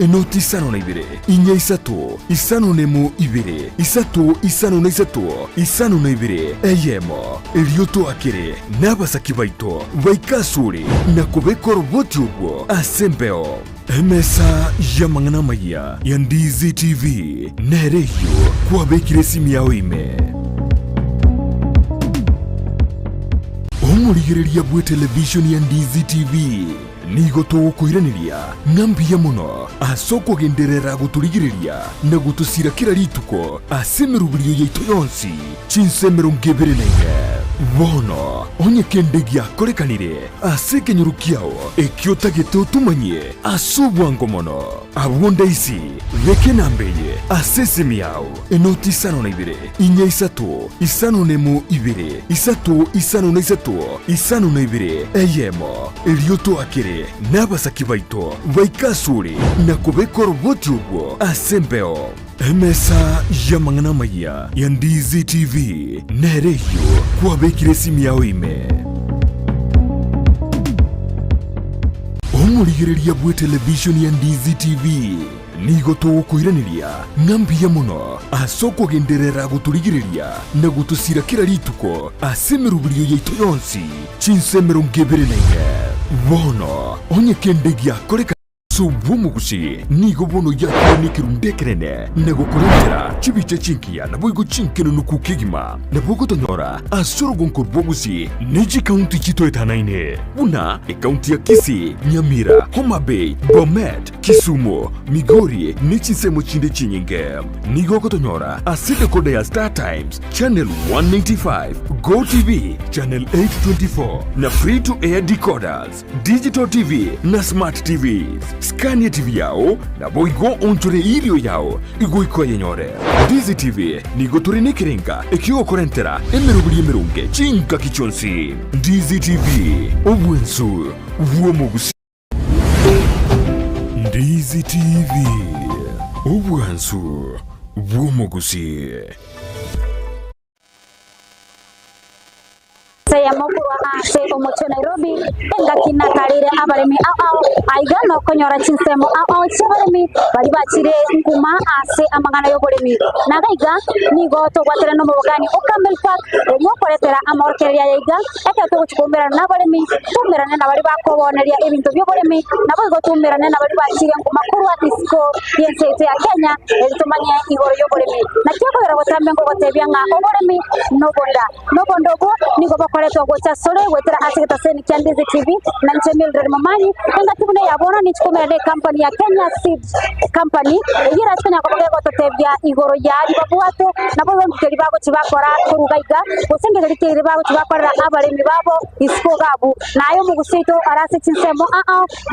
Enoti 52 inya 3 5 2 3 5 eyemo elioto akire nabasaki baito baikasuri na kubeka roboti ubwo asembeo emesa ya mangana maya ya Ndizi TV nereyo kwa bekire simi yawe ime omurigereria bwe television ya Ndizi TV nigo tugukwiraniria ngambia muno asoko genderera guturigireria na gutusira kira rituko asemerubirio yaito yonsi chinsemero ngebere nenge bono onye kendegia korekanire asekenyurukiao ekiotagete utumanye asubwango mono abonda isi reke nambeye asesemiao enoti 52 inya 3 5 2 3 eyemo elioto akire nabasaki baito baikasuri na kubeka roboti ubwo asembeo emesa ya mangana maya ya Ndizi TV nereyo kwa bekire simi yawe ime omurigereria bwe television ya Ndizi TV nigo tugukwiraniria ngambia muno asoko genderera guturigireria na gutusira kira rituko asemerubirio yaito yonsi chinsemero ngebere nenge bono onye kendegia koreka subumugusi nigo bono yakirundekerene nego korentera chibiche chinkia na boigo chinkeno nukukigima na bogo tonyora asoro gonkorbogusi neji county chito etanaine una county ya Kisii, Nyamira, Homa Bay, Bomet, Kisumu, Migori nichisemo chinde chinyinge nigo kotonyora aside kode ya Star Times channel 195 Go TV channel 824 na free to air decoders digital TV na smart TVs Scania TV yao na boigo onchore ilio yao igo yenyore Ndizi TV nigo turinikiringa ekigo korentera emerubiri emerunge chinka kichonsi Ndizi TV obwensu vuomugusi Ndizi TV obwensu vuomugusi saya mokuru ase omocho Nairobi enga kinakarire abaremi aigano konyora chinsemo chibaremi bari bachire nguma ase amagana yoboremi nagaiga nigo togwatera no mubugani Okambel Park enyo koretera amorkeria yaiga eke tuguchikumbera nabaremi tumerane nabari bakoboneria ebintu byoboremi nabo gotumerane nabari bachire nguma kurwa disco yensete ya Kenya elitumanye igoro yoboremi nakyakobera gotambe ngo gotebya nga oboremi nobondogo nigo koreto gocha sore wetera asigeta seni kya Ndizi TV na Njemil Mamanyi enga tibune yabona ni chikomere company ya Kenya Seed Company yira chanya ko bego totebya igoro yari babuate nabo ngeri bago chibakora kurugaiga usenge gari bago chibakora abaremi babo isko gabu nayo mugusito arase chinsemo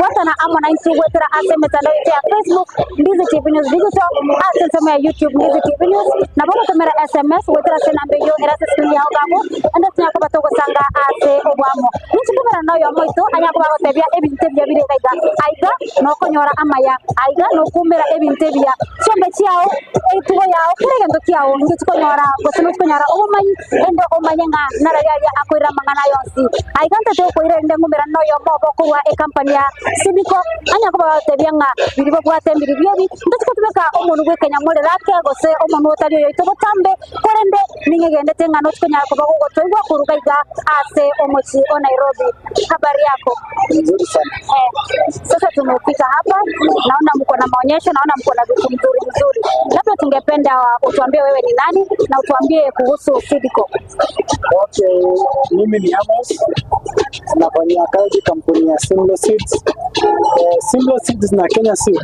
watana amona insu wetera asemetano ya Facebook Ndizi TV News digital asensemo ya YouTube Ndizi TV News nabo tomera SMS wetera senambe yo erase screen ya gabu enda tnya ko batogo sanga ase obwamo nichikubera nayo moito anyako bagotebya ebintu bya birega aiga no konyora amaya aiga no kumera ebintu bya chembe chiao etugo yao kuregendo kiao ngichikonyora gosino chikonyora obumanyi endo omanyenga naraya akoira mangana yonsi aiga ntate koire ende ngumera nayo mobo kuwa company ya Sibiko anyako bagotebya nga biribo bwatembiri byobi ndikotubeka omuntu gwekenya muri rake gose omuntu otari yo itobotambe korende ningegende tenga no chikonyora ko bagotoigwa kurugaiga ase omochi o Nairobi. Habari yako? Nzuri sana. Sasa tumefika hapa, naona mko na maonyesho, naona mko na vitu mzuri. Labda tungependa utuambie wewe ni nani na utuambie kuhusu Sibiko. Okay, mimi ni Amos. Nafanya kazi kampuni ya Simlo Seeds. Simlo Seeds na Kenya Seed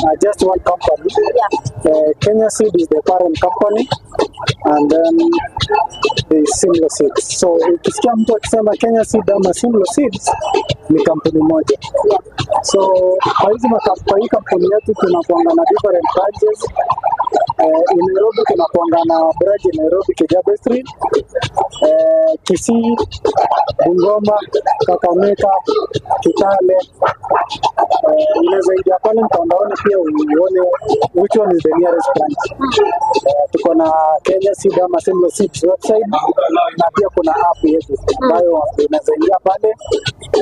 are just one company. Yeah. Kenya Seed is the parent company and then the Simlo Seeds. So ukisikia mtu akisema Kenya Seed ama Simlo Seeds ni kampuni moja. Yeah. So kwa hii kampuni yetu tunakuanga na different branches. In Nairobi tunakuanga na branch in Nairobi Kijabe Street. Kisii, Bungoma, Kakamega, Kitale. Unaweza ingia pale mtandaoni pia uone which one is the nearest branch. Tuko na Kenya Seed ama Simlo Seeds website na pia kuna app yetu ambayo unaweza ingia pale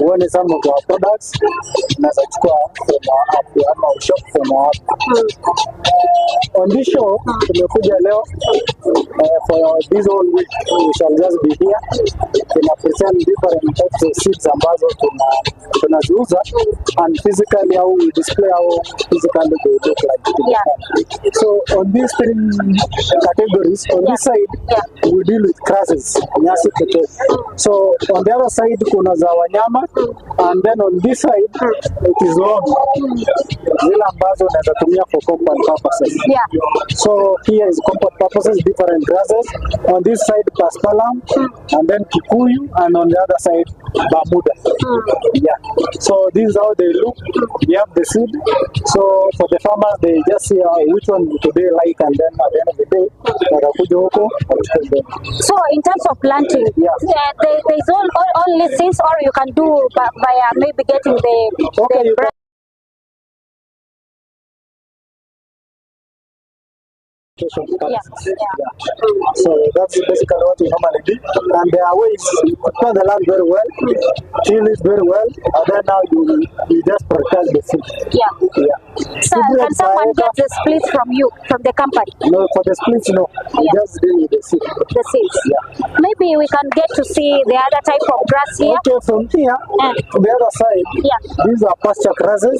uone some of our products, unaweza chukua from our app ama shop from our app. On this show tumekuja leo for this whole week we shall just be here. Tuna present different types of seeds ambazo tunaziuza and physically how we display how physically they look like. So on these three categories, on this side we deal with grasses, nyasi pekee. So on the other side kuna za wanyama and then on this side it is lawn, zile ambazo unaweza tumia for compound purposes. So here is compound purposes, different grasses. On this side Paspalum and then Kikuyu, and on the other side Bermuda. So this is how they look. We have the seed. So for the farmers, they just see which one do they like, and then at the end of the day, so in terms of planting, there is only seeds, or you can do by maybe getting the branch. So that's basically what we normally do. And there are ways you prepare the land very well, till it very well, and then now you just protect the seed. So can someone get the splits from you, from the company? No, for the splits, no. We just deal with the seed. The seeds. Maybe we can get to see the other type of grass here. Okay, from here to the other side, these are pasture grasses,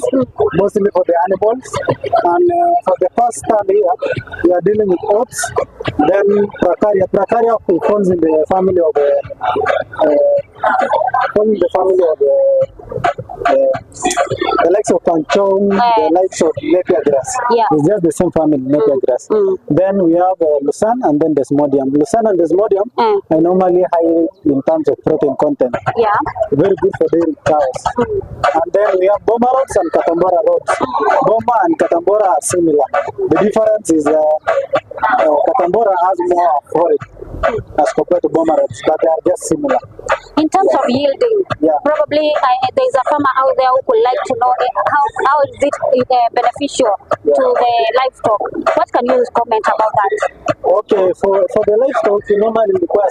mostly for the animals. And for the first time here, we are dealing with oats. Then Pracaria falls in the family of the likes of Panchong, the likes of Napier grass. It's just the same family, Napier grass. Then we have Lucerne and then Desmodium. Lucerne and Desmodium are normally high in terms of protein content. Very good for dairy cows. And then we have Boma rods and Katambora rods. Boma and Katambora are similar. The difference is Katambora has more of it as compared to Boma rods, but they are just similar. In terms of yielding, probably there is a farmer out there who would like to know how is it beneficial to the livestock. What can you comment about that? Okay, for the livestock, you normally require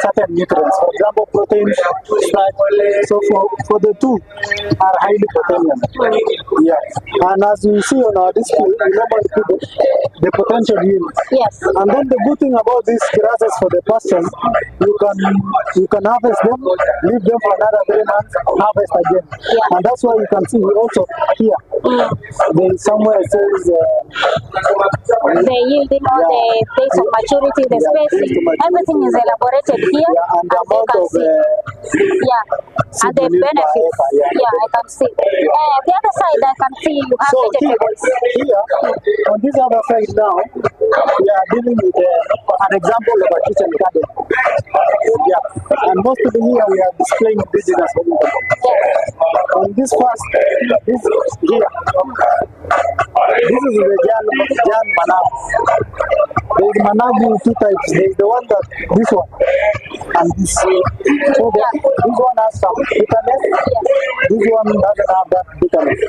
certain nutrients. For example, protein, starch. So for the two are highly proteinous. And as you see on our display, we normally put the potential yield. And then the good thing about these grasses for the pastures, you can harvest them, leave them for another 3 months, harvest again. And that's why you can see also here, there is somewhere it says the yielding or the days of maturity, the spacing, everything is elaborated here. And the amount of and the benefits. I can see. The other side, I can see you have vegetables. Here, on this other side now, we are dealing with an example of a kitchen garden. And most of the here we are displaying indigenous vegetables. On this first, this here, this is the Jan Managu. There is Managu two types. There is the one that this one and this. So this one has some bitterness. This one doesn't have that bitterness.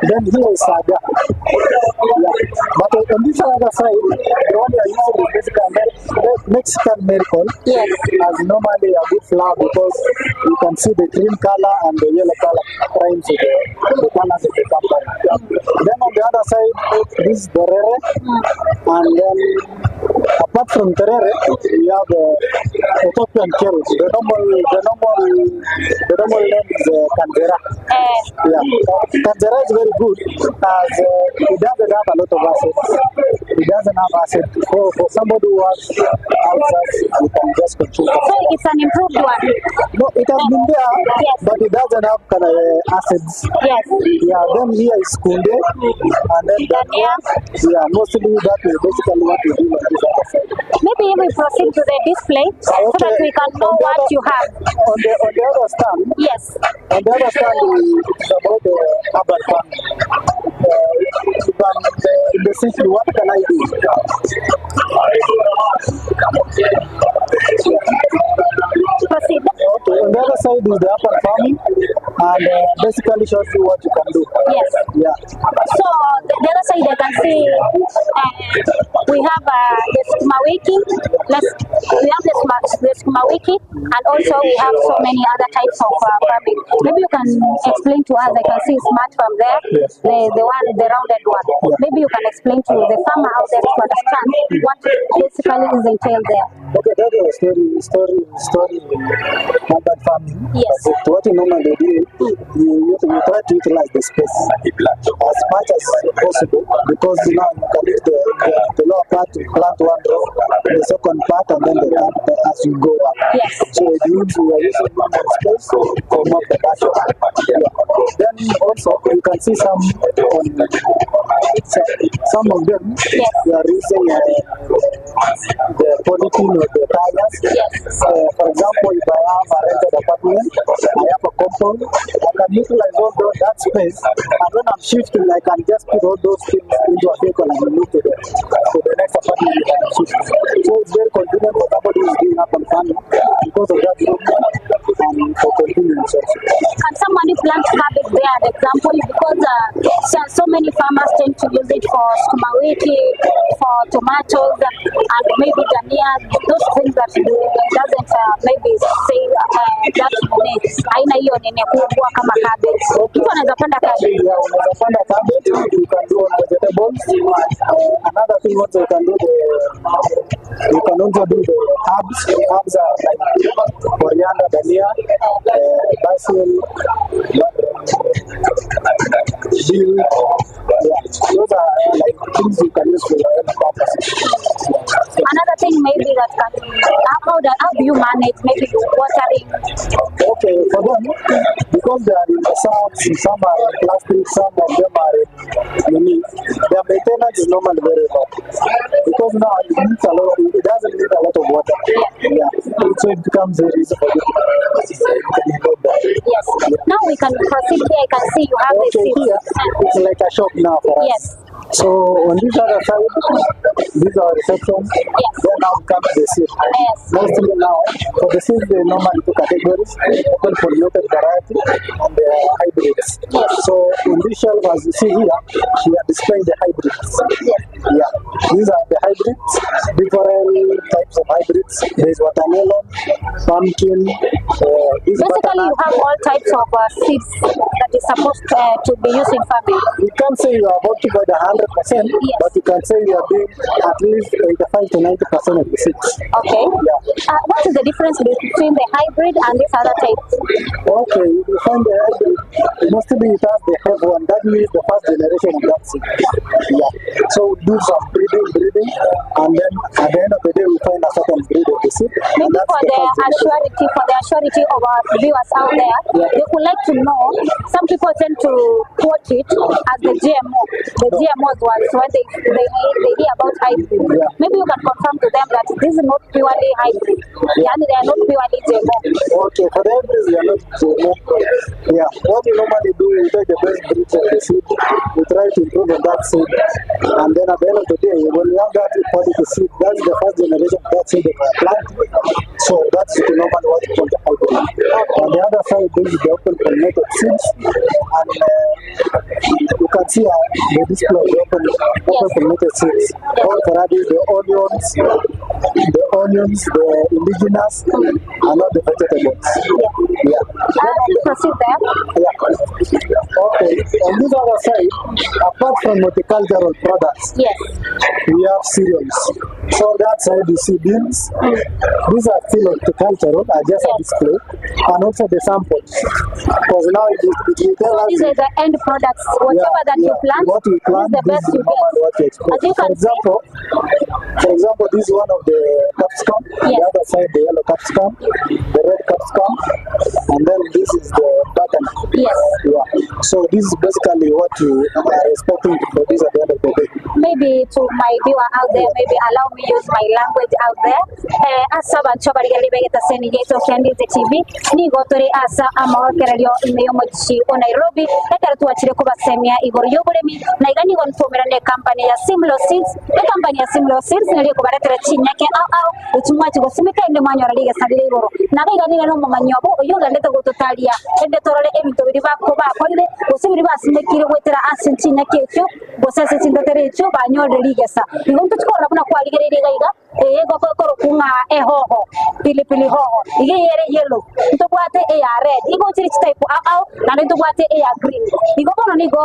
Then here is Saga. But on this other side, the one we are using is basically Mexican miracle. As normally a good flower because you can see the green color and the yellow color trying to the colors of the company. Then on the other side, this is Dorere, and then apart from Dorere, we have Ethiopian carrots. The normal name is Canzera. Canzera is very good as it doesn't have a lot of acids. It doesn't have acid. For somebody who has ulcers, you can just control it. So it's an improved one. No, it has been there, but it doesn't have acids. Then here is Kunde, and then mostly that is basically what we do on this other side. Maybe we proceed to the display so that we can know what you have. On the other stand, on the other stand is about the urban farming. In the city, what can I do? is the upper farming, and basically shows you what you can do. Yes. Yeah. So the other side I can see we have the Sukuma wiki. We have the Sukuma wiki, and also we have so many other types of farming. Maybe you can explain to us. I can see smart from there, Yes. the rounded one. Maybe you can explain to the farmer out there to understand what basically is entailed there. Okay, that is a story urban farming. Yes. But what you normally do, you try to utilize the space as much as possible, because now you can use the lower part to plant one row, the second part, and then the third as you go up. Yes. So it means we are using more space for more production. Yeah. Then also you can see some of them, Yes. they are using the polythene or the tires. Yes. For example, if I have a rented apartment, I have a compound, I can utilize all that space, and when I'm shifting, I can just put all those things into a vehicle and move to the next apartment that I'm shifting. So it's very convenient for somebody who's doing urban farming because of that movement and for convenience also. Can somebody plant cabbage there, an example, because so many farmers tend to use it for Sukuma wiki, for tomatoes, and maybe dania, those things that doesn't maybe say that aina hiyo nene kubwa kama cabbage. Mtu anaweza panda cabbage. Yeah, unaweza panda cabbage, you can do on vegetables. Another thing also you can do you can also do the herbs. Herbs are like coriander, dania, basil, dill. Yeah, those are like things you can use for your own purposes. Another thing maybe that can how do you manage maybe watering? Okay, for them, because they are in the some are in plastic, some of them are in unique, their maintenance is normally very low. Because now it doesn't need a lot of water. Yeah. So it becomes very easy for you to Yes. Now we can proceed here. I can see you have the okay, seeds. here, it's like a shop now for us. Yes. So on this other side, these are reception. Yes. Then now comes the seed. Yes. Mostly now, for the seeds, they normally two categories: open pollinated variety and the hybrids. Yes. So in this shelf, as you see here, we are displaying the hybrids. Yes. Yeah, these are the hybrids, different types of hybrids. There is watermelon, pumpkin. This Basically, you have all types of seeds that is supposed to be used in farming. You can't say you are occupied 100%, Yes. but you can say you are doing at least 85 to 90% of the seeds. Okay. Yeah. What is the difference between the hybrid and this other type? Okay, you find the hybrid, mostly it has the have one. That means the first generation of that seed. Yeah. So we do some breeding, and then at the end of the day, we find a certain breed of the seed. Maybe for the assurity of our viewers out there, they would like to know. Some people tend to quote it as the GMO. The GMOs was when they hear about hybrid. Yeah. Maybe you can confirm to them that this is not purely hybrid. Yeah, they are not purely GMO. Okay, for the hybrids, we are not GMO. Yeah, what we normally do is take the best breed of the seed, we try to improve on that seed, and then at the end of the day, when we have that quality seed, that's the first generation of that seed that we plant. So that's normally what we call the hybrid. On the other side, this is the open pollinated seeds, and you can see the display of the open pollinated seeds. All varieties, the onions, the indigenous, and not the vegetables. Yeah. Please proceed there. Yeah. Okay. On this other side, apart from horticultural products, Yes. we have cereals. So on that side you see beans. These are still horticultural, are just a display, and also the samples. Because now it will tell us These are the end products. Whatever that you plant, what we plant, is the best this you is normal get. what we expect. As you For can example, this is one of the capsicum. Yes. The other side, the yellow capsicum, the red capsicum, and then this is the button. Yes. Yeah. So this is basically what you are expecting to produce at the end of the day. maybe to my viewer out there, maybe allow me use my language out there. Asa bantu abaligari begeta seni geto Kyandize TV nigo turi asa amawakerero imeyo mochi o Nairobi ekara tuachire kubasemia igoro y'uburemi na igani ngo ntumerane company ya Simlo Seeds e company ya Simlo Seeds nari kubaretera chinyake au ichimwa kigosimika inde manyora lige sadire igoro naga igani no mu manyobo uyuga ndete gutotalia ende torole ebintu biri bakorire gusubira basimekire gwetera ase chinyake cyo gosese sindotere cyo banyore ligesa igonto twora buna kwa ligere liga ego kokoro kunga hoho pilipili hoho ige yere yellow ntobwate ya red igo chiri type au na ntobwate ya green igo bono nigo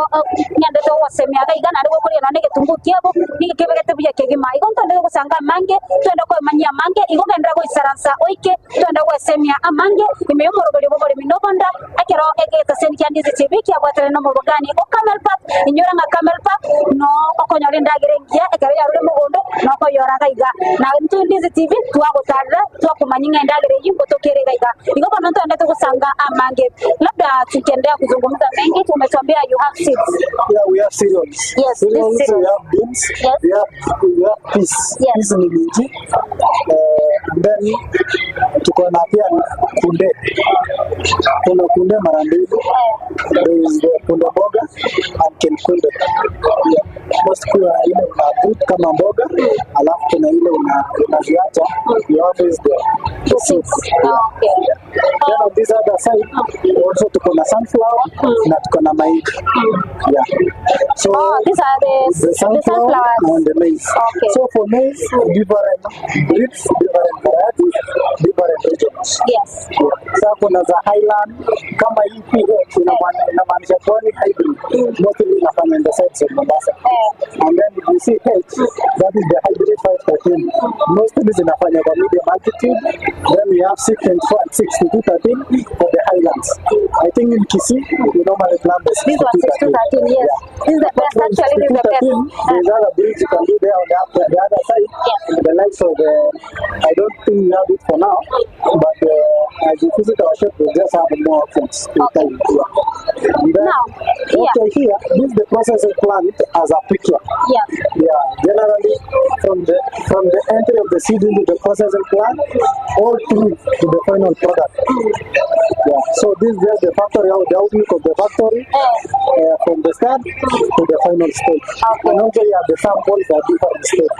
nyande to wasemya ga igana ndo kuri na nege tungu kiabo nige kebegete buya kegima igo ntande gusanga mange twenda ko manya mange igo gendra go isaransa oike twenda go semya amange imeyo morogori bobori minobonda akero egeta sen Kyandize TV kyabwatele no mubogani o camel pack inyora nga camel pack no okonyore ndagire ngia ekero yarure mugondo no koyora ga iga na Kyandize TV twagotarra twakumanyinga ndagire yimbo tokerega iga igo bono ntande gusanga amange labda tukendea kuzungumza mengi tumetuambia you have seeds. Yeah, we have cereals. Yes, cereals, we have beans, yes. we have peas. Yes. Peas ni minji. And then tuko na pia kunde. Kuna kunde mara mbili. There is the kunde boga and kenkunde. Most kwa ile unaput kama mboga, alafu kuna ile unaziacha, you always the seeds. Okay. Then on this other side, also tuko na sunflower na tuko na mahindi. Yeah. So these are the sunflowers and the maize. Okay. So for maize, different breeds, different varieties, different regions. Yes. So kuna za highland kama hii PH inamaanisha Pony hybrid. Mostly inafanya in the sides of Mombasa. And then if you see H, that is the hybrid 513. Mostly zinafanya kwa medium altitude. Then we have 6 and 6213 for the highlands. I think in Kisii, we normally plant the 6213. This one 6213, yes. This is the best, actually, this is the best. There's other breeds you can do there on the other side. Yes. The likes of, I don't think we have it for now, but as you visit our shop, we just have more options. Okay. And then, Now, okay, here, this is the processing plant as a picture. Yeah. Yeah, generally from the entry of the seed into the processing plant, all through to the final product. Yeah, so this is just the factory, the outlook of the factory, from the start to the final stage. And also you have the samples at different stages.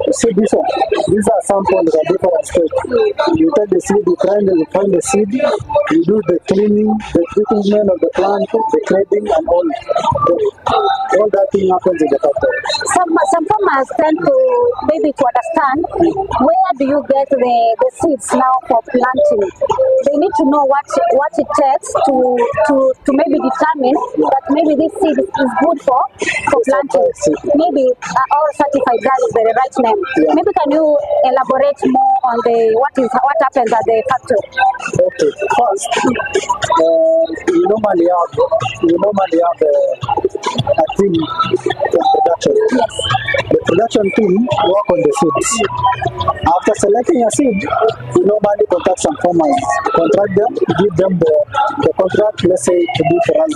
You see this one, these are samples at different stages. You take the seed, you find the seed, you do the cleaning, the treatment of the plant, the grading and all that thing happens in the factory. Some farmers tend to maybe to understand where do you get the seeds now for planting. They need to know what it takes to maybe determine that maybe this seed is good for planting. Maybe or certified, that is the right name. Yeah. Maybe can you elaborate more on what happens at the factory? Okay, first, you normally have a team for production. Yes. The production team work on the seeds. After selecting a seed, we normally contact some farmers, contract them, give them the contract, let's say to do for us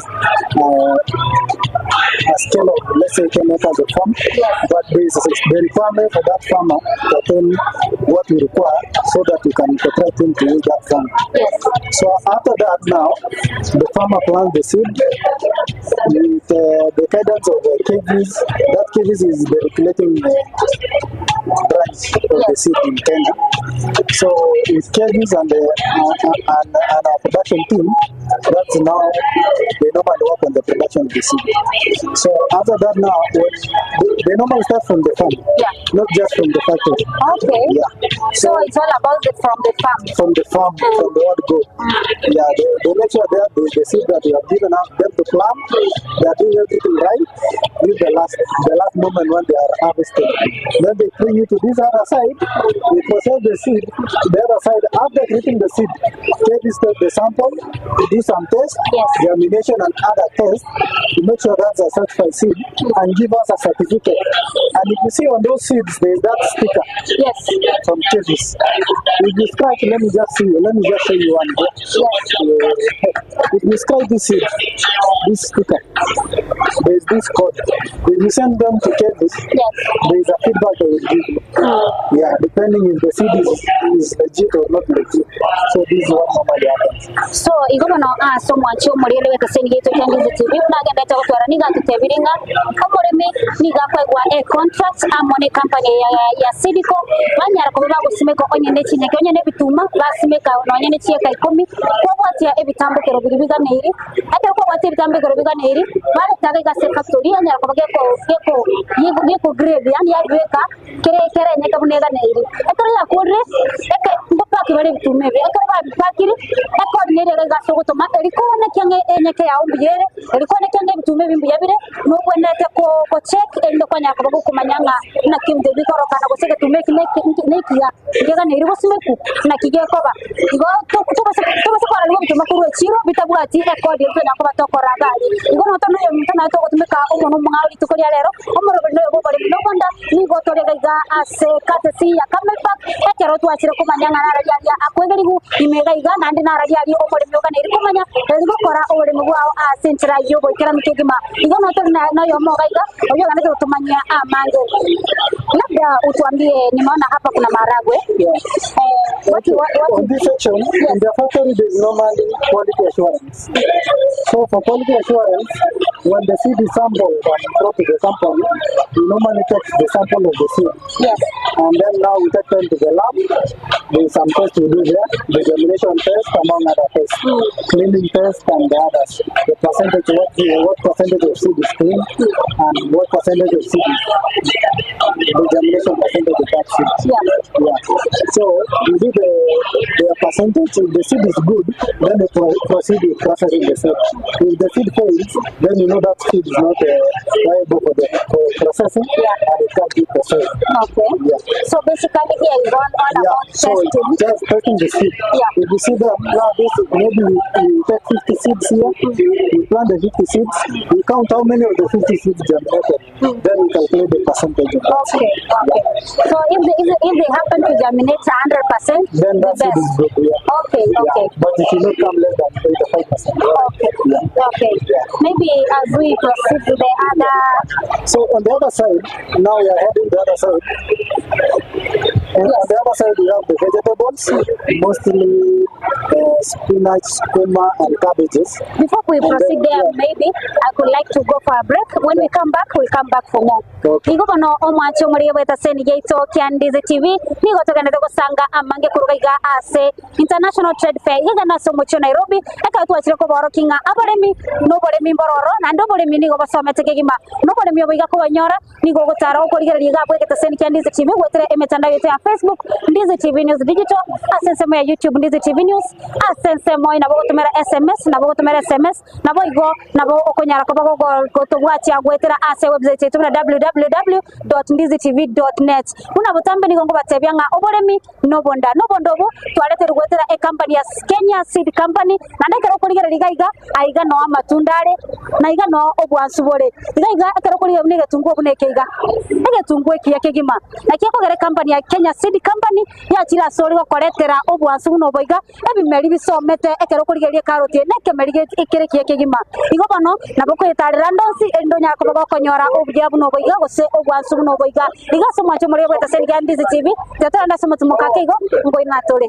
a scale of, let's say, 10 acres of farm. But there is the requirement for that farmer to tell what we require so that we can contract him to use that farm. Yes. So after that now, the farmer plants the seed with the guidance of the KVs. That KVs is the regulating branch of the seed in Kenya. So with KVs and our production team, that's now they normally work on the production of the seed. So after that now, they normally start from the farm, not just from the factory. Okay. Yeah. So it's all about from the farm. From the farm, from the word go. Yeah, they make sure that the seed that we have given them to plant, they are doing everything right. This is the last moment when they are harvested. Then they bring you to this other side, we process the seed. The other side, after treating the seed, take the sample, do some tests, germination and other tests to make sure that's a certified seed and give us a certificate. And if you see on those seeds, there is that sticker. Yes. From cases. If you scratch, let me just show you one. Yes. If you scratch this seed, this sticker, there is this code. If you send them to Kevis, Yes. there is a feedback they will give you. Yeah, depending if the seed is legit or not legit. So this is what normally happens. So igobono aso mwanchi omuriele weka seni geto kyandize TV unagenda eta gutwara niga tutebiringa omurimi niga kwegwa a contract amone company ya Sidiko banyara ko bagusumeka onyene kinyake onyene bituma basimeka nonyene kieka 10 kwabwatia ebitambukero biri biganeri ate ko bwatia ebitambukero biganeri bale tagaga se factory anyara ko bageko yego grade yani ya beka kere nyaka bunega neri ekore ya kodre eke mbapaki bale bitumebe ekore ba bakiri ekore nere ga sogotoma eriko ne kyange enyeke ya umbiyere eriko ne kyange bitume bimbiyabire no kwendete ko check endo kwanya ko bagukumanyanga na kimde bikoro kana ko sege tumeki neki ya ngega neri bosimeku na kigeko ba igo to kwa rwo bituma kuru ekiro bitabura ati ekode yo na ko batokora gali igo no tono yo mutana to kutumeka umuntu mwawi tukori rero omoro bino yo bari no konda ni go tore ga ase katesi ya kamelpa ekero twachire kumanyanga na rajya akwegerigu imega iga nandi na rajya ari omoro bino neri kumanya rero kora ore mu bwa asentira yo bo kera mikegima igo no to na yo moga iga oyo ngane kutumanya amange labda utuambie nimeona hapa kuna maragwe What on this section, in the factory there is normally quality assurance. So for quality assurance, when the seed is sampled and brought to the company, we normally take the sample of the seed. Yes. And then now we take them to the lab. There is some tests we do there, the germination test among other tests, cleaning test and the others. The percentage, what percentage of seed is clean and what percentage of seed is the germination percentage of that seed. Yeah. So we do the percentage. If the seed is good, then they proceed with processing the seed. If the seed fails, then you know that seed is not viable for processing, and it can't be processed. Okay. Yeah. So basically here is on about So testing. just testing the seed. Yeah. If you see that now this maybe we take 50 seeds here, we plant the 50 seeds, we count how many of the 50 seeds germinated, then we calculate the percentage of that. Okay. So if they happen to germinate 100%, Then the that seed best. is good. Yeah. Okay. But it should not come less than 85%. Okay. Okay. Maybe as we proceed to the other. So on the other side, now we are heading the other side. And on the other side, we have the vegetables, mostly spinach, skuma, and cabbages. Before we proceed there, maybe I would like to go for a break. When we come back, we'll come back for more. Okay. Igo bano omwacho muri weta seni geito Kyandize TV nigo togenda gusanga amange kuruga ase International Trade Fair iga naso mucho Nairobi eka twachire ko borokinga abaremi no boremi mbororo na ndo boremi nigo basomete kegima no boremi obiga ko banyora nigo gutara ukorigerera iga bwegeta seni Kyandize TV gwetere emitandao yote ya Facebook Ndize TV News Digital asensemo ya YouTube Ndize TV News asensemo ina bogotumera SMS na bogotumera SMS na boigo na bo okonyara ko bago gotobwachi agwetera ase website yetu na www.ndizitv.net una butambe ni gongo batebyanga oboremi nobonda nobondobo twalete rugwetera a company ya Kenya Seed Company na ndekero kuligera ligaiga aiga no amatundare na iga no obwansubore igaiga ekero kuligera nige tungu obunekeiga nige tungu ekiyekegima na kieko gere company ya Kenya Seed Company ya chira sori gokoretera obwansu no boiga ebimeri bisomete ekero kuligera karoti neke merige ikere kiyekegima igo bano naboko yetarira ndosi endo nyako bagokonyora obyabu no boiga gose ogwansu no boiga igaso mwacho muri bweta seni Kyandize TV tetera ndasoma tumukake igo ngo inatore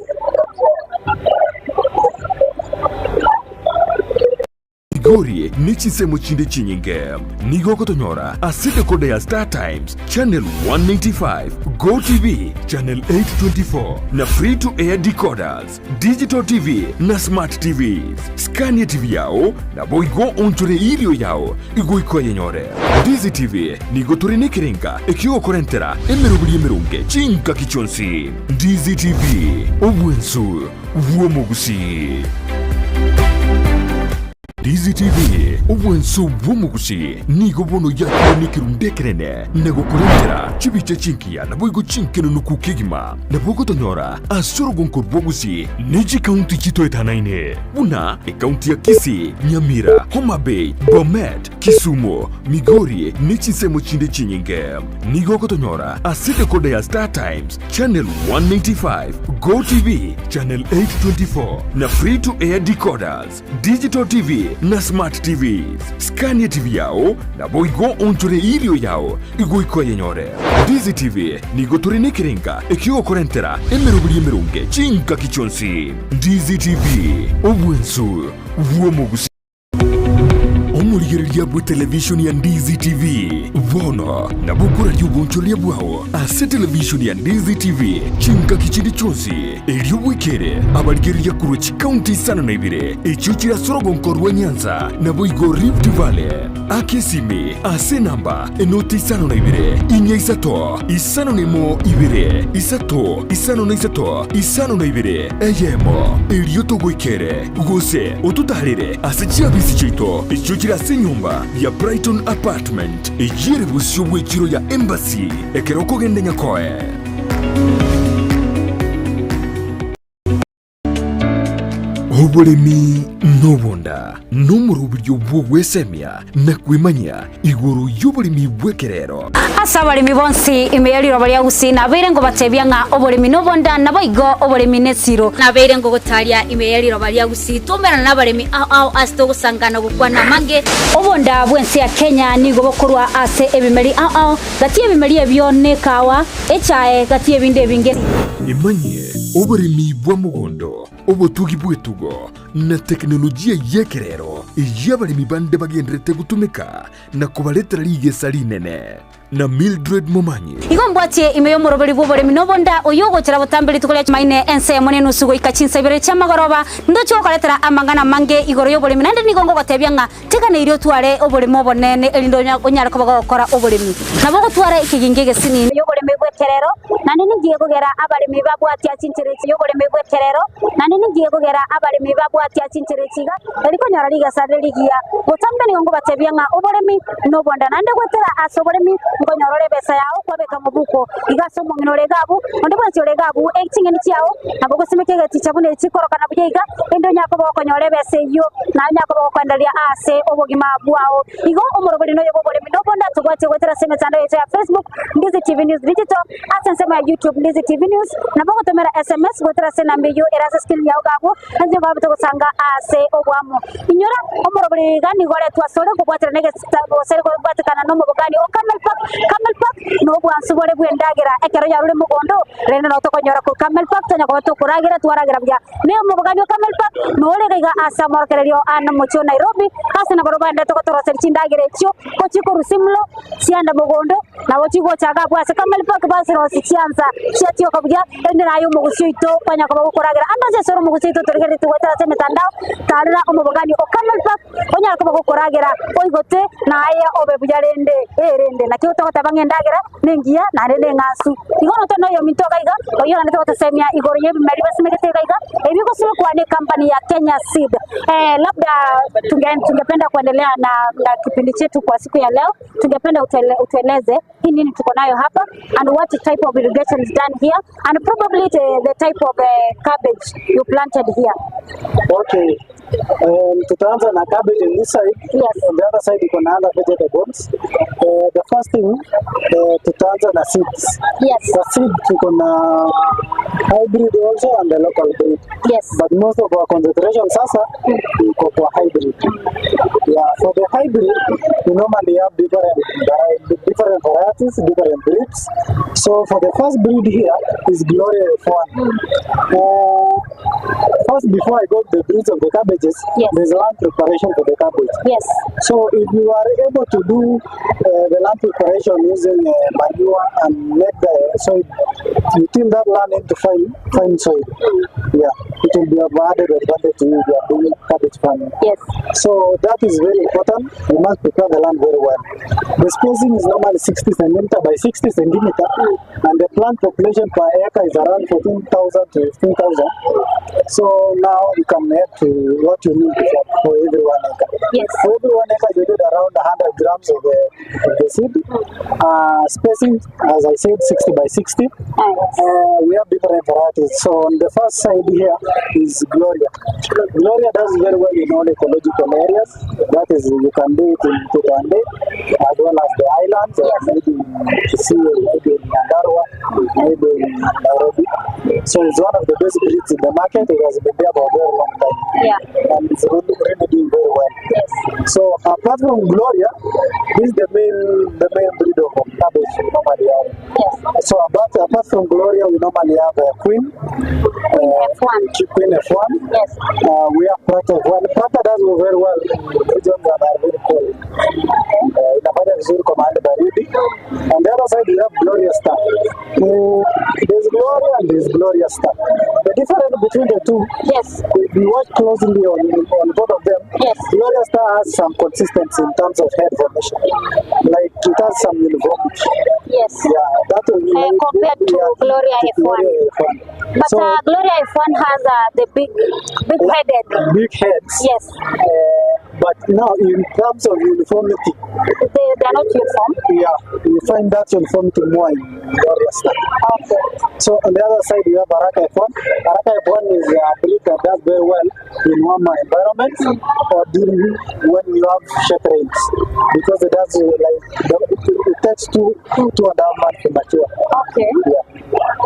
Migori nichisemo chinde chinyinge nigo kotonyora asite kode ya Star Times channel 195 Go TV channel 824 na free to air decoders digital TV na smart TVs Scania TV yao na boigo onchore ilio yao igo ikoyenyore Ndize TV nigo turinikiringa ekio korentera emerunge chinka kichonsi Ndize TV obwensu vuomugusi Ndize TV obwensu bw'omugusi nigo bono yakonikerundekerene nego kurengera chibiche chinkia na boigo chinkeno nukukigima na bogo tonyora asoro gonko bwogusi neji county chito etanaine buna county ya Kisii Nyamira Homa Bay Bomet Kisumu Migori nichisemo chinde chinyinge nigo kotonyora asite kode ya Star Times channel 195 Go TV channel 824 na free to air decoders digital TV na Smart TVs. Scania TV yao na boigo onchore irio yao igoiko yenyore. Dizi TV nigo turine kirenga ekio korentera emerubiri merunge chinka kichonsi. Dizi TV obwensu vuomugusi. Omurigereria bwa television ya Ndizi TV vono na bukura ry'ubunchoria bwawo ase television ya Ndizi TV chinka kichindi chonsi elio wikere abarigereria kuruchi county sana na ibire echo kirasorogo nkorwa Nyanza na boigo Rift Valley akesimi ase namba enoti sana na ibire inya isano nemo ibire isano na ibire eyemo elio togwikere gose otutaharire ase chiabisi chito echo kirase nyumba ya Brighton Apartment ejire busyo bwekiro ya Embassy ekeroko gende nyakoe. Oburimi nobonda n'umurubiryo bw'ogwesemya na kwimanya iguru y'oburimi bw'ekerero. Asa abalimi bonsi imeyaliro balia gusina beire ngo batebya nga oburimi nobonda nabo igo oburimi nesiro na beire ngo gotalia imeyaliro balia gusitomera n'abalimi ao asto gusangana gukwana mange obonda bwensi ya Kenya nigo bokurwa ase ebimeri ao gati ebimeri ebyonekawa echae gati ebinde binge imanye oburimi bwa mugondo obutugi bwetugo na teknolojia yekerero y'abalimi bande bagendrete gutumika na kubaletera ligesa linene na Mildred Momanyi igombwatie imeyo moroberi bw'oburimi nobonda oyogo kira butambiri tukolia maine ense mone nusugo ikachinsa ibere cha magoroba ndocho kaletera amangana mange igoro y'oburimi nande nigongo gotebya nga teka na irio tware oburimi obonene elindo onyara kubagokora oburimi nabo gotwara ikiginge gesini y'oburimi bw'ekerero nande nigiye kugera abalimi babwatia chinchereci y'oburimi bw'ekerero nande nigiye kugera abalimi babwatia chincherechiga eliko nyara liga sadeligia botambe nigongo batebya nga oburimi nobonda nande gwetera asoburimi ngonyorore besa yao kwabeka mubuko igaso munginore gabu onde bwansi ole gabu ekingeni cyao nabwo simekega tichabune cikoroka nabyiga endo nyako bokonyore bese yo na nyako bokandalia ase obogima bwao igo omoroberi no yebo bole minobonda tugwate gwetera semetando ya Facebook Ndizi TV News Digital asense ya YouTube Ndizi TV News nabwo gotomera SMS gwetera sena mbiyo erase skill yao gabu nje gabu tugusanga ase obwamo inyora omoroberi gani gore twasore gugwatera nege sere gwatekana no mubugani Camel Park no bwansu bole bwendagera ekero yarule mugondo rene no tokonyora ku Camel Park tanya ko tukuragira twaragira bya ne mubugani Camel Park no lega asa morkererio ana mucho Nairobi asa na barobanda to torose chindagere cyo ko chiko rusimlo sianda mugondo na wochigo chaga bwase Camel Park basi ro sianza chatio ko bya ende nayo mugusito kwanya ko bakuragira anda se soro mugusito torigere tuwetara se metandao tarira omubugani o Camel Park onya ko bakuragira oigote na aya obe bujarende erende na kyo to tabangenda nengia na rende ngasu igono to no yo mitoka iga oyo na to semia igoro yebi mari basi megetega iga ebiko sio kwa ni company ya Kenya Seed labda tungependa kuendelea na kipindi chetu kwa siku ya leo tungependa utueleze hii nini tuko nayo hapa and what type of irrigation is done here and probably the type of cabbage you planted here. Okay. Tutaanza na cabbage on this side. Yes. On the other side, you can have vegetables. The first thing, tutaanza na seeds. Yes. The seed, you can hybrid also and the local breed. Yes. But most of our concentration sasa, we go for hybrid. Yeah. For the hybrid, we normally have different varieties, different breeds. So for the first breed here is Gloria F1. First, before I go to the breeds of the cabbages, yes, there's land preparation for the cabbage. Yes. So if you are able to do the land preparation using manure and make the soil, you till that land into fine soil. Yeah, it will be of added advantage to you if you are doing cabbage farming. Yes. So that is very important. You must prepare the land very well. The spacing is normally 60 centimeter by 60 centimeter, and the plant population per acre is around 14,000 to 15,000. So now you can add to what you need for every 1 acre. Yes. For every 1 acre, you need around 100 grams of the seed. Spacing, as I said, 60 by 60. We have different varieties. So on the first side here is Gloria. Gloria does very well in all ecological areas. That is, you can do it in Tukande as well as the islands, or maybe in Kisii, maybe in Nyandarua. made in Nairobi. So it's one of the best breeds in the market. It has been there for a very long time. Yeah. And it's really doing very well. Yes. So apart from Gloria, this is the main breed of cabbage we normally have. Yes. So apart from Gloria, we normally have Queen. F1. Queen F1. Yes. We have Prata F1. Prata does go very well in regions that are very cold. Inafanya vizuri kwa mahali baridi. On the other side, we have Gloria Star. There's Gloria and there's Gloria Star. The difference between the two, Yes. if you watch closely on both of them, Yes. Gloria Star has some consistency in terms of head formation. Like it has some uniformity. Yes. Yeah, that will be Compared to Gloria F1. Gloria F1. But So, Gloria F1 has the big-headed. big heads. Yes. But now, in terms of uniformity, They are not uniform. yeah, you find that uniformity more in Gloria Star. Okay. So on the other side, you have Araka F1. Araka F1 is a breed that does very well in warmer environments or during when you have short rains, because it does it takes two and a half months to mature. Okay. Yeah,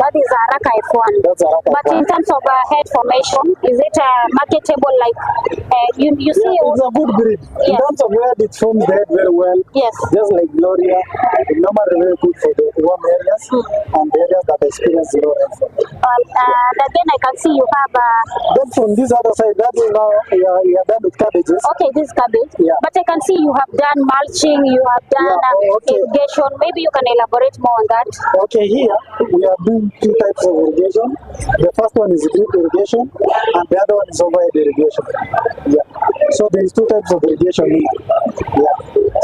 That is Araka F1. that's Araka But F1. in terms of head formation, is it marketable? Like you see? Yeah, it's a good breed. In Yes. terms of where it forms the head very well, Yes. just like Gloria, it's normally very good for the warm areas and the areas that experience low rainfall. And again, I can see you have. Then from this other side, that is now you are done with cabbages. Okay, this is cabbage. Yeah. But I can see you have done mulching. You have done okay. irrigation. Maybe you can elaborate more on that. Okay, here we are doing two types of irrigation. The first one is drip irrigation, and the other one is overhead irrigation. Yeah. So there is two types of irrigation here. Yeah.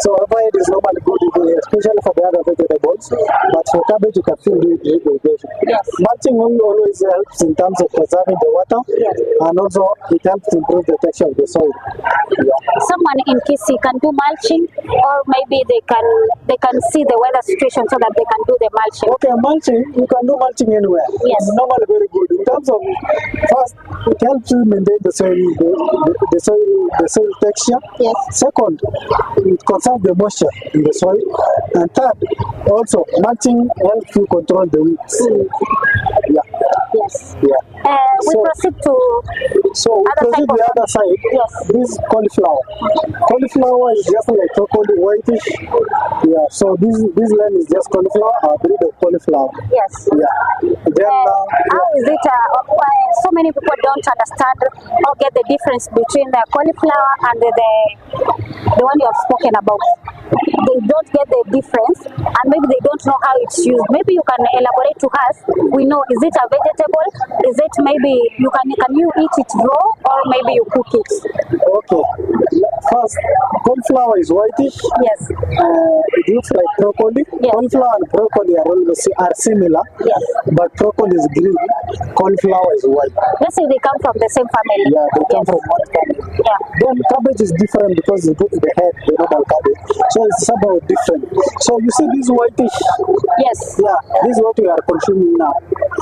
So overhead is normally good, especially for the other vegetables. But for cabbage, you can still do drip irrigation. Yes. Mulching always helps in terms of preserving the water, and also it helps improve the texture of the soil. Yeah. Someone in Kisii can do mulching, or maybe they can see the weather situation so that they can do the mulching. Okay, mulching, you can do mulching anywhere. Yes. It's normally very good. In terms of, first, it helps you maintain the soil texture. Yes. Second, it conserves the moisture in the soil. And third, also, mulching helps you control the weeds. Yeah. Yes. Yeah. We So- proceed to So we Other proceed type the of- other side. Yes. This is cauliflower. Cauliflower is just like broccoli, whitish. Yeah. So this land is just cauliflower. A breed of cauliflower. yes. Yeah. Then How is it? So many people don't understand or get the difference between the cauliflower and the one you have spoken about. They don't get the difference, and maybe they don't know how it's used. Maybe you can elaborate to us. We know, is it a vegetable? Is it maybe can you eat it raw, or maybe you cook it? okay. First, cauliflower is whitish. Yes. It looks like broccoli. Yes. Cauliflower and broccoli are similar. Yes. But broccoli is green. Cauliflower is white. Let's say they come from the same family. Yeah, they come Yes. from one family. Yeah. Then cabbage is different because you put the head, the normal cabbage. So it's somehow different. So you see this whitish, Yes. yeah, this is what we are consuming now.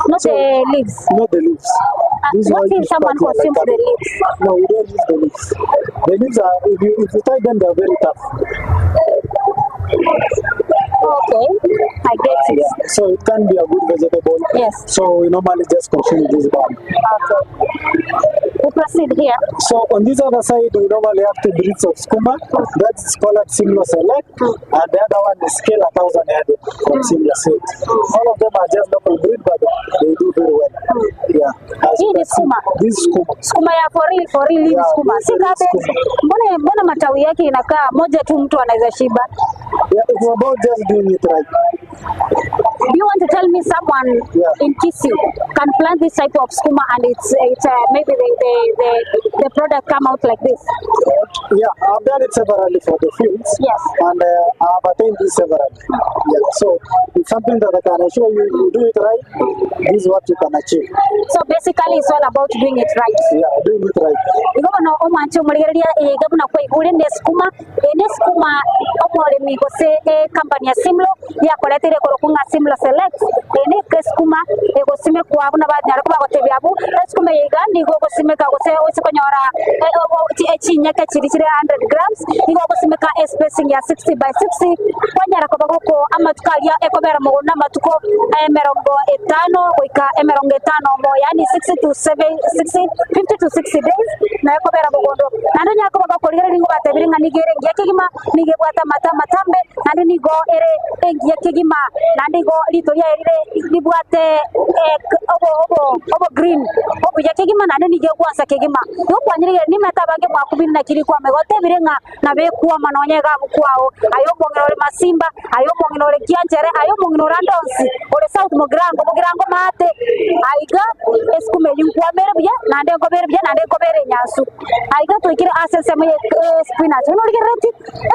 Not So- the leaves. Not the leaves. This What if whitish someone part here, consumes the cabbage. leaves? No, we don't use the leaves. The leaves are, if you tie them, they are very tough. Okay, I get it. Yeah. So it can be a good vegetable. Yes. So we normally just consume this one. Okay. We proceed here. So on this other side, we normally have two breeds of skuma. That's called Simlo Select, and the other one is Scale 1000 headed from Simlo Seed. All of them are just local breed, but they do very well. Yeah. As Hii you ni can see, skuma. this is skuma. Skuma ya for real hii ni Yeah, skuma. this Si is cabbage. skuma. Mbona matawi yake inakaa moja tu mtu anaweza shiba? Yeah, it's about just doing it right. Do you want to tell me someone Yeah. in Kisii can plant this type of skuma and it's maybe the product come out like this? Yeah, I've done it severally for the fields. Yes. And I've attained this severally. Yeah, so it's something that I can assure you, you do it right, this is what you can achieve. So basically it's all about doing it right. Yeah, doing it right. Igabana omanche omurigereria igabana kwa igure ne skuma omo remi gose company ya Simlo yakorete tire korokunga simla select ene keskuma ego sime kwa abuna ba nyara ko bagote byabu eskuma yiga nigo go sime ka go se osikonyora chinyaka chiri 100 grams nigo go sime ka spacing ya 60 by 60 kwanyara ko bagoko amatukalia ekobera mo na matuko emerongo etano kuika emerongo etano mo yani 60 to 50 to 60 days na ekobera bogondo nando nyako bagakorira ringo batebiringa nigere ngiyakigima nige bwata matambe nandi nigo ere ngiyakigima nandi go litoria ere libwate obo green obo yakigima nandi nige kwasa kigima yo kwanyire ni metabange mwakubini na kiri kwa megote biringa na be kuwa manonyega bukwao ayo mongere masimba ayo mongere kianjere ayo mongere ndonsi ore south mogrango mate aiga eskume yinkwa merebya nande go berebya nande go bere nyasu aiga to ikira asese me spinach no ligereti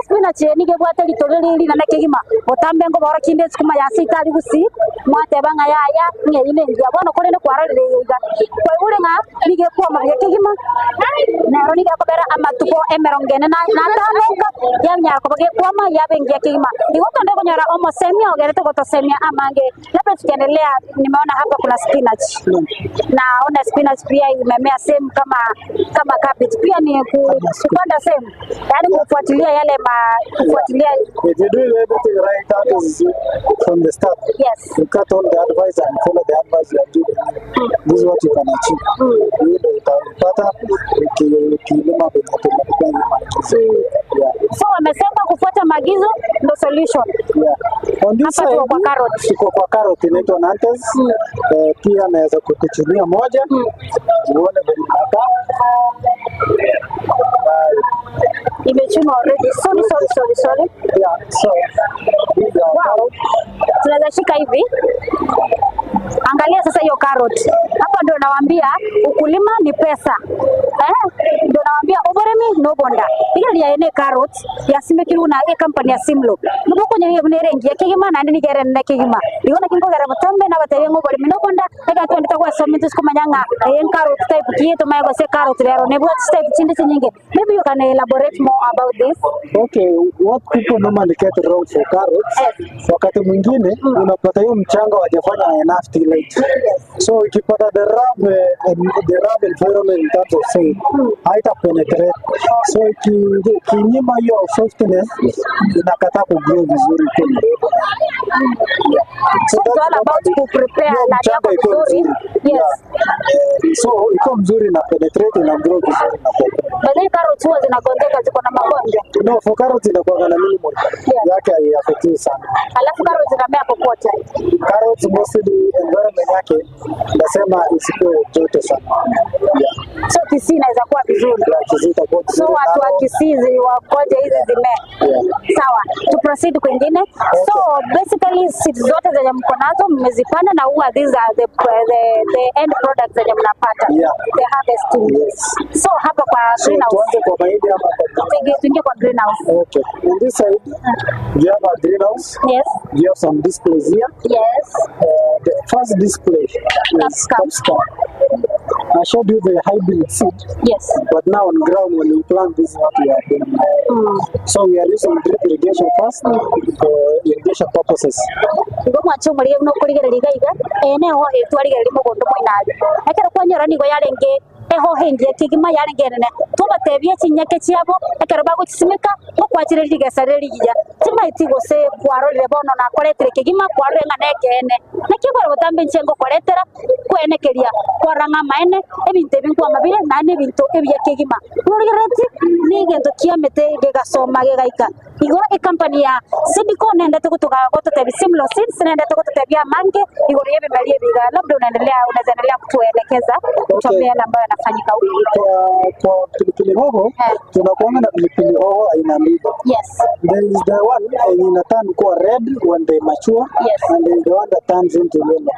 spinach ni ge bwate litoreli na nakegima botambe ngo bora kinde skuma ya sitali gusi mwate banga yaya nyine ndia bono kore ne kwarale yiga kwa ure nga ni ge kwa mabya kegima na roni ga kobera amatuko emerongene na tanoka yamnya ko bage kwa ma yabengia kegima igo tonde konyara omo semia ogerete goto semia amange labda tukiendelea nimeona hapa kuna spinach naona spinach pia imemea same kama cabbage pia ni kupanda same yani kufuatilia yale kufuatilia you do everything right out from the start. Yes, you cut all the advice and follow the advice you are doing. This is what you can achieve. You know utapata ukilima so wamesema kufuata maagizo ndo solution. On this side kwa carrot tuko kwa carrot inaitwa Nantes. Pia naweza kukuchunia moja uone vile hapa imechuma already. Sorry. Yeah, so wow. Tunaweza shika hivi. Angalia sasa hiyo carrot. Hapa ndio nawaambia ukulima ni pesa. Ndio nawaambia oboremi no bonda. Ile ya ene carrot ya simekiru na company ya Simlo. Nuko kwenye rengi ya kigima na ndini gere na kigima. Iona kingo gere mutambe na bataye ngo bori no bonda. Ega twende takwa something kumanyanga en carrot type kieto mayo se carrot lero ne what type chindi nyingi. Maybe you can elaborate more about this. Okay, what people normally get wrong for carrots, wakati mwingine unapata hiyo mchanga wajafanya enough tillage. So ukipata the rough environment in terms of soil, haita penetrate. So kinyima hiyo softness inakata kugrow vizuri kwenye. So it's all about to prepare na yako vizuri. Yes. So iko mzuri na penetrate na grow vizuri na kwa. Bale carrots huwa zinagondeka ziko na magonjwa. No, for carrots inakuwa na minimum. Yake haiaffect sana. Alafu carrots zinamea popote. Carrots mostly environment yake nasema isikuwe joto sana. So Kisii inaweza kuwa vizuri. So watu wa Kisii wakoje hizi zimea. Sawa. To proceed kwingine. So basically seeds zote zenye mko nazo mmezipanda na huwa these are the end products zenye mnapata. The harvesting. So hapa kwa greenhouse. Kwa mahindi hapa. Tuingie kwa greenhouse. Okay. On this side, you have a greenhouse. Yes. You have some displays here. Yes. The first display is capsicum. I showed you the hybrid seed. Yes. But now on ground, when you plant this, what we are doing. So we are using drip irrigation first for irrigation purposes. Ngo mwacho muri no kurigerera iga ene ho etwarigerera mugondo mwinaje ekero kwanyora nigo yarenge eho hengie kigima yarengerene tubatebye kinyake cyabo ekero bagukisimika no kwakire ligasare ligiya timaiti gose kwarorire bono na koretere kigima kwarenga negene nakigora botambe nchengo koretera kwenekeria kwaranga maene ebinte binkwa mabire nane binto ebiye kigima kurigereti nigendo kiamete gegasoma gegaika igora e company ya Sidiko nenda tukutuka goto tebi Simlo Seeds nenda tukutebia manke igora yebe malie biga labda unaendelea kutuelekeza kuchambia yale ambayo yanafanyika huko kwa pilipili hoho tunakuwa na pilipili hoho aina mbili. Yes, there is the one in a turn called red when they mature. Yes. And there is the one that turns into yellow.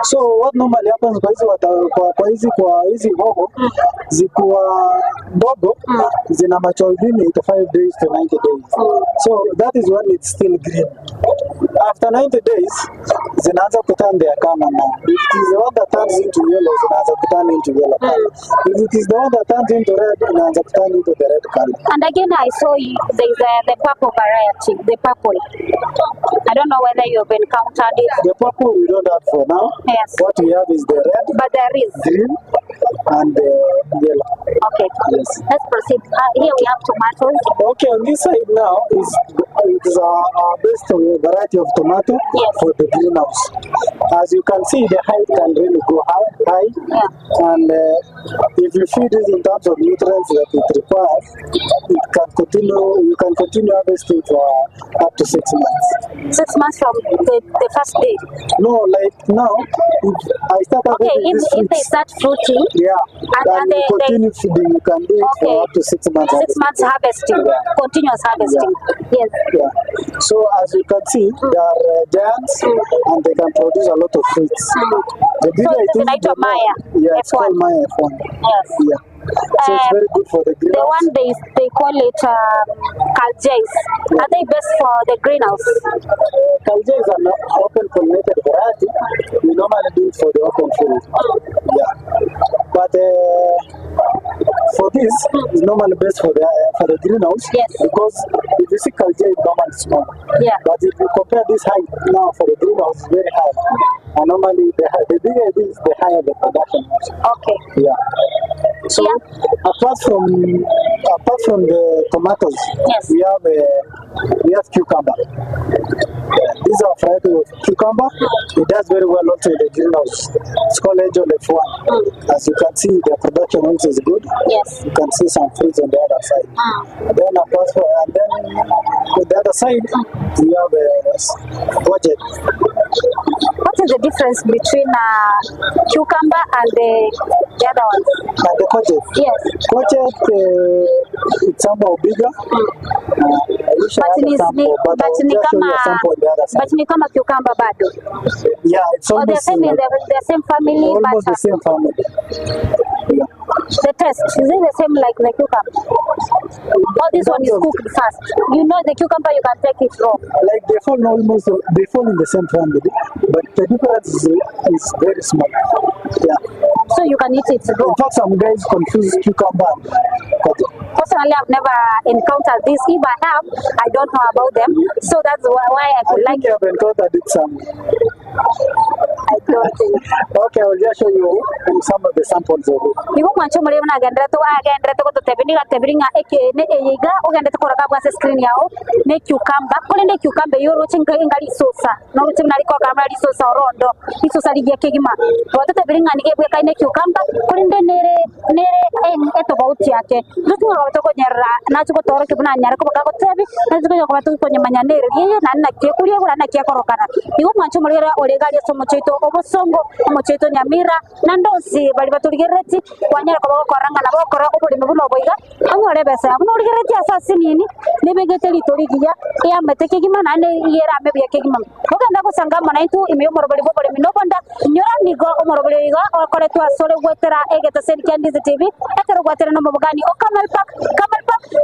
So what normally happens kwa hizi hoho zikuwa ndogo zina mature within 85 days to 90 days. So that is when it's still green. after 90 days, zinaanza kuturn their color now. If it is the one that turns into yellow, zinaanza kuturn into yellow color. If it is the one that turns into red, zinaanza kuturn into the red color. And again, I saw there is the purple variety, the purple. I don't know whether you've encountered it. The purple we don't have for now. Yes. What we have is the red, But there is. green, and yellow. Okay. Yes. Let's proceed. Here we have tomatoes. Okay, on this side now is our best variety of tomato Yes. for the greenhouse. As you can see, the height can really go high, Yeah. and if you feed it in terms of nutrients that it requires, it can continue. You can continue harvesting for up to 6 months. 6 months from the first day. No, like now, if I start Okay, harvesting if these they fruits, start fruiting, yeah, and then they- you continue feeding. You can do it Okay. for up to 6 months. 6 months harvesting, continuous harvesting. Yes. Yeah. So as you can see, they are giants and they can produce a lot of fruits. The bigger So it is, zinaitwa the more- Maya Yeah, it's F1. called Maya F1. Yes. Yeah. So it's very good for the The greenhouse. one they call it Kaljays. Are they best for the greenhouse? Kalja is an open pollinated variety. We normally do it for the open field. Yeah. But for this, it's normally best for the greenhouse. Yes. Because if you see Kalja is normally small. Yeah. But if you compare this height now for the greenhouse, it's very high. And normally the bigger it is, the higher the production is. Okay. Yeah. So apart from the tomatoes, Yes. we have cucumber. These are variety of cucumber. It does very well also in the greenhouse. It's called Angel F1. As you can see, the production also is good. Yes. You can see some fruits on the other side. Then on the other side, we have a budget. What is the difference between cucumber and the other ones? And the budget. Yes. Budget, it's somehow bigger. I wish I But had a sample, but I will just show you a sample on the other side. ni kama cucumber bado. Yeah, it's Or they're almost same in the same family, almost but the same family. Yeah. the taste is it the same like the cucumber? Or this one is cooked first. You know the cucumber you can take it raw. Like they fall in the same family, but the difference is very small. Yeah. So you can eat it raw. In fact, some guys confuse cucumber and budget. Personally, I've never encountered this. If I have, I don't know about them. So that's why I I could like think you have encountered it some. I don't think. Okay, I will just show you some of the samples of it. Igo mwancho muri na agendera to ko tebinga ekene eyiga ogenda to kora bwa screen yao ne cucumber kole ne cucumber yo rochenga ngali sosa no rochenga liko kama ri sosa orondo isosa ligia kegima bote tebinga ni gebwe kai ne cucumber kole nere eto bauti yake rutunga to ko nyera na chuko toro kibuna nyara ko baka ko tebi na chuko ko to nyamanya nere yeyo na ke kulie gura na ke korokana igo mwancho muri olega ya somo cheto obosongo omocheto nyamira na ndosi bali baturigereti kwanyera ko bakoranga na bokora obuli mubuno boiga anyore besa abuno urigereti asasi nini nebegete litorigia ya meteke gimana ne yera mebuye kegima ogenda kusanga mana itu imiyo morobali bobole minobonda nyora nigo omorobali iga okore tu asole gwetera egeta seri kandi TV etero gwetera no mubugani o Camel Park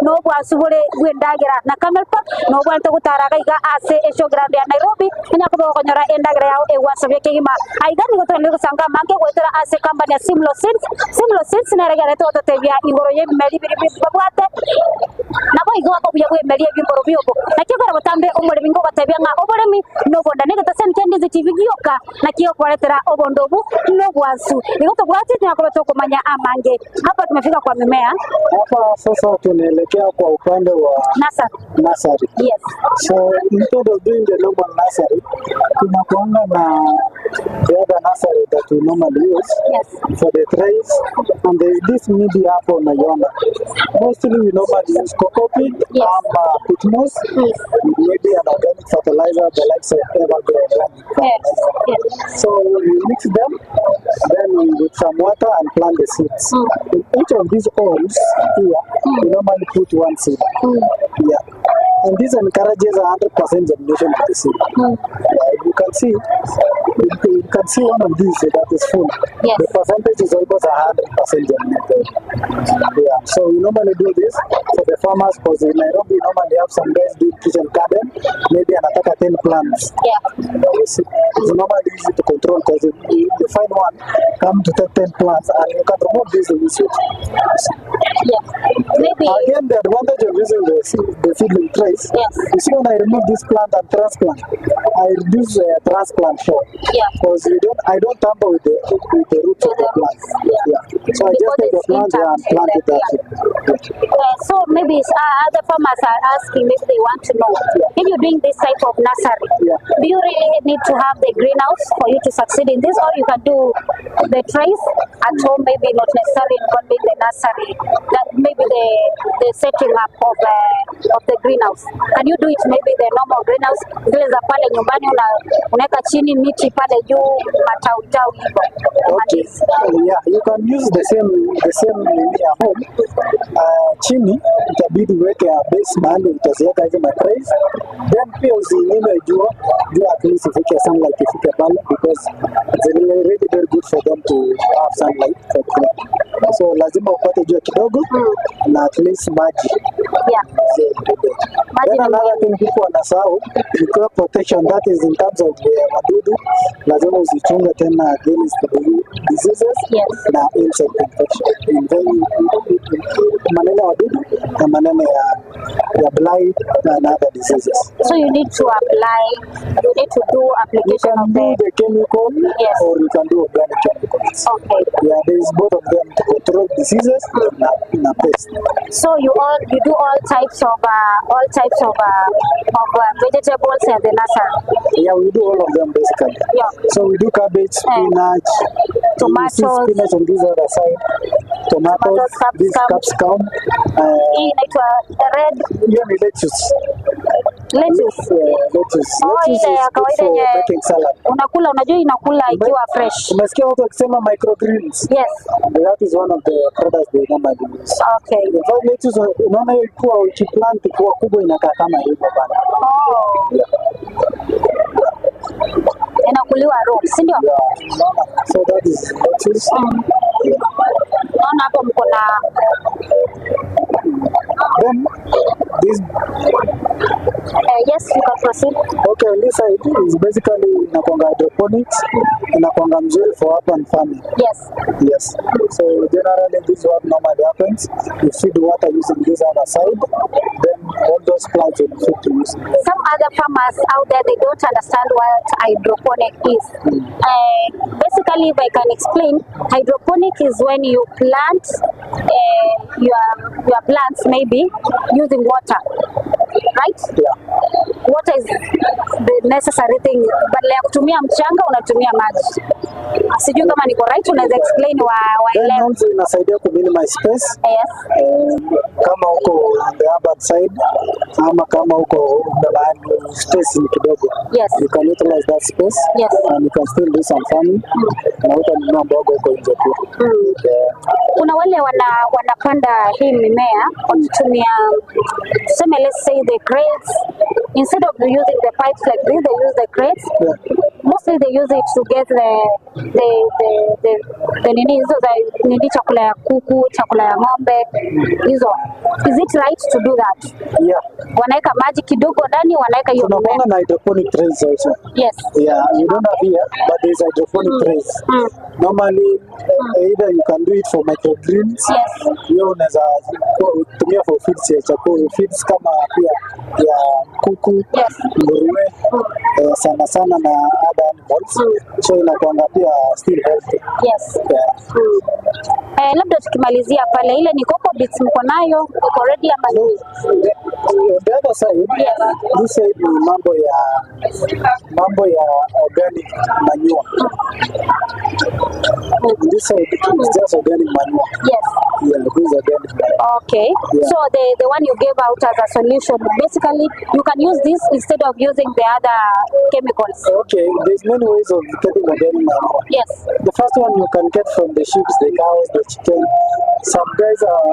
no bwasubule gwendagera na Camel Park no bwante gutaraga iga ase esho grande ya Nairobi nyako bokonyora endagera yao ewasobye kegima aigani gotone kusanga mange gwetera ase company ya Simlo Seeds na regale to tebya ingoro ye meli biri babwate nabo igwa ko buya meli ebimboro byobo nakigora botambe omore bingo batebya nga oboremi no bonda negeta sen kendi TV gyoka nakiyo kwaletera obondobu no bwansu nigoto bwate nyako kumanya amange hapa tumefika kwa mimea Hapa sasa tunaelekea kwa upande wa nursery. Yes. So instead of doing the normal nursery, tunakuanga na the other nursery that we normally use Yes. for the trays, and there is this media hapo unaiona. Mostly we normally use cocoa peat, Yes. peat moss, maybe an organic fertilizer, the likes of Evergreen organic fertilizer. Yes. So we mix them, then with some water and plant the seeds. In each of these holes here, we normally put one seed. Yeah. And this encourages 100% germination of the seed. You can see, we you can see one of these that is full. Yes. The percentage is almost 100% germinated. Yeah. So we normally do this for the farmers because in Nairobi we normally have some guys do kitchen garden, maybe another 10 plants. Yeah. It's normally easy to control because if you find one, come to take 10 plants and you can remove this and use it. Yeah. Maybe. Again, the advantage of using the seedling trays, Yes. you see when I remove this plant and transplant, I reduce transplant short. Yeah. Because I don't tamper with the roots of the plant. Yeah. So I just take the plant and plant it that way. So maybe other farmers are asking, maybe they want to know, if you're doing this type of nursery, Yeah. do you really need to have the greenhouse for you to succeed in this, or you can do the trays at home, maybe not necessarily involving the nursery, that maybe the setting up of the greenhouse? Can you do it maybe the normal greenhouse, zile za pale nyumbani unaweka chini miti pale juu matawi hivyo? Okay. Yeah, you can use the same at home. Chini itabidi uweke base mahali utaziweka hizo matrays, then pia uzinyime jua at least ifike sunlight ifike pale because it's really very good for them to have sunlight. So lazima upate jua kidogo na at least maji. Yeah. Then another thing people wanasahau ni crop protection, that is in terms of wadudu, lazima uzichunge tena against the diseases. Yes. Na insect infection. Maneno ya wadudu na maneno ya blight and other diseases. So you need to do You application can of do the chemical Yes. or you can do organic chemicals. Okay. Yeah, there is both of them to control diseases and pests. So you do all types of vegetables in the nursery. Yeah, we do all of them basically. Yeah. So we do cabbage, spinach, Tomatoes. you see spinach on this other side, tomatoes, this capsicum, Hii inaitwa red hiyo ni lettuce. lettuce. Lettuce. Oh, Lettuce ile is ya good kawaida for yenye making salad. unajua inakula ikiwa fresh. Umesikia watu wakisema microgreens? Yes. That is one of the products they normally use. Okay. In fact, lettuce, unaona hiyo ikiwa ukiplant ikiwa kubwa inakaa kama hivyo bana. Oh. Inakuliwa raw, si ndio? Yeah, unaona? So that is lettuce. Naona hapo mko na Then this yes, you can proceed. okay, on this side is basically inakuanga hydroponics, inakuanga mzuri for urban farming. Yes. Yes. So generally this is what normally happens. You feed water using this other side, then all those plants will fit to use. Some other farmers out there, they don't understand what hydroponic is. Basically, if I can explain, hydroponic is when you plant your plants maybe using water, right? Yeah. Water is the necessary thing. Badala ya kutumia mchanga unatumia maji. Sijui kama niko right, unaweza explain Then waelewe. also inasaidia ku minimize space. Yes. Kama uko on the urban side ama kama uko mahali space ni kidogo, Yes. you can utilize that space. Yes. And you can still do some farming na utanunua mboga huko nje pia. Kuna wale wanapanda hii mimea wakitumia, tuseme, let's say the crates, instead of using the pipes like this, they use the crates. Mostly they use it to get the nini hizo za nini, chakula ya kuku, chakula ya ng'ombe hizo. Is it right to do that? Yeah. Wanaweka maji kidogo ndani, wanaweka hiyo Kuna mimea. na hydroponic trays also. Yes. Yeah, you don't have here, but there's hydroponic trays. Normally, either you can do it for microgreens. Yes. Hiyo unaweza kutumia for feeds ya chakula, feeds kama pia ya kuku, Yes. nguruwe, sana sana na other animals. So inakuanga pia still healthy. Yes. Yeah. Labda tukimalizia pale, ile ni cocoa beets mko nayo iko ready ama ni? On the other side, Yes. this side ni mambo ya organic manure. This side is just organic manure. Yes. Yeah, this is organic manure. Okay. Yeah. So the one you gave out as a solution, basically you can use this instead of using the other chemicals. Okay, there's many ways of getting organic manure. Yes. The first one you can get from the sheep, the cows, the chicken. Some guys are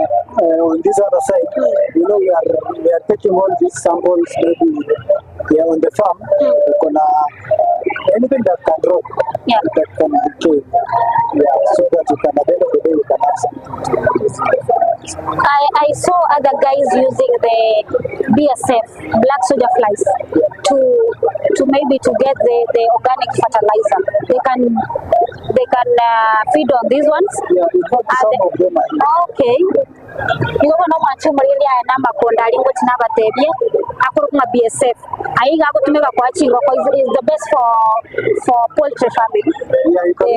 on this other side. You know, we are taking all these samples maybe on the farm. We're gonna anything that can drop. that can decay. Yeah, so that you can, at the end of the day, you can have something. I saw other guys using the BSF, black soldier flies, to maybe to get the organic fertilizer. They can feed on these ones. Yeah, in fact, some of them are. Okay. Igo no mwacho muri ya na makonda ali ngoti na batebye akuru kuma BSF ayiga akutumeka kwa chingo is the best for poultry farming. Yeah, you can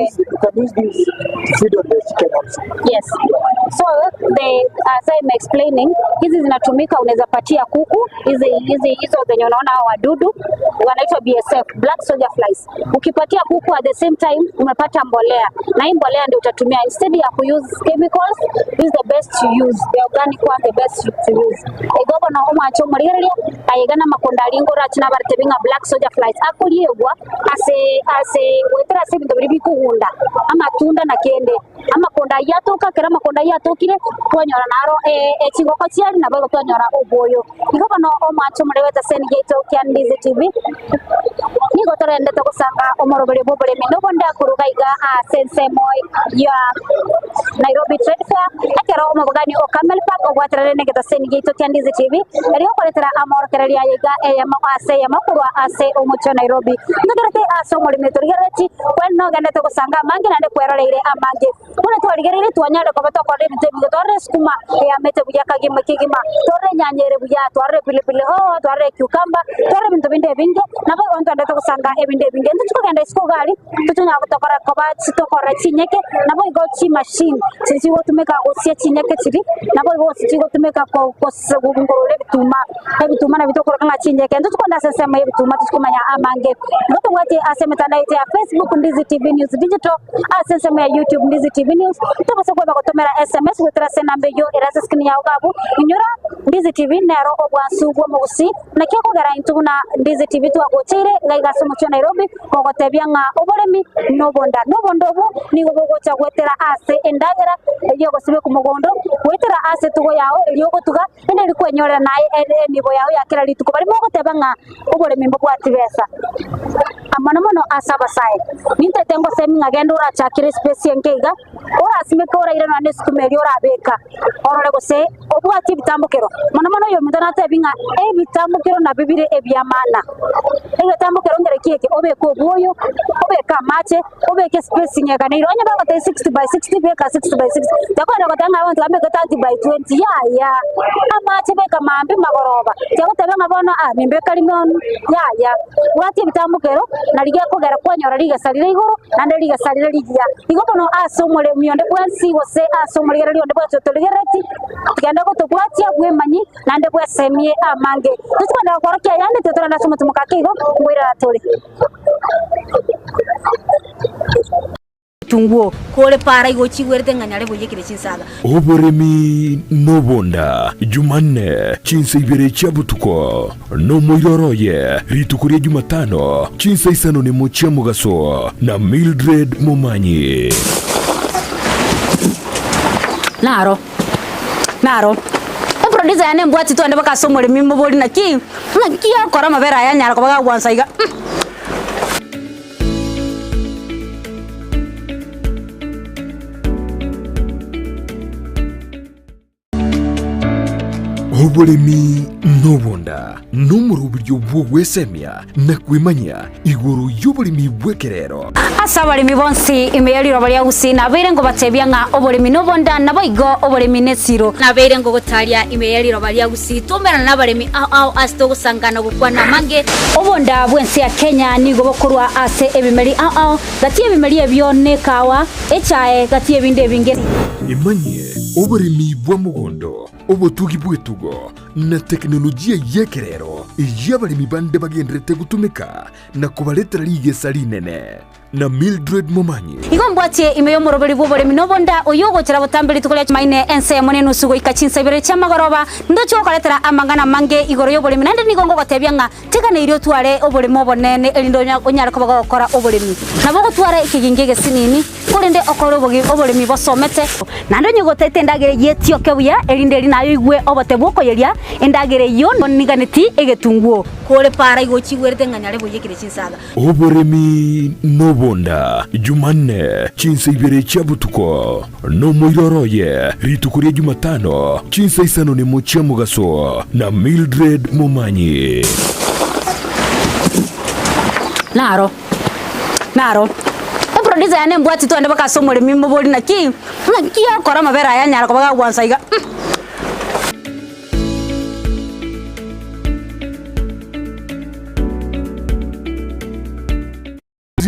use these to feed on the chicken also. Yes. So as I'm explaining, hizi zinatumika unaweza patia kuku hizo zenye unaona hao wadudu wanaitwa BSF, black soldier flies. Ukipatia kuku at the same time umepata mbolea. Na hii mbolea ndio utatumia instead ya use chemicals. This is the best to use. The organic one the best to use. Igogo na homa acho muriria ayigana makonda lingo rachina baratebinga black soldier flies. Akuliyegwa ase wetera se bintu biri bikuhunda amatunda na kende amakonda yatoka kera makonda yatokire twanyora naro ekingoko cyari nabo twanyora oboyo. Igogo no homa acho muriweta Sengeto Kyandizi TV. Nigo torende to kusanga omorobere bobere minogo ndakurugaiga sense moy ya Nairobi Trade Fair ekero omobugani o Camel Park ogwaterere negeta Sengeto Kyandizi TV eriyo koletera amorkereria yiga eyama ase yamakuru ase omucho Nairobi ndogerete aso muri metorigereti kweno gende to kusanga mangi nande kweroreire amangi kune twarigerere twanyale ko batokore bitebige tore skuma ya mete buyaka gima kigima tore nyanyere buya tore pilipili tore cucumber tore bintu binde binge nabo onto ande to kusanga ebinde binge ntuko gende isko gali tutunya kutokora ko batokora chinyeke nabo igo chi machine sisi wotumeka osia chinyeke chiri nabo igo sisi wotumeka ko ngorole bituma na bitokora kanga chinyeke ntuko ndase sema bituma tukumanya amange ngoto wati asemetana ite ya Facebook Ndizi TV News Digital asesema ya YouTube Ndizi TV News tubase kwa bakotomera SMS wetera senambe yo erase skini ya ugabu inyura Ndizi TV nero obwansu bwo musi na kyako garantu na Ndizi TV tu agochire ngaiga somucho Nairobi ko tebyanga oboremi nobondo bu ni gogocha gwetera ase endagera yo gosibe ku mugondo gwetera ase tugo yao yo gotuga ende likwenyora naye nibo yao yakira lituko bari mo gotebanga oboremi mbo kwatibesa amana mono asaba sai ninte tengo semi ngagendo ura chakire space ngeiga ora simeka ora ira nane skumeri ora beka orole gose obwati bitambukero mono yo mutana tebinga bitambukero na bibire ebyamana bitambukero ngere kieke obeko boyo obeka mache obeke space nyaga niro anya baba 60 by 60 beka 60 by 60 takora batanga abantu ameka 30 by 20 ya amache beka mambi magoroba cyangwa tebanga bona nimbeka limon ya wati bitambukero naligia kugera kwanyora ligasalira igoro nande ligasalira ligia igoto no asomole mionde bwansi wose asomole rero ndebo totolegereti tugenda ko tobwatia bwemanyi nande bwasemie amange tukwenda korokia yande tetora ndasoma tumukakigo ngwira tole tunguo kole para igo chigwerte nganyale boyekire chinsaga oboremi nobonda Jumanne chinsa ibere chabutuko no moiroroye ritukuria Jumatano chinsa isano ni mochia mugaso na Mildred Momanyi naro producer yane mbwati to ande bakasomole mimbo boli na ki akora mabera yanyara ko bagwansa iga oboremi nobonda n'umurubiryo bw'ogwesemya nakwimanya iguru y'oboremi bwekerero asabalimi bonsi imeyaliro bali agusina beire ngo batebya nga oboremi nobonda nabo igo oboremi nesiro nabeire ngo gotalia imeyaliro bali agusitomera nabalemi ao asto gusangana gukwana mange obonda bwensi ya Kenya nigo bokorwa ase ebimeri ao gati ebimeri ebyone kawa echae gati ebinde binge imanye oboremi bwa mugondo obotugi bwetugo na teknolojia yekerero y'abalimi bande bagendrete gutumika na kubaletera ligesa linene na Mildred Momanyi igombwatie imeyo moroberi boboremi nobonda oyogochera botambiri tukolia maine ense monenu sugo ikachinsa ibere chamagoroba ndocho koletera amangana mange igoro yoboremi nande nigongo gotebyanga tekane irio tware oboremi obonene elindo onyara ko bagokora oboremi nabo gotware ikigingege sinini kurinde okoro oboremi bosomete nande nyugotete ndagere yetio kebuya elinde nayo igwe obote bwokoyeria endagere yo niganeti egetunguo kore para igochigwerte nganyare boyekire chinsaga oboremi nobonda Jumanne chinsa ibere chabutuko no moiroroye ritukuria Jumatano chinsa isano ni mochia mugaso na Mildred Momanyi naro producer yane mbwati twande bakasomore mimbo boli naki akora mabera yanyara kubaga gwansaiga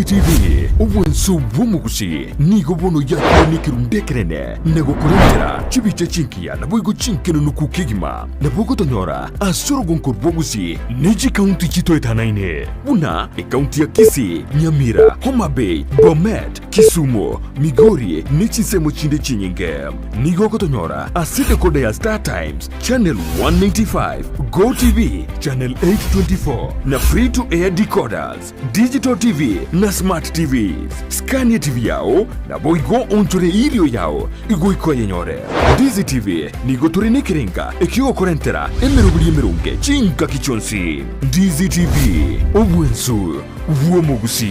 TV ubunsu bumugusi nigo bono yakoni kirundekerene nego kurendera chibiche chinkia na boigo chinkeno nukukigima na bogo tonyora asoro gonkor bogusi neji county chito etanaine una county ya Kisii, Nyamira, Homa Bay, Bomet, Kisumu, Migori nechisemo chinde chinyinge nigo kotonyora aside kode ya Star Times channel 195 Go TV channel 824 na free to air decoders digital TV na smart TVs Scania TV yao na boigo onchore irio yao igo ikoye nyore Dizi TV nigo turine kirenga ekio korentera emerubuli emerunge chinka kichonsi Dizi TV obwensu vuomugusi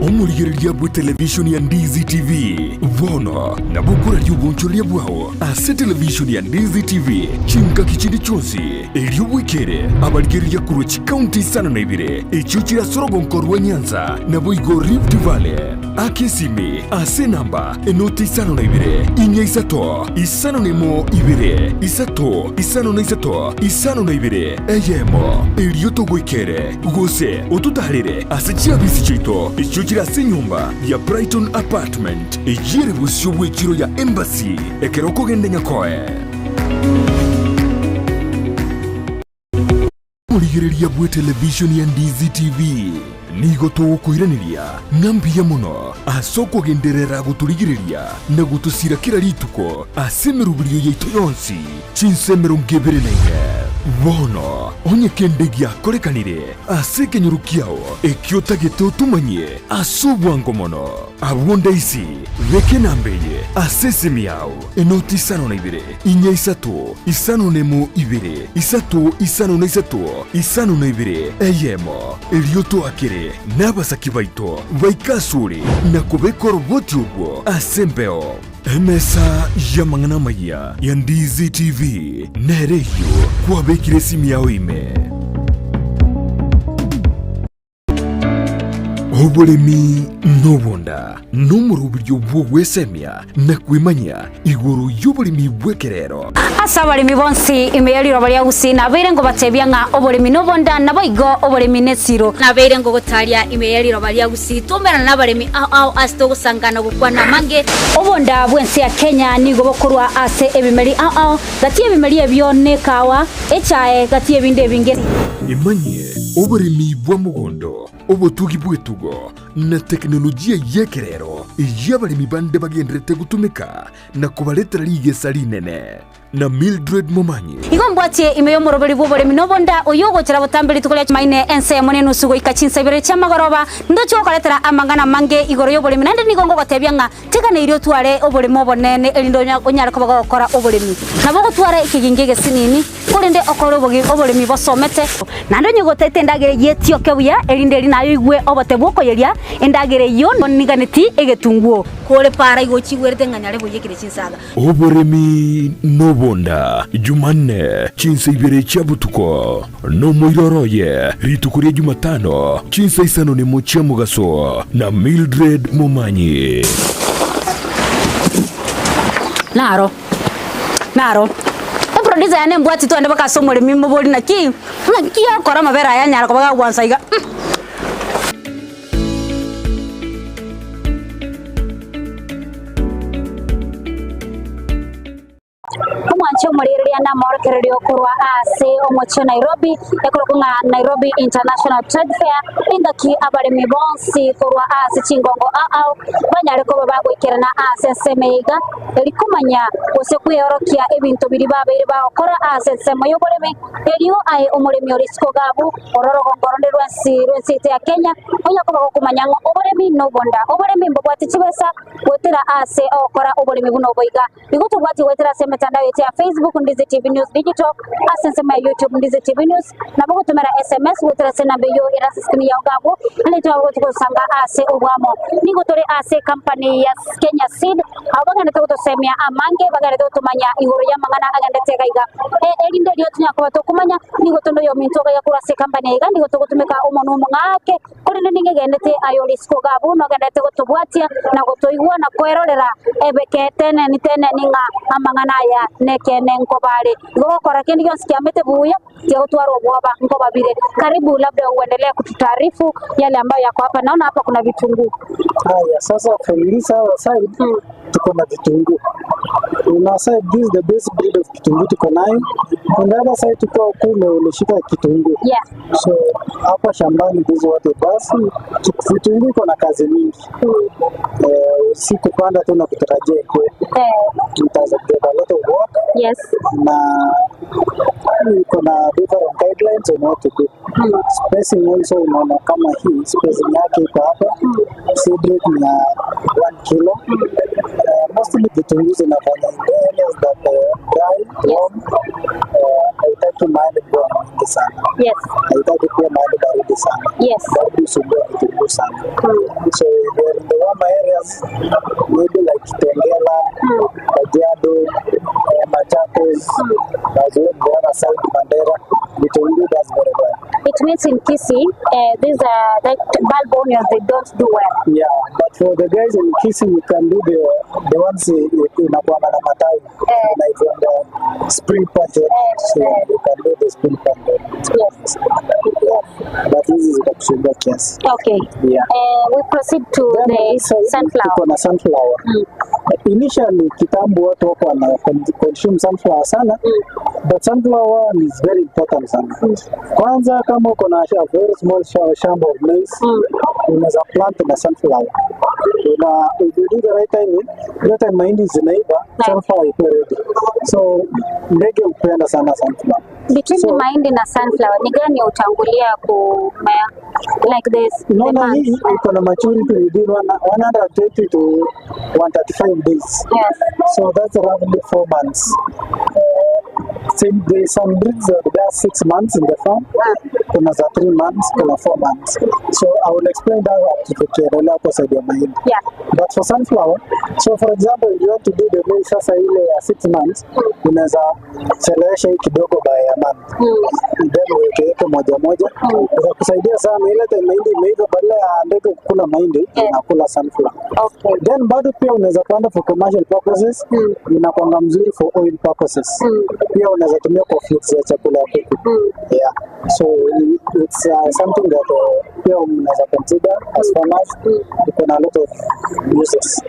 omurigereria bwe television ya Dizi TV vono na bukura ryubunchoria bwao ase television ya Dizi TV chinka kichindi chonsi elio bwekere abarigereria kurochi county sana na ibire echo chira sorogonkorwa Nyanza na boigo Rift Valley akesime ase namba enoti isano na ibire inya isato isano nemo ibire isato isano na isato isano na ibire eyemo elio togwekere gose otutarire ase chiabisi chito echo chira ase nyumba ya Brighton Apartment ejire busyo bwekiro ya Embassy ekeroko gende nyakoe murigereria bwe television ya Dizi TV nigo tugukwiraniria ngambia muno asoko genderera guturigireria na gutusira kira rituko asemerubirio yeito yonsi chinsemero ngebere naine bono onye kendegia korekanire aseke nyurukiao ekiota geto tumanye asubwango mono abwonda isi veke nambeye asesemi yao enoti isano na ibire inya isato isano nemo ibire isato isano na isato isano na ibire eyemo elioto akere n'abasaki baito baikasure na kubekora ubwoti ubwo asembeo emesa yamangana maya ya Dizi TV nereyo kwabekire simu yao ime oboremi nobonda n'umuruburyo bwogwesemya na kwimanya iguru y'oboremi bwekerero asa abarimi bonsi imeyariro baria gusi nabeire ngo batebya nga oboremi nobonda naboigo oboremi nesiro nabeire ngo gotaria imeyariro baria gusi tumera nabaremi ao asto gusangana gukwana mange obonda bwensi ya Kenya nigo bokorwa ase ebimeri ao gati ebimeri ebyo nekawa echae gati ebinde binge imanye oboremi bwa mugondo obotugi bwetugo na teknolojia yekerero y'abarimi bande bagendrete gutumika na kubaletera ligesa rinene na Mildred Momanyi igombwatie imeyo moroberi bwoboremi nobonda oyogo chira botambiri tukolia maine ense mone nusugo ikachinsa ibere cha magoroba ndocho koletera amangana mange igoro yoboremi nande nigongo gotebya nga tekana irio tware oboremi obonene elindo onyara ko bagokora oboremi nabo gotwara ikigingege sinini kurinde okoro oboremi bosomete nando nyugotete ndagere yetio kebuya elinde linayo igwe obote bwokoyeria endagere yo niganeti egetunguo kore para igochigwerte nganyare boyekire chinsaga oboremi nobonda Jumanne chinsa ibere chabutuko no moiroroye ritukuria Jumatano chinsa isano ni mochia mugaso na Mildred Momanyi naro producer yane mbwati twande bakasomore mimbo boli naki akora mabera yanyara kubaga gwansaiga mwanche muriria na moro twerekererio kurwa ase omoche Nairobi ekorwa Nairobi International Trade Fair ingaki abaremi bonsi kurwa ase chingongo banyare ko bagwikirana ase semeiga elikumanya ose kuyorokia ebintu biri babere bakora ase semo yoboreme eliyo ai omuremi orisiko gabu ororo ngorondero rwensite ya Kenya onya ko bakumanya ngo oboremi no bonda oboremi mbobwati chibesa wetera ase okora oboremi buno boiga igutu bwati wetera ase mitandao yetu ya Facebook Ndizi TV News Digital ase sema ya YouTube Ndizi TV News na bugutumira SMS wetera ase nambe yo irasi skini ya gabu alito kusanga ase obwamo nigotore ase company ya Kenya Seed abagane to semia amange bagare to tumanya ihuru ya mangana agande tegaiga elinde dio tunya ko to kumanya nigotondo yo mintoga ya kurase company iga nigoto gutumika umuntu ngake kuri ninge gendete ayo risko gabu no gendete gotubwatia na gotoigwa na kwerorera ebeke tene ninga amangana ya nekene nkobare gokora kindi yose kiamete buya ya utwaro bwaba nkobabire karibu labda uendelee kututaarifu yale ambayo yako hapa naona hapa kuna vitunguu haya sasa familia side tuko na vitunguu una side this is the basic breed of kitunguu tuko nayo on the other side tuko kule ulishika kitunguu so hapa shambani this what it does vitunguu iko na kazi mingi si kupanda tu na kutarajia kwa a lot of work na iko na different guidelines on what to do spacing also unaona kama hii spacing yake iko hapa seed rate ni 1 kilo mostly vitunguu zinafanya areas that dry warm haitaki mahali kwa mingi sana haitaki pia mahali baridi sana baridi sumbua vitunguu sana so in the warm areas maybe like Kitengela Kajiado Machakos Bazuo the other side Mandera vitunguu does very well. It means in Kisii these are like bulb onions they don't do well. But for the guys in Kisii you can do the ones inakuwa na matawi like from the spring punch so you can do the spring punch but this is the sugar kiasi. We proceed to then the sunflower. Tuko na sunflower initially kitambo watu wako wana consume sunflower sana but sunflower is very important sana kwanza kama uko na a very small shamba of maize unaweza plant na sunflower na if you do the right time mahindi zinaiva sunflower iko ready so ndege upenda sana sunflower between mahindi na sunflower ni gani utangulia kumea like this no hii iko na maturity within 120 to 135 days so that's roughly 4 months there some breeds that are 6 months in the farm kuna za 3 months kuna 4 months so I will explain that tukiendelea hapo side ya mahindi but for sunflower so for example if you want to do the maize sasa ile ya 6 months unaweza chelewesha hii kidogo by a month then uweke moja za kusaidia sana ile time mahindi imeiva badala ya ndege kukula mahindi inakula sunflower then bado pia unaweza panda for commercial purposes inakuwa mzuri for oil purposes pia unaweza tumia kwa feeds ya chakula ya kuku so it's something that pia unaweza consider as farmers iko na a lot of uses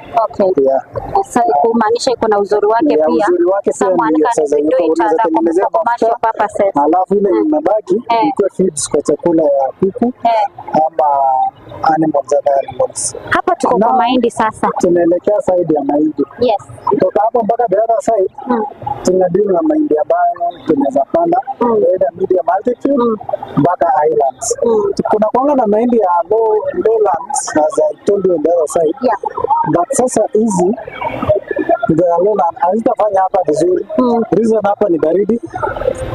sasa kumaanisha iko na uzuri wake pia someone can do it as a commercial purposes alafu ile imebaki iko feeds kwa chakula ya kuku ama animals hapa tuko kwa mahindi sasa tunaelekea side ya mahindi kutoka hapo mpaka the other side tunadili na mahindi ambayo tunaweza panda either medium altitude mpaka highlands kuna kwanga na mahindi ya lowlands as I told you on the other side but sasa hizi the lowland hazitafanya hapa vizuri reason hapa ni baridi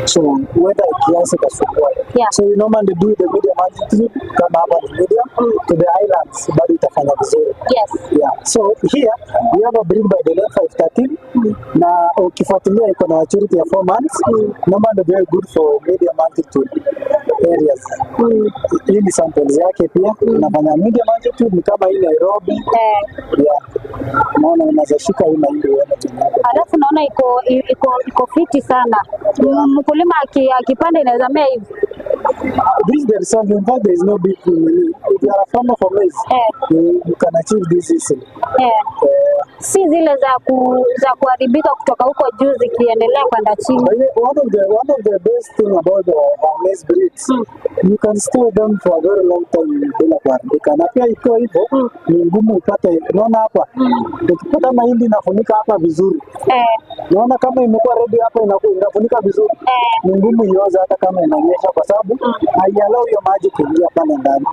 so weather kiasi kasumbua so you normally do the medium altitude kama hapa ni medium to the highlands bado itafanya vizuri so here we have a breed by the length of 13 na ukifuatilia iko na maturity ya 4 months normally very good for medium altitude areas hii ni samples yake pia unafanya medium altitude ni kama hii Nairobi naona unaweza shika hii mahindi uone alafu naona iko fiti sana mkulima akipanda inaweza mea hivi this the result in fact there is no big if you are a farmer for maize you can achieve this easily si zile za kuharibika kutoka huko juu zikiendelea kwenda chini. One of the best thing about the maize breeds, you can store them for a very long time bila kuharibika. Na pia ikiwa hivyo ni ngumu upate, unaona hapa ukipata mahindi inafunika hapa vizuri. Naona kama imekuwa ready hapa inafunika vizuri. Ni ngumu ioze hata kama inanyesha kwa sababu haiallow hiyo maji kuingia pale ndani.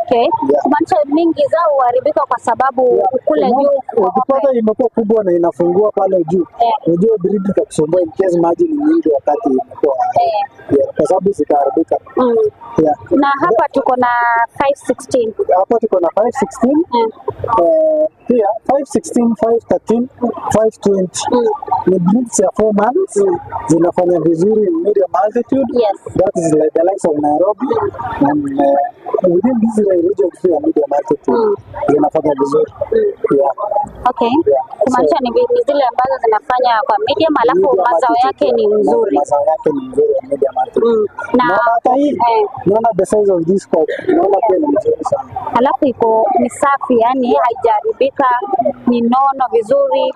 Okay. Kumaanisha mingi zao huharibika kwa sababu kule juu ukipata imekuwa kubwa na inafungua pale juu. Unajua breed itakusumbua in case maji ni nyingi wakati imekuwa kwa sababu zitaharibika. Na hapa tuko na 516. Hapa tuko na 516. Pia 516, 513, 520. Ni breeds ya 4 months. Zinafanya vizuri in medium altitude. That is like the likes of Nairobi. And within this region ya medium altitude zinafanya vizuri. Okay. Kumaanisha ni zile ambazo zinafanya kwa medium, alafu mazao yake ni mzuri. Mazao yake ni mzuri ya medium altitude. Na hata hii naona the size of this crop, naona pia ni mzuri sana. Alafu iko ni safi, yani haijaribika, ni nono vizuri.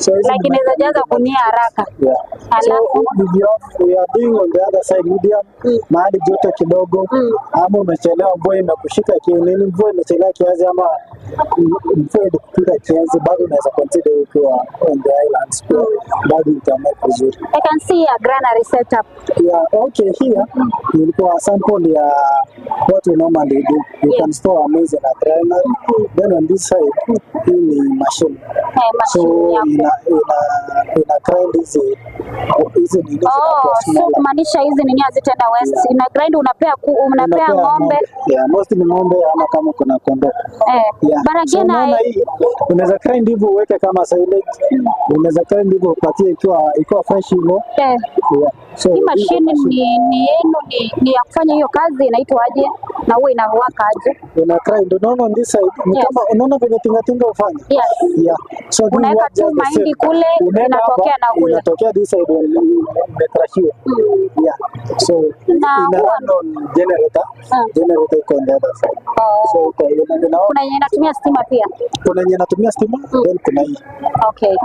Like inaweza jaza kunia haraka. Alafu we are doing on the other side medium, mahali joto kidogo, ama umechelewa mvua imekushika kieneni, mvua imechelewa kiasi ama mvua imekupiga kiasi, bado unaweza consider ukiwa on the islands, bado itamea vizuri. I can see a granary setup. Okay, here ilikuwa sample ya what we normally do. You can store a maize in a granary. Then on this side, hii ni machine. So ina grind hizi nini so kumaanisha hizi nini hazitaenda west. Ina grind unapea ng'ombe. Mostly ng'ombe ama kama kuna kondoo. So unaweza grind hivyo uweke kama silage. Unaweza grind hivyo upatie ikiwa fresh hivyo. So hii machine ni ya kufanya hiyo kazi, inaitwaje na huwa inawaka aje? Una grind, unaona on this side ni kama unaona vile tinga ufanya. So unaweka tu mahindi kule inatokea na kule. Inatokea this side umetrashiwa. So ina run on generator. Generator iko on the other side. So kuna yenye inatumia stima pia. Kuna yenye inatumia stima, then kuna hii. Okay.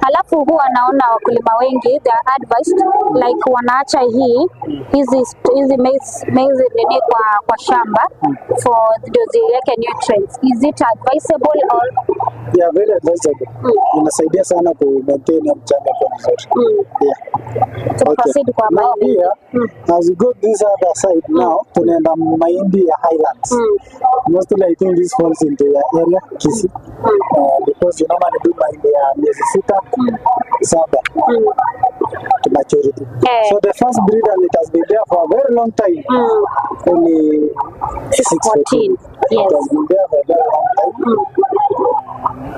Halafu huwa naona wakulima wengi they are advised like wanaacha hizi maize nini kwa shamba for ndio ziweke nutrients. Is it advisable or? Very advisable. Inasaidia sana ku maintain mchanga kwa vizuri. Proceed kwa mahindi. As we go this other side now, tunaenda mahindi ya highlands. Mostly I think this falls into your area, Kisii. Because you normally do mahindi ya miezi 6-7 to maturity. So the first breed and it has been there for a very long time. Only 614. It has been there for a very long time.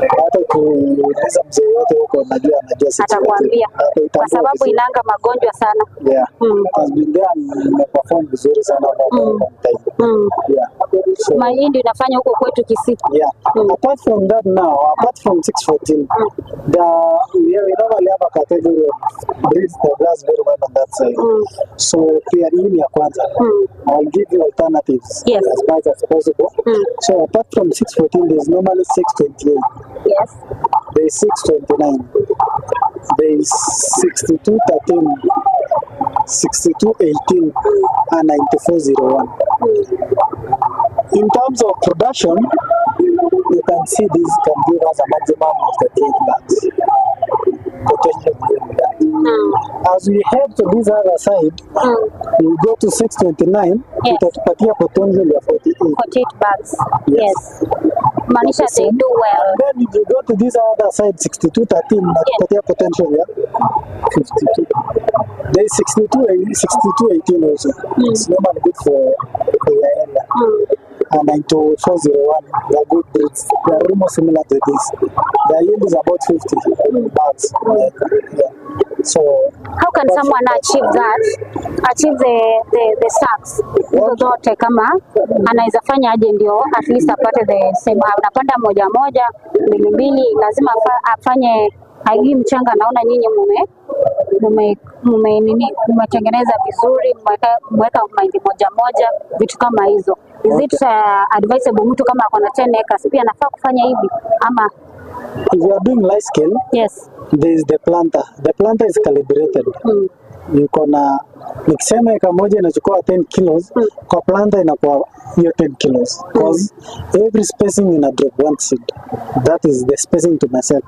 Hata kuuliza mzee yote huko najua atakwambia kwa sababu inanga magonjwa sana. It has been there and imeperform vizuri sana for a long time. So mahindi inafanya huko kwetu Kisii. Apart from that now, apart from 614, we normally have a category of breeds that does very well on that side. So pia hii ni ya kwanza. I'll give you alternatives as much as possible. So apart from 614, there is normally 628. There is 629. There is 6213, 6218, and 9401. In terms of production, you can see this can give us a maximum of 38 bags. As we head to this other side, we go to 629, itatupatia potential ya 48 bags. Maanisha they do well. And then if you go to this other side, 6213, itatupatia potential ya 52. There is 6218 also. It's normally good for your area. And 9401, they are good breeds. They are almost similar to this. Their yield is about 50 bags. So how can someone achieve the stacks hizo zote? Kama anaweza fanya aje ndio at least apate the same, anapanda moja mbili, lazima afanye hii mchanga. Naona nyinyi mmetengeneza vizuri, mweka mahindi moja, vitu kama hizo. Is it advisable mtu kama ako na 10 acres pia anafaa kufanya hivi ama? if you are doing large scale, Yes. there is the planter. The planter is calibrated. Yuko na nikisema eka moja inachukua 10 kilos, kwa planter inakuwa hiyo 10 kilos. Because every spacing in a drop one seed. That is the spacing to myself.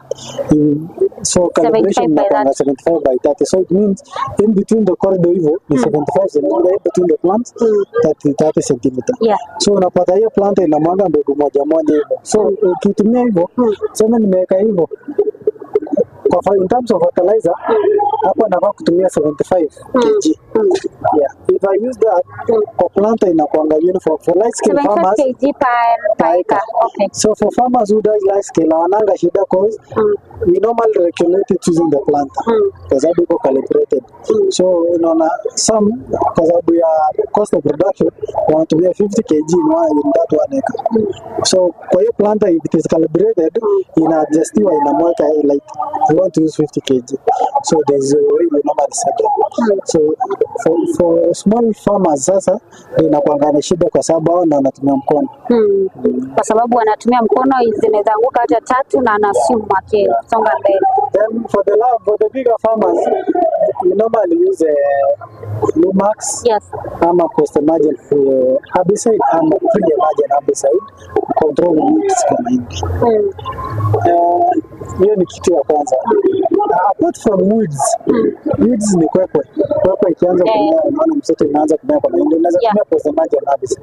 So calibration inakuwa 75 by 30. So it means in between the corridor hivyo ni 75 cm, between the plants 30 cm. Yeah. So unapata hiyo planter inamwaga mbegu moja moja hivyo. So ukitumia hivyo, sema nimeweka hivyo, in terms of fertilizer, hapa nafaa kutumia 75 kg. Yeah. If I use that, kwa planter inakuanga uniform. For large scale 75 farmers, kg per acre. Okay. so for farmers who does large scale, hawananga shida cause we normally regulate it using the planter. Kwa sababu iko calibrated. So unaona some kwa sababu ya cost of production wanatumia 50 kg in that one acre. So kwa hiyo planter, if it is calibrated, ina-adjustiwa, inamweka like you want to use 50 kg. So there is a way we normally set it. So for small farmers sasa inakuanga na shida kwa sababu hao ndio wanatumia mkono. Kwa sababu wanatumia mkono, zinaweza anguka hata 3 na anasuma songa mbele. Then for the bigger farmers, we normally use Lumax. Yes. Ama post-emergent herbicide ama pre-emergent herbicide control weeds kama hivi. Hiyo ni kitu ya kwanza. Apart from weeds, weeds ni kwekwe. Kwekwe ikianza kumea, unaona mtoto inaanza kumea kwa mahindi, unaweza tumia post-emergent herbicide.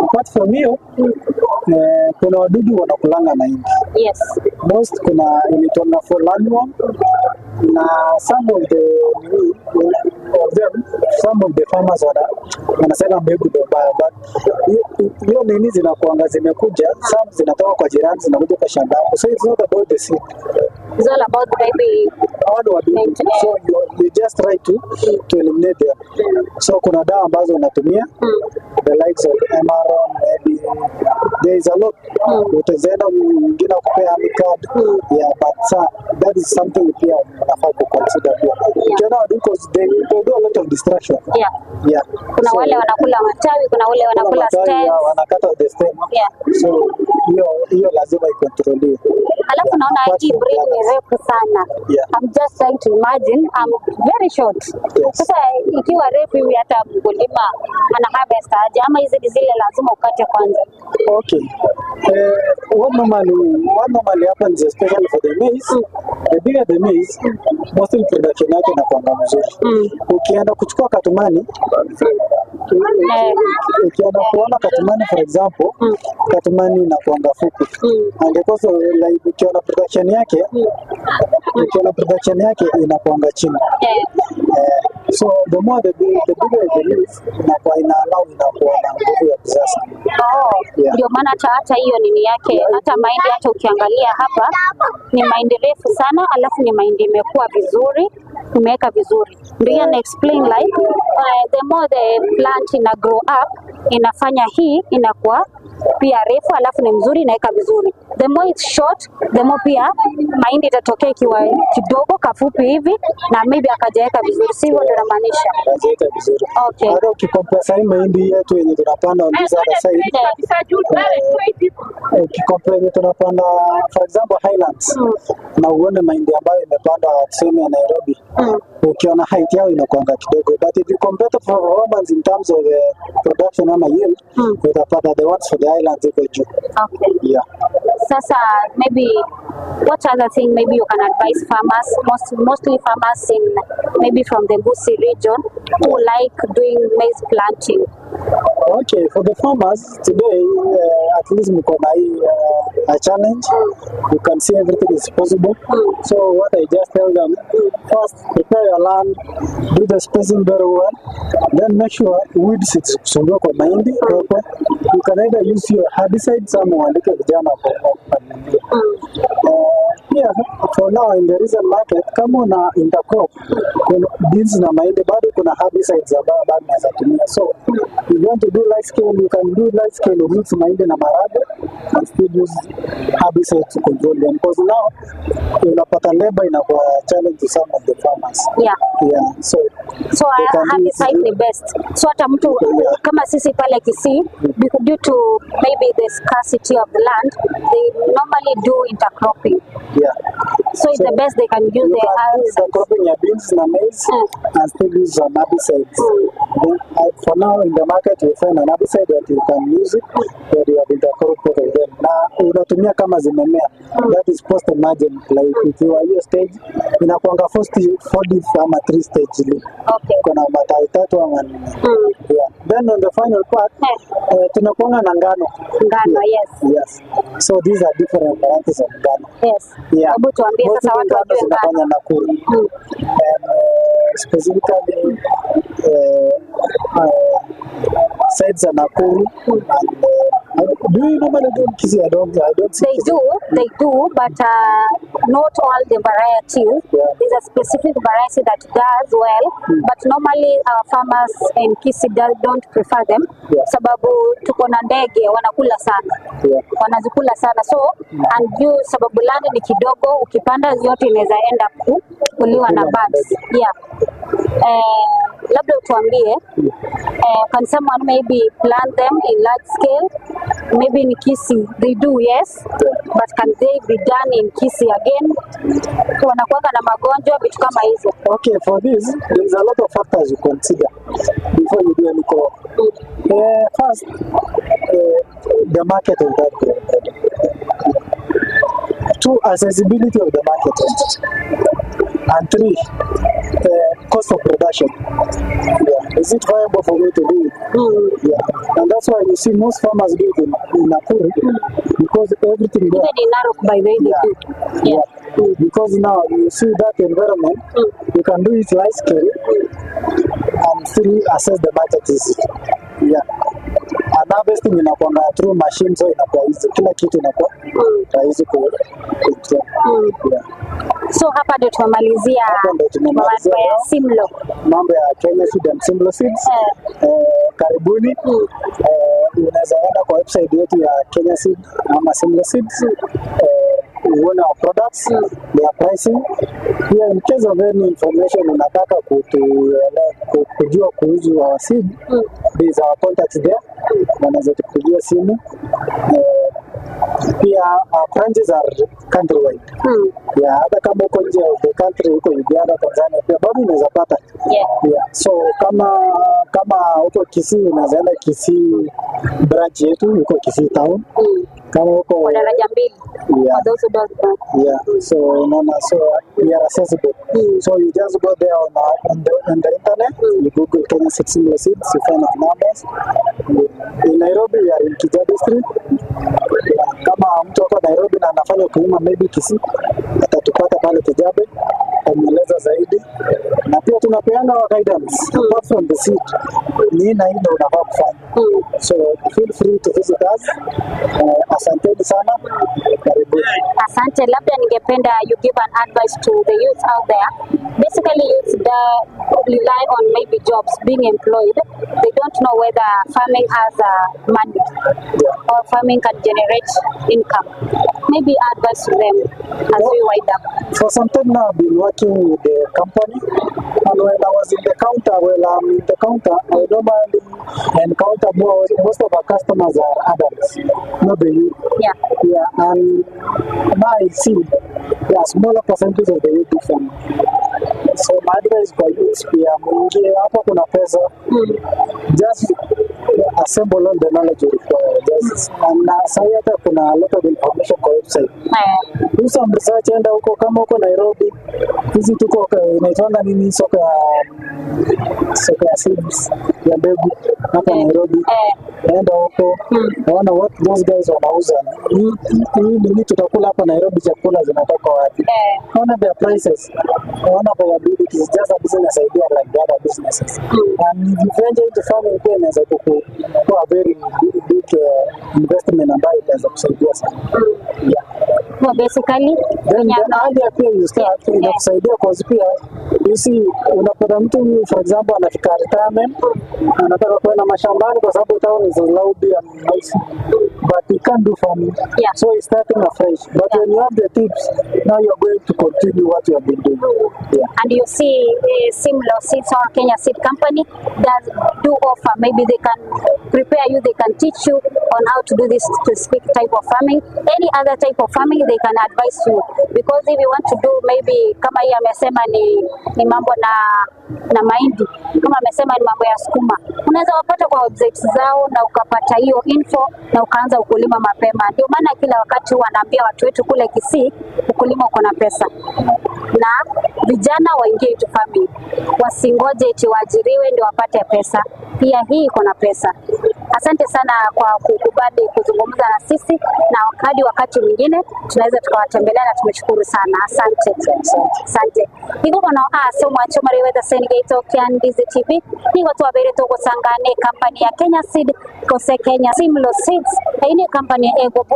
Apart from hiyo, kuna wadudu wanakulanga mahindi. Yes. Most kuna inaitwa for landworm, na some of the farmers wanasema mbegu ndio mbaya, but hiyo nini zinakuanga zimekuja, some zinatoka kwa jirani zinakuja kwa shamba, so it's not about the seed, it's all about maybe so you just try to eliminate them. So kuna dawa ambazo unatumia the likes of MRO, maybe there is a lot. Utazenda mwingine kupea amicad, yeah, but that is something pia unafaa kuconsider pia. Ukiona because they do a lot of distraction. Yeah. Kuna wale wanakula matawi, kuna wale wanakula stems, wanakata the stem. So hiyo lazima ikontroliwe. Alafu naona hii breed ni refu sana. I'm just trying to imagine, I'm very short. Sasa ikiwa refu hivi hata mkulima ana harvest aje, ama hizi zile lazima ukate kwanza? Okay. What normally happens, especially for the maize, the bigger the maize, mostly production yake inakuanga mzuri. Ukienda kuchukua katumani, ukienda kuona katumani for example, katumani inakuanga fupi. And because like ukiona production yake inakuanga chini. So the more the bigger the maize, inakuwa inakuwa na nguvu ya kisasa. Ndio maana hata hiyo nini yake, hata mahindi hata ukiangalia hapa ni mahindi refu sana, alafu ni mahindi imekuwa vizuri, imeweka vizuri. Ndio na explain like the more the plant ina grow up, inafanya hii inakuwa pia refu, alafu ni mzuri, inaweka vizuri. The more it's short, the more pia mahindi itatokea ikiwa kidogo kafupi hivi, na maybe akajaweka vizuri, sivyo ndio namaanisha? Akajaweka vizuri. Okay. Hata ukikompare hii mahindi yetu yenye tunapanda on this other side, ukikompare tunapanda for example Highlands, na uone mahindi ambayo imepandwa tuseme Nairobi, ukiona height yao inakuanga kidogo, but if you compare performance in terms of production ama yield, utapata the ones for the Highlands iko juu. Okay. Yeah. Sasa maybe what other thing maybe you can advise farmers, mostly farmers in maybe from the Gusii region who like doing maize planting? Okay, for the farmers today, at least mko na hii a challenge. You can see everything is possible. So what I just tell them, first prepare your land, do the spacing very well, then make sure weeds zikusumbua kwa mahindi. You can either use your herbicides ama uandike vijana kwa kupalilia. Yeah, for now in the recent market, kama una intercrop kuna beans na mahindi, bado kuna herbicides ambayo bado naweza tumia. So if you want to do light scale, you can do light scale mix mahindi na maharagwe. and still use herbicides to control them, because now unapata labor inakuwa challenge to some of the farmers. Yeah. So herbicide ni best. So hata mtu kama sisi pale Kisii, due to maybe the scarcity of the land, they normally do intercropping. So it's the best they can use the intercropping ya beans na maize and still use some herbicides. Then, for now in the market you find an herbicide that you can use it where you have intercropped of them. Na unatumia kama zimemea. That is post emergent, like ikiwa hiyo stage inakuanga first 40 ama 3 stage. Okay. Kuna matawi 3 ama 4. Then on the final part tunakuanga na ngano. Yes. So these are different varieties of ngano. Yes. Hebu tuambie sasa watu wajue ngano. Nakuru. Specifically sides of Nakuru. Do you normally do Kisii? I don't see. They do, but not all the varieties. There's a specific variety that does well, but normally our farmers in Kisii don't prefer them. Sababu tuko na ndege wanakula sana. Wanazikula sana. So and you sababu land ni kidogo, ukipanda yote inaweza enda kuliwa na birds. Labda utuambie, can someone maybe plant them in large scale? Maybe in Kisii they do, yes, but can they be done in Kisii again? Wanakuanga na magonjwa vitu kama hizo. Okay, for this there is a lot of factors you consider before you do any crop. First, the market of that crop. Two, accessibility of the market. And 3, cost of production. Is it viable for me to do it? And that's why you see most farmers do it in Nakuru, because everything there. Even in Narok by the way. Because now you see that environment, you can do it large scale and still assess the budget easily. And harvesting inakuanga through machines, so inakuwa easy. Kila kitu inakuwa rahisi ku control. So hapa ndio tumemalizia mambo ya Simlo. Mambo ya Kenya Seed and Simlo Seeds. Karibuni. Unaweza enda kwa website yetu ya Kenya Seed ama Simlo Seeds. Uone our products, their pricing. Here in case of any information unataka kujua kuhusu our seed, there is our contacts there. Wanaweza tupigia simu. Pia branches are countrywide. Hata kama uko nje of the country, uko Uganda, Tanzania, pia bado unaweza pata. So kama uko Kisii, unaweza enda Kisii branch yetu, uko Kisii town. Kama uko daraja mbili. Those who don't know. So we are accessible. So you just go there on the internet, you Google Kenya Seed Simlo Seeds, you find our numbers. In Nairobi, we are in Kijabe Street. Kama mtu wako Nairobi na anafanya kulima maybe Kisii, atatupata pale Kijabe, kumweleza zaidi. Na pia tunapeana guidance apart from the seed. Ni na ile unafaa kufanya. So feel free to visit us. Asanteni sana. Karibuni. Asante. Labda ningependa you give an advice to the youth out there. Basically youth that rely on maybe jobs, being employed. They don't know whether farming has money or farming can generate income. Maybe advice to them as we wind up. For some time now I've been working with the company, and when I was in the counter, I normally encounter most of our customers are adults, not the youth. And now I see smaller percentage of the youth farm. So my advice for youth pia mwingie hapo, kuna pesa, just assemble all the knowledge you require. And sasa hata kuna a lot of information kwa website. Do some research, enda huko, kama huko Nairobi, hizi tuko inaitwanga nini, soko ya seeds ya mbegu hapa Nairobi. Enda huko, naona what those guys wanauza. Nini tutakula hapa Nairobi, chakula zinatoka wapi? Naona their prices, naona probabilities, just a business idea like the other businesses. And if you venture into farming, pia inaweza kuwa very big investment ambayo itaweza kusaidia sana. So basically then earlier pia you start inakusaidia cause pia you see unapata mtu for example anafika retirement anataka kwenda mashambani kwa sababu town is loud and noisy but he can't do farming, so he's starting afresh, but when you have the tips now you're going to continue what you have been doing. And you see Simlo Seeds or Kenya Seed Company does do offer, maybe they can prepare you, they can teach you on how to do this specific type of farming, any other type of farming they can advise you, because if you want to do maybe kama hii amesema ni mambo na mahindi, kama amesema ni mambo ya sukuma, unaweza wapata kwa websites zao na ukapata hiyo info na ukaanza ukulima mapema. Ndio maana kila wakati wanaambia watu wetu kule Kisii ukulima uko na pesa, na vijana waingie into farming, wasingoje eti waajiriwe ndio wapate pesa. Pia hii iko na pesa. Asante sana kwa kukubali kuzungumza na sisi, na wakati mwingine tunaweza tukawatembelea, na tumeshukuru sana. Asante. Niko kono so mwacho mariwetha Sengeito Kiandizi TV. Niko twabere to gusangane company ya Kenya Seed kose Kenya Simlo Seeds. Ine company ego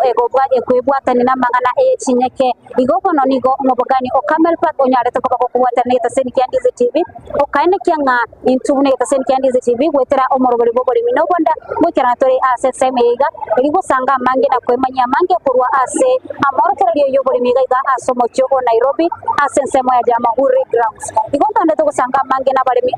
kwibwatani na mangana chinyeke. Igo kono nigo ngobogani o Camel Path onyare to ko kubwatani ta Sen Kiandizi TV. O kaine kyanga intune ta Sen Kiandizi TV gwetera omorogori bobori minobonda gwikira tori ase semeiga irigo sanga mange na kwemanya mange kurwa ase amorokera ryo yobori miga asomo choko Nairobi ase semo ya Jamhuri grounds. Igo kanda to gusanga mange na bari mi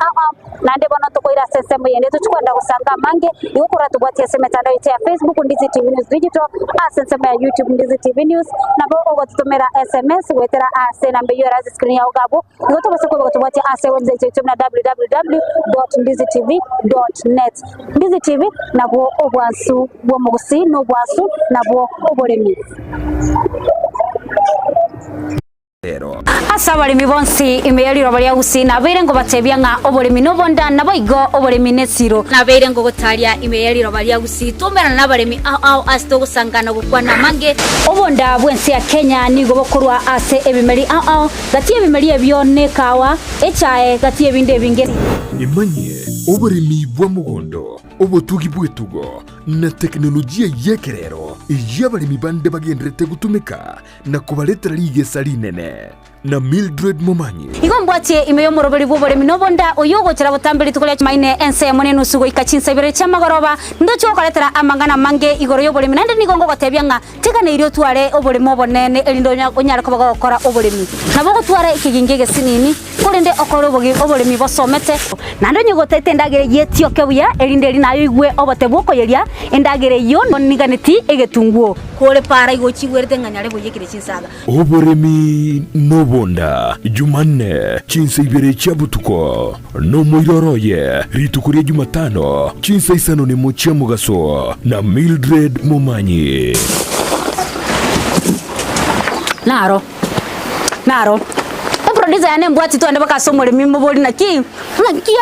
nande bono to koira ase semo yende to kwenda gusanga mange igo kura to bwati ase metandao ya Facebook Ndizi TV News Digital ase semo ya YouTube Ndizi TV News na bo ogo tutomera SMS wetera ase nambe yo razi screen ya ogabo igo to basoko to bwati ase website yetu na www.ndizitv.net. Ndizi TV nabwo obwansu bwo mugusi n'obwansu nabwo oboremi. Asa abalimi bonsi imeyaliro bali agusi nabeire ngo batebya nga oboremi nobonda nabo igo oboremi nesiro nabeire ngo gotalia imeyaliro bali agusi tomera nabalemi asto gusangana gukwana mange obonda bwensi ya Kenya nigo bokurwa ase ebimeri gati ebimeri ebyo nekawa echae gati ebinde binge imanye oboremi bwa mugondo obotugi bwetugo na teknolojia yekerero y'abalimi bande bagendrete gutumika na kubaletera ligesa linene na Mildred Momanyi igombwatie imeyo moroberi bobore minobonda oyogo chira botambeli tukoля maine ense mone nusugo ikachinsa ibere chamagoroba ndocho kaletera amangana mange igoro yobore minande nigongo batebya nga tekana irio tware obore mobonene elindo onyara kubaga gukora obore mi nabo gutwara ikigingege sinini kurinde okoro bogi obore mi bosomete nando nyogotete ndagere yetio kebuya elinde nayo igwe obote bwoko yeria endagere yo niganeti egetunguo kore para igochigwerte nganyare boyekire chinsaga obore mi nobonda Jumanne chinsa ibere chabutuko no moiroroye ritukuria Jumatano chinsa isano ni mochia mugaso na Mildred Momanyi naro producer yane mbwati to ande baka somole mimbo boli na ki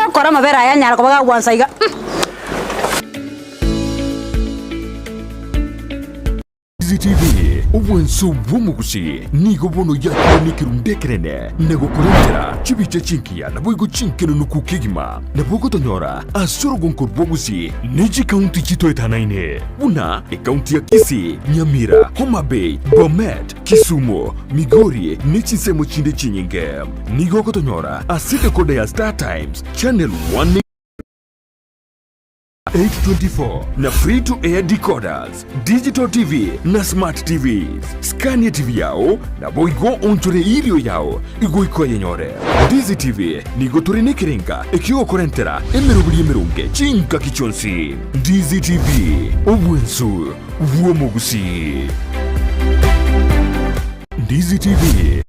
akora mabera yanyara ko baga gwansaiga TV obwenso bw'omugusi nigo bono yakonikerundekerene negokorentera chibiche chinkia naboigo chinkeno nukukigima nabogotonyora asorogonkor bwogusi neji kaunti chito etanaine buna ekaunti ya Kisii, Nyamira, Homa Bay, Bomet, Kisumu, Migori nechinsemo chinde chinyinge nigo gotonyora asite kode ya Star Times Channel 1 824 na free to air decoders, digital TV na smart TVs. Scania TV yao na boigo ontore ilio yao igo iko yenyore. Dizi TV nigo turine kirenga ekio korentera emerubuli emerunge chinka kichonsi. Dizi TV obwensu vuomogusi. Dizi TV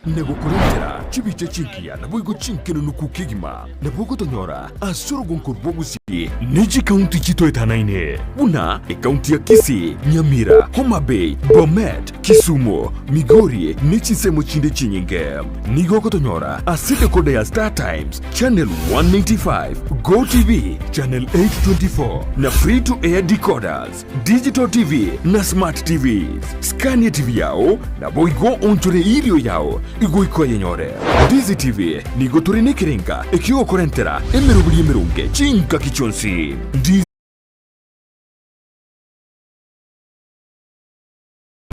Nego kurentera chibiche chinkia na boigo chinkeno nuku kigima na bogo tonyora asoro gonko bogusi Neji County chito etanaine una e county ya Kisii, Nyamira, Homa Bay, Bomet, Kisumu, Migori, Nichisemo chinde chinyinge Nigo kotonyora asite kode ya Star Times Channel 195, Go TV Channel 824 na free to air decoders, Digital TV na Smart TVs. Scania TV yao na boigo onchore irio yao igo ikoye nyore. Dizi TV nigo turine kirenga ekio korentera emerubuli emerunge chinka kichonsi.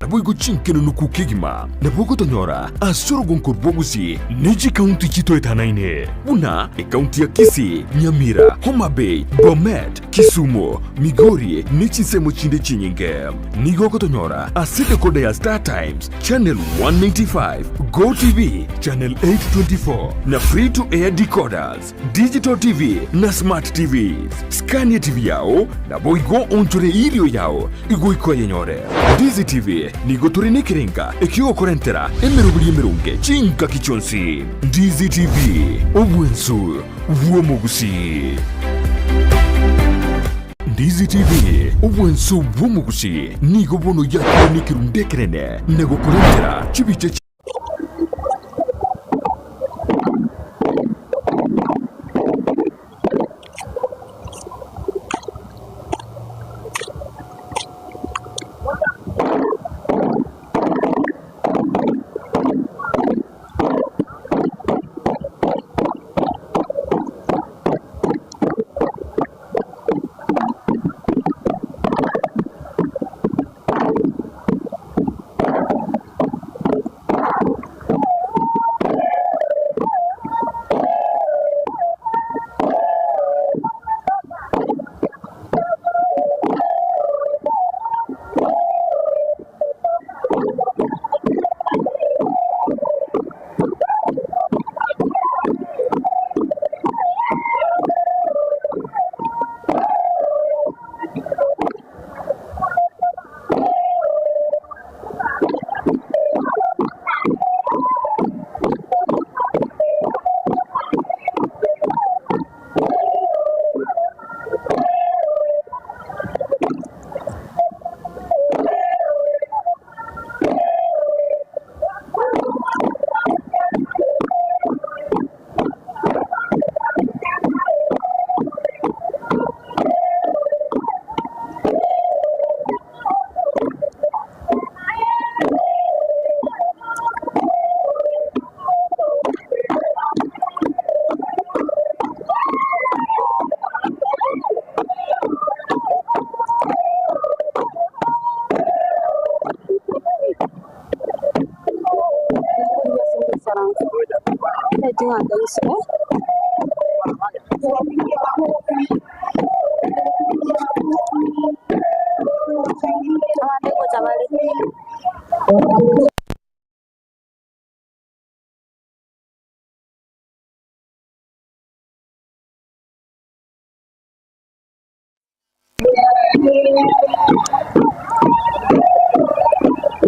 Naboigo chinkeno nuku kigima nabogo tonyora asoro gonko bogusi Neji County chito etanaine una e county ya Kisii, Nyamira, Homa Bay, Bomet, Kisumu, Migori, Nichisemo chinde chinyinge Nigo kotonyora asite kode ya Star Times Channel 195, Go TV Channel 824 na free to air decoders, Digital TV na Smart TVs. Scania TV yao na boigo onchore irio yao igo ikoye nyore. Dizi TV nigo turine kirenga ekio korentera emerubuli emerunge chinka kichonsi. Dizi TV obwensu vuomugusi. Dizi TV obwensu vuomugusi nigo bono ya nikirunde kerene nego korentera chibiche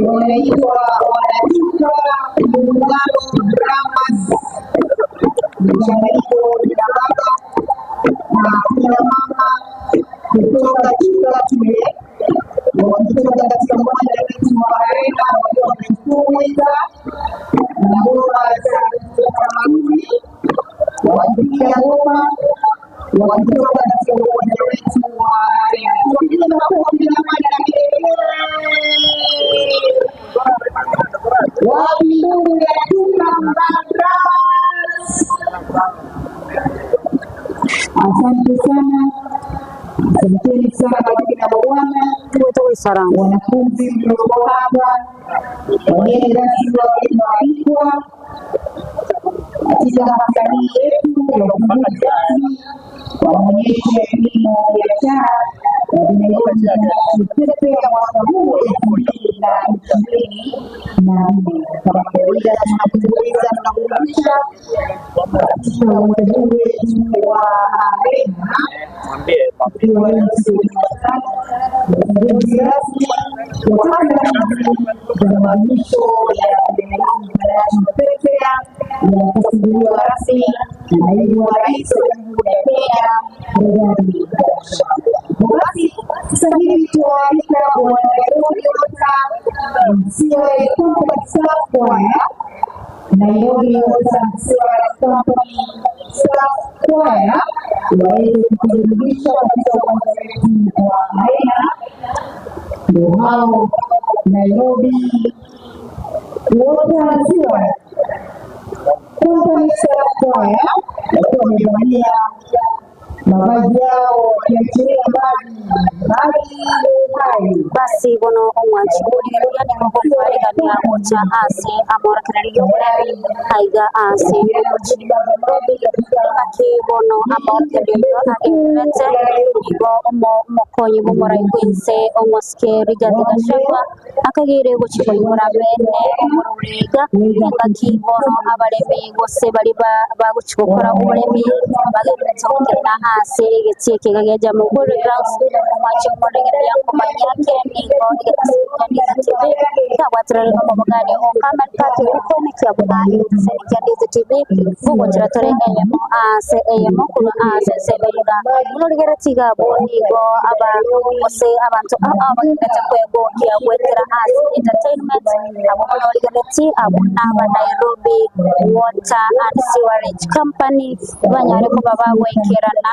wanaitwa muungano Ramas, mchanganyiko ya baba na kina mama kutoka kila shule wakitoka katika uwanja wetu wa arena wakiwa wametumika na ngoma za kitamaduni wakipiga ngoma wakitoka katika uwanja wetu wa arena. Tunapiga makofi na Wabibu ya Tuna Mbandras. Asante sana. Asanteni sana basi na bwana. Wanafunzi mlioko hapa, wageni rasmi walioalikwa katika hafla hii yetu ya ufunguzi rasmi wa maonyesho ya kilimo biashara ya vimelea vya Kitepe ya mwaka huu 2025. 2024. Kama kawaida tunakuuliza tunakurudisha katika uwajibikaji wetu wa arena ukiwa ni uzinduzi rasmi wa za maonyesho ya Pepea yatafunguliwa rasmi na naibu wa rais wa Jamhuri ya Kenya Rigathi Gachagua. Basi sasa hivi tuwaalika Wanairobi MCA Company Kwaya, Nairobi MCA Company Kwaya waweze kukurudisha katika uandaji wa arena. Ndio hao Nairobi Water Steward Company Kwaya wakiwa wamevalia mavazi yao yakiashiria maji hai. Basi bono omwanchi yani mukofale kani amocha ase amora kiraliyo bulabi haiga ase Nairobi ake bono amora kiraliyo agirete igo mokonyi bomora ikwense omoske Rigathi Gachagua akagire guchikora bene omuriga ngaki bono abaremi gose bari baguchikora umuremi bagirete kugena ase egetieke gageja mu grounds omwanchi omurega yakomanyake ningo igasikanira TV kawatrale no mabagani o Camel Park ikone kyabuna itiseni kyandize TV vugo kiratore eyemo ase eyemo kuno ase sebega nurigera tiga bonigo aba ose abantu abagenda kwego kyagwetera ase entertainment abo nurigera ti abuna ba Nairobi Water and Sewerage Company banyare ko babagwekerana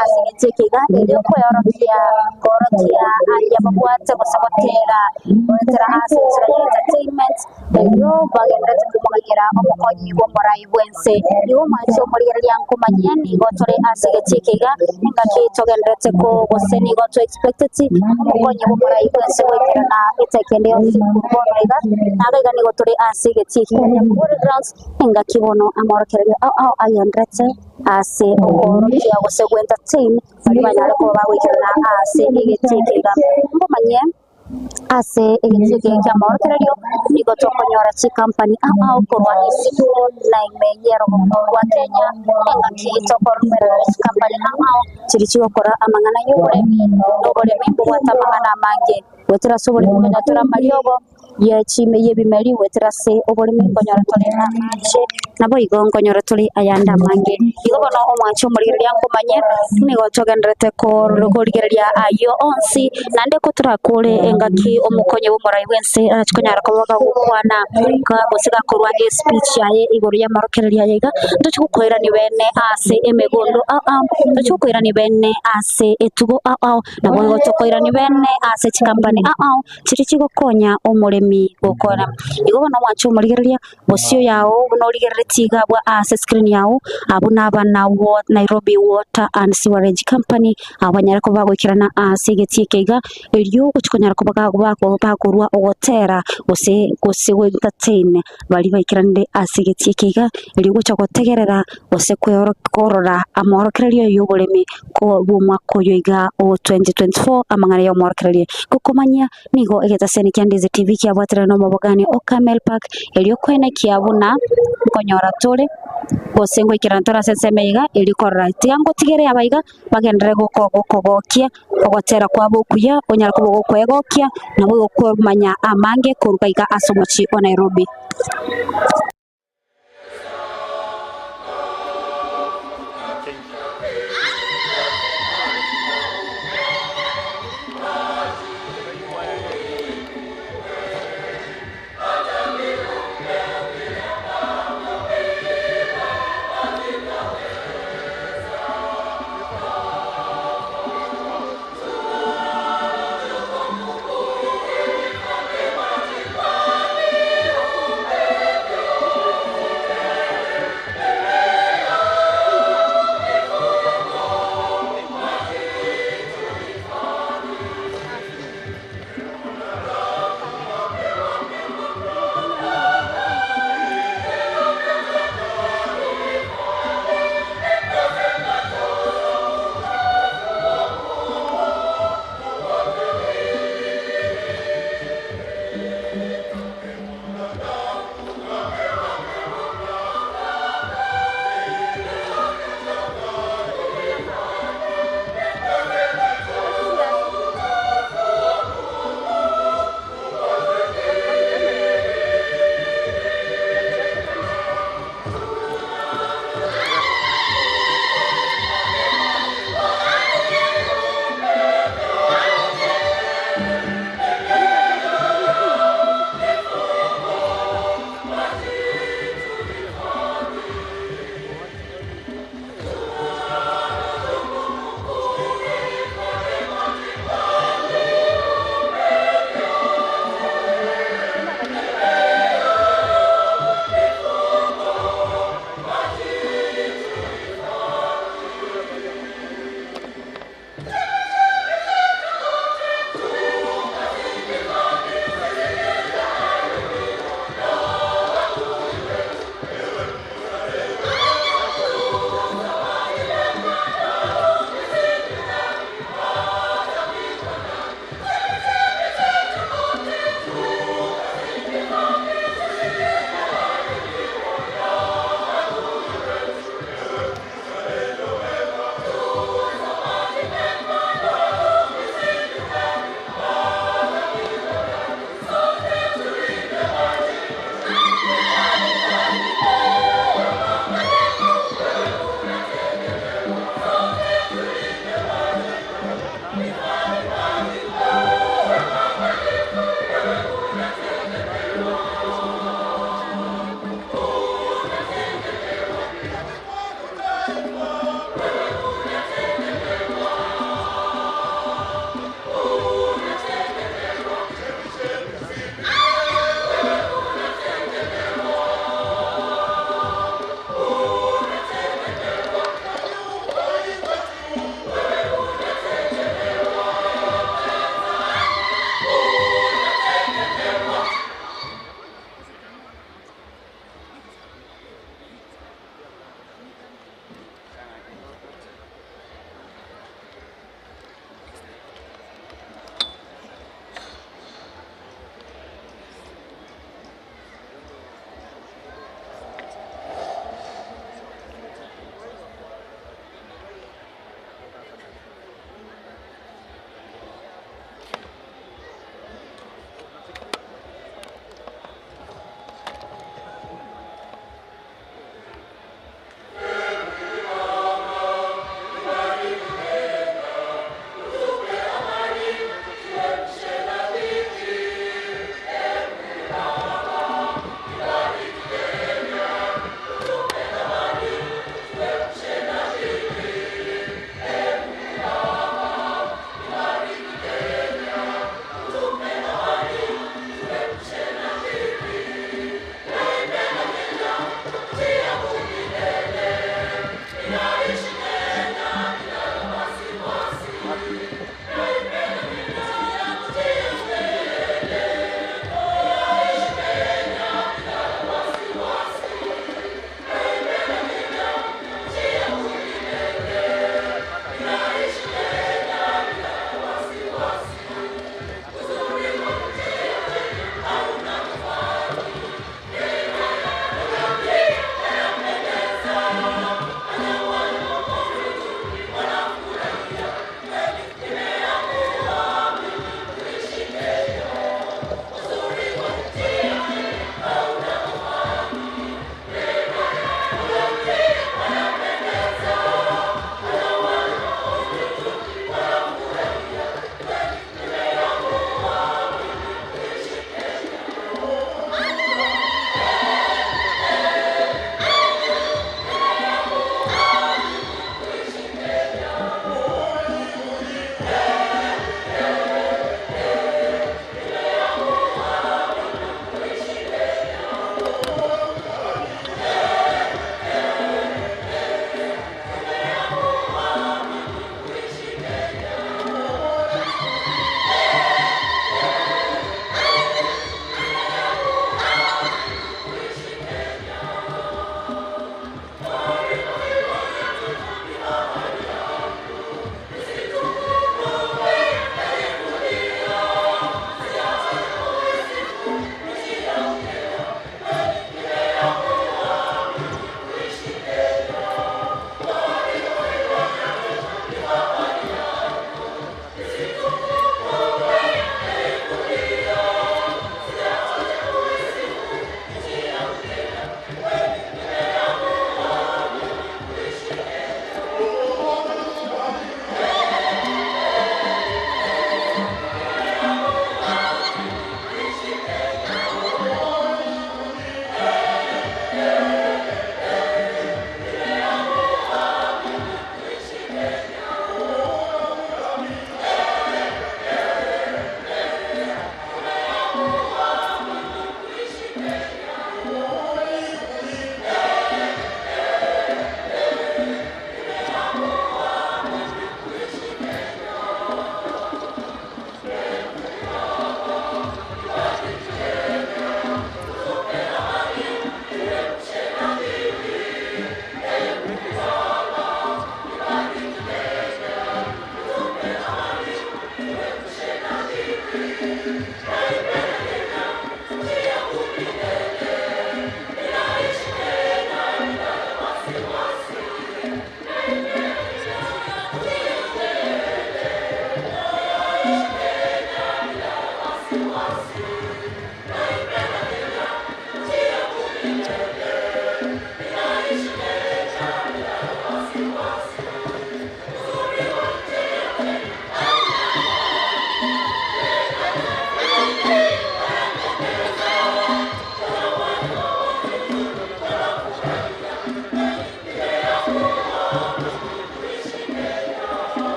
ase etekega ero ko yorokia aya bakwata basabotera botera ase entertainment ero bagenda kumugera omukonyi bo morai bwense iwo macho muri yankumanyeni gotore ase etekega ngaki togendete ko boseni goto expected omukonyi bo morai bwense wekerana etekende osibonega nagaga ni gotore ase etekega muri grounds ngaki bono amorokere ayandrete ase okorokia gose entertain bali banyare ko bawekerana ase egetekega ngomanye ase egetekega kyamorokere nigo tokonyora chi company okorwa isiku like yero wa Kenya ngaki tokorumera company chirichi okora amangana y'uburemi n'uburemi bwatamangana mange wetera sobole kumenya tora mariogo yechime yebimeri wetera se oburemi konyora tolena mache nabo igongonyora tuli ayanda mange igobono omwancho muri yankumanye nigo togendrete ko rugorigeria ayo onsi nande kutura kule engaki omukonye bomorai wense arachikonyara kobaga gukwana ka gosiga korwa speech yaye igoro ya marokereria yega ndochikukwera ni bene ase emegondo ndochikukwera ni bene ase etugo nabo igo tokoira ni bene ase chikampani chirichigo konya omuremi gukora igobono omwancho murigeria bosio yao norigerere tiga bwa ase screen yao abuna abana Nairobi Water and Sewerage Company abanyara ko bagwikirana ase getiekega elyo guchikonyara ko bakorwa ogotera gose entertain bali baikirande ase getiekega elyo gucha gotegerera gose korora amorokererio y'uburemi ko bumwako yoiga o 2024 amangana yo amorokererio kukomanya nigo egetaseni kyandize TV kyabwatira no mabogani o Camel Park elyo kwene kyabuna konyora tole gose ngo ikirantora sesemeiga ilikorra tiango tigere abaiga bagendere gokogokia ogotera kwa bokuya onyara kubo kwegokia nabo kumanya amange kurugaiga asomochi o Nairobi.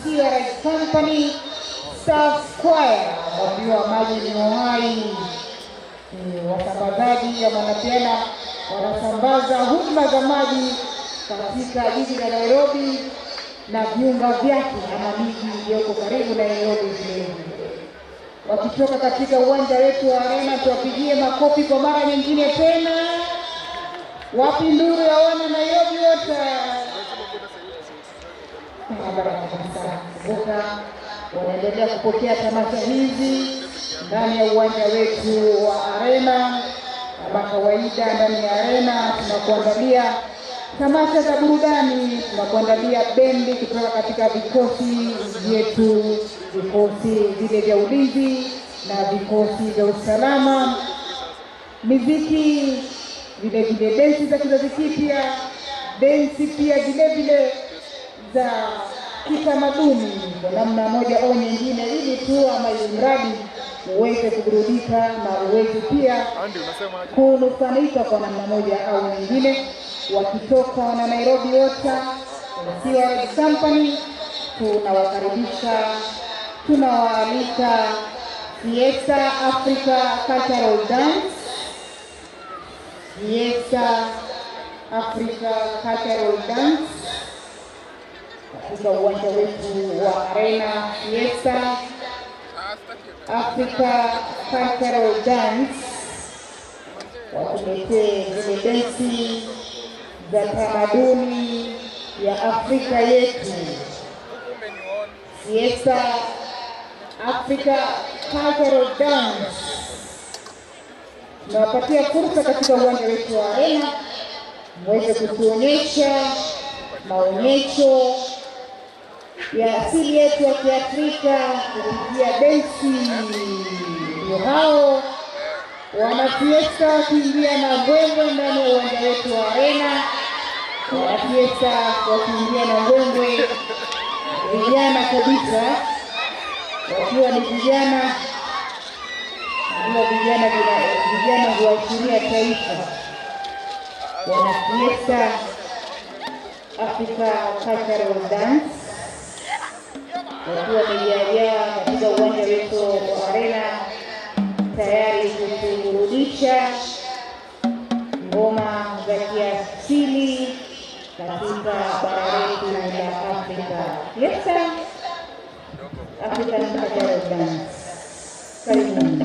Sewerage Company Staff Choir wakiwa maji ni uhai. Wasambazaji wanasambaza huduma za maji katika jiji la Nairobi na viunga vyake ama miji iliyoko karibu na Nairobi vilevile. Wakitoka katika uwanja wetu wa Arena, tuwapigie makofi kwa mara nyingine tena. Wapi nduru ya wana Nairobi wote? Wanaendelea kupokea tamasha hizi ndani ya uwanja wetu wa Arena. Kama kawaida, ndani ya Arena tunakuandalia tamasha za burudani, tunakuandalia bendi kutoka katika vikosi vyetu, vikosi vile vya ulinzi na vikosi vya usalama, muziki, vile vile densi za kizazi kipya, densi pia vile vile za kitamaduni kwa namna moja au nyingine, ili tu ama mradi uweze kuburudika na uweze pia kunufaika kwa namna moja au nyingine. Wakitoka wana Nairobi Water Sewerage Company, tunawakaribisha, tunawaalika Fiesta Africa Cultural Dance, Fiesta Africa Cultural Dance katika uwanja wetu wa Arena. Fiesta Africa Cultural Dance watuletee zile densi za tamaduni ya Afrika yetu. Fiesta Africa Cultural Dance tunawapatia fursa katika uwanja wetu wa Arena muweze kutuonyesha maonyesho ya asili yetu ya Kiafrika kupitia densi. Hao wana Fiesta wakiingia na mbwembwe ndani ya uwanja wetu wa Arena. Wana Fiesta wakiingia na mbwembwe, vijana kabisa, wakiwa ni vijana huashiria taifa. Wana Fiesta Africa Cultural Dance wakiwa wamejiandaa katika uwanja wetu wa Arena tayari kuturudisha ngoma za kiasili katika bara letu la Afrika. Fiesta Africa Cultural Dance. Karibuni.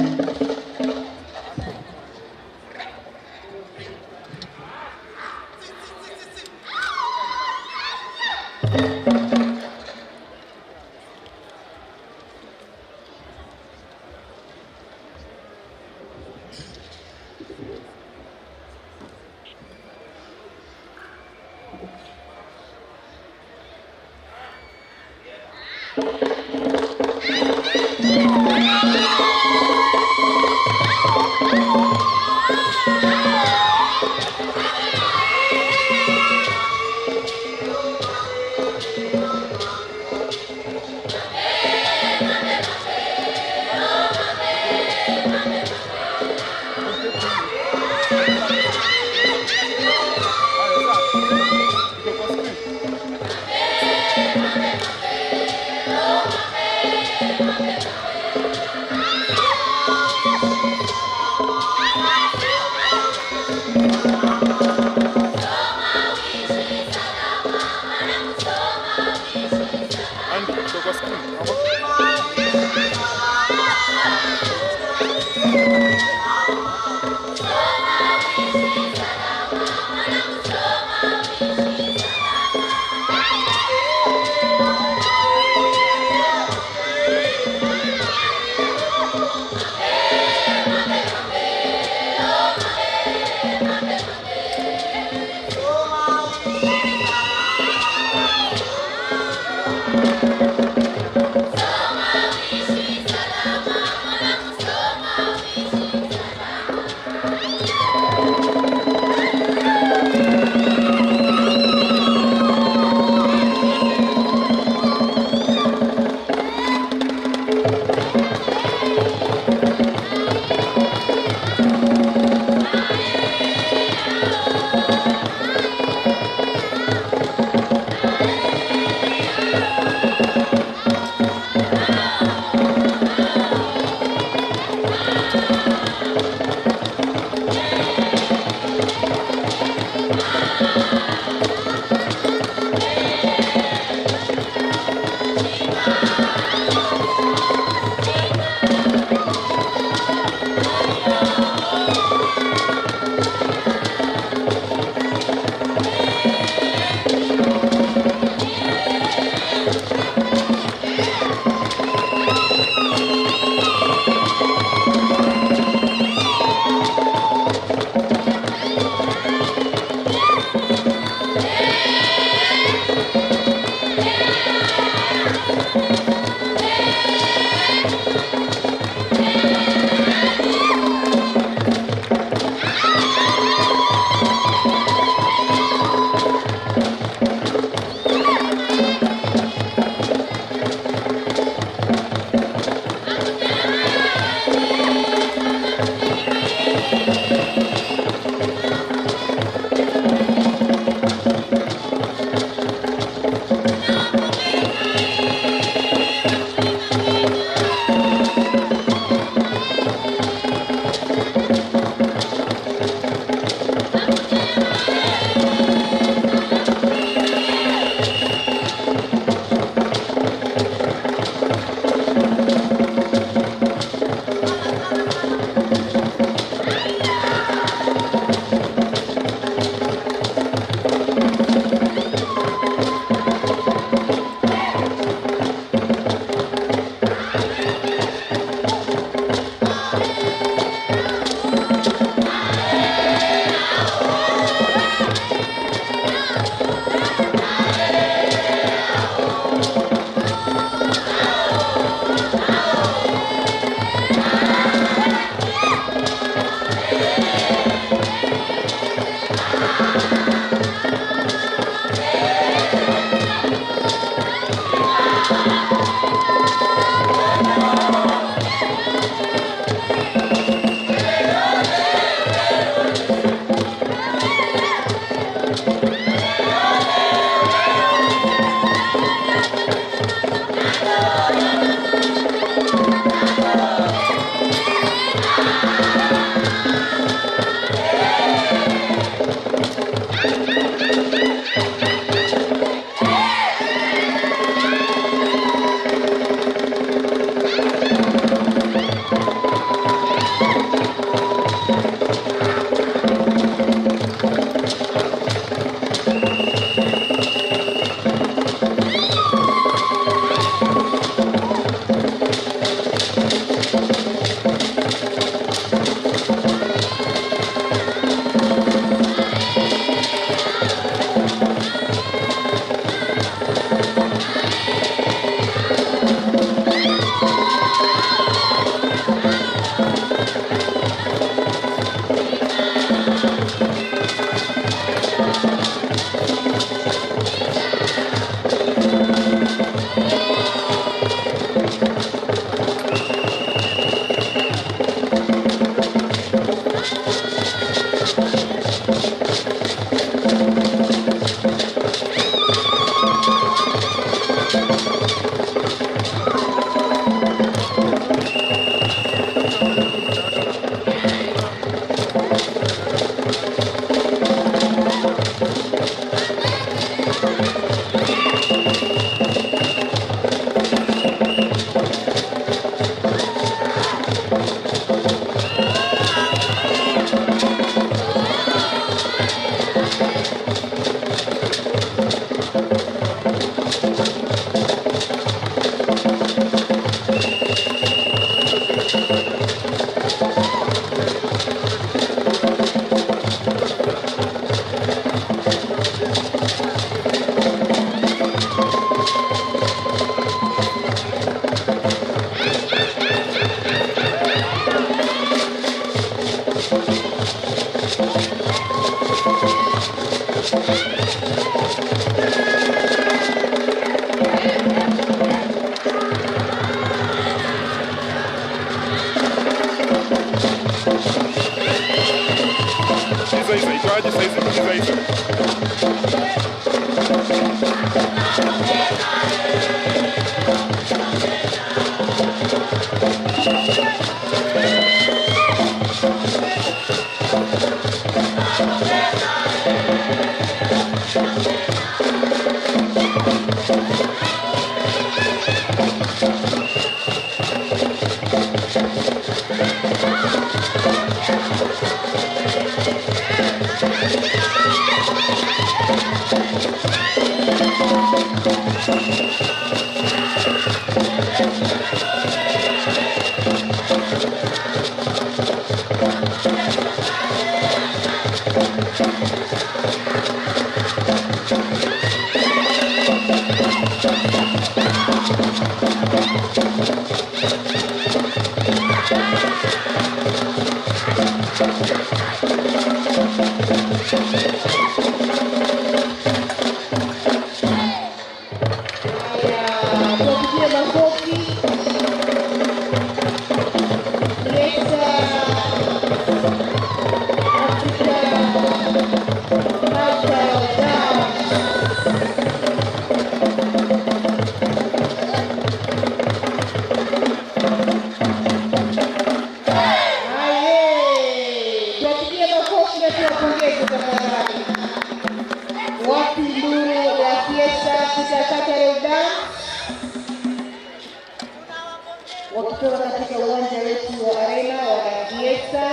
wakitoka katika uwanja wetu wa Arena wa Fiesta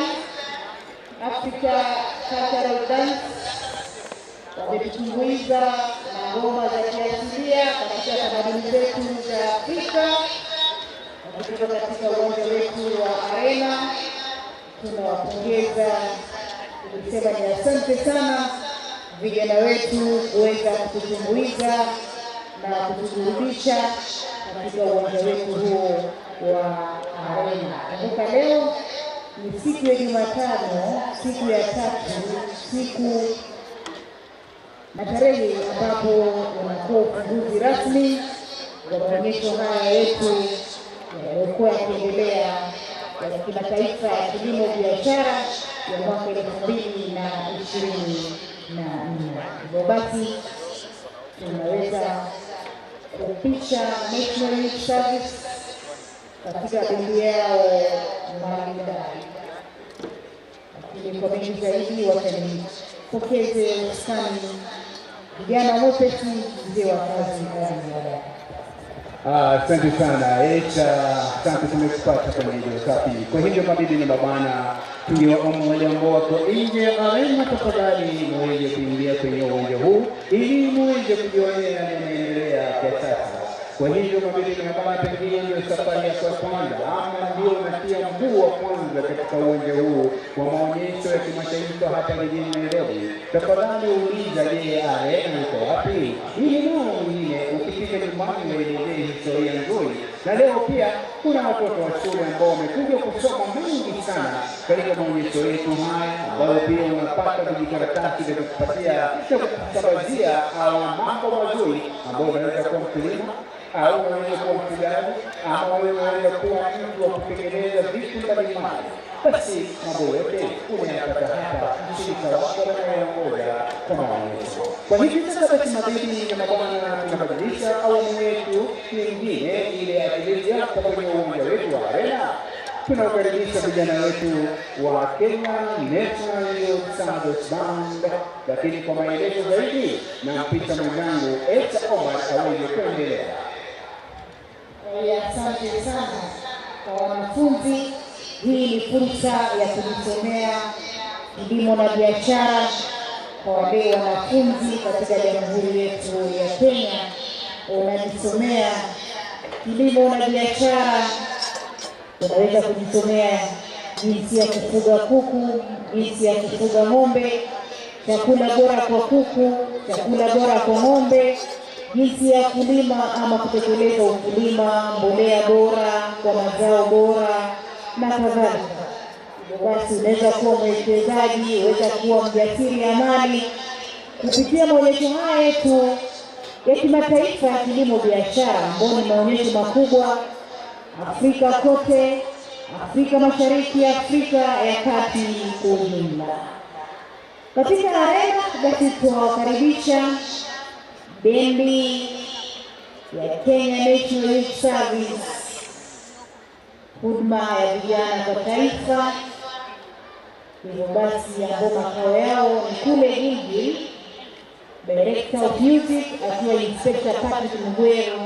Africa Cultural Dance wametutumbuiza na ngoma za kiasilia katika tamaduni zetu za Afrika. Wakitoka katika uwanja wetu wa Arena tunawapongeza, tukisema ni asante sana vijana wetu kuweza kututumbuiza na kutuburudisha katika uwanja wetu huo wa Arena. Kumbuka leo ni siku ya Jumatano, siku ya tatu, siku na tarehe ambapo unakuwa ufunguzi rasmi wa maonyesho haya yetu yaliyokuwa yakiendelea ya kimataifa ya kilimo biashara ya mwaka 2024. Hivyo basi tunaweza kupisha National Youth Service katika bendi yao maridadi. Lakini kwa mengi zaidi watanipokeze usani vijana wote mzee wa kazi ndani. Asante sana Echa, asante tumekupata kwenye hilo safi. Kwa hivyo mabibi na mabwana, tungewaomba wale ambao wako nje ya Arena tafadhali muweze kuingia kwenye uwanja huu ili muweze kujionea yanayoendelea kwa sasa. Kwa hivyo mabibi na mabwana, pengine ndio safari ya kwanza ama ndio unatia mguu wa kwanza katika uwanja huu wa maonyesho ya kimataifa hapa jijini Nairobi, tafadhali uliza, je, Arena iko wapi? Ili nao mwingine ukifika nyumbani waelezee historia nzuri. Na leo pia kuna watoto wa shule ambao wamekuja kusoma mengi sana katika maonyesho yetu haya, ambao pia unapata vijikaratasi vya kukupatia na kukusabazia mambo mazuri ambao unaweza kuwa mkulima au unaweza kuwa mfugaji ama wewe unaweza kuwa mtu wa kutengeneza vitu mbalimbali. Basi mambo yote unayapata hapa mshirika wako anayeongoza kwa maonyesho. Kwa hivyo sasa basi mabibi na mabwana, tunabadilisha awamu yetu nyingine ile ya kilezi hapa kwenye uwanja wetu wa Arena. Tunawakaribisha vijana wetu wa Kenya National Youth Service Band, lakini kwa maelezo zaidi na mpita mwenzangu Echa Omar aweze kuendelea. Asante sana kwa wanafunzi. Hii ni fursa ya kujisomea kilimo na biashara kwa wale wanafunzi katika jamhuri yetu ya Kenya. Unajisomea kilimo na biashara, unaweza kujisomea jinsi ya kufuga kuku, jinsi ya kufuga ng'ombe, chakula bora kwa kuku, chakula bora kwa ng'ombe, jinsi ya kulima ama kutekeleza ukulima, mbolea bora kwa mazao bora na kadhalika. Basi unaweza kuwa mwekezaji, unaweza kuwa mjasiriamali kupitia maonyesho haya yetu ya kimataifa ya kilimo biashara, ambayo ni maonyesho makubwa Afrika kote, Afrika Mashariki, Afrika ya Kati kwa ujumla. Katika Arena basi tunawakaribisha bendi ya Kenya National Youth Service, huduma ya vijana kwa taifa. Hivyo basi ambao makao yao ni kule Gilgil, Director of Music akiwa Inspector Patrick Mugwero,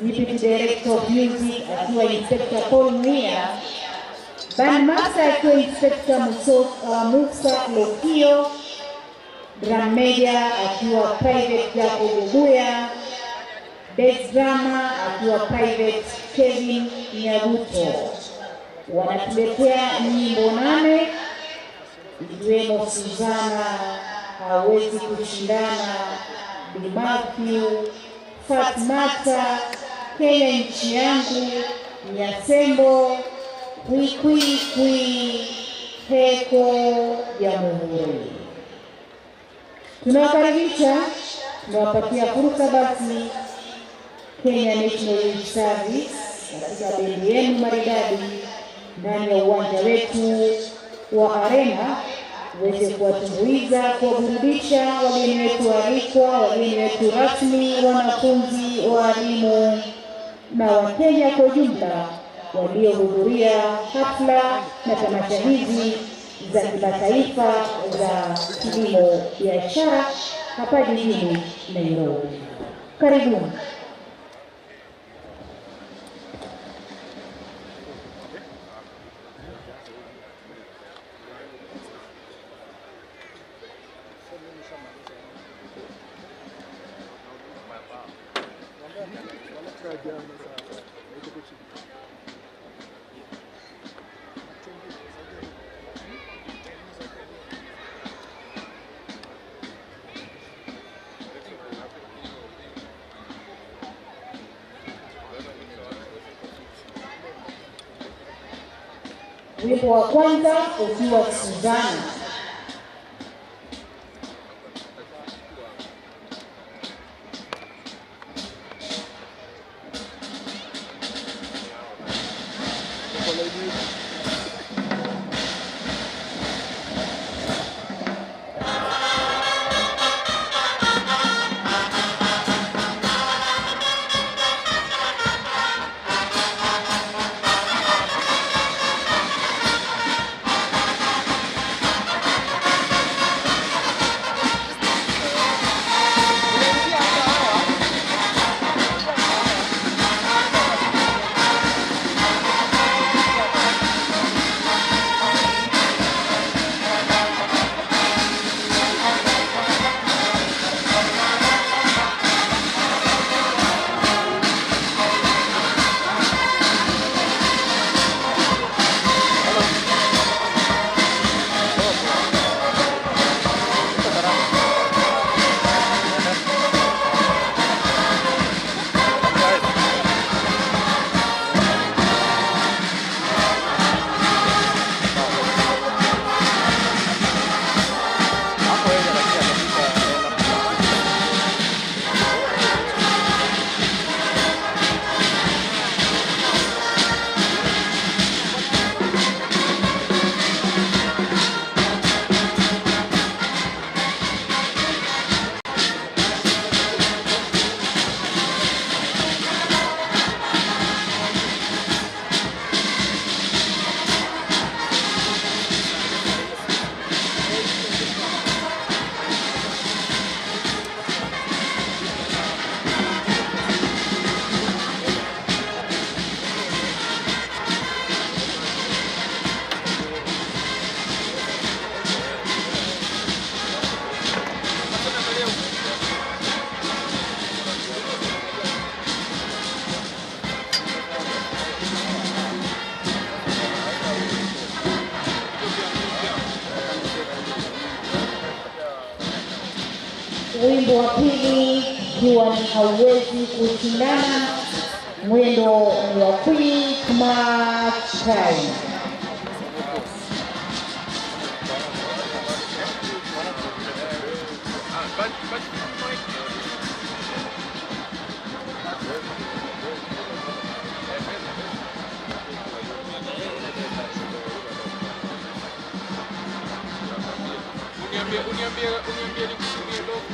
Deputy Director of Music akiwa Inspector Paul Mwia, Bandmaster akiwa Inspector Musa Lokio, Drum Major akiwa Private Jacob Oguya, Bass Drama akiwa Private Kevin Nyaguto. Wanatuletea nyimbo 8 ikiwemo Suzana, Hawezi Kushindana, Bi Matthew, Fatmata, Kenya Nchi Yangu, Nyasembo, Kwi, Heko Jamhuri. Tunawakaribisha, tunawapatia fursa basi Kenya National Youth Service katika bendi yenu maridadi ndani ya uwanja wetu wa Arena uweze kuwatumbuiza, kuwaburudisha wageni wetu waalikwa, wageni wetu rasmi, wanafunzi, walimu na Wakenya kwa jumla waliohudhuria hafla na tamasha hizi za kimataifa za kilimo biashara hapa jijini Nairobi. Karibuni. Wimbo wa kwanza ukiwa Suzana. Wimbo wa pili ikiwa ni Hauwezi Kushindana, mwendo ni wa Quick March Time. Uniambie nikusumbie lofu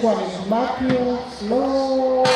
itakuwa ni Matthew Slow.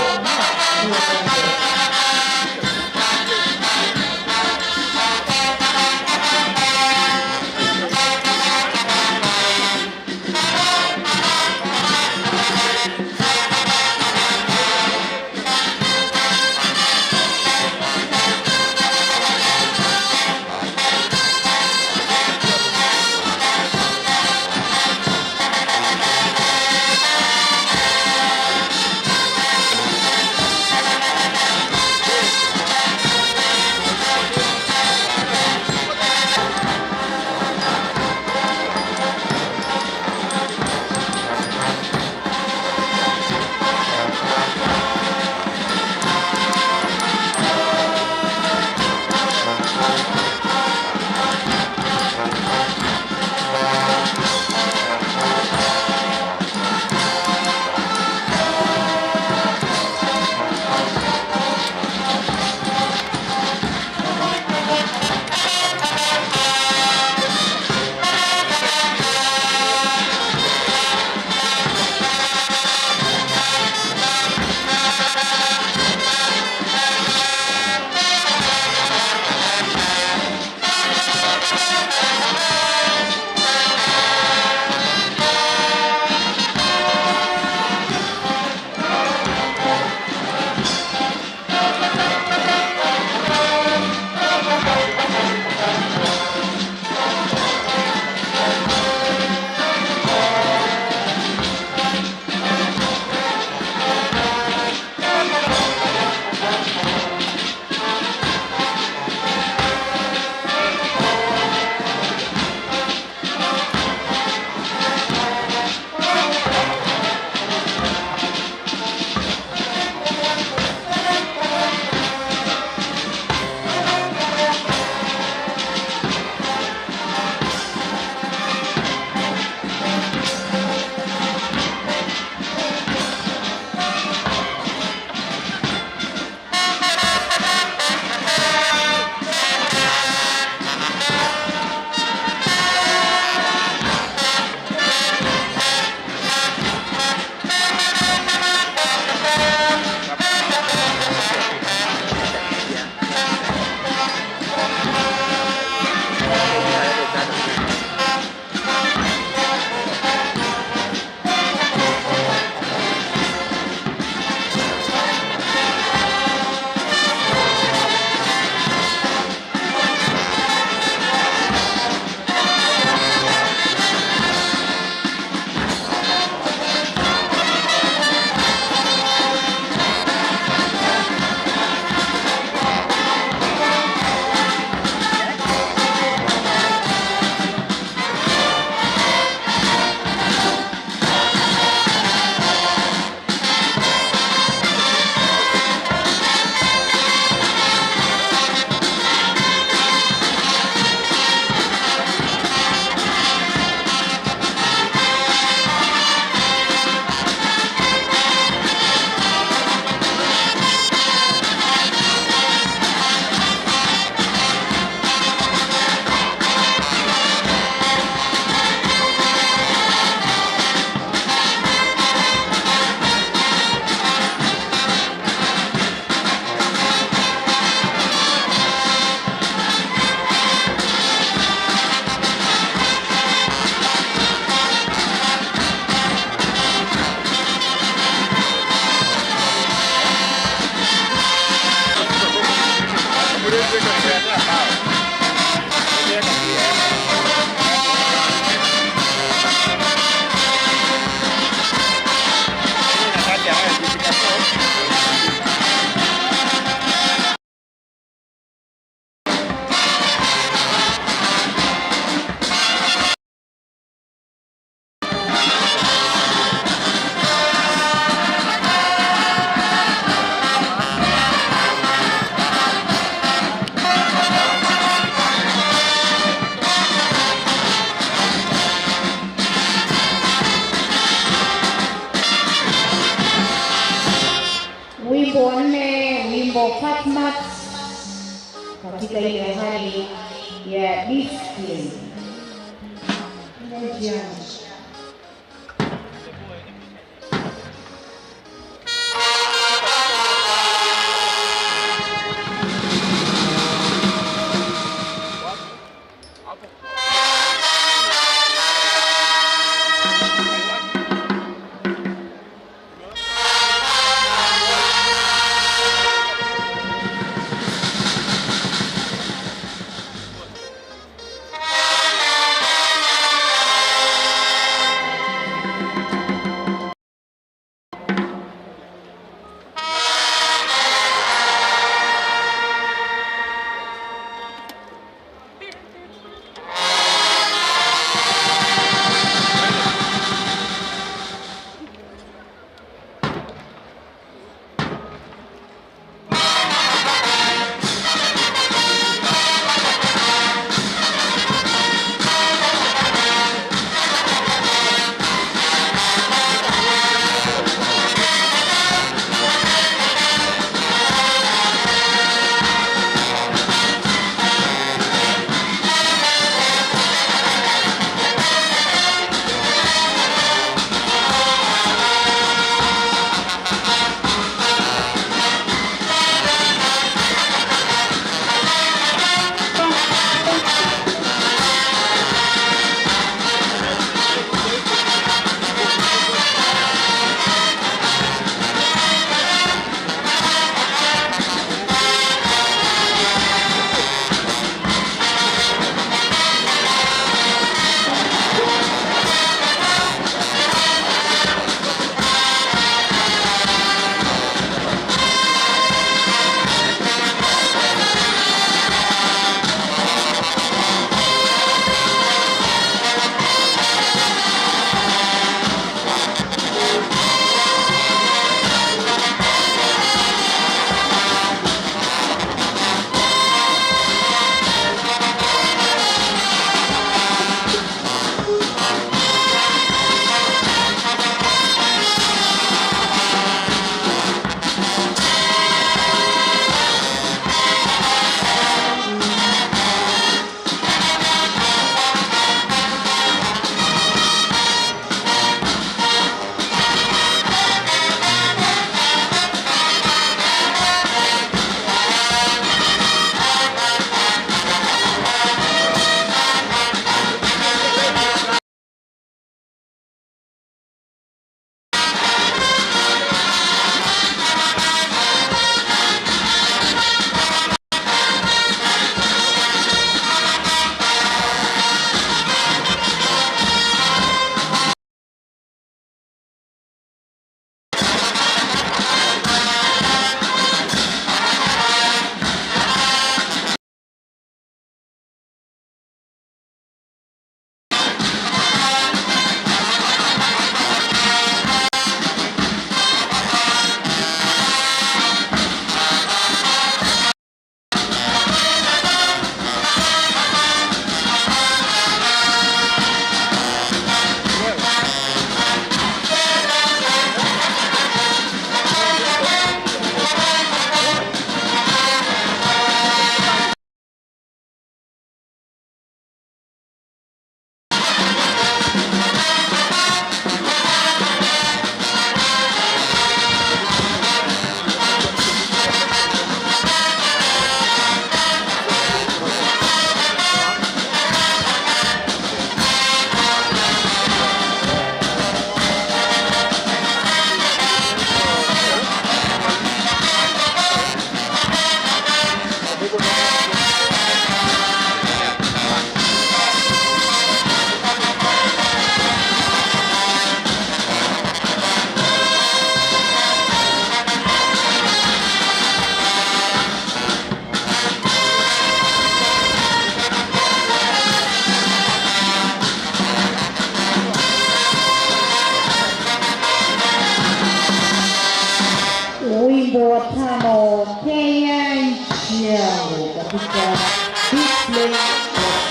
Fatma katika ile hali ya discipline. Moja.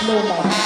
slow march.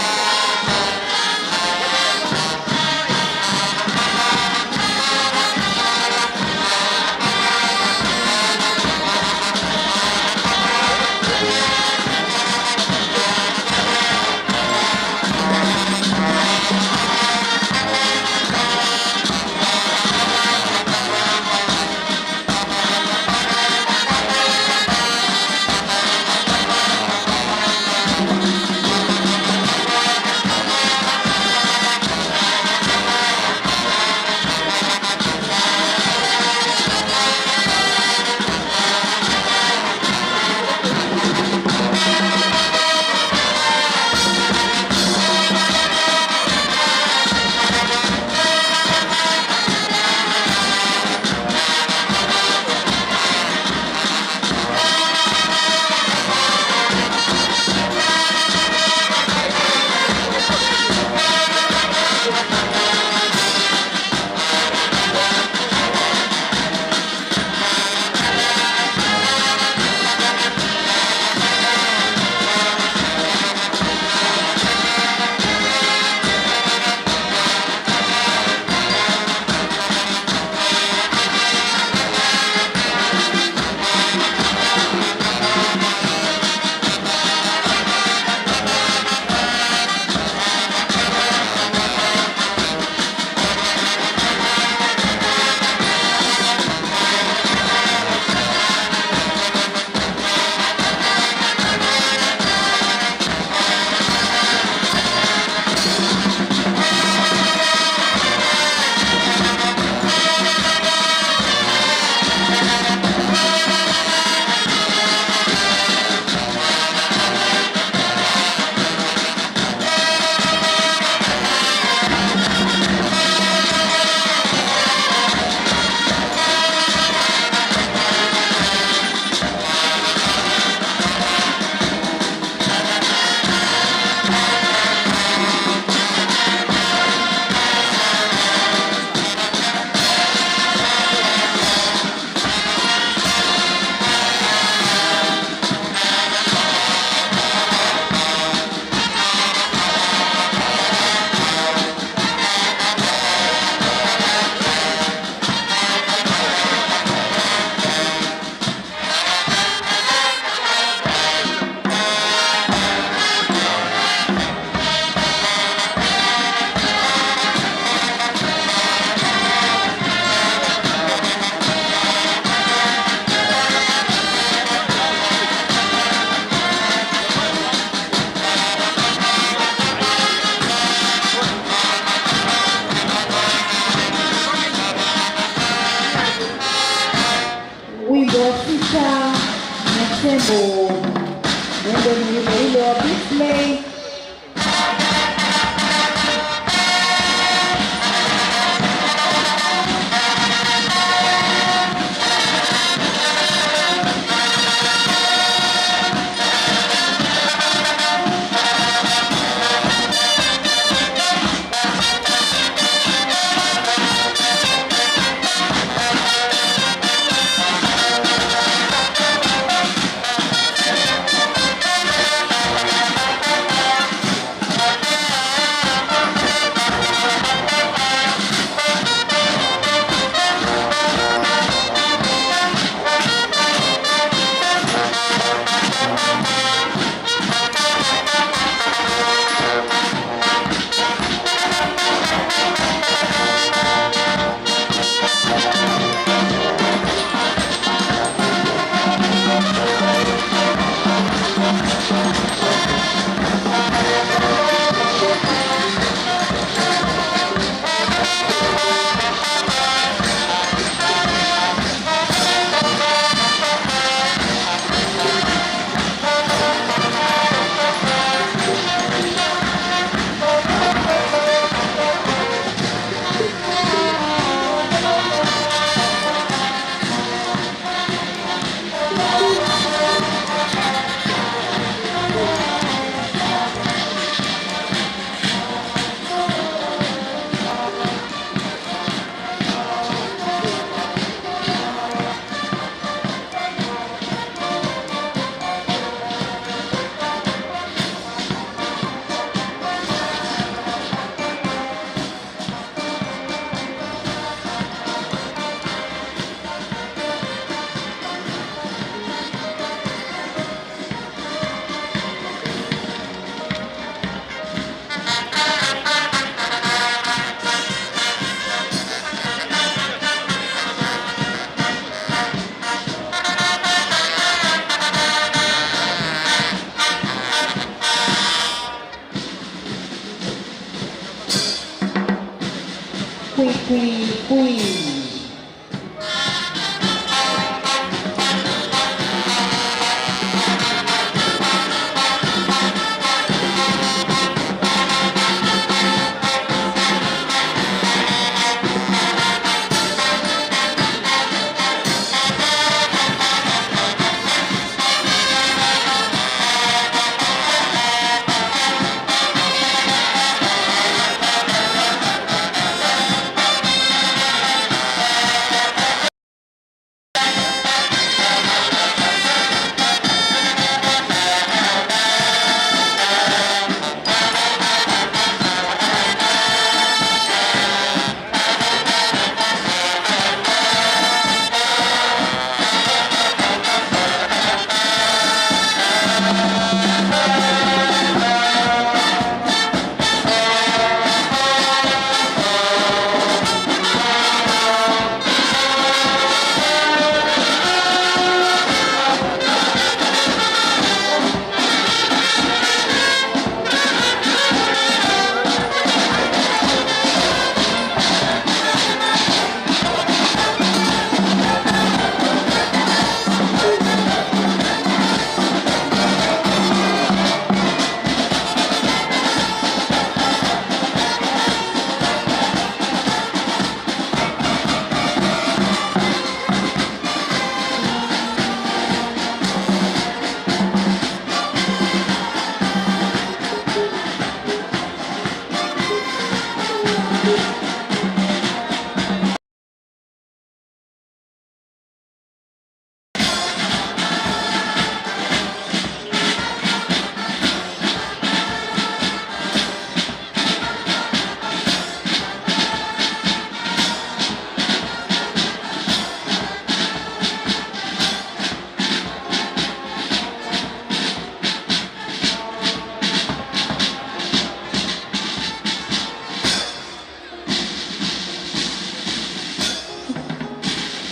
Queen.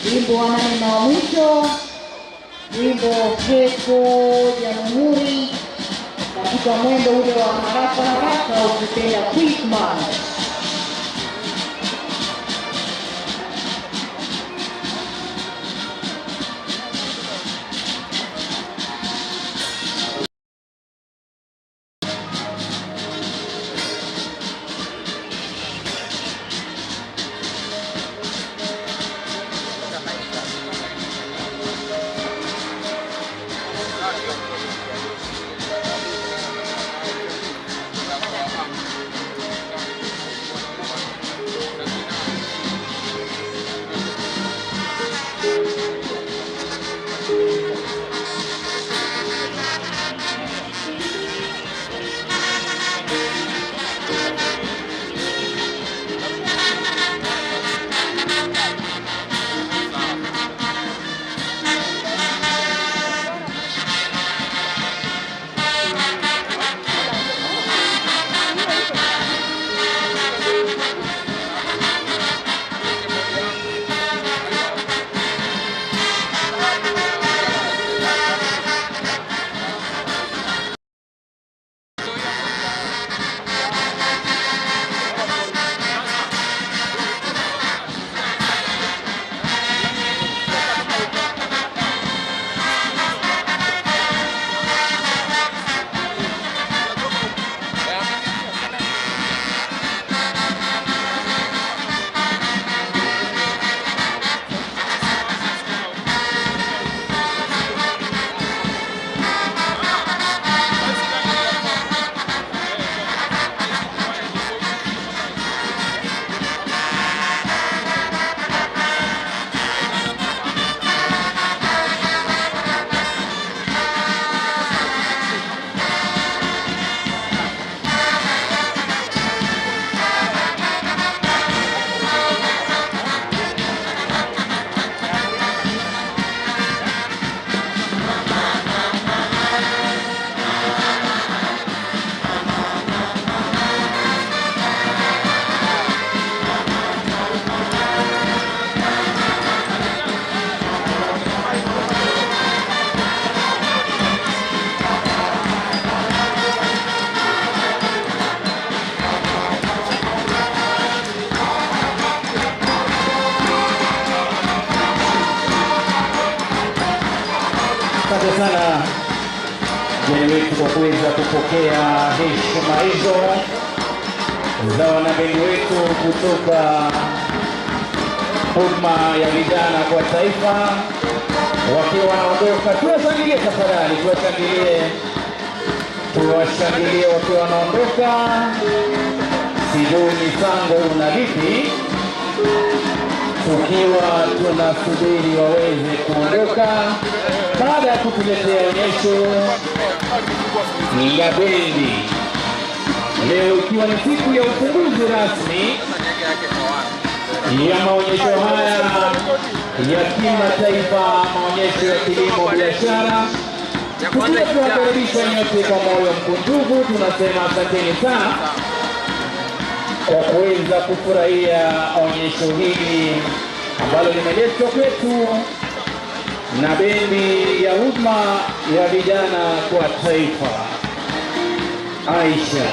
Wimbo wa nane na wa mwisho, wimbo Pepo Jamhuri, katika mwendo ule wa haraka ukipenda quick march. wachezaji wetu kwa kuweza kupokea heshima hizo za wanabendi wetu kutoka huduma ya vijana kwa taifa, wakiwa wanaondoka. Tuwashangilie tafadhali, tuwashangilie wakiwa wanaondoka. Sijui mipango una vipi, tukiwa tunasubiri waweze kuondoka baada ya kutuletea onyesho la bendi. Leo ikiwa ni siku ya ufunguzi rasmi ya maonyesho haya ya kimataifa, maonyesho ya kilimo biashara, tukiwa tunakaribisha nyote kwa moyo mkunjufu. Tunasema asanteni sana kwa kuweza kufurahia onyesho hili ambalo limeletwa kwetu na bendi ya huduma ya vijana kwa taifa Aisha.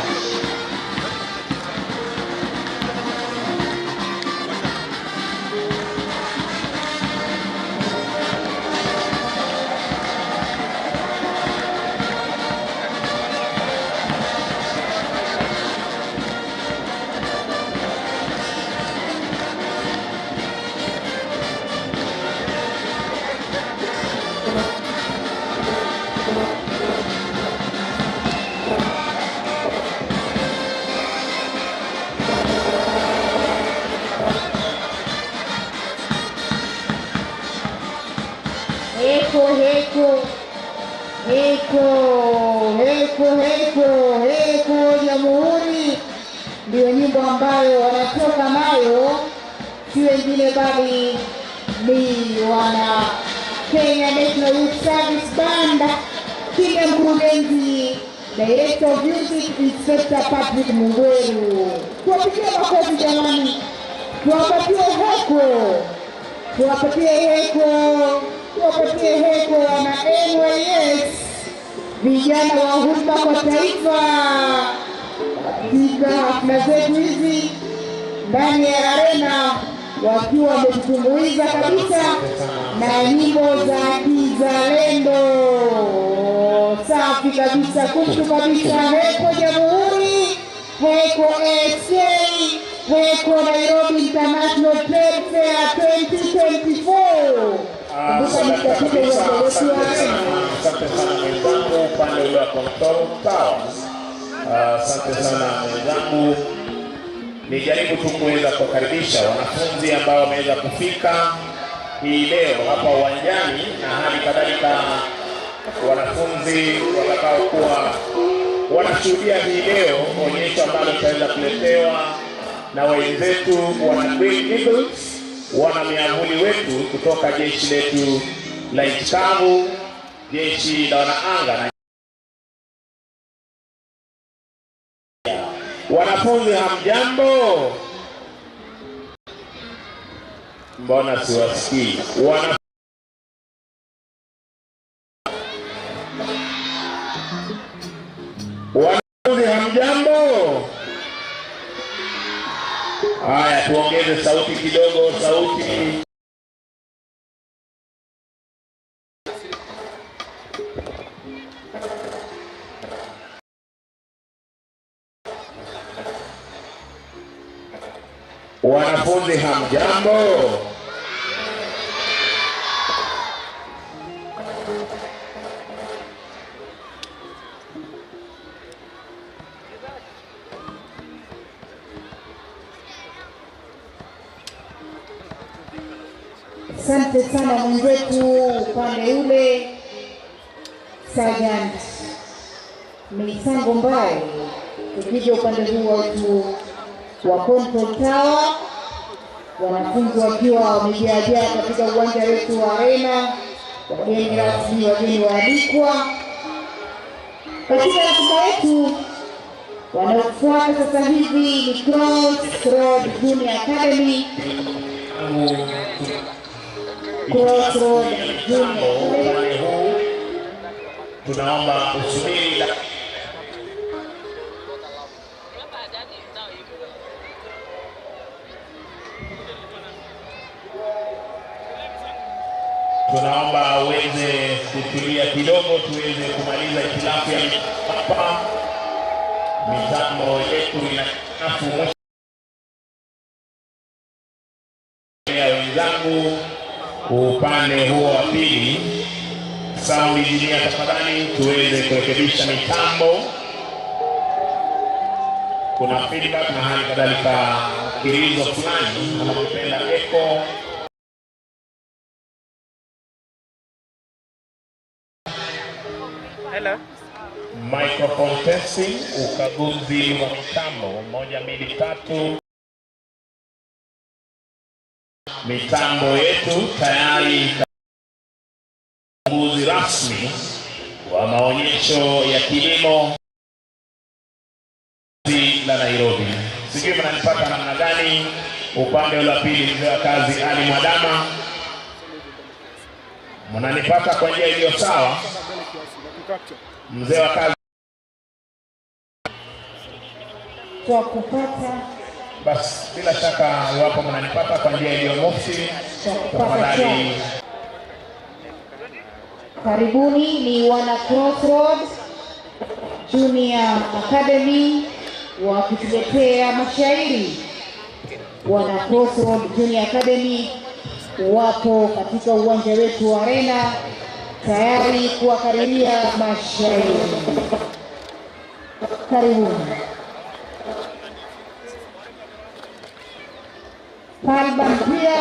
Heko Jamhuri ndio nyimbo ambayo wanatoka nayo, si wengine bali ni wana Kenya National Youth Service Band chini ya mkurugenzi Director of Music Inspector Patrick Mungweru. Tuwapigie makofi jamani, tuwapatie heko wana NYS vijana wa huduma kwa taifa katika hafla zetu hizi ndani ya arena, wakiwa wametutumbuiza kabisa na nyimbo za kizalendo safi kabisa, kumtu kabisa. Heko Jamhuri, heko SA, heko Nairobi International Trade Fair 2024. Asante sana mwenzangu upande ule wa control tower. Asante sana mwenzangu. Nijaribu tu kuweza kukaribisha wanafunzi ambao wameweza kufika hii leo hapa uwanjani, na hali kadhalika wanafunzi watakaokuwa wanashuhudia hii leo onyesho ambalo tutaweza kuletewa na wenzetu wana Green Eagles, wana miavuli wetu kutoka jeshi letu la nchi kavu, jeshi la wanaanga. Wanafunzi hamjambo? Mbona siwasikii? Wanafunzi hamjambo? Haya, tuongeze sauti kidogo, sauti. Wanafunzi hamjambo? Asante sana mwenzetu upande ule Sergeant Misango Mbae. Tukija upande huu watu wa control tower, wanafunzi wakiwa wamejiajaa katika uwanja wetu wa arena, wageni rasmi, wageni waalikwa katika ratiba yetu. Wanaofuata sasa hivi ni Crossroad Junior Academy. Crossroad Junior. Tunaomba usubiri. tunaomba uweze kutulia kidogo tuweze kumaliza hitilafu ya hapa. Mitambo yetu inafumu ya wenzangu upande huo wa pili. Sound engineer tafadhali tuweze kurekebisha mitambo. Kuna feedback na hali kadhalika kilizo fulani kama kupenda echo. Hello. Microphone testing, ukaguzi wa mitambo 1 2 3. Mitambo yetu tayari. Ukaguzi rasmi wa maonyesho ya kilimo la Nairobi. Sijui mnanipata namna gani? Upande ule wa pili mzee wa kazi Ali Mwadama. Mnanipata kwa njia iliyo sawa? Mzee wa kazi kwa kupata. Basi bila shaka wapo mnanipata kwa njia iliyo mufti. Tafadhali karibuni ni wana Crossroad Junior Academy wakituletea mashairi. Wana Crossroad Junior Academy wapo katika uwanja wetu wa Arena tayari kuwakariria mashairi. Karibuni. Palban pia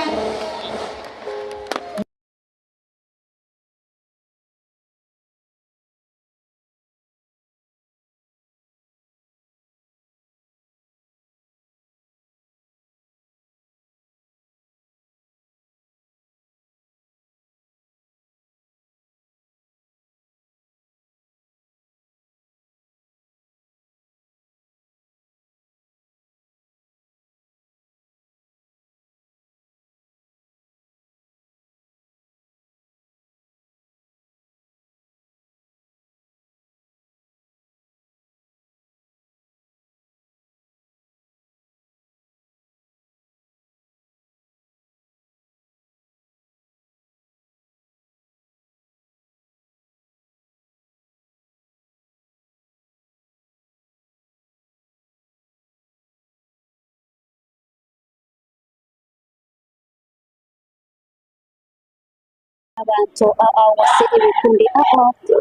abantu awase ebikundi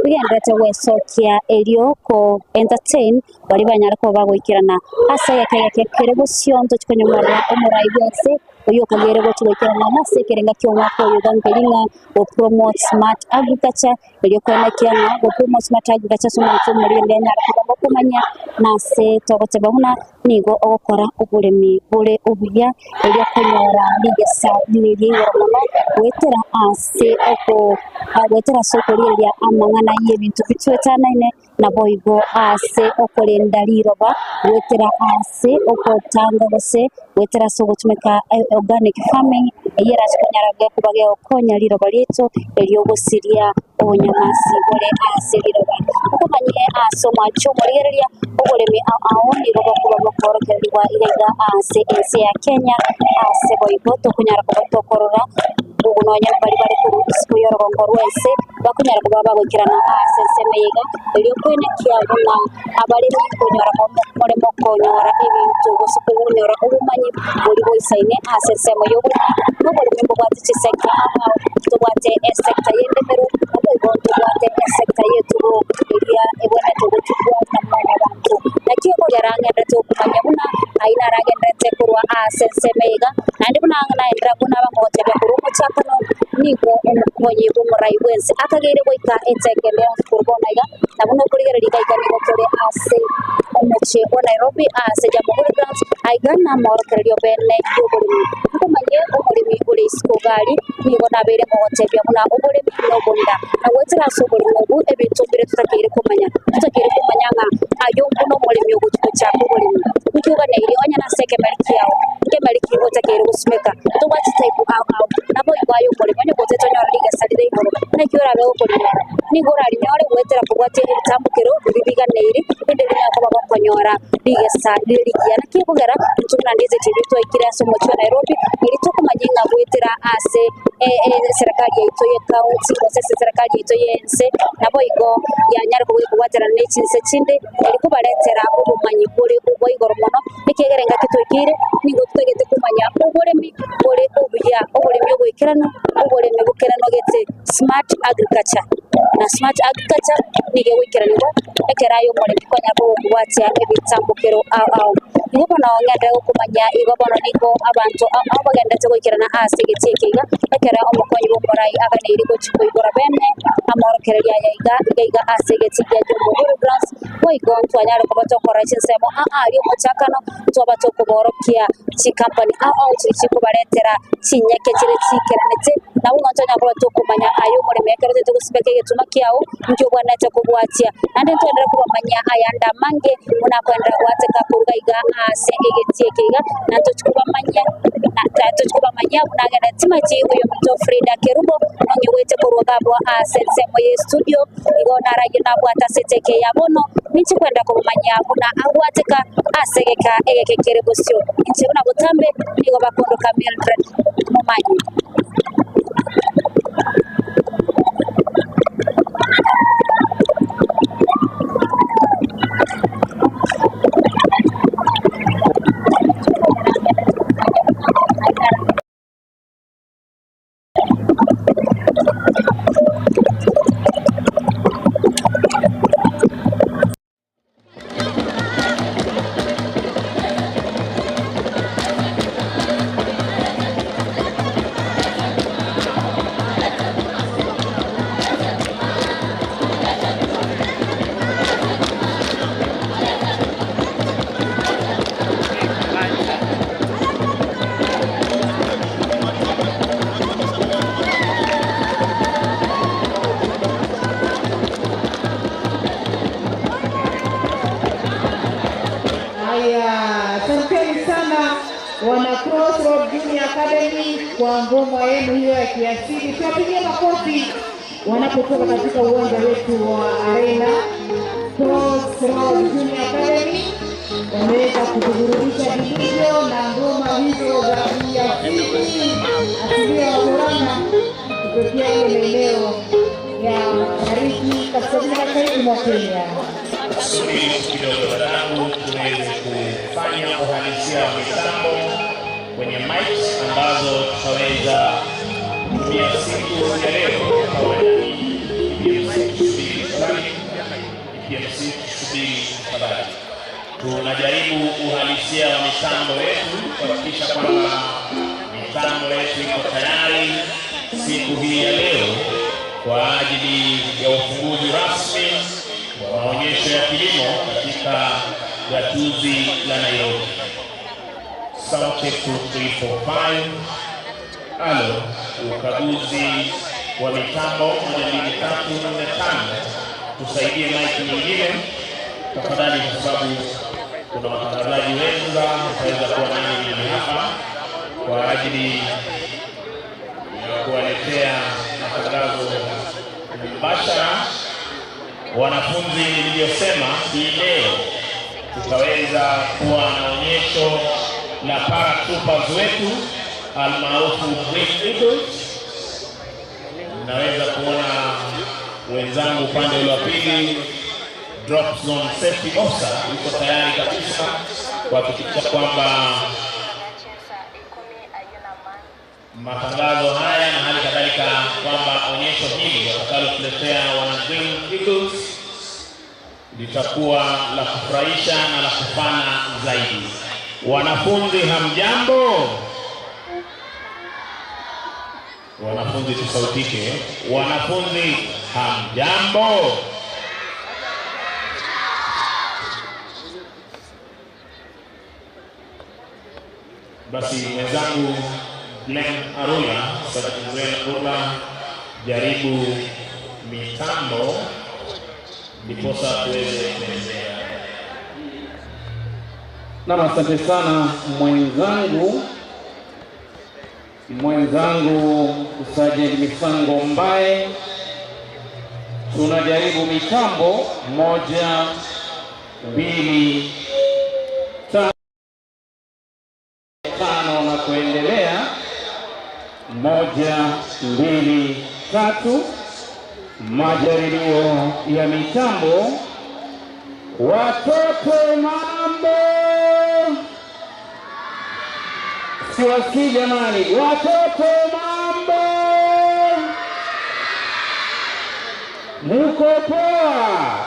bigendete wesokya elioko entertain bali banyarako bagwikirana asa yakekere busionto chikonyomara omurai byose uyo kugere botu wekirana masekerenga kyomwako yugangelinga o promote smart agriculture elioko nakiana o promote smart agriculture somuntu muri ndenya ko kumanya nase togoteba huna nigo ogokora ubulemi bule ubuya elioko nyora ligesa lili yoromo wetera ase oko wetera soko lya amangana y'ebintu bitwetanaine na boigo ase okolenda liroba wetera ase okotanga bose wetera soko tumeka organic farming yera chikanyaraga kubage okonya liroba lyeto elyobusiria obonyamasi bole ase liroba okomanyire aso macho muriyeria obulemi aoni roba kuba bokorokerwa ilega ase ensi ya Kenya ase boigo tokunyara kubatorora ugunonya bali ku isiko yorogongo rwese bakunyara kuba bagukirana ase mega elyokwene kyabona abali kunyara muri mokonyora ibintu bose kunyora ubumanyi buri boisaine ase semo yo nubwo rimbo kwati sector aho tubate sector yendemero abo tubate sector yetu ya ebona tubutwa na abantu nakiyo yaranga ndato kumanya buna aina rage ndate kurwa ase mega nandi bunanga ndra buna bangote bakurumo cyakano niko umukonyi umurai wense akagere boika etekele kurbonaiga nabuno kurigera ligaika niko tole ase umuche wa Nairobi ase Jamhuri Grounds aigana moro keryo bene yobuli kumanye umulimi uri skogali niko nabere mote bya buna ubuli no bunda na wetera sobuli no ebintu bire tutakire kumanya nga ayombu no mulimi ogutuko cyakubuli nikiuga na ile onya na seke maliki yao ke maliki go takere gusumeka to watch type au nabo igwayo muri mwenye goteto nyora liga salide igoro na kiora ro ko ni gora ari nyore gwetera kubwate itambukero bibiga neiri ndende na kwa bakonyora liga salide ligia na kibugera ntuna ndize TV to ikira so mocho Nairobi ili tukumanyinga gwetera ase serikali yetu ye county kwa sasa serikali yetu yense nabo igo ya nyara kubwatera nechinse chinde ili kubaletera ubumanyi kuri ubwo igoro mono nikigerenga kitwikire ningo tutegete kumanya uburemi bore ubuya uburemi gwikirano uburemi bukerano gete smart agriculture na smart agriculture nige wikiranirwa ekerayo muri konya ko kubwatya ebitambukero au nigo na ngenda kumanya igo bono niko abantu abagenda cyo gwikirana asegete kiga ekera omukonyi bokorai aganiri go chiko igora bene amoro kereya yaiga asegete ya Jomhuri Grounds waigo twanyara ko batokora chinsemo ari omuchakano twa kuborokia chi company au chiko baretera chinyeke chire chikeranete nawo ntonya ko batokumanya ayo muri mekero teto kusibeke getuma kiao njo bwana cha kubwatia ande twendera kubamanya ayanda mange unakwenda kwateka kurugaiga asegetie kiga na tochukubamanya unagana tima chigo yo mto Frida Kerubo nonye wete kurugabwa asense moye studio igona raje na bwata seteke yabono nichi kwenda kubamanya una agwateka asegeka egekekere bosyo nichi una butambe nigo bakondoka Mildred Mumanyi. wana Crossroad Junior Academy kwa ngoma yenu hiyo ya kiasili. Tuwapigie makofi wanapotoka katika uwanja wetu wa Arena. Crossroad Junior Academy wameweza kutuburudisha vilivyo na ngoma hizo za kiasili asilia wa Murang'a kutokea ile maeneo ya mashariki kaskazini mashariki mwa Kenya. Subiri kidogo dadangu tuweze kufanya uhalisia wa mitambo kwenye mics ambazo tutaweza kutumia siku ya leo kwa PMC tusubiri tafadhali. Tunajaribu uhalisia wa mitambo yetu kuhakikisha kwamba mitambo yetu iko tayari siku hii ya leo kwa ajili ya ufunguzi rasmi wa maonyesho ya kilimo katika gatuzi la Nairobi. Sound check 2, 3, 4, 5. Alo, ukaguzi wa mitambo 1, 2, 3, 4, 5. Tusaidie mic nyingine tafadhali, kwa sababu kuna watangazaji wenza wataweza kuwa nani mimi hapa kwa ajili ya kuwaletea matangazo mbashara. Wanafunzi, niliyosema hii leo tutaweza kuwa na onyesho la paratroopers wetu almaarufu Green Eagles. Naweza kuona wenzangu upande ule wa pili, Drop Zone Safety Officer yuko tayari kabisa kuhakikisha kwamba matangazo haya na hali kadhalika kwamba onyesho hili watakalotuletea wana Green Eagles litakuwa la kufurahisha na la kufana zaidi. Wanafunzi hamjambo? Wanafunzi tusautike. Wanafunzi hamjambo? Basi mwenzangu Glenn Arula, Sergeant Glenn Arula, jaribu mitambo ndiposa tuweze kuendelea. Na asante sana mwenzangu Sajenti Misango Mbae. Tunajaribu mitambo 1 2 5 na kuendelea. 1 2 3. Majaribio ya mitambo. Watoto mambo, siwasikii jamani. Watoto mambo, muko poa?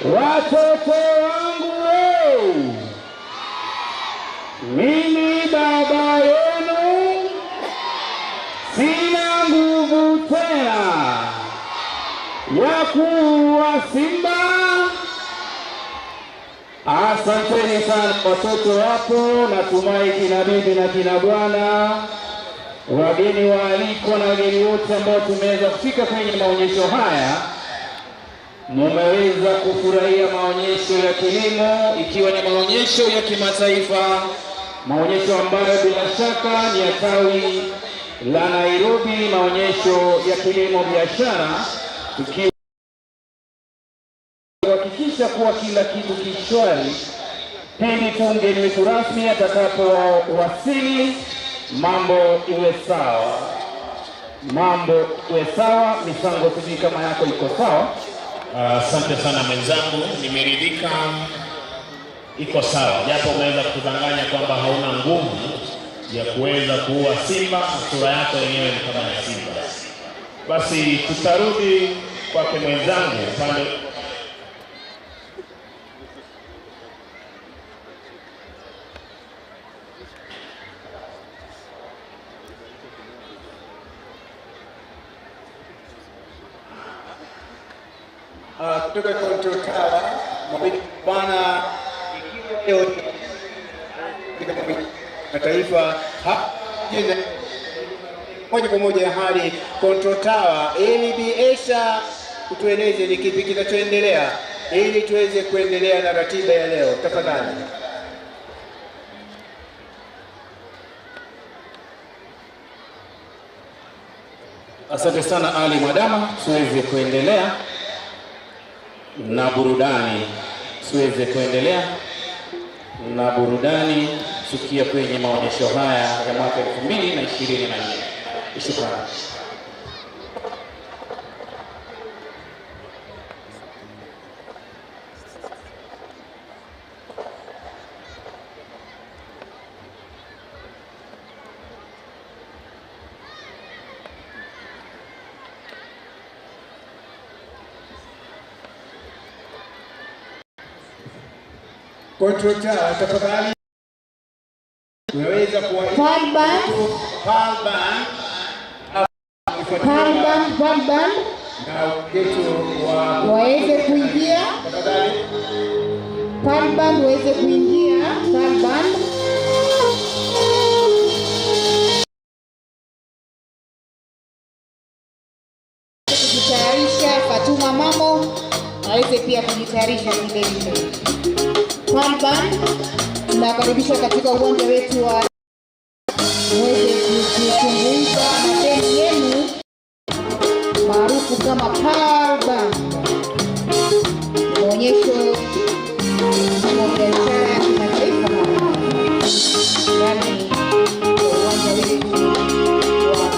Watoto wangu, mimi baba yenu sina nguvu tena ya kuwa simba. Asanteni sana watoto wapo, natumai kina bibi na kina bwana, wageni waalikwa na wageni wote ambao tumeweza kufika kwenye maonyesho haya, mumeweza kufurahia maonyesho ya kilimo, ikiwa ni maonyesho ya kimataifa, maonyesho ambayo bila shaka ni ya tawi la Nairobi, maonyesho ya kilimo biashara, kuhakikisha kuwa kila kitu kishwari pindi tu mgeni wetu rasmi atakapowasili, mambo iwe sawa. Misango, sijui kama yako iko sawa. Asante sana mwenzangu, nimeridhika, iko sawa, japo umeweza kutudanganya kwamba hauna nguvu ya kuweza kuua simba, sura yako yenyewe ni kama ya simba. Basi tutarudi kwake mwenzangu pale. Kutoka Control Tower, bwana, ikiwa leo mataifa moja kwa moja hadi Control Tower, ili Biesha kutueleze ni kipi kinachoendelea ili tuweze kuendelea na ratiba ya leo, tafadhali. Asante sana Ali Mwadama, tuweze kuendelea na burudani, tukia kwenye maonyesho haya ya mwaka 2024. Shukrani. Control Tower, tafadhali. Unaweza kuwa Palban na geto waweze kuingia. Tafadhali. Palban waweze kuingia. Palban. Kujitayarisha. Fatuma Mamo aweze pia kujitayarisha vile. Palban nakaribisha katika uwanja wetu wa mweze kuzungumza na beni yenu maarufu kama Palban, maonyesho ya biashara ya kimataifa ndani ya uwanja wetu wa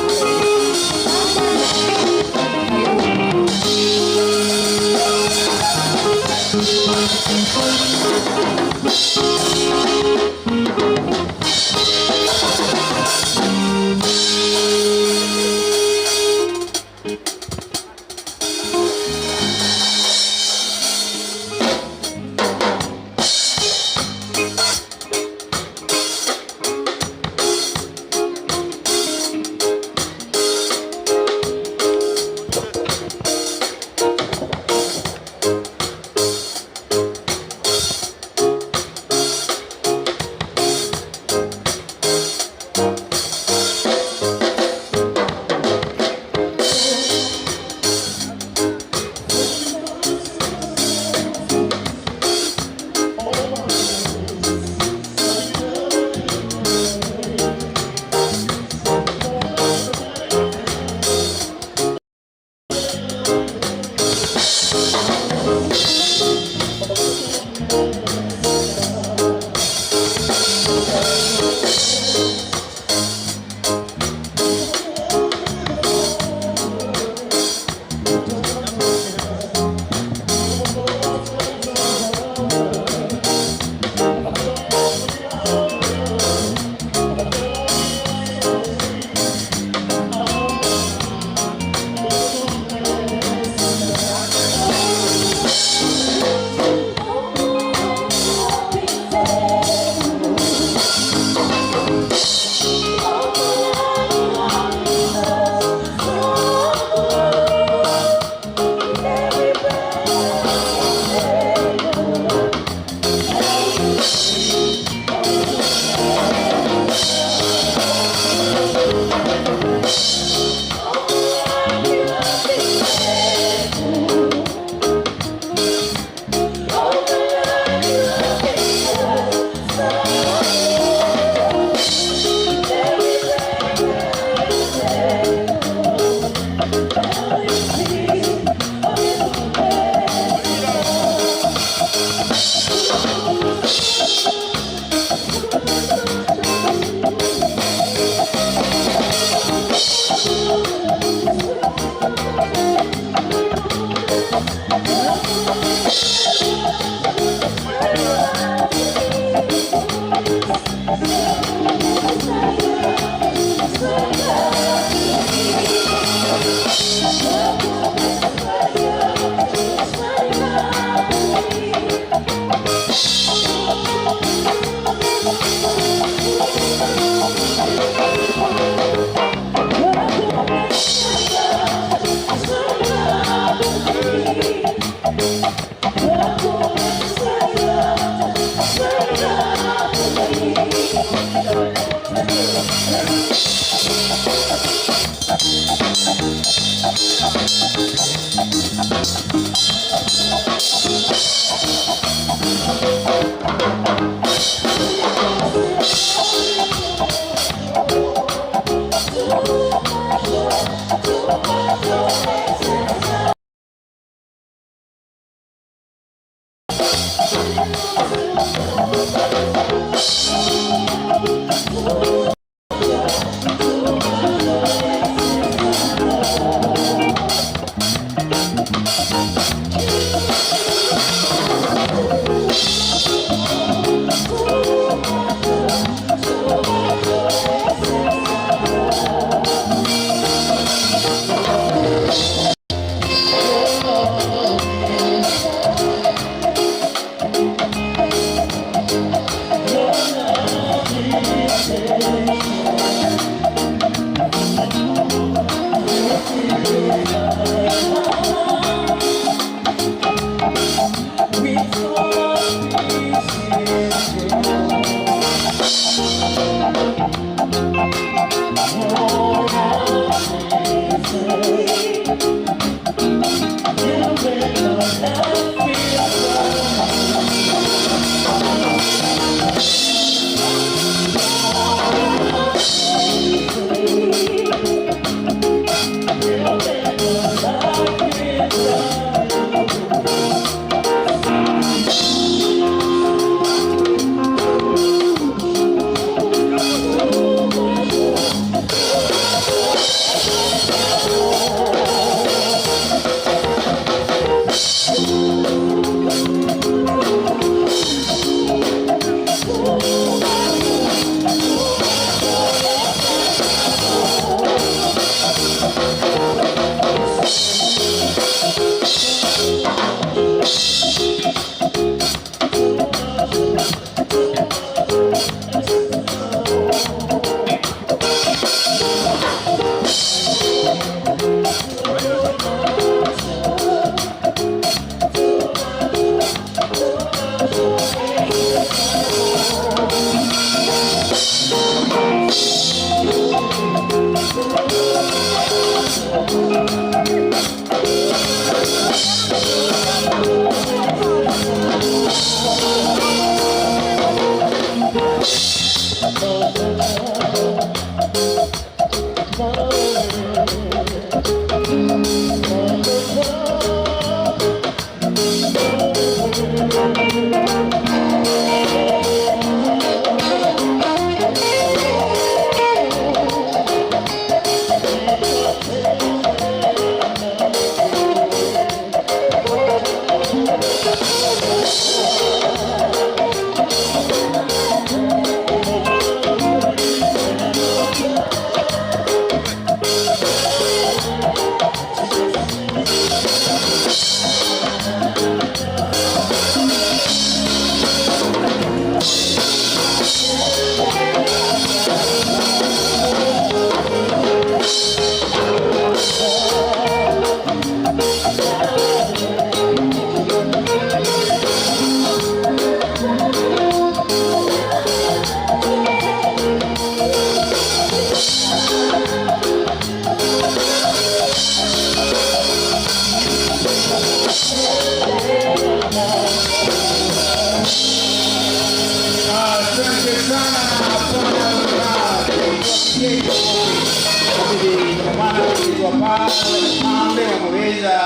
wameweza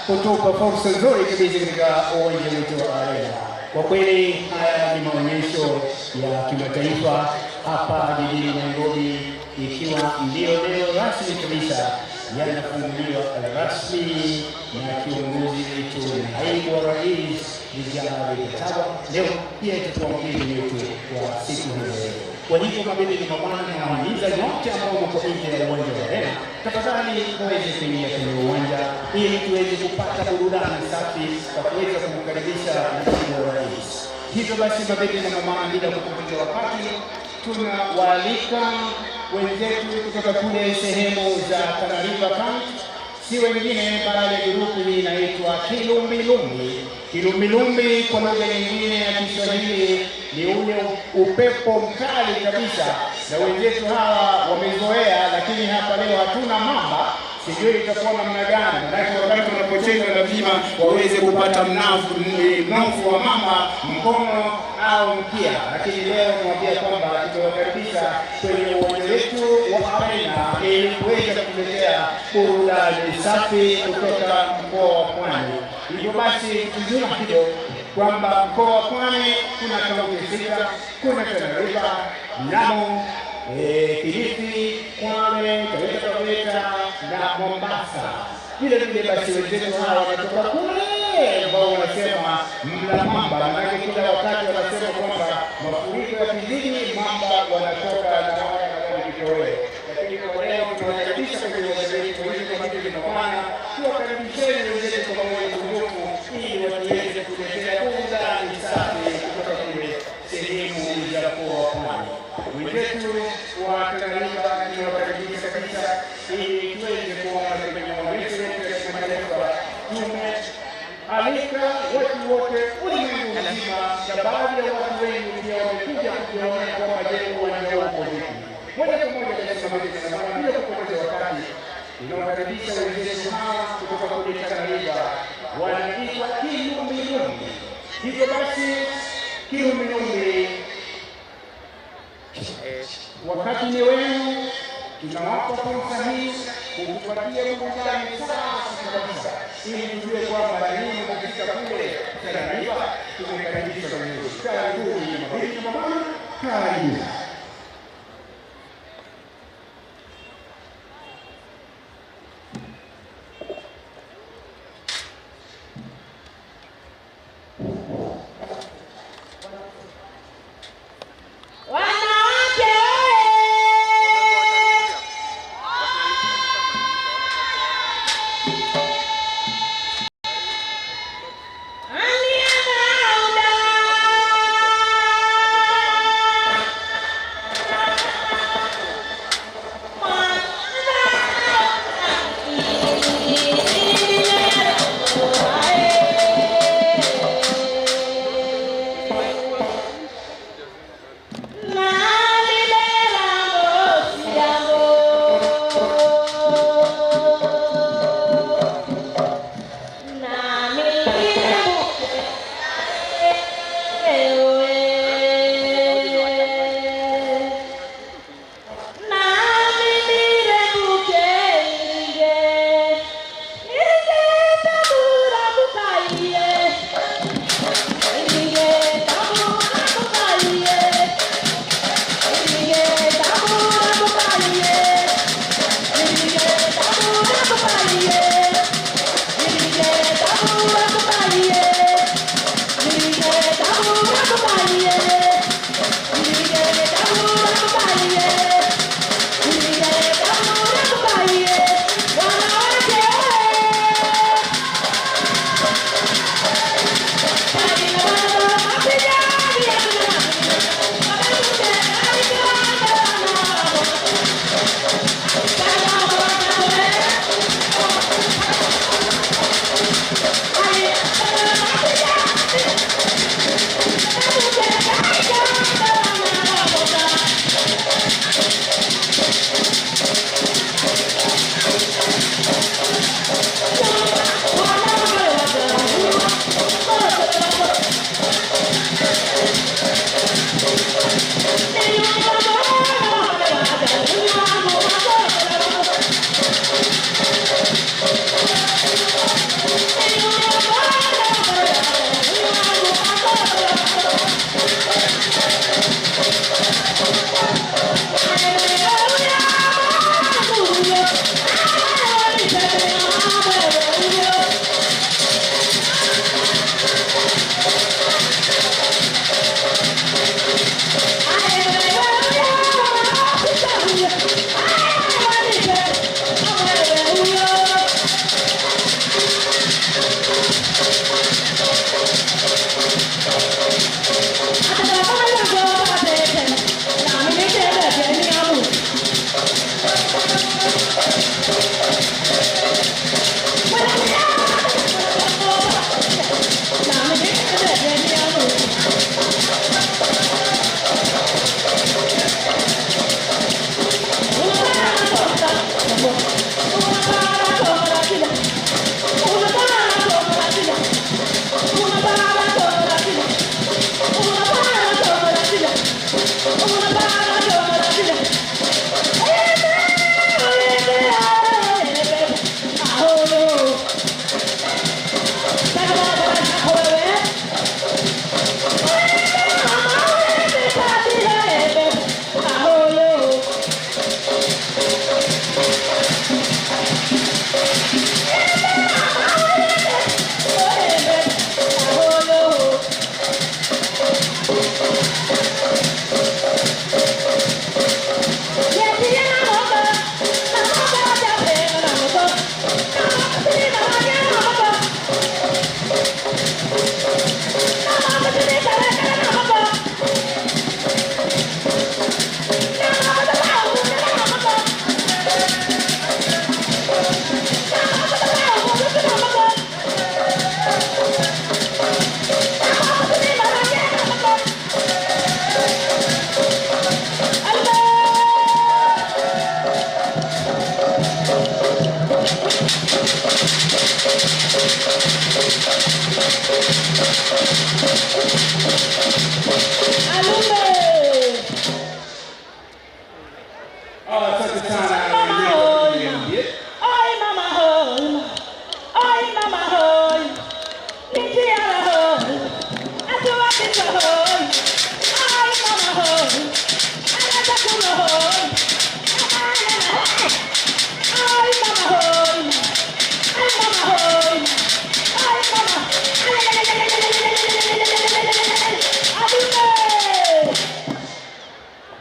kutupa fursa nzuri kabisa katika uwanja wetu wa Arena. Kwa kweli haya ni maonyesho ya kimataifa hapa jijini Nairobi, ikiwa ndio leo rasmi kabisa yanafunguliwa rasmi na kiongozi wetu naibu wa rais Rigathi Gachagua. Leo pia itakuwa mgeni wetu wa siku hii. Kwa hivyo mabibi na mabwana, nawahimiza nyote ambao mko nje ya uwanja wa Arena, tafadhali muweze kuingia kwenye uwanja ili tuweze kupata burudani safi kwa kuweza kumkaribisha naibu wa rais. Hivyo basi mabibi na mabwana, bila kupoteza wakati, tunawaalika wenzetu kutoka kule sehemu za Tana River County, si wengine bali grupu hii inaitwa Kilumbilumbi. Kilumbilumbi kwa lugha nyingine ya Kiswahili ni ule upepo mkali kabisa, na wenzetu hawa wamezoea, lakini hapa leo hatuna mamba. sijui itakuwa namna gani, maanake wakati wanapocheza lazima waweze kupata mnofu wa mama, mkono au mkia. Lakini leo tunamwambia kwamba tumewakaribisha kwenye uwanja wetu wa Arena ili kuweza kuletea burudani safi kutoka mkoa wa Pwani. Hivyo basi tujue hilo kwamba mkoa wa Pwani kuna kaunti 6, kuna Tana River, Lamu, Kilifi, Kwale, Taveta na Mombasa. Vile vile basi wenzetu hawa wanatoka kule ambao wanasema mla mamba, maanake kila wakati wanasema kwamba mafuriko ya kijiji mamba wanatoka na wanakitoweo. Lakini kwa leo tunawakaribisha kwenye uwanja wetu ili kwa ajili ya maana tuwakaribisheni wenzetu kwa moyo mkunjufu ili watuweze kuletea burudani safi kutoka kule sehemu za mkoa wa Pwani. Wenzetu wa Tana River tunawakaribisha kabisa ili tuweze kuona kwenye maonyesho yetu ya kimataifa. Tumealika watu wote ulimwengu mzima, na baadhi ya watu wengi pia wamekuja kujiona kwamba je, uwanja uko vipi. Moja kwa moja katika maonyesho na bila kupoteza wakati, tunawakaribisha wenzetu hawa kutoka kule Tana River, wanaitwa Kilumilumbi. Hivyo basi Kilumilumbi, wakati ni wenu, tunawapa fursa hii kutupatia burudani safi kabisa ili tujue kwamba nini kufika kule Tana River. Tumekaribisha wenyewe. Karibuni mabibi na mabwana, karibuni.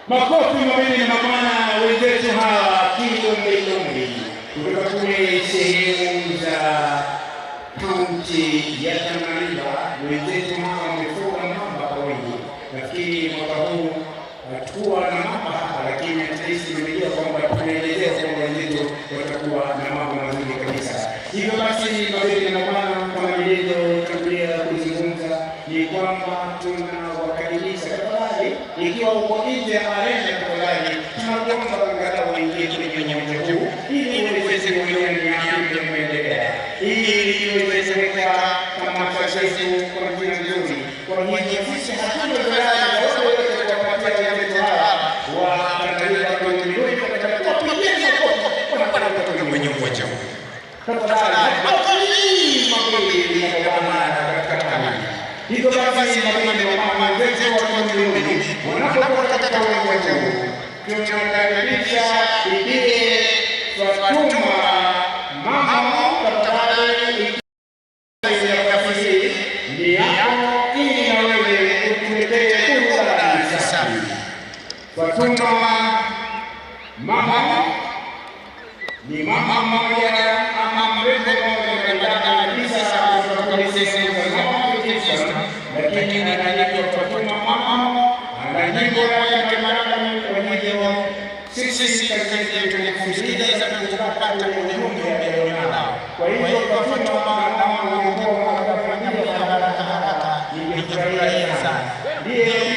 Makofi mawili na mabwana wenzetu hawa Kilombe kutoka kule sehemu za kaunti ya Tana River. Wenzetu hawa wamefuga mamba kwa wingi. Nafikiri mwaka huu hatukuwa na mamba hapa, lakini sisi tumejua kwamba tunaelezea kwamba wenzetu watakuwa na mambo mazuri kabisa. Hivyo basi mabibi na mabwana, kama nilivyotangulia kuzungumza, ni kwamba tunawakaribisha tafadhali, ikiwa uko nje ya arena tafadhali, tunakuomba angalau uingie kwenye uwanja huu ili uweze kuona ni yapi yanayoendelea, ili uweze kuweka tamasha zetu kwa njia nzuri. Kwa hivyo sisi hatuna dharau yoyote kuwapatia wenzetu hawa wa Tana River kwenye milioni kwa kupigia makofi kwa kwenye uwanja huu. Tafadhali mabibi na mabwana katika kambi. Hivyo basi mabibi na mama wenzetu wa Kilombe wanapokuwa katika uwanja huu, tunakaribisha Bibi Fatuma mama tafadhali ni yako ili na wewe utuletee burudani safi. Fatuma mama ni mama mmoja ama mrembo mmoja kabisa kutoka sehemu za North, lakini anaitwa Fatuma mama, ana nyimbo yake maalum kwa hivyo sisi kazi yetu ni kusikiliza na kupata ujumbe alionao. Kwa hivyo Fatuma mama anafanya haraka ningefurahia sana. Ndiye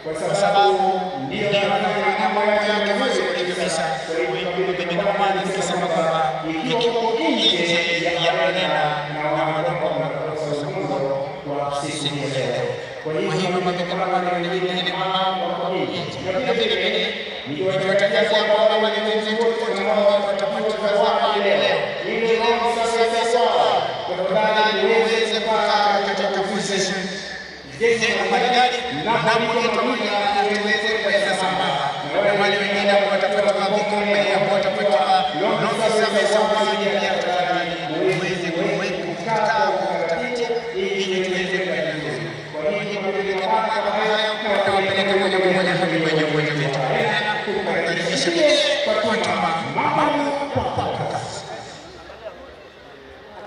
kwa sababu ndio anafanya mambo yake mazuri kabisa. Kwa hivyo bibi mama nikisema kwamba ikiwa nje ya arena na wanakwenda mazungumzo kwa sisi leo. Kwa hivyo bibi mama ni mama kwa nje. Na vile vile ndio watakatifu ambao wenyeji wote ambao watapata zawadi leo. Ili wao sasa tafadhali niweze kukaa katika position jeshi la maridadi na pamoja na wenzetu wa sambamba na wale wengine ambao watapata makombe ambao watapata nafasi za zawadi ya tafadhali muweze kukaa kwa taratibu ili tuweze kuendelea. Kwa hivyo kwa mambo haya tunawapeleka moja kwa moja hadi kwenye uwanja wetu kukaribisha kwa mama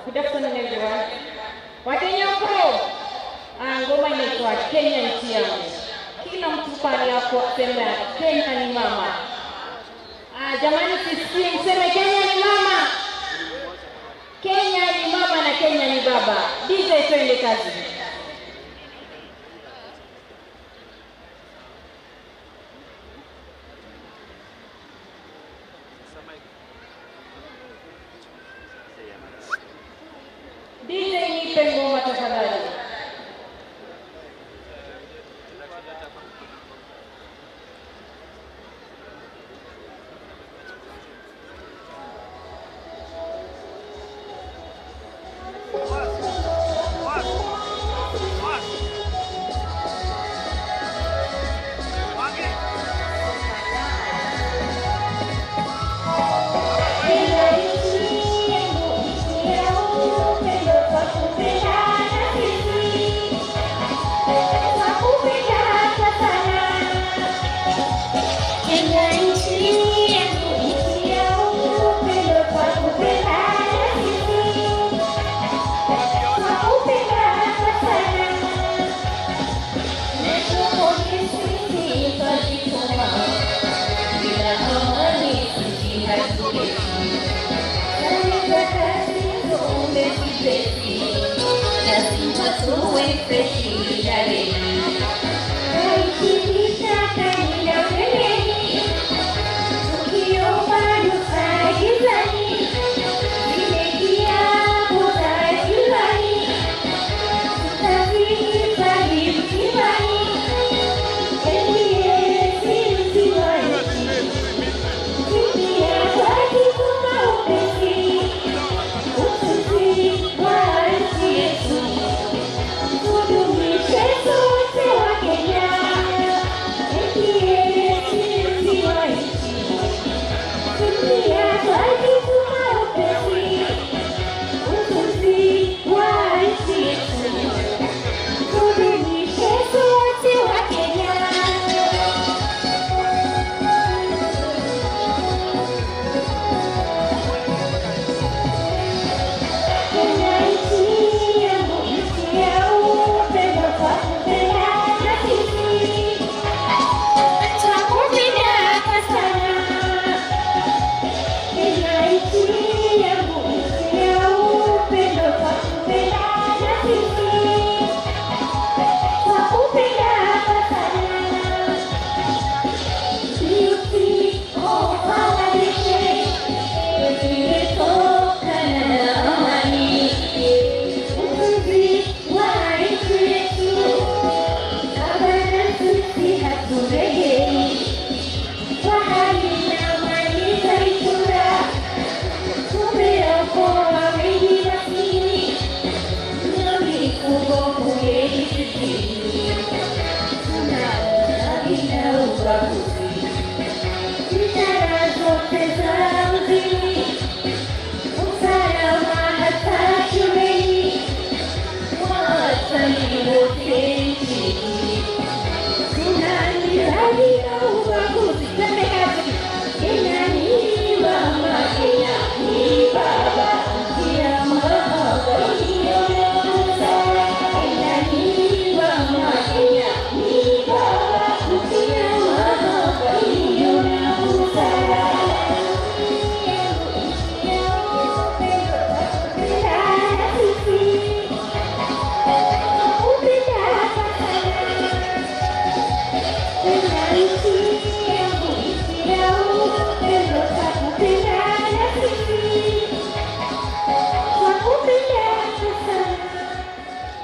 Good afternoon everyone. Wakenyako ngoma inaitwa Kenya nchi yangu. Kila mtu pale hapo aseme Kenya ni mama. Jamani sisi mseme Kenya ni mama. Kenya ni mama na Kenya ni baba. DJ twende kazi. DJ nipe ngoma tafadhali.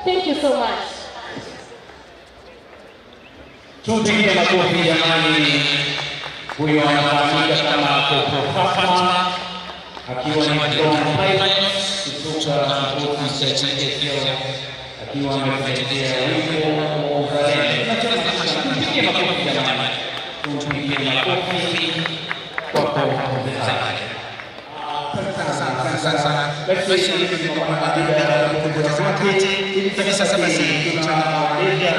Thank you so much. Tupigie makofi jamani. Huyo anafahamika kama Popo Fatma, akiwa ni drone pilot kutoka ofisi ya TFL, akiwa ametetea wimbo wa uzalendo. Tupigie makofi jamani. Tupigie makofi kwa Popo Fatma. Basi kwa maadili ya kutazamaji hivi sasa basi tutamwalika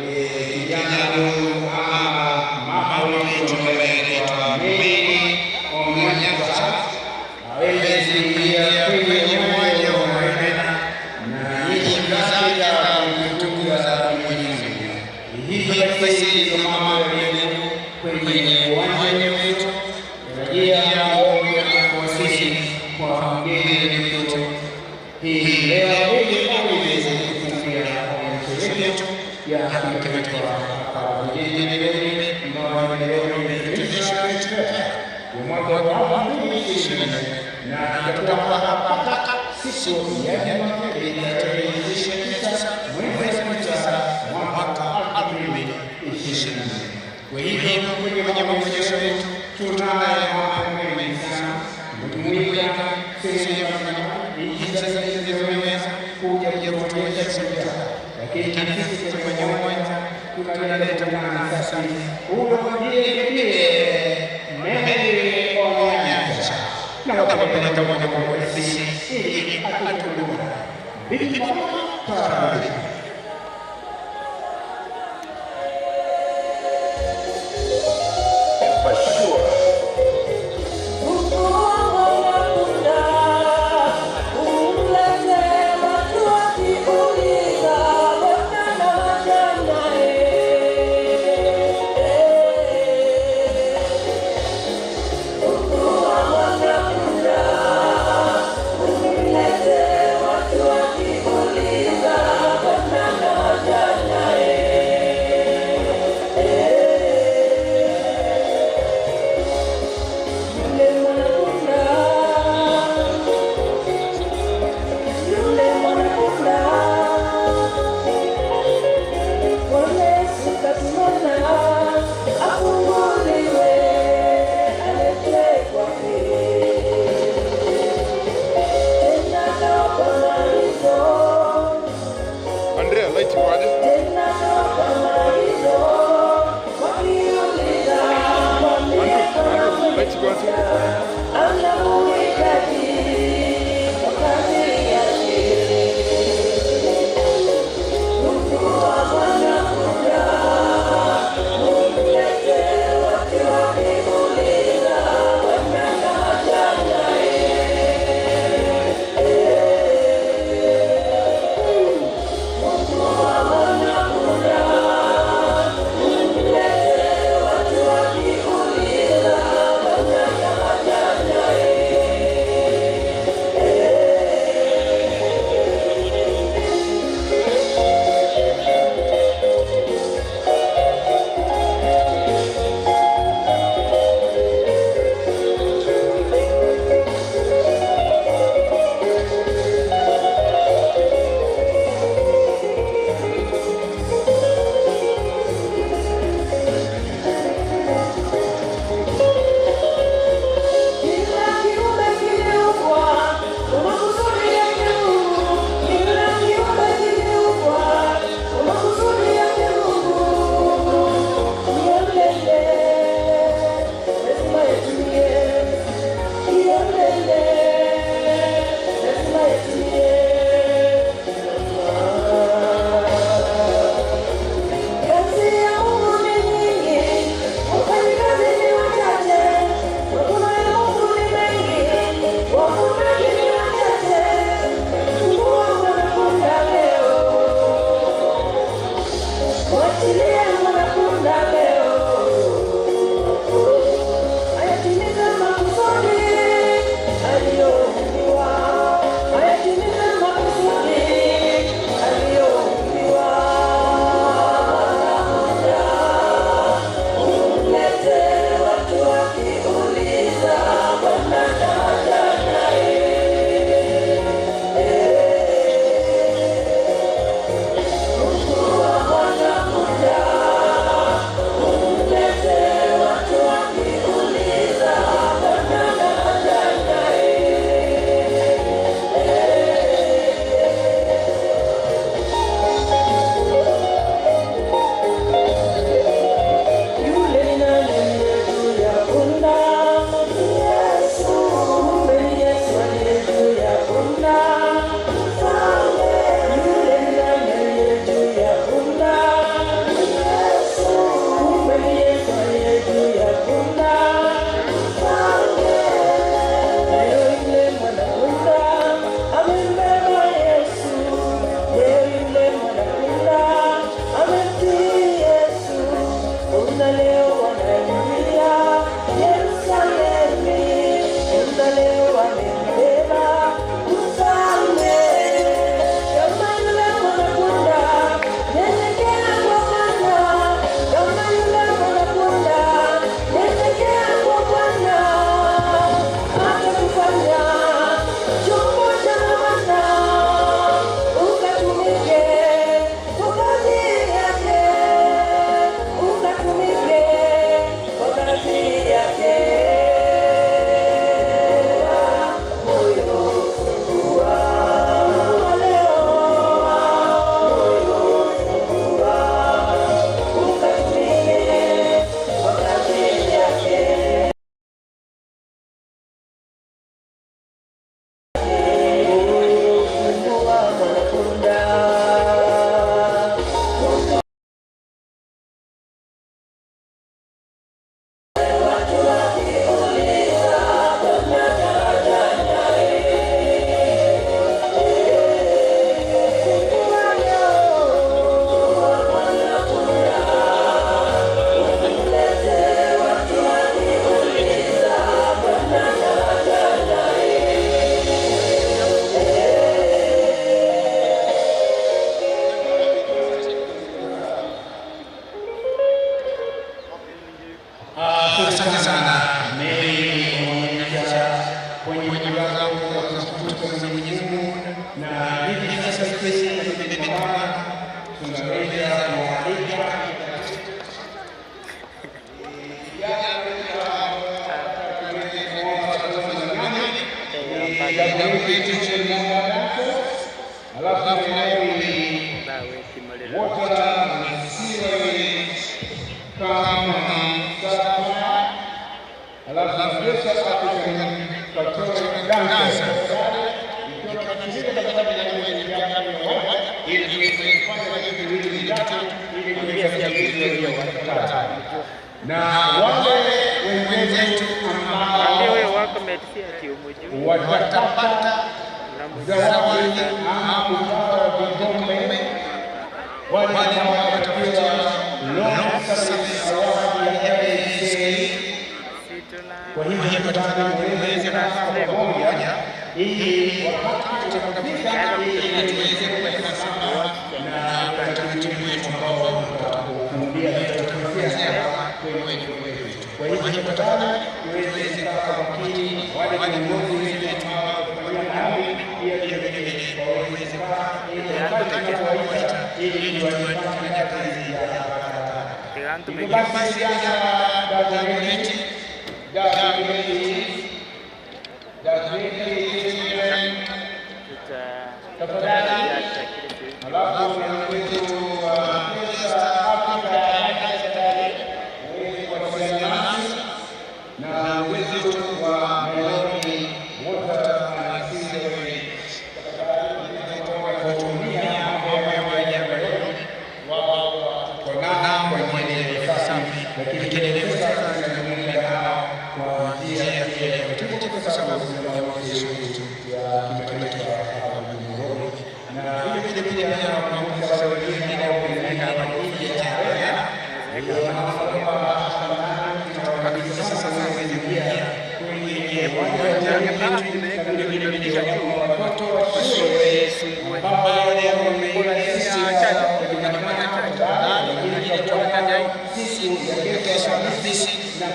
kijana huyu mama wetu anaitwa Mimi Omanyasa aweze kuingia kwenye uwanja wa Arena na nyimbo zake za kumtukuza Mwenyezi Mungu. Hivyo basi ndio mama wetu kwenye uwanja wetu rejea kwa mgeni wetu hii leo ili aweze kufungia maonyesho yetu ya kimataifa hapa jijini Nairobi, ambayo leo ni international ya mwaka wa 2020 na tutakuwa hapa siku ya Jumapili tarehe 29 mwezi wa 9 mwaka wa 2020. Kwa hivyo kwenye maonyesho yetu tunayo mambo mengi sana kujumuika sisi sasa tunaweza kuja kuonyesha sisi, lakini sisi kwenye uwanja tunaleta mwana sasa huyo ndiye Mary Omanyasa na wakapeleka moja kwa moja sisi ili atulunga bibi karibu. Watu wakiuliza Asante sana Mary kuonyesha kwenye mlango wa kutukuza Mwenyezi Mungu, na hivi sasa sisi tunaweza kualika na wale wenzetu ambao watapata zawadi ama kutoa vikombe, wale ambao watapewa long service award ya LCA. Kwa hivyo tuweze kukaa pamoja ili wakati utakapofika ili tuweze kuweka sawa na utaratibu wetu ambao tutakuambia kwenye wetu. Kwa hivyo tafadhali tuweze kukaa makini, wale viongozi wetu ambao tunafanya nao pia vile waweze kukaa ili tuwafanye kazi ya haraka. Basi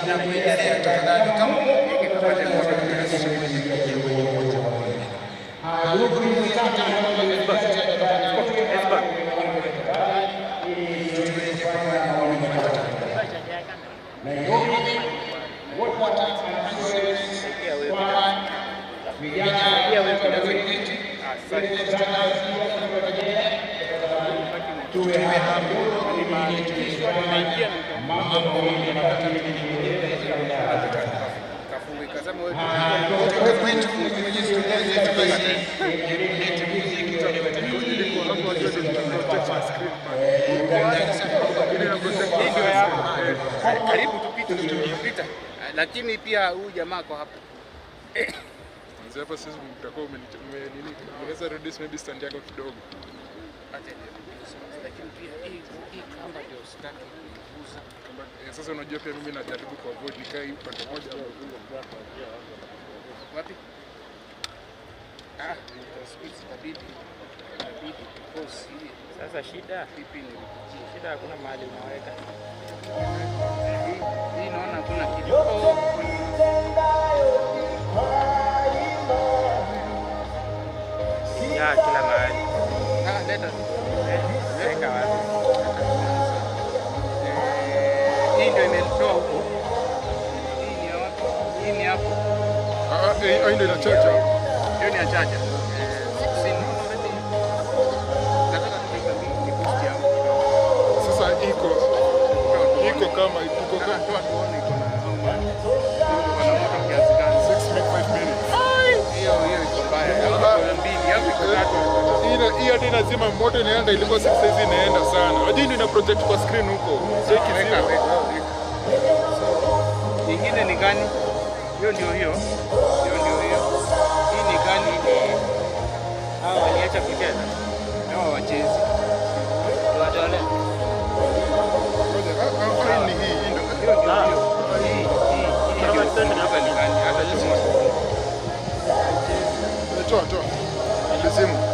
na kuelezea tafadhali kama tupate moja kuelezea grupu hizi tatu ambazo zimepata karibu tupita, lakini pia huyu jamaa kwa hapa hapa sisi mtakuwa unaweza reduce maybe stand yako kidogo, lakini pia hii kamba ndio sitaki kuuza. Sasa unajua pia mimi najaribu ku avoid nikae upande moja wapi? Itabidi because sasa shida pipi ni shida, hakuna mahali unaweka hii naona hakuna kitu ya kila mahali. Leta weka wapi? Hii ndio imetoa huko. Hii ni wapi? Hii ni hapo. Hii ndio inachacha. Hiyo ni achacha. Sasa iko kama iko kama tuone iko na moto kiasi gani? 6 minutes. Hiyo iko mbaya. Mbili hapo iko tatu. Hii hadi lazima moto inaenda, ilikuwa 6 hizi inaenda sana. Hadi ndio ina project kwa screen huko. Sasa ikifika nyingine ni gani? Hiyo ndio hiyo. Hii ni gani? Hao waliacha kucheza. Hao wachezi. Tuwatole. ni hii ndio. Kama stand hapa ni gani? Hata lazima. Toa. Lazima.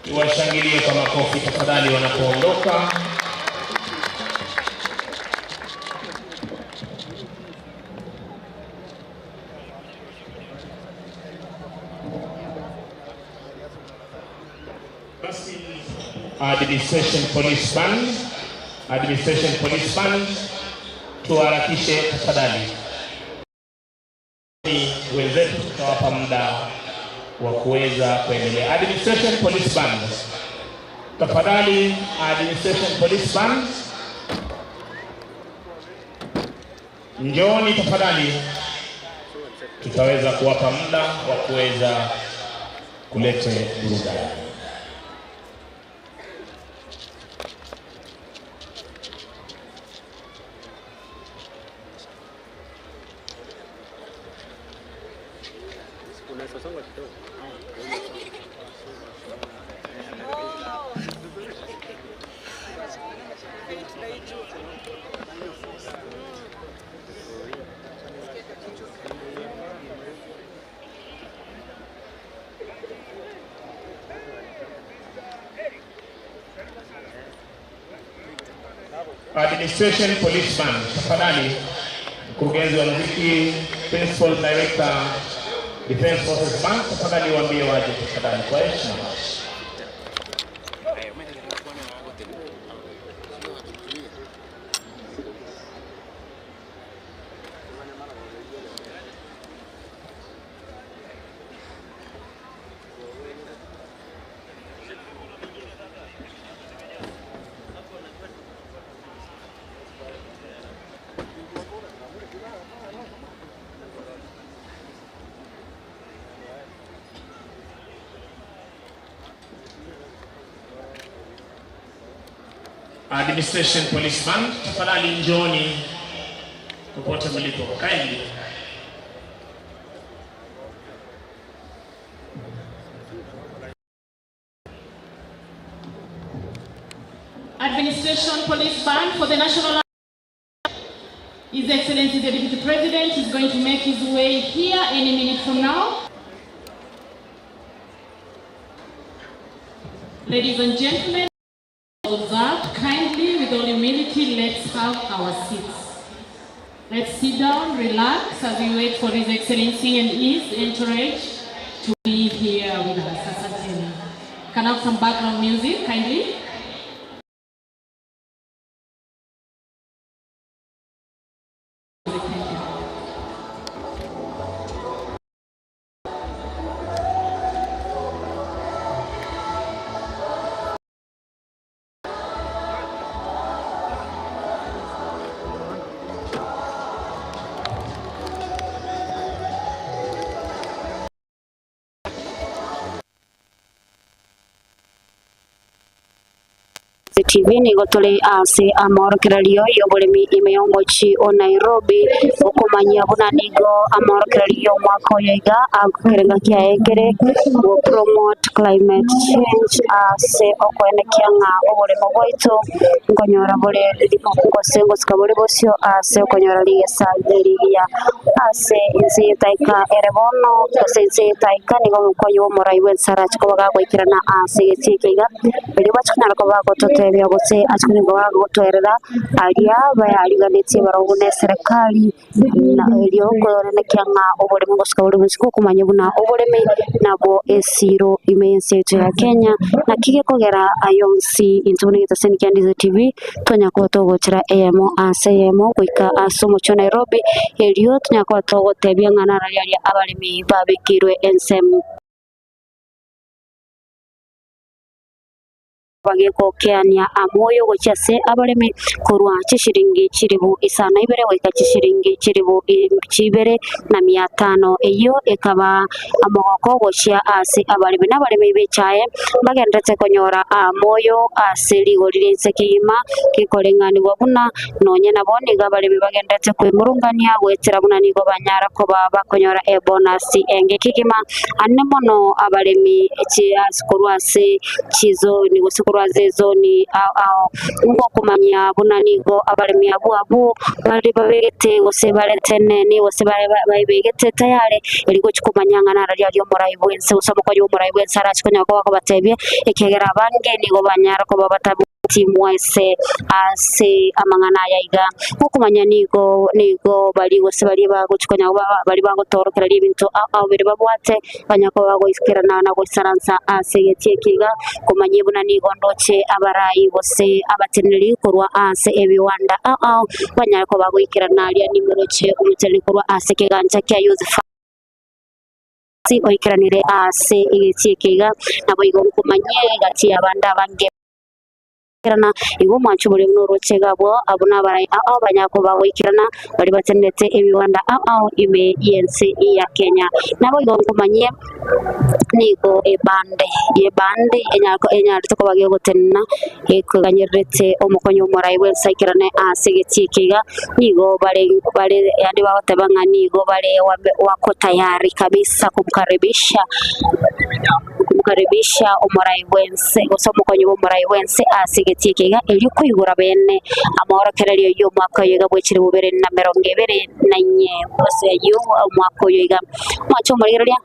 Tuwashangilie kwa makofi tafadhali wanapoondoka. Administration Police Band, tuharakishe tafadhali. Wenzetu tutawapa muda wa kuweza kuendelea. Administration Police Band, tafadhali. Administration Police Band, njooni tafadhali, tutaweza kuwapa muda wa kuweza kulete burudani. Administration Police Band, tafadhali. Mkurugenzi wa muziki, Principal Director Defense Forces Band, tafadhali waambie waje tafadhali kwa heshima. Administration Police Band, tafadhali njooni popote mlipo. Kindly. Administration Police Band for the National His Excellency the Deputy President is going to make his way here any minute from now. Ladies and gentlemen, observed kindly with all humility, let's have our seats. Let's sit down, relax as we wait for His Excellency and his entourage to be here with us. Can I have some background music kindly? TV ni gotole ase amor kralio yobolemi imeyombochi o Nairobi okumanya bunanigo amor kralio mwako yega akukerenga kiaekere wo promote climate change ase okwene kianga obolemo boito ngonyora bole ngosengo skabole bosio ase okonyora ligesa geriya ase insi taika erebono ase taika nigo mukoyo morai wensarach ko bagagwikirana ase tikega bili bachukana ko bagotote byogose achukuni ngo bagotorera alia bayaliganetse barobone serikali na elio korene kyanga obolemo ngoskabole bosiko kumanya buna oboleme nabo esiro imense ya Kenya na kige kogera ayonsi intuni taseni Kandiza TV tonya ko togochira emo asemo kuika asomo cho Nairobi elio tonya ko togotebya ngana rali abalimi babikirwe ensem bageko keania amoyo gochase abaleme kurwa chishiringi chiribu isana ibere weka chishiringi chiribu chibere na 500 eyo ekaba amoko gochia ase abaleme n'abaleme bechaye bagendetse konyora amoyo aseli golirense kima kikolengani wabuna nonye nabone gabaleme bagendetse kwimurungania gwetera buna nigo banyara ko baba konyora ebonasi enge kikima anemono abaleme chi askurwa se chizo ni kurwaze zoni au ngo kumanya bunanigo abalimi abo bari babegete gose baretene ni gose babegete tayare eligo chikumanyanga na radio yo murayibu ense usamo ko yo murayibu ense arachikonya ko batebye ekegera bange nigo banyara ko babatabu timwese ase amangana yayiga okumanya nigo bali gose bali baguchikonya bali bagotorokera ibintu aho biri babwate banyako bagoiskira na gosaransa ase yekiga kumanye bunanigo ndoche abarayi bose abateneri kurwa ase ebiwanda aho banyako bagoikira nalia nimero che umuteli kurwa ase keganja kya Yusufa si oikiranire ase yekiga nabo igo kumanye gati abanda bange kirana igo mwanchu buri mnoroche gabo abuna barai abanyako bagoikirana bari batendete ebiwanda ime yense ya Kenya nabo igo kumanye nigo ebande enyako to bagyo gotenna ekuganyerete omukonyo morai website asegekiga nigo bale yandi batabanga nigo bale wako tayari kabisa kumkaribisha omorai wense osomukonyo omorai wense asegekiga eliko yugura bene amahoro kereri yo mwaka yiga bwekiri bubere na 2024 bose yo mwaka yiga mwacho muriria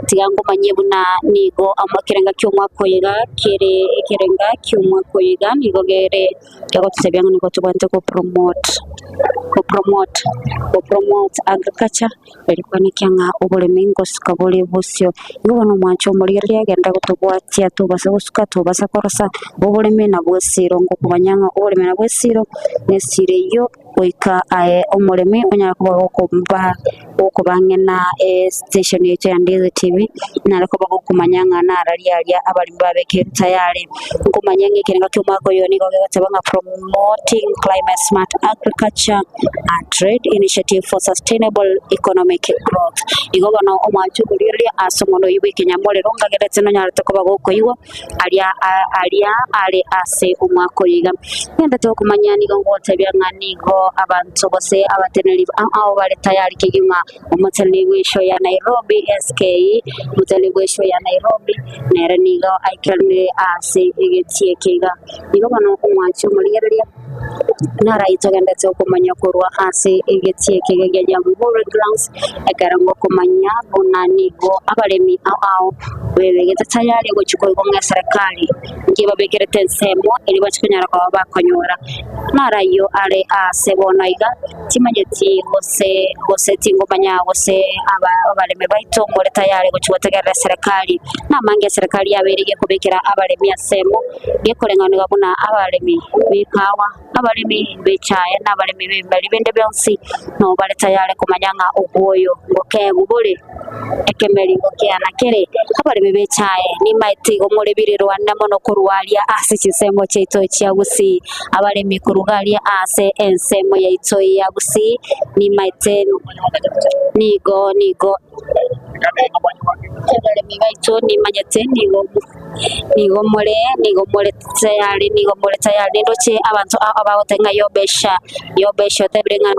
tigango manye buna nigo amakirenga kyo mwaka yiga kerenga kyo mwaka yiga nigo gere yago tusebyanga nigo tubante ko promote agriculture erikwana kyanga obulemi ngosuka bole busyo ngono mwacho muriria genda gutubwatia tubasa gusuka tubasa korosa obulemi na bwesiro ngo kubanyanga obulemi na bwesiro nesire yo oika omulemi onyako okumba okubangena station yetu ya Ndizi TV narako bakumanyanga naralialia abali babeke tayari kumanyanga kirenga kyumako yo nigo gatabanga promoting climate smart agriculture and trade initiative for sustainable economic growth igo bano omwachu kuliria asomono yibe Kenyamole ronga geretse no nyarto ko bagoko yiwo alia ase omwako yiga nenda to kumanya nigo ngotebya nganigo abantu bose abateneri aho bali tayari kigima umuteli wisho ya Nairobi SK muteli wisho ya Nairobi nere nigo aikalme ase egetie kiga nigo bano omwachu muliria naraito genda to kumanya kurwa ase egetie kiga ya Muguru grounds agarango kumanya bunanigo abalemi aho belegete tayari gochikogo nge serikali ngiba bekerete nsemo eli bachikanyara kwa bakonyora narayo ale ase bonaiga timanyeti gose tingomanya gose abalemi baito muri tayari gochigotegera serikali namange serikali yaberege kubekera abalemi asemo yekolenganira buna abalemi bikawa abalemi bechaye n'abalemi bende byonsi no bale tayari kumanyanga ubwoyo ngoke gubule ekemeli ngoke anakere abalemi bechaye ni maiti gomule biri Rwanda mono kurwalia ase kisemo cheito kya gusi abalemi kurugalia ase ensemo yaito ya gusi ni maite nigo abalemi baito ni manyete nigo mole tayari ndoche abantu abawotenga yobesha tebrenga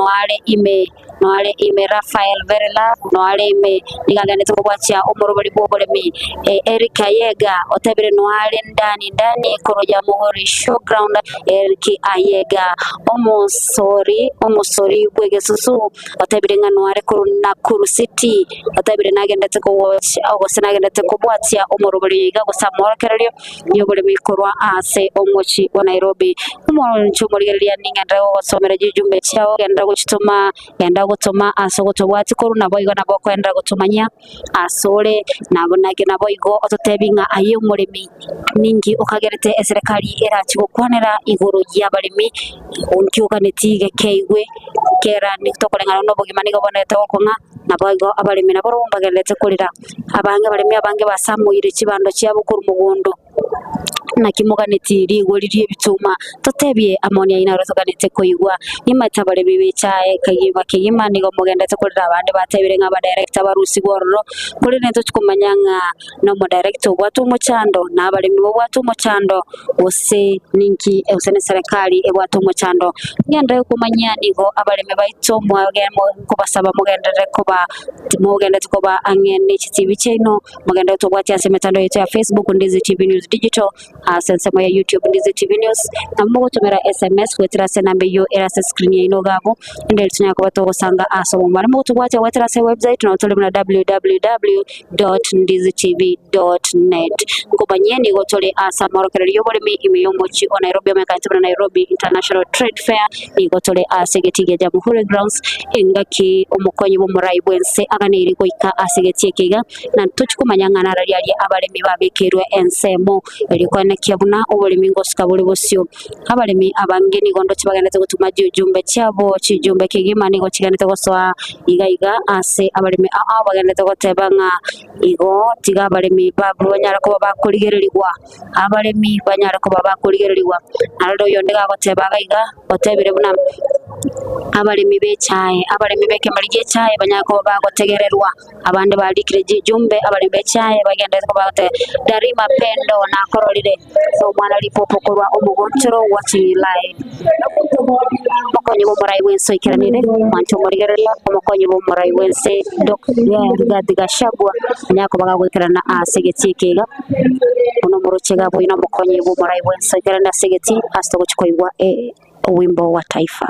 noale ime Rafael Verela noale ime nigagane tukubwacha omurubali bobolemi Erika Yega otebre noale ndani koroja muhori showground Eriki Ayega omosori bwegesusu otebrenga noale Nakuru City otebre nagenda tukubwacha ogose nagenda tukubwacha omurubali yiga gusamora keryo nyobolemi korwa ase omochi wa Nairobi umuntu murigeria ningenda gusomera jijumbe cyao genda gutuma asogotobwati koruna boigo nabo kwenda gutumanya asore nabonage naboigo ototebinga aye umurimi ningi ukagerete serikali erachigukwanera iguru y'abalimi unkyukanetiga keigwe kera nitokolengana no bugimani gobonete okonga naboigo abalimi naborumba gerete kulira abange basamuire kibando cyabukuru mugondo nakimuganetiri golirie bituma totebye amonia inarotoganete koigwa imatabare bibicaye kagima nigo mugendete kulira abandi batebire nka ba director barusi gorro kuri neto tukumanyanga no mo director gwatu muchando nabalimi bo gwatu muchando ose ninki usene serikali ebwatu muchando ngende kumanya nigo abalimi baito mwagemo kubasaba mugendete kuba angene TV chino mugende tubwati ase metando yetu ya Facebook Ndizi TV News News Digital sensemo ya YouTube Ndizi TV News na mugutumira SMS wetira senambe yo erase screen ya inogabo ende tunya ko batogosanga asomo mara mutubwache wetira se website na utole na www.ndizitv.net ngobanyeni gotole asamorokere yobolemi imiyomochi o Nairobi amekantabana Nairobi International Trade Fair igotole asegetige Jamhuri Grounds engaki omukonyi bomurai bwense aganiri koika asegetiekega na tuchikumanyangana rali abalemi babekerwe ensemo elikwana kyabuna obolemi ngosika buli bosyo abalemi abangeni gondo chibaganete gutuma jumbe cyabo kijumbe kigimani go kiganete goswa igaiga ase abalemi baganete gotebanga igo tiga abalemi babonyara ko bakurigererwa abalemi banyara ko bakurigererwa aldo yondega goteba gaiga otebire buna abalemi bechaye abalemi beke marige chaye banyako bagotegererwa abandi balikire jumbe abalemi bechaye bagenda ko bagote darima pendo na korolire so mwana lipopokorwa omugontero wachilai omukonyi bomurai wense ikiranire mancho morigerera omukonyi bomurai wense Rigathi Gachagua banyako bagagwikirana asegetikega ono murochega boina omukonyi bomurai wense ikirana segeti asto chikoigwa wimbo wa taifa.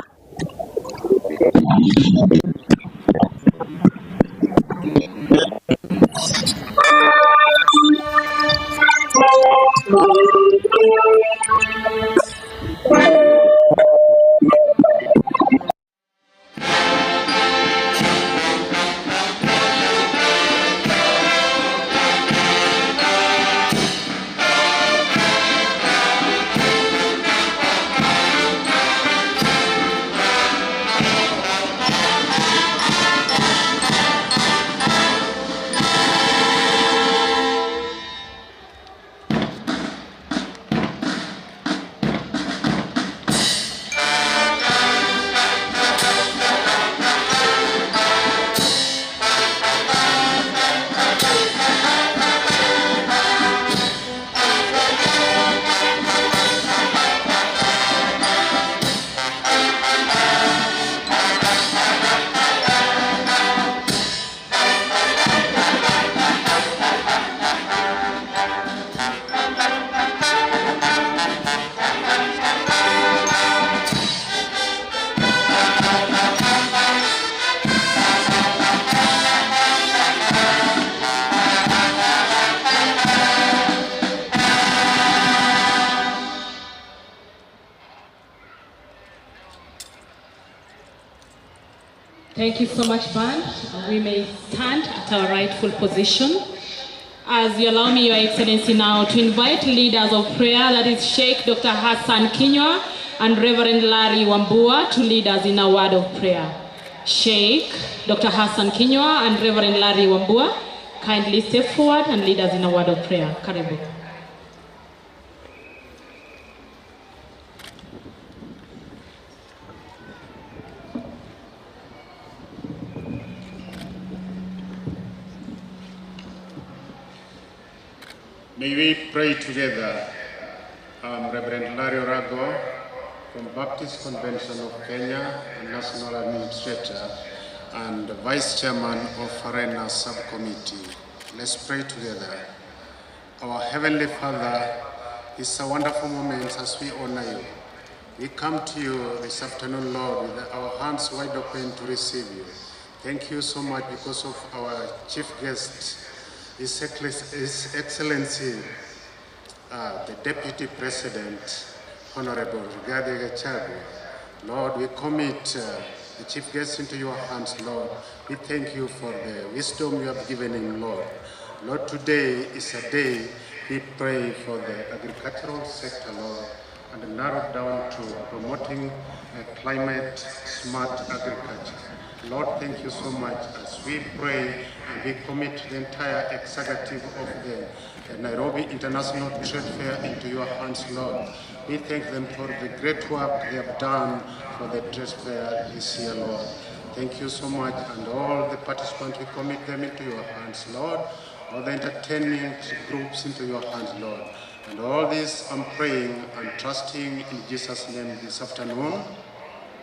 Thank you so much, band. We may stand at our rightful position. As you allow me, Your Excellency, now to invite leaders of prayer, that is Sheikh Dr. Hassan Kinyua and Reverend Larry Wambua, to lead us in a word of prayer. Sheikh Dr. Hassan Kinyua and Reverend Larry Wambua, kindly step forward and lead us in a word of prayer. Karibu. May we pray together. Reverend Larry Orago from Baptist Convention of Kenya, National Administrator and Vice Chairman of Arena Subcommittee. Let's pray together. Our Heavenly Father, it's a wonderful moment as we honor you. We come to you this afternoon, Lord, with our hands wide open to receive you. Thank you so much because of our chief guest, His Excellency, the Deputy President, Honorable Rigathi Gachagua. Lord, we commit the chief guest into your hands, Lord. We thank you for the wisdom you have given him, Lord. Lord, today is a day we pray for the agricultural sector, Lord, and narrow down to promoting climate smart agriculture. Lord, thank you so much as we pray and we commit the entire executive of the Nairobi International Trade Fair into your hands, Lord. We thank them for the great work they have done for the trade fair this year, Lord. Thank you so much, and all the participants, we commit them into your hands, Lord. All the entertainment groups into your hands, Lord. And all this I'm praying and trusting in Jesus' name this afternoon.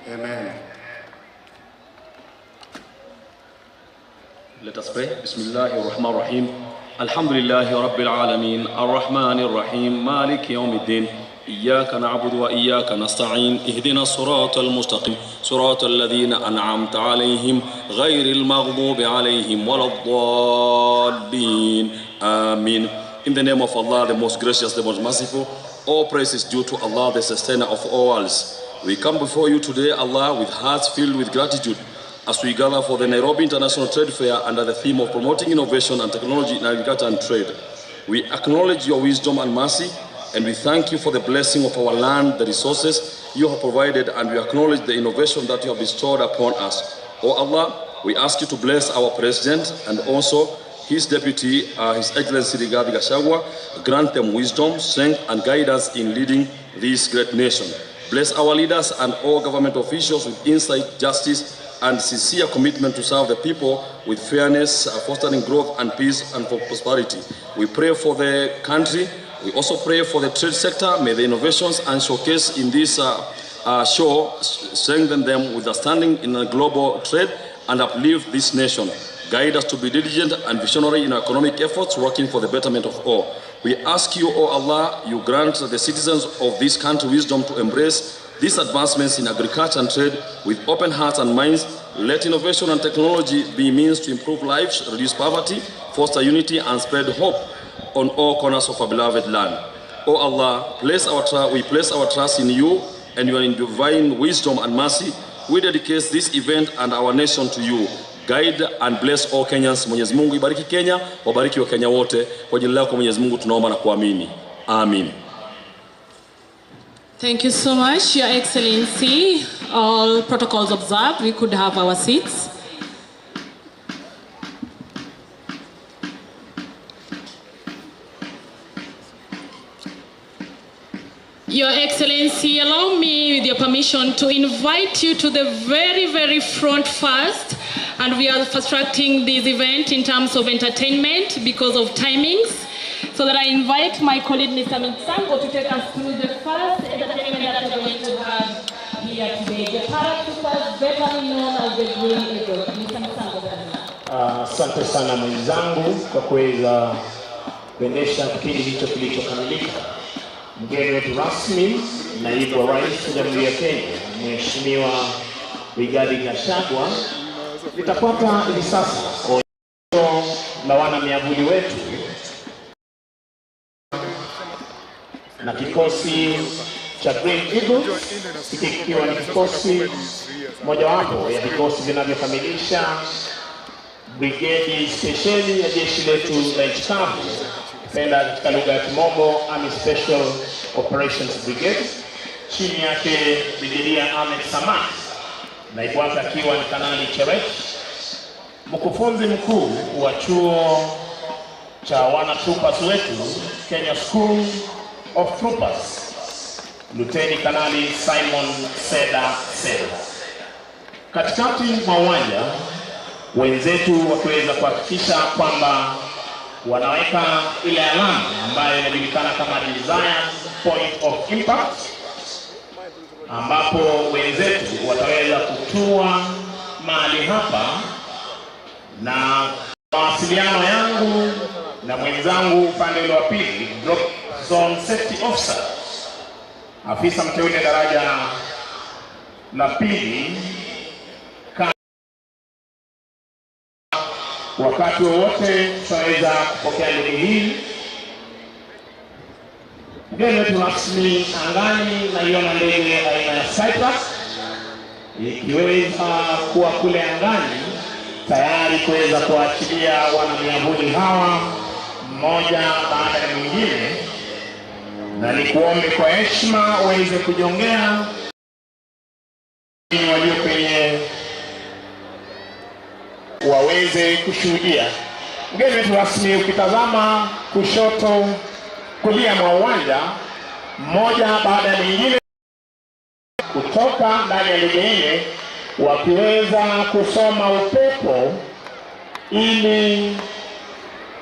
Amen. Let us pray. Bismillahir Rahmanir Rahim. الحمد لله رب العالمين الرحمن الرحيم مالك يوم الدين إياك نعبد وإياك نستعين اهدنا الصراط المستقيم صراط الذين أنعمت عليهم غير المغضوب عليهم ولا الضالين آمين. In the name of Allah, the most gracious, the most merciful, all praise is due to Allah, the sustainer of all worlds. We come before you today, Allah, with hearts filled with gratitude as we gather for the Nairobi International Trade Fair under the theme of promoting innovation and technology in agriculture and trade. We acknowledge your wisdom and mercy, and we thank you for the blessing of our land, the resources you have provided, and we acknowledge the innovation that you have bestowed upon us. Oh Allah, we ask you to bless our president and also his deputy, His Excellency Rigathi Gachagua, grant them wisdom, strength, and guidance in leading this great nation. Bless our leaders and all government officials with insight, justice, and sincere commitment to serve the people with fairness, fostering growth and peace and for prosperity. We pray for the country. We also pray for the trade sector. May the innovations and showcase in this show strengthen them with a standing in a global trade and uplift this nation. Guide us to be diligent and visionary in our economic efforts, working for the betterment of all. We ask you, O Allah, you grant the citizens of this country wisdom to embrace these advancements in agriculture and trade with open hearts and minds. Let innovation and technology be means to improve lives, reduce poverty, foster unity, and spread hope on all corners of our beloved land. O Allah, we place our trust in you and your divine wisdom and mercy. We dedicate this event and our nation to you. Guide and bless all Kenyans. Mwenyezi Mungu ibariki Kenya, wabariki wa Kenya wote. Kwa jina lako Mwenyezi Mungu tunaomba na kuamini. Amin. Thank you so much, Your Excellency. All protocols observed, we could have our seats. Your Excellency, allow me, with your permission, to invite you to the very, very front first. And we are fast-tracking this event in terms of entertainment because of timings. So that I invite my colleague, Mr. Mitsango, to take us through the first entertainment that we're going to have here today. The paratroopers, better known as the Green Eagle. Mr. Mitsango. Asante sana mwenzangu kwa kuweza kuendesha kipindi hicho kilichokamilika. Mgeni wetu rasmi, naibu wa rais wa Jamhuri ya Kenya, Mheshimiwa Rigathi Gachagua, litapata hivi sasa onyesho la wana miavuli wetu na kikosi cha Green Eagles, kikiwa ni kikosi mojawapo ya vikosi vinavyokamilisha brigade speciali ya jeshi letu la nchi kavu, penda katika lugha ya Kimombo Army Special Operations Brigade, chini yake Brigedia Ahmed Samat, naibu wake akiwa ni Kanali Cherech, mkufunzi mkuu wa chuo cha wana troopers wetu Kenya School of Troopers, Luteni Kanali Simon Seda. Katikati mwa uwanja wenzetu wakiweza kuhakikisha kwamba wanaweka ile alama ambayo inajulikana kama desired point of impact, ambapo wenzetu wataweza kutua mahali hapa, na mawasiliano yangu na mwenzangu upande ule wa pili, drop zone safety officer, afisa mteule daraja la pili, wakati wowote tutaweza kupokea ndege hii. Mgeni wetu rasmi angani, naiona ndege aina ya Cyprus ikiweza kuwa kule angani tayari kuweza kuachilia wanamiavuli hawa mmoja baada ya mwingine, na nikuombe kwa heshima uweze kujongea walio kwenye waweze kushuhudia. Mgeni wetu rasmi, ukitazama kushoto kulia mwa uwanja, mmoja baada ya mwingine kutoka ndani ya ndege ile wakiweza kusoma upepo ili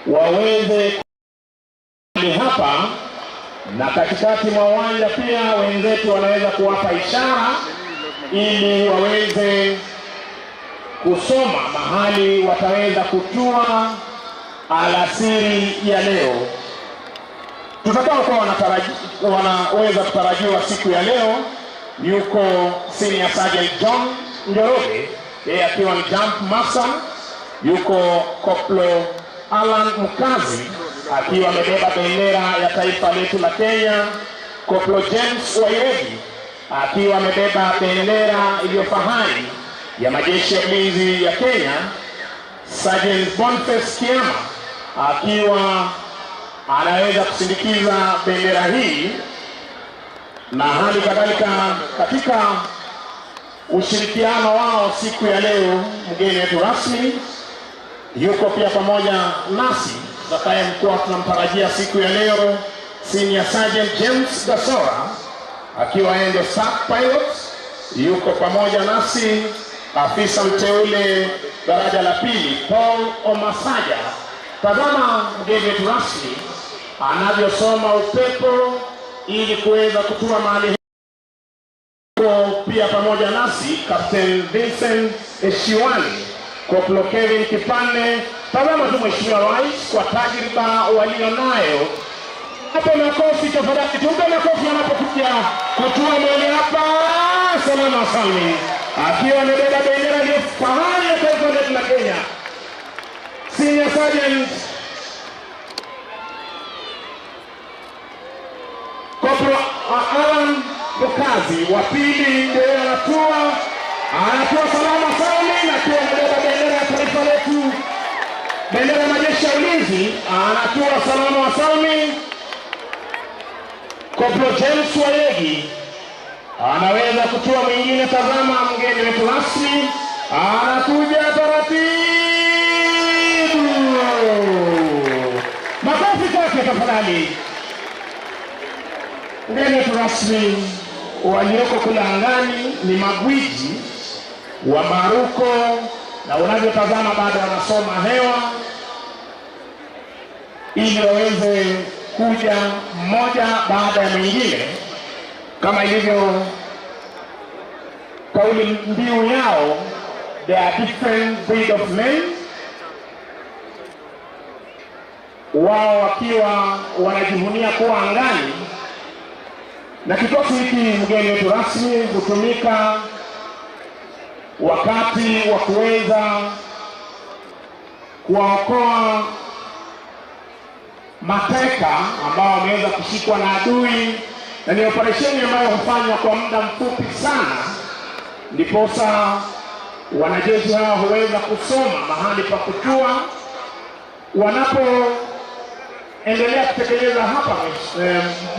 waweze hapa, na katikati mwa uwanja pia wenzetu wanaweza kuwapa ishara ili waweze kusoma mahali wataweza kutua alasiri ya leo. Tutakao kwa wanaweza kutarajiwa siku ya leo, yuko Senior Sergeant John Njoroge, yeye akiwa ni jump master. Yuko Koplo Alan Mukazi akiwa amebeba bendera ya taifa letu la Kenya. Koplo James Wairegi akiwa amebeba bendera iliyofahari ya majeshi ya ulinzi ya Kenya. Sergeant Boniface Kiama akiwa anaweza kusindikiza bendera hii, na hali kadhalika katika ushirikiano wao siku ya leo, mgeni wetu rasmi yuko pia pamoja nasi tutakaye mkuu tunamtarajia siku ya leo, Senior Sergeant James Gasora akiwa ndio staff pilot, yuko pamoja nasi afisa mteule daraja la pili Paul Omasaja. Tazama mgeni wetu rasmi anavyosoma upepo ili kuweza kutua mahali. Pia pamoja nasi Captain Vincent Eshiwani, Koplo Kevin Kipane. Tazama tu Mheshimiwa Rais kwa tajriba walionayo. Hapo makofi tafadhali, tupe makofi anapokuja kutua mahali hapa salama salmi, akiwa amebeba bendera ya fahari ya taifa letu la Kenya. Senior Sergeant Koplo Alan Mukazi wa pili ndio anatua salama salmi, na akiwa amebeba bendera ya taifa letu, bendera ya majeshi ya ulinzi, anatua salama wa salmi. Koplo James Wairegi anaweza kutua mwingine. Tazama mgeni wetu rasmi anakuja taratibu. Makofi kwake tafadhali. Mgeni wetu rasmi walioko kule angani ni magwiji wa maruko, na unavyotazama bado wanasoma hewa ili waweze kuja mmoja baada ya mwingine kama ilivyo kauli mbiu yao, there are different breed of men. Wao wakiwa wanajivunia kuwa angani, na kikosi hiki mgeni wetu rasmi hutumika wakati wa kuweza kuwaokoa mateka ambao wameweza kushikwa na adui, na ni operesheni ambayo hufanywa kwa muda mfupi sana, ndiposa wanajeshi hao huweza kusoma mahali pa kutua. Wanapoendelea kutekeleza hapa,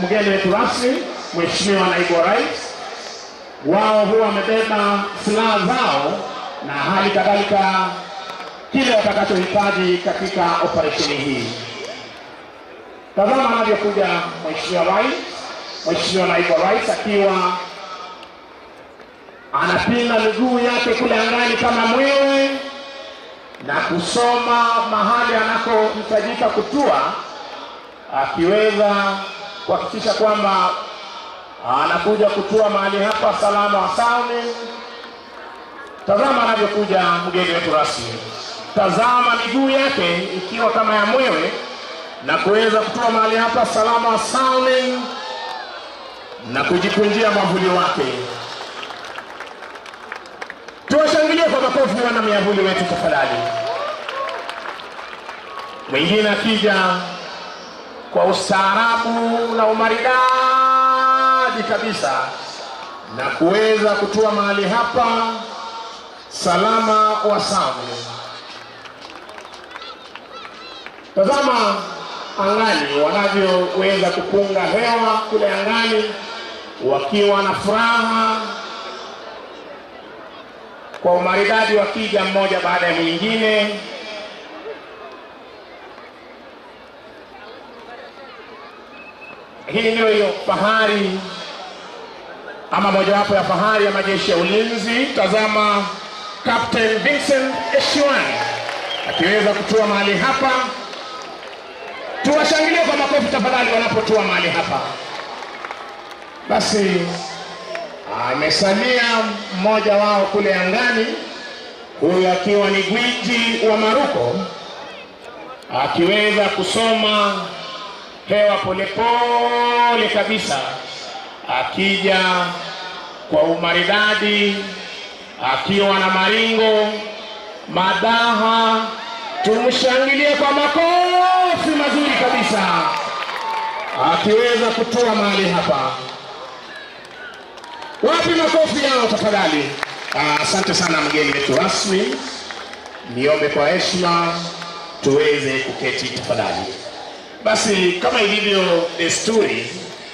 mgeni wetu rasmi Mheshimiwa Naibu wa Rais, wao huwa wamebeba silaha zao na hali kadhalika kile watakachohitaji katika operesheni hii. Tazama anavyokuja Mheshimiwa Rais, Mheshimiwa Naibu wa Rais akiwa anapinda miguu yake kule angani kama mwewe na kusoma mahali anakohitajika kutua, akiweza kuhakikisha kwamba anakuja kutua mahali hapa salama wa salmi. Tazama anavyokuja mgeni wetu rasmi. Tazama miguu yake ikiwa kama ya mwewe na kuweza kutua mahali hapa salama wa salmi na kujikunjia mwavuli wake. Tuwashangilie kwa makofi wana miavuli wetu tafadhali. Mwingine akija kwa ustaarabu na umaridadi kabisa na kuweza kutua mahali hapa salama wa salmi. Tazama angani wanavyoweza kupunga hewa kule angani wakiwa na furaha kwa umaridadi, wakija mmoja baada ya mwingine. Hii ndio hiyo fahari ama mojawapo ya fahari ya majeshi ya ulinzi. Tazama Captain Vincent Eshiwani akiweza kutua mahali hapa. Tuwashangilie kwa makofi tafadhali wanapotua mahali hapa. Basi amesalia mmoja wao kule angani, huyu akiwa ni gwiji wa maruko akiweza kusoma hewa polepole kabisa, akija kwa umaridadi, akiwa na maringo, madaha. Tumshangilie kwa makofi mazuri kabisa, akiweza kutoa mahali hapa. Wapi makofi yao tafadhali? Asante sana mgeni wetu rasmi. Niombe kwa heshima tuweze kuketi tafadhali. Basi kama ilivyo desturi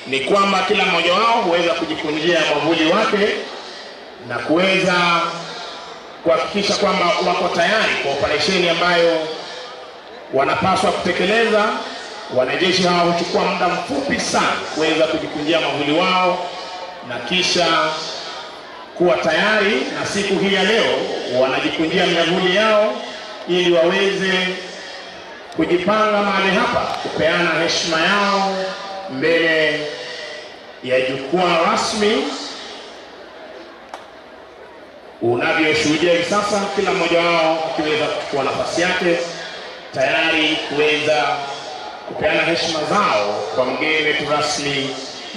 ni kwamba kila mmoja wao huweza kujikunjia mwavuli wake na kuweza kuhakikisha kwamba wako tayari kwa operesheni ambayo wanapaswa kutekeleza. Wanajeshi hao huchukua muda mfupi sana kuweza kujikunjia mwavuli wao na kisha kuwa tayari, na siku hii ya leo wanajikunjia miavuli yao ili waweze kujipanga mahali hapa kupeana heshima yao mbele ya jukwaa rasmi. Unavyoshuhudia hivi sasa, kila mmoja wao akiweza kuchukua nafasi yake tayari kuweza kupeana heshima zao kwa mgeni wetu rasmi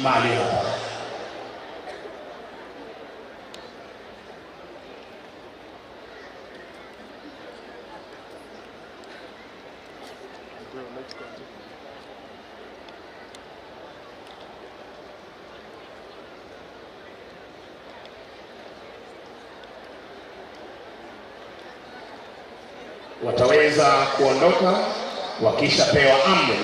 mahali hapa. Wataweza kuondoka wakishapewa amri.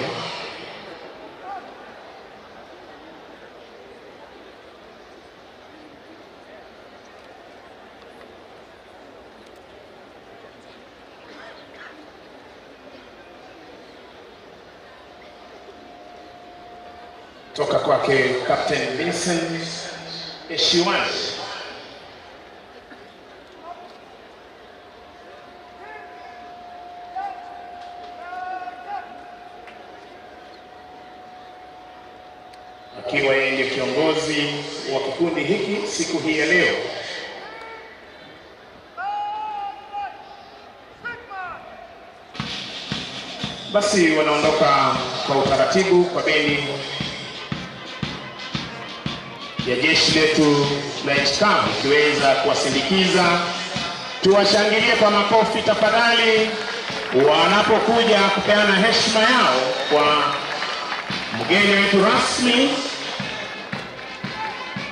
Toka kwake Captain Vincent Eshiwani. Akiwa yeye ndiye kiongozi wa kikundi hiki siku hii ya leo. Basi wanaondoka kwa utaratibu kwa bendi ya jeshi letu la nchi kavu ikiweza kuwasindikiza. Tuwashangilie kwa makofi tafadhali wanapokuja kupeana heshima yao kwa mgeni wetu rasmi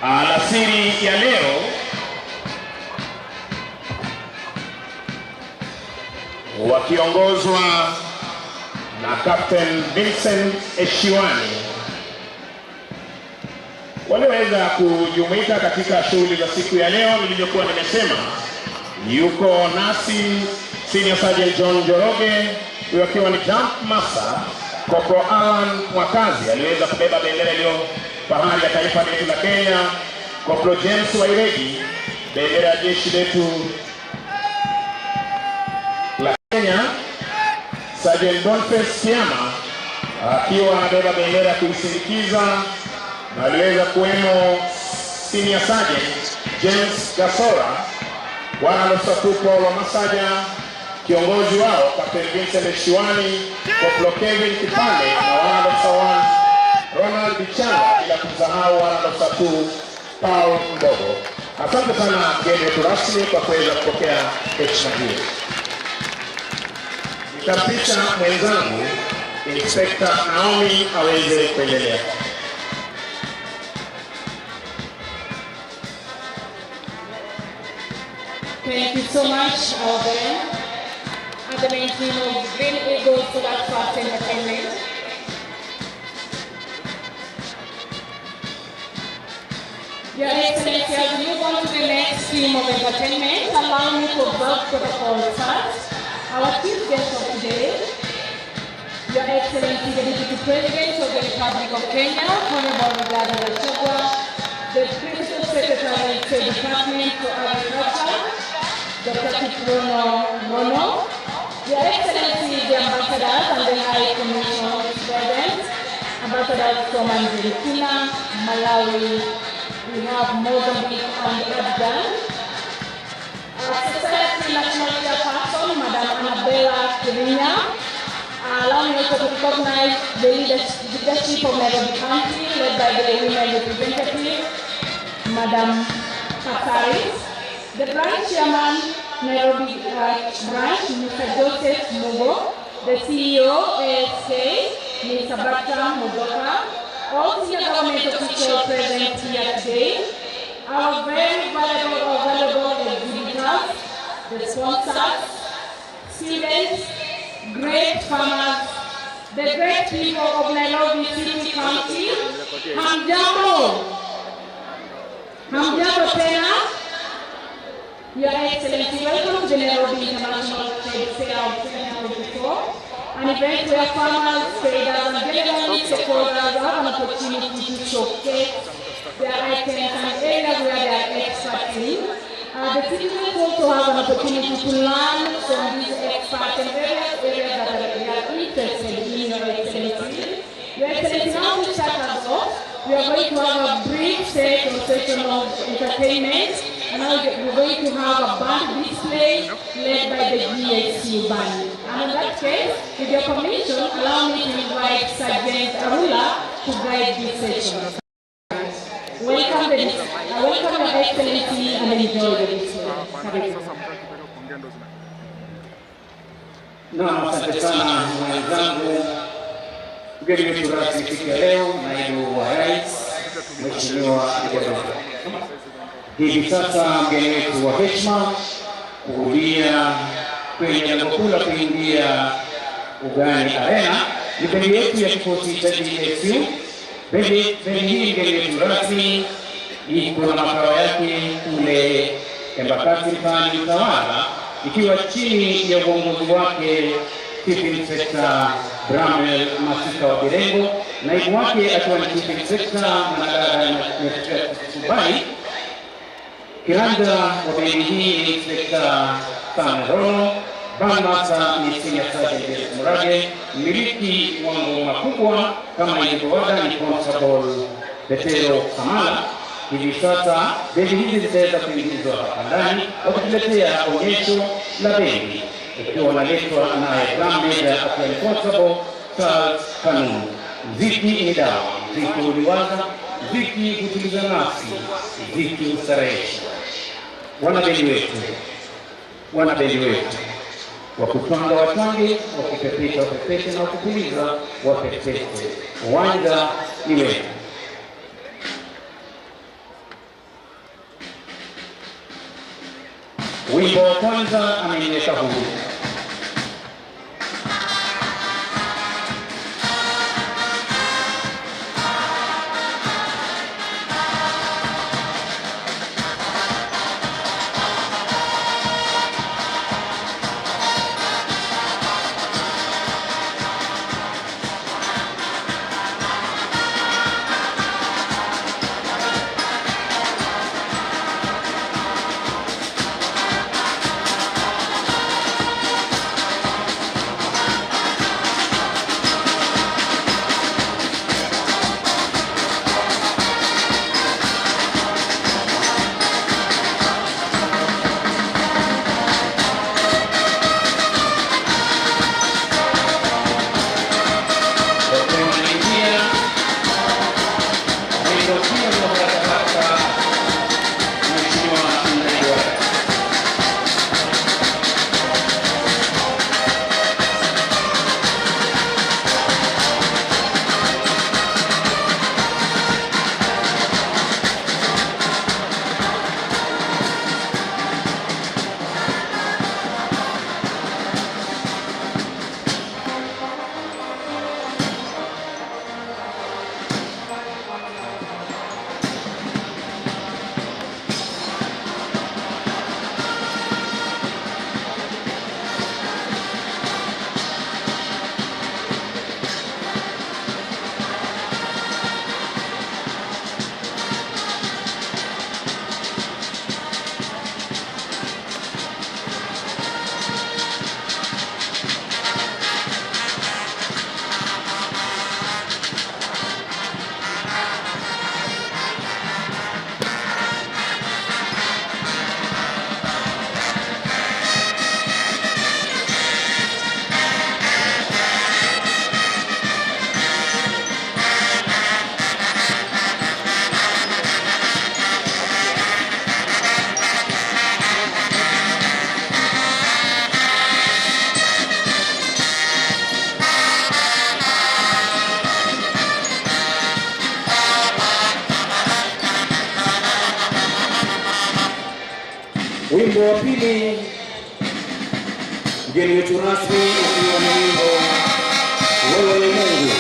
alasiri ya leo, wakiongozwa na Captain Vincent Eshiwani. Waliweza kujumuika katika shughuli za siku ya leo. Nilivyokuwa nimesema, yuko nasi Senior Sergeant John Joroge, huyo akiwa ni Jump Master. Corporal Alan Mwakazi aliweza kubeba bendera iliyo fahari ya taifa letu la Kenya. Corporal James Wairegi, bendera ya jeshi letu la Kenya. Sergeant Boniface Kiama akiwa anabeba bendera ya kuisindikiza, na aliweza kuwemo Senior Sergeant James Gasora, Wanalosa Paul wa Masaja, kiongozi wao Captain Vincent Eshiwani, Corporal Kevin Kipande na Wanalosa 1 Ronald Bichanga, bila kumsahau Wanalosa 2 Paul Mbogo. Asante sana mgeni wetu rasmi kwa kuweza kupokea heshima hii. Nitapisha mwenzangu Inspector Naomi aweze kuendelea. Thank you so much, Alvin. And the main team of Green Eagles Solar Craft Entertainment. Your Excellency, as we move on to the next theme of entertainment, allow me to observe protocol first. Our chief guest of today, Your Excellency, the Deputy President of the Republic of Kenya, Honorable Rigathi Gachagua, the Principal Secretary to the Department for Agriculture, Dr. Kiprono Mono, Your Excellency, the ambassadors and the High Commission President, ambassadors from Argentina, Malawi, we have Mozambique and Abidjan. Society National Chairperson, Madam Annabella Kirinya, allow me also to recognize the leadership of Nairobi County, led by the women representative, Madam Kasaris. The branch chairman, Nairobi branch, Mr. Joseph Mugo. The CEO, ASK, Mr. Bertram Mudoka. All senior government officials present here today. Our very valuable exhibitors, the sponsors, students, great farmers, the great people of Nairobi City County. Hamjambo. Hamjambo tena. Your Excellency, welcome to the Nairobi International Trade Fair 2024, an event where farmers, traders, and relevant stakeholders have an opportunity to showcase their items and areas where they are experts in. The citizens also have an opportunity to learn from these experts in various areas that they are interested in, Your Excellency. Your Excellency, now to start us off, we are going to have a brief session of entertainment, and now we're going to have a band display led by the GHC band. And in that case, with your permission, allow me to invite Sergeant Arula to guide this session. Welcome, welcome Your Excellency, and enjoy the display. Naam, asante sana mwenzangu. Mgeni wetu rasmi siku ya leo, naibu wa rais, Mheshimiwa Migiro. Hivi sasa mgeni wetu wa heshima kuhudhuria kwenye lengo kuu la kuingia ugani arena ni bendi yetu ya kikosi cha GSU. Bendi hii mgeni wetu rasmi iko na makao yake kule Embakasi mtaani Utawala, ikiwa chini ya uongozi wake Chief Inspector Bramwell Masika wa Birengo, naibu wake akiwa ni Chief Inspector Managara Subai. Kiranja wa bendi hii ni Inspector Samuel Bandmaster ni Senior Sergeant Murage, mmiliki wa ngoma kubwa kama ilivyoada ni Constable Petero Samala. Hivi sasa bendi hizi zitaweza kuingizwa hapa ndani wakituletea onyesho la bendi, ikiwa wanaletwa naye Drum Major akiwa ni Constable Charles Kanunu. Mziki ni dawa, mziki uliwaza, mziki kutuliza nafsi, mziki ustarehesha. Wanabendi wetu wakutwanga watwange, wakipepesha wapepeshe, na wakupuliza wapepeshe. Uwanja ni wetu. Wimbo wa kwanza ameiweka huru. pili, mgeni wetu rasmi ukiwa ni wimbo Wewe ni Mungu.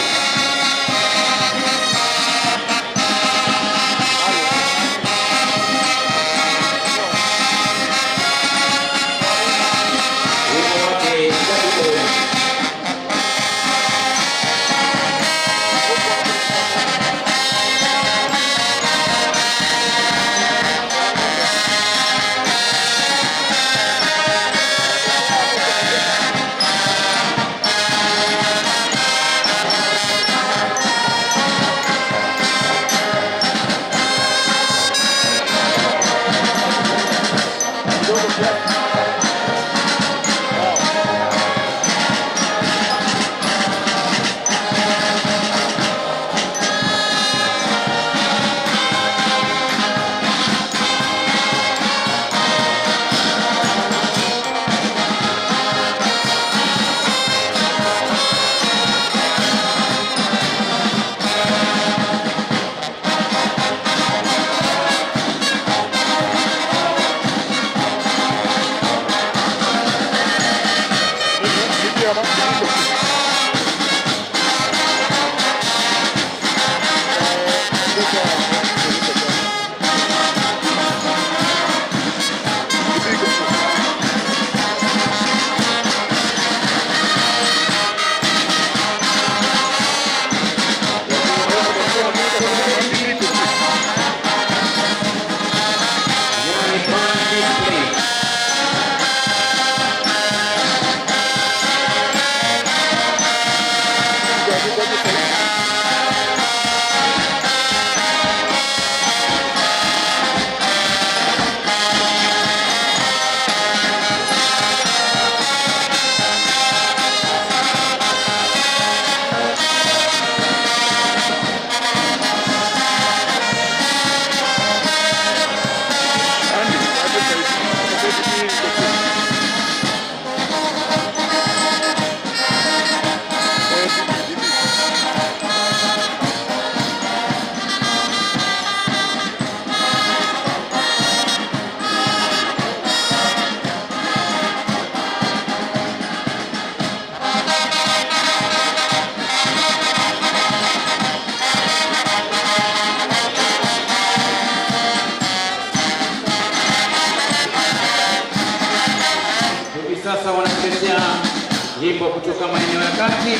Sasa wanatuletea nyimbo kutoka maeneo ya kati.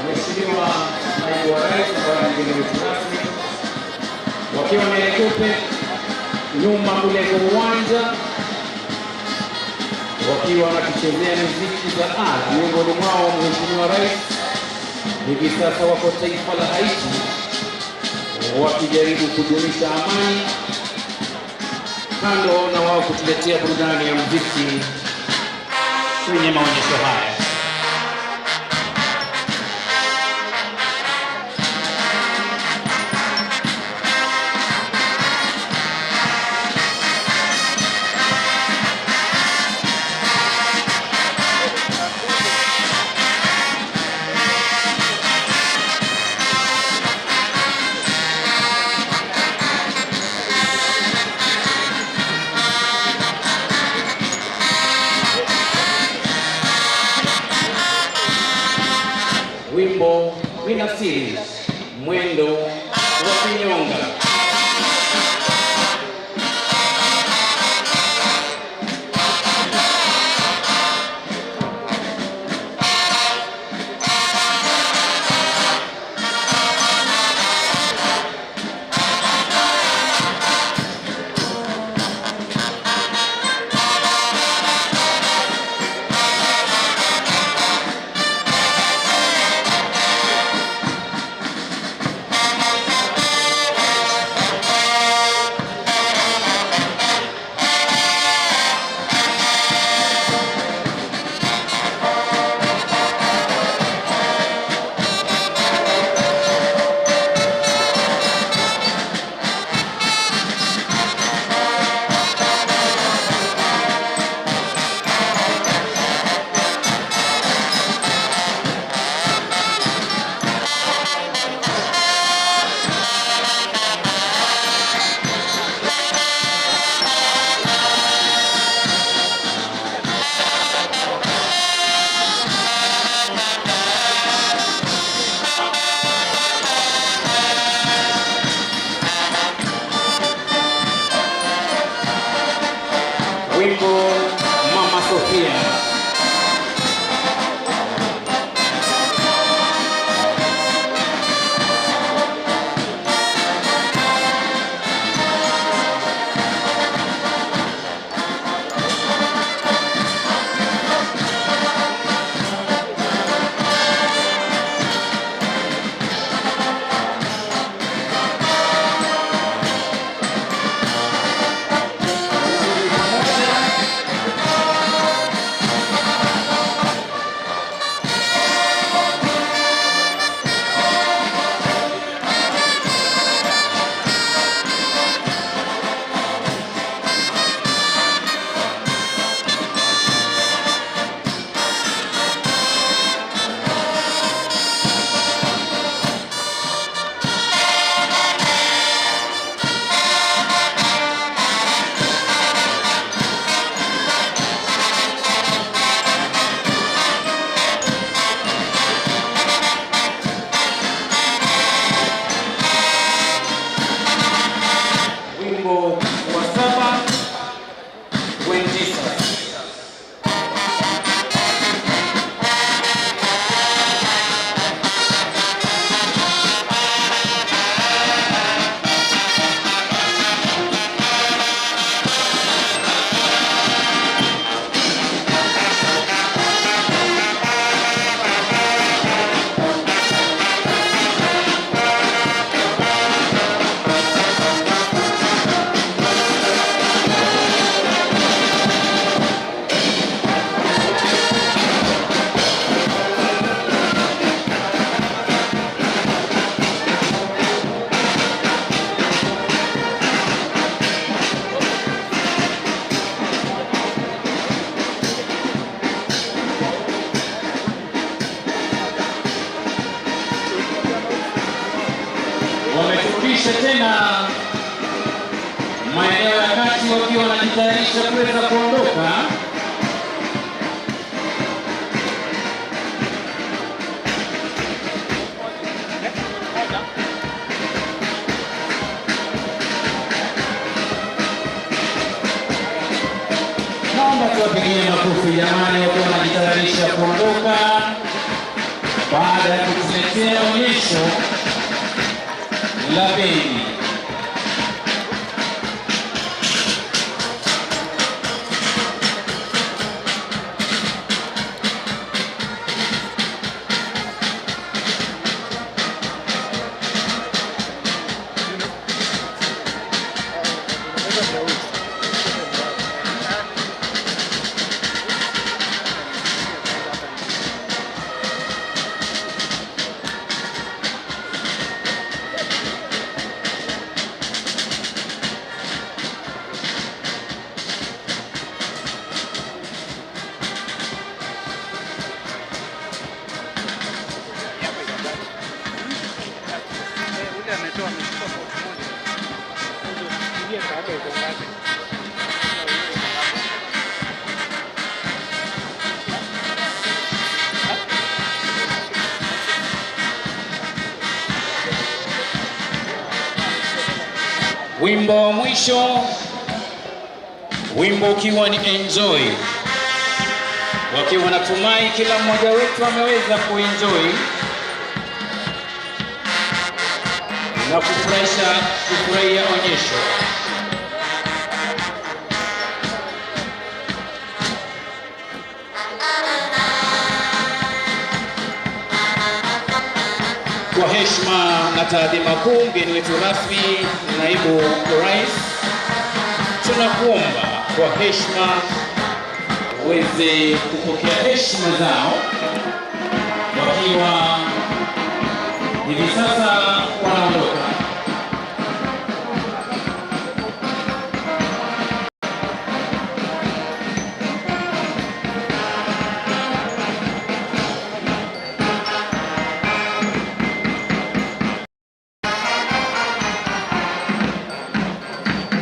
Mheshimiwa Naibu wa Rais na mgeni wetu rasmi wakiwa Melekupe nyuma kule kwa uwanja, wakiwa wanatuchezea muziki za ala. Miongoni mwao Mheshimiwa Rais hivi sasa wako taifa la Haiti wakijaribu kudumisha amani, kando na wao kutuletea burudani ya muziki kwenye maonyesho haya. vinasiri mwendo wa kinyonga. Wimbo Mama Sofia. Wameturudisha tena maeneo ya kati wakiwa wanajitayarisha kuweza kuondoka. Naomba tuwapigie makofi jamani, wakiwa wanajitayarisha kuondoka baada ya kutuletea onyesho la bendi. Wimbo wa mwisho, wimbo ukiwa ni Enjoy, wakiwa natumai kila mmoja wetu ameweza kuenjoy na kufurahia onyesho. Kwa heshima na taadhima kuu, mgeni wetu rasmi, naibu rais, tunakuomba kwa heshima uweze kupokea heshima zao wakiwa hivi sasa wanaondoka.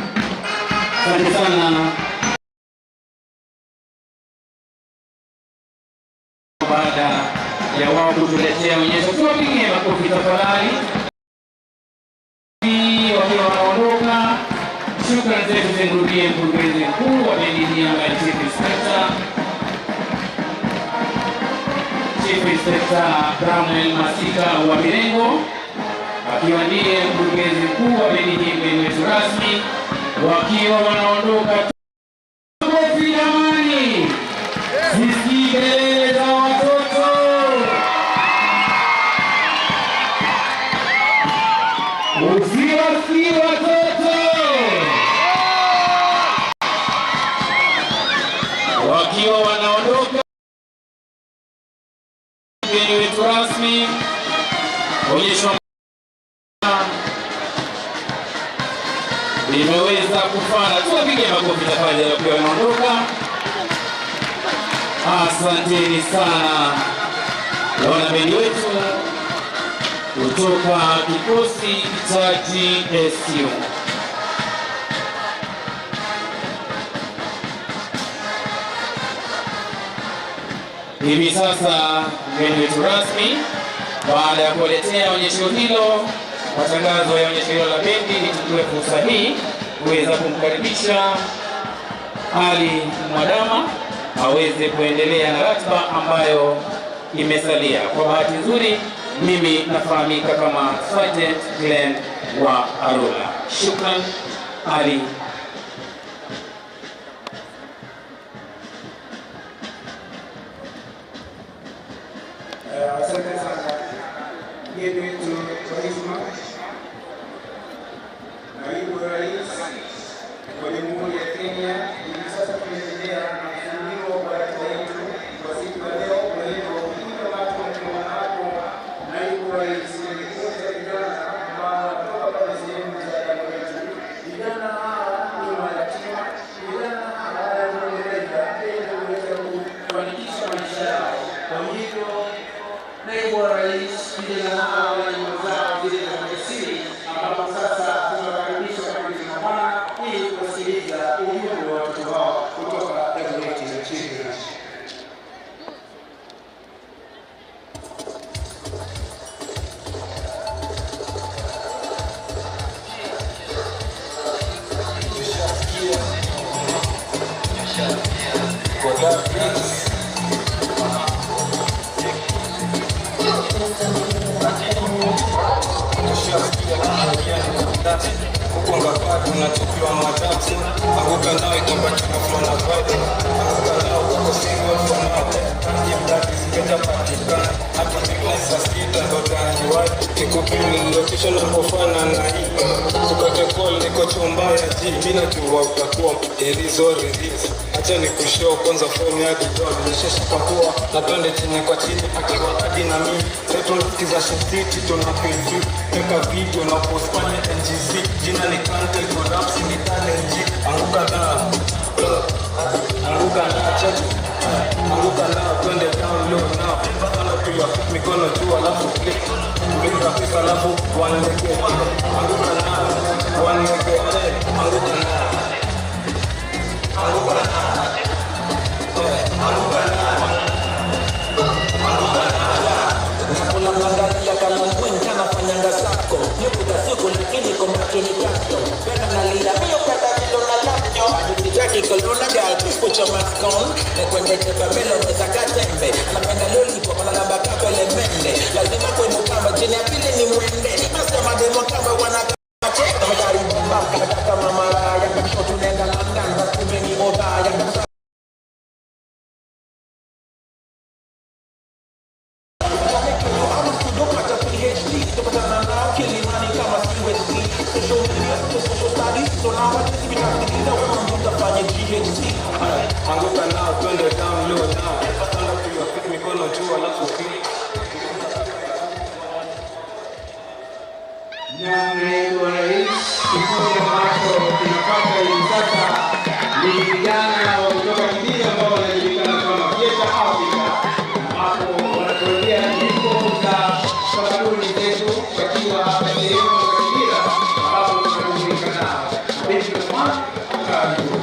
Asante sana. Baada ya wao kutuletea onyesho, tuwapigie makofi tafadhali wakiwa wanaondoka. Shukrani zetu zimrudie mkurugenzi mkuu wa bendi ya Chief Inspector Bramwell Masika wa Mirengo, akiwa ndiye mkurugenzi mkuu wa bendi hii, mgeni wetu rasmi, wakiwa wanaondoka. Makofi jamani, sisi kelele za watoto. Usiwasikie watoto wakiwa wanaondoka. Mgeni wetu rasmi, onyesho limeweza kufana. Tuwapige makofi tafadhali wakiwa wanaondoka. Asanteni sana wanabendi wetu kutoka kikosi cha GSU. Hivi sasa mgeni wetu rasmi, baada ya kuletea onyesho hilo, matangazo ya onyesho hilo la bendi, nichukue fursa hii kuweza kumkaribisha Ali Mwadama aweze kuendelea na ratiba ambayo imesalia. Kwa bahati nzuri mimi nafahamika kama Sergeant Glenn wa Arula. Shukran Ali. Asante sana mgeni wetu wa heshima, naibu rais wa Jamhuri ya Kenya. Hivi sasa tunaendelea na mfululizo wa ratiba yetu kwa siku ya leo. Kwa hivyo kile ambacho tunaona hapo, naibu rais ni kundi la vijana ambao wanatoka pale sehemu za jamii yetu. Vijana hawa ni mayatima, vijana hawa wanaendeleza ili kuweza kufanikisha maisha yao. Kwa hivyo naibu wa rais, vijana hawa na nyimbo zao zile za ujasiri, ambapo sasa tunawakaribisha kwa kongamano ili kuwasikiliza ujumbe wa watoto wao kutoka jamii yetu ya Kenya. Kukunga patu na tukiwa matatu anguka nao ikambati kufuna na vibe anguka nao kuko single for now jimdati ziketa patikana hapa tiklesa skita ndo tangi wai kikupini location napofana na hii tukate call niko chumba ya G mina chumba utakuwa ilizo release acha ni kushow kwanza form ya dog nishesha pakua na twende chini kwa chini akiwa hadi na mimi seto kiza shititi tunapingi teka video na post kwenye NGC jina ni Kante Collapse ni talent anguka na check anguka na twende down low now bana pia mikono juu alafu click bila pesa alafu one leg anguka na one leg anguka na Unamwangalia kama mwenye anafanyanga zako, yuko siku lakini kwa makini yako. take a load of girl, put your mask on. Like when they take a melon, it's a katembe. Anapenda lollipop, analamba kapele mende. Lazima kwe mukamba, jini ya pili ni mwende. Nasema demo kamba wanakama cheka. Magari bomba, kaka mamara. Yaka mshotu nenga London, bakumeni oba. Yaka Anguka nao, twende down, low down. Panda kuyo, pick mikono juu alafu click. Na naibu wa rais, kikundi ambacho kinapata hivi sasa ni vijana wa kutoka kijiji ambao wanajulikana kama Fiesta Africa, ambapo wanatuambia nyimbo za tamaduni zetu wakiwa sehemu za Kibira ambapo tunajumuika nao. Basi kama karibu.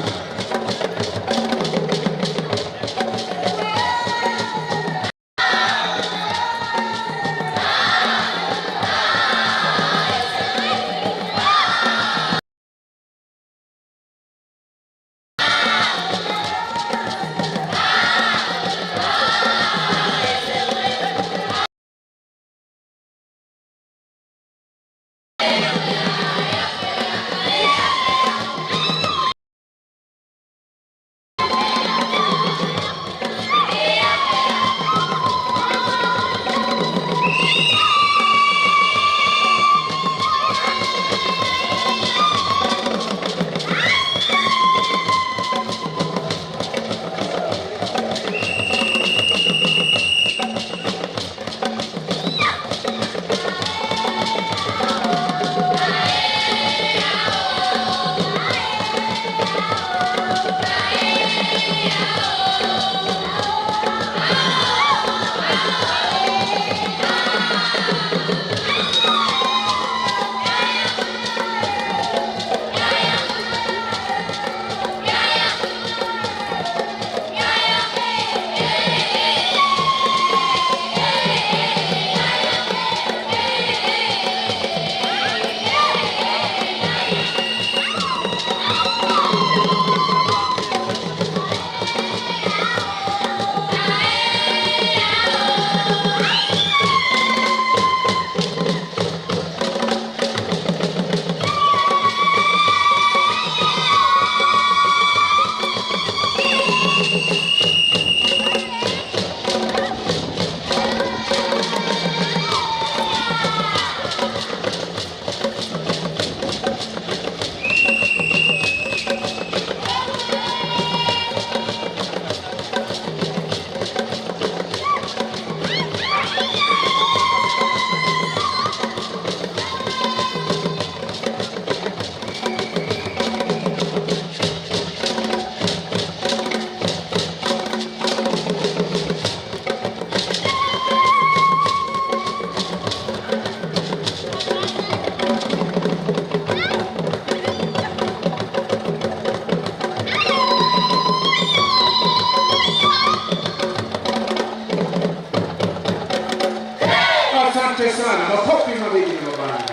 Asante sana, makofi mawili mabana.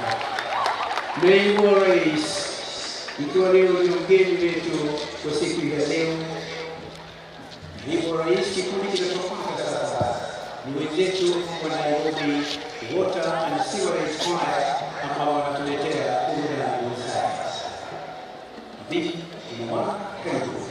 Naibu wa rais, ikiwa leo ni mgeni wetu kwa siku ya leo, naibu wa rais, kikundi kinachofanya sasa ni wenzetu wa Nairobi Water and Sewerage Choir ambao wanatuletea burudani ya sasa. Bibi Imwa, karibu.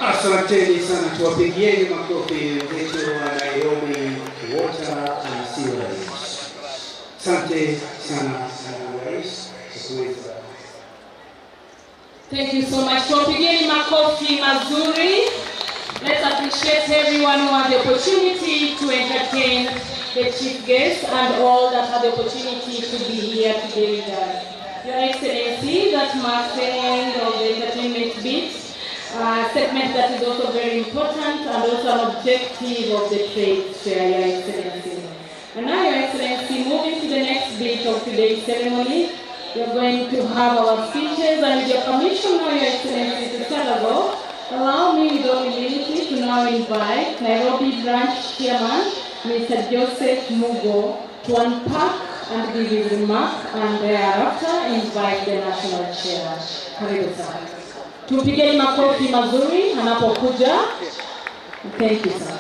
Asanteni sana, tuwapigieni makofi wetu wa Nairobi Water and Sewerage. Asante sana rais kuweza. Thank you so much. Tuwapigieni makofi mazuri. Let's appreciate everyone who had the opportunity to entertain the chief guest and all that had the opportunity to be here today with us. Your Excellency, that marks the end of the entertainment bit. Segment that is also very important and also an objective of the trade fair, Your Excellency. And now, Your Excellency, moving to the next bit of today's ceremony, we are going to have our speeches, and with your permission now, Your Excellency, to start us off, allow me with all humility to now invite Nairobi Branch Chairman, Mr. Joseph Mugo, to unpack and give his remark, and thereafter invite the National Chair. Karibu sana. Tupigeni makofi mazuri anapokuja. Thank you sir.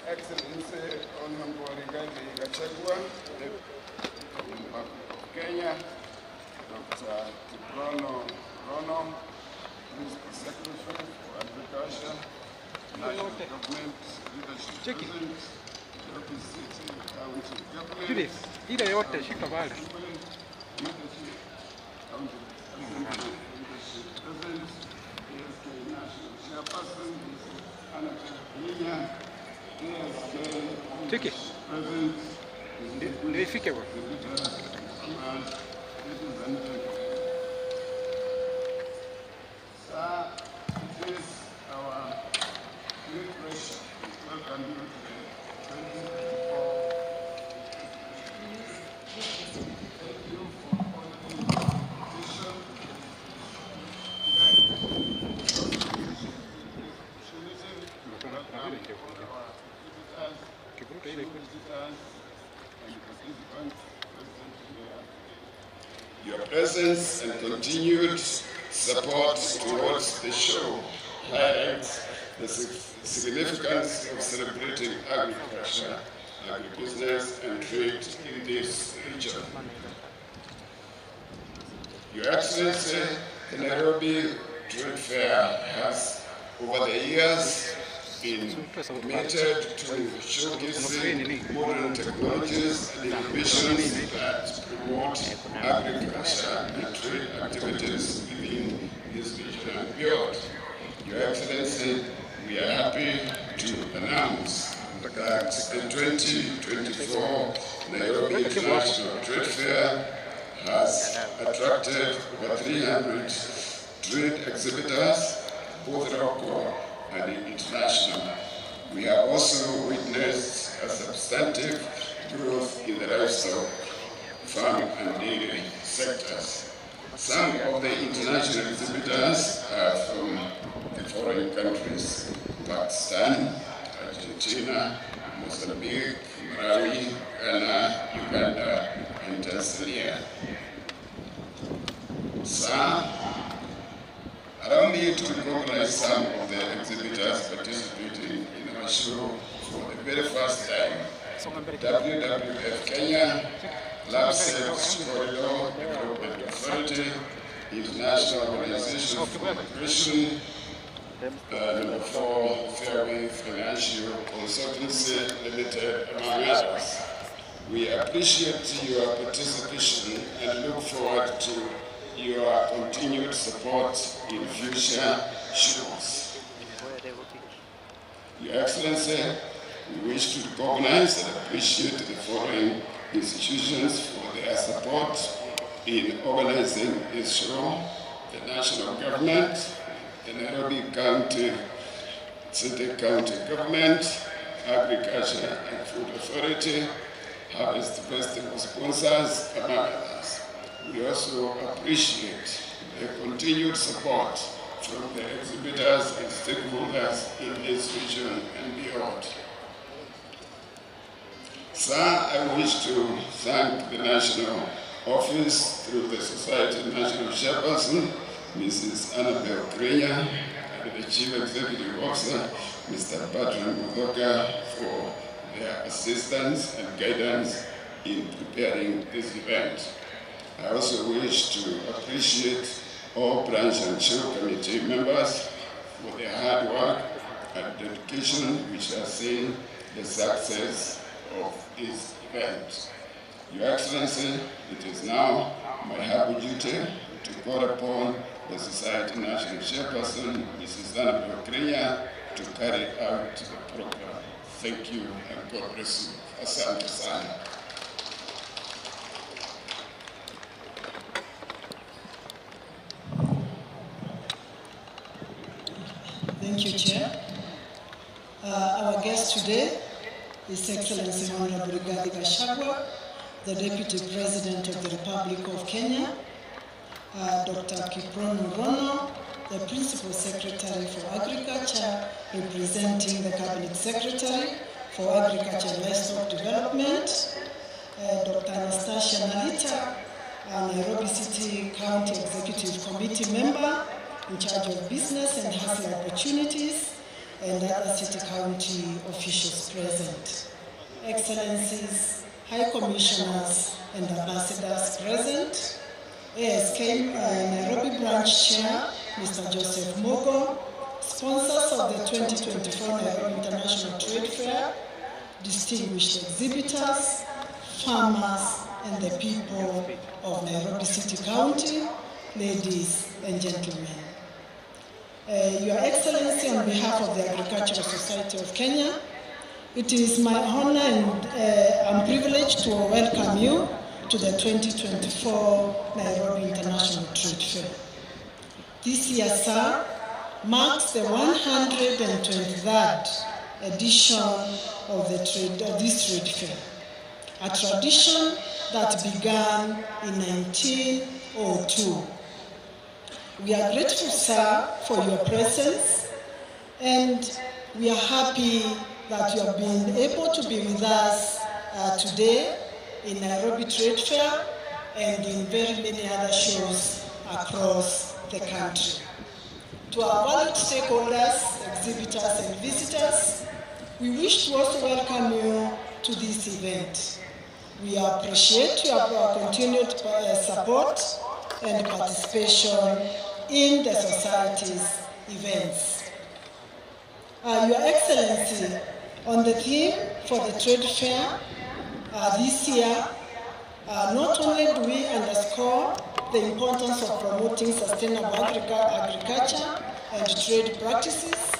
Excellency Honorable Rigathi Gachagua, Kenya, Dr. Kiprono Rono, Principal Secretary for Agriculture, National Government Leadership President, Nairobi City County Government, ile yote shika pale. Leadership County Leadership President, ASK National Chairperson, Anna Kenya, Cheki. Ndio ifike bwana. It is our great pleasure to welcome you to the 2024. Thank you for honoring the invitation. Your presence and continued support towards the show highlights the significance of celebrating agriculture, agribusiness, and trade in this region. Your Excellency, the Nairobi Trade Fair has, over the years, been committed to showcasing modern technologies and innovations that promote agriculture and trade activities within this region and beyond. Your Excellency, we are happy to announce that the 2024 Nairobi International Trade Fair has attracted over 300 trade exhibitors, both local and international. We have also witnessed a substantive growth in the livestock, farm and dairy sectors. Some of the international exhibitors are from the foreign countries: Pakistan, Argentina, Mozambique, Malawi, Ghana, Uganda, and Tanzania. Around only to recognize some of the exhibitors participating in our show for the very first time. WWF Kenya, LabSafe Corridor Development Authority, International Organization for Migration, number 4, Fairway Financial Consultancy Limited, among others. We appreciate your participation and look forward to your continued support in future shows. Your Excellency, we wish to recognize and appreciate the following institutions for their support in organizing this show: the national government, the Nairobi City County Government, Agriculture and Food Authority, Harvest Festival sponsors, among others. We also appreciate the continued support from the exhibitors and stakeholders in this region and beyond. Sir, I wish to thank the National Office through the Society National Chairperson, Mrs. Annabel Krenya, and the Chief Executive Officer, Mr. Bertrand Muthoka, for their assistance and guidance in preparing this event. I also wish to appreciate all branch and show committee members for their hard work and dedication which has seen the success of this event. Your Excellency, it is now my happy duty to call upon the Society National Chairperson, Mrs. Annabel Krenya, to carry out the program. Thank you and God bless you. Asante sana. Thank you, Chair. Our guest today is Excellency Honorable Rigathi Gachagua, the Deputy President of the Republic of Kenya, Dr. Kiprono Rono, the Principal Secretary for Agriculture, representing the Cabinet Secretary for Agriculture and Livestock Development, Dr. Anastasia Nalita, Nairobi City County Executive Committee member in charge of business and hustling opportunities, and other city county officials present. Excellencies, High Commissioners and Ambassadors present, ASK Nairobi Branch Chair, Mr. Joseph Mogo, sponsors of the 2024 Nairobi International Trade Fair, distinguished exhibitors, farmers, and the people of Nairobi City County, ladies and gentlemen. Your Excellency, on behalf of the Agricultural Society of Kenya, it is my honor and I'm privileged to welcome you to the 2024 Nairobi International Trade Fair. This year, sir, marks the 123rd edition of this trade fair, a tradition that began in 1902. We are grateful, sir, for your presence, and we are happy that you have been able to be with us today in Nairobi Trade Fair and in very many other shows across the country. To our valued stakeholders, exhibitors, and visitors, we wish to also welcome you to this event. We appreciate your continued support and participation in the Society's events. Your Excellency, on the theme for the trade fair this year, not only do we underscore the importance of promoting sustainable agriculture and trade practices,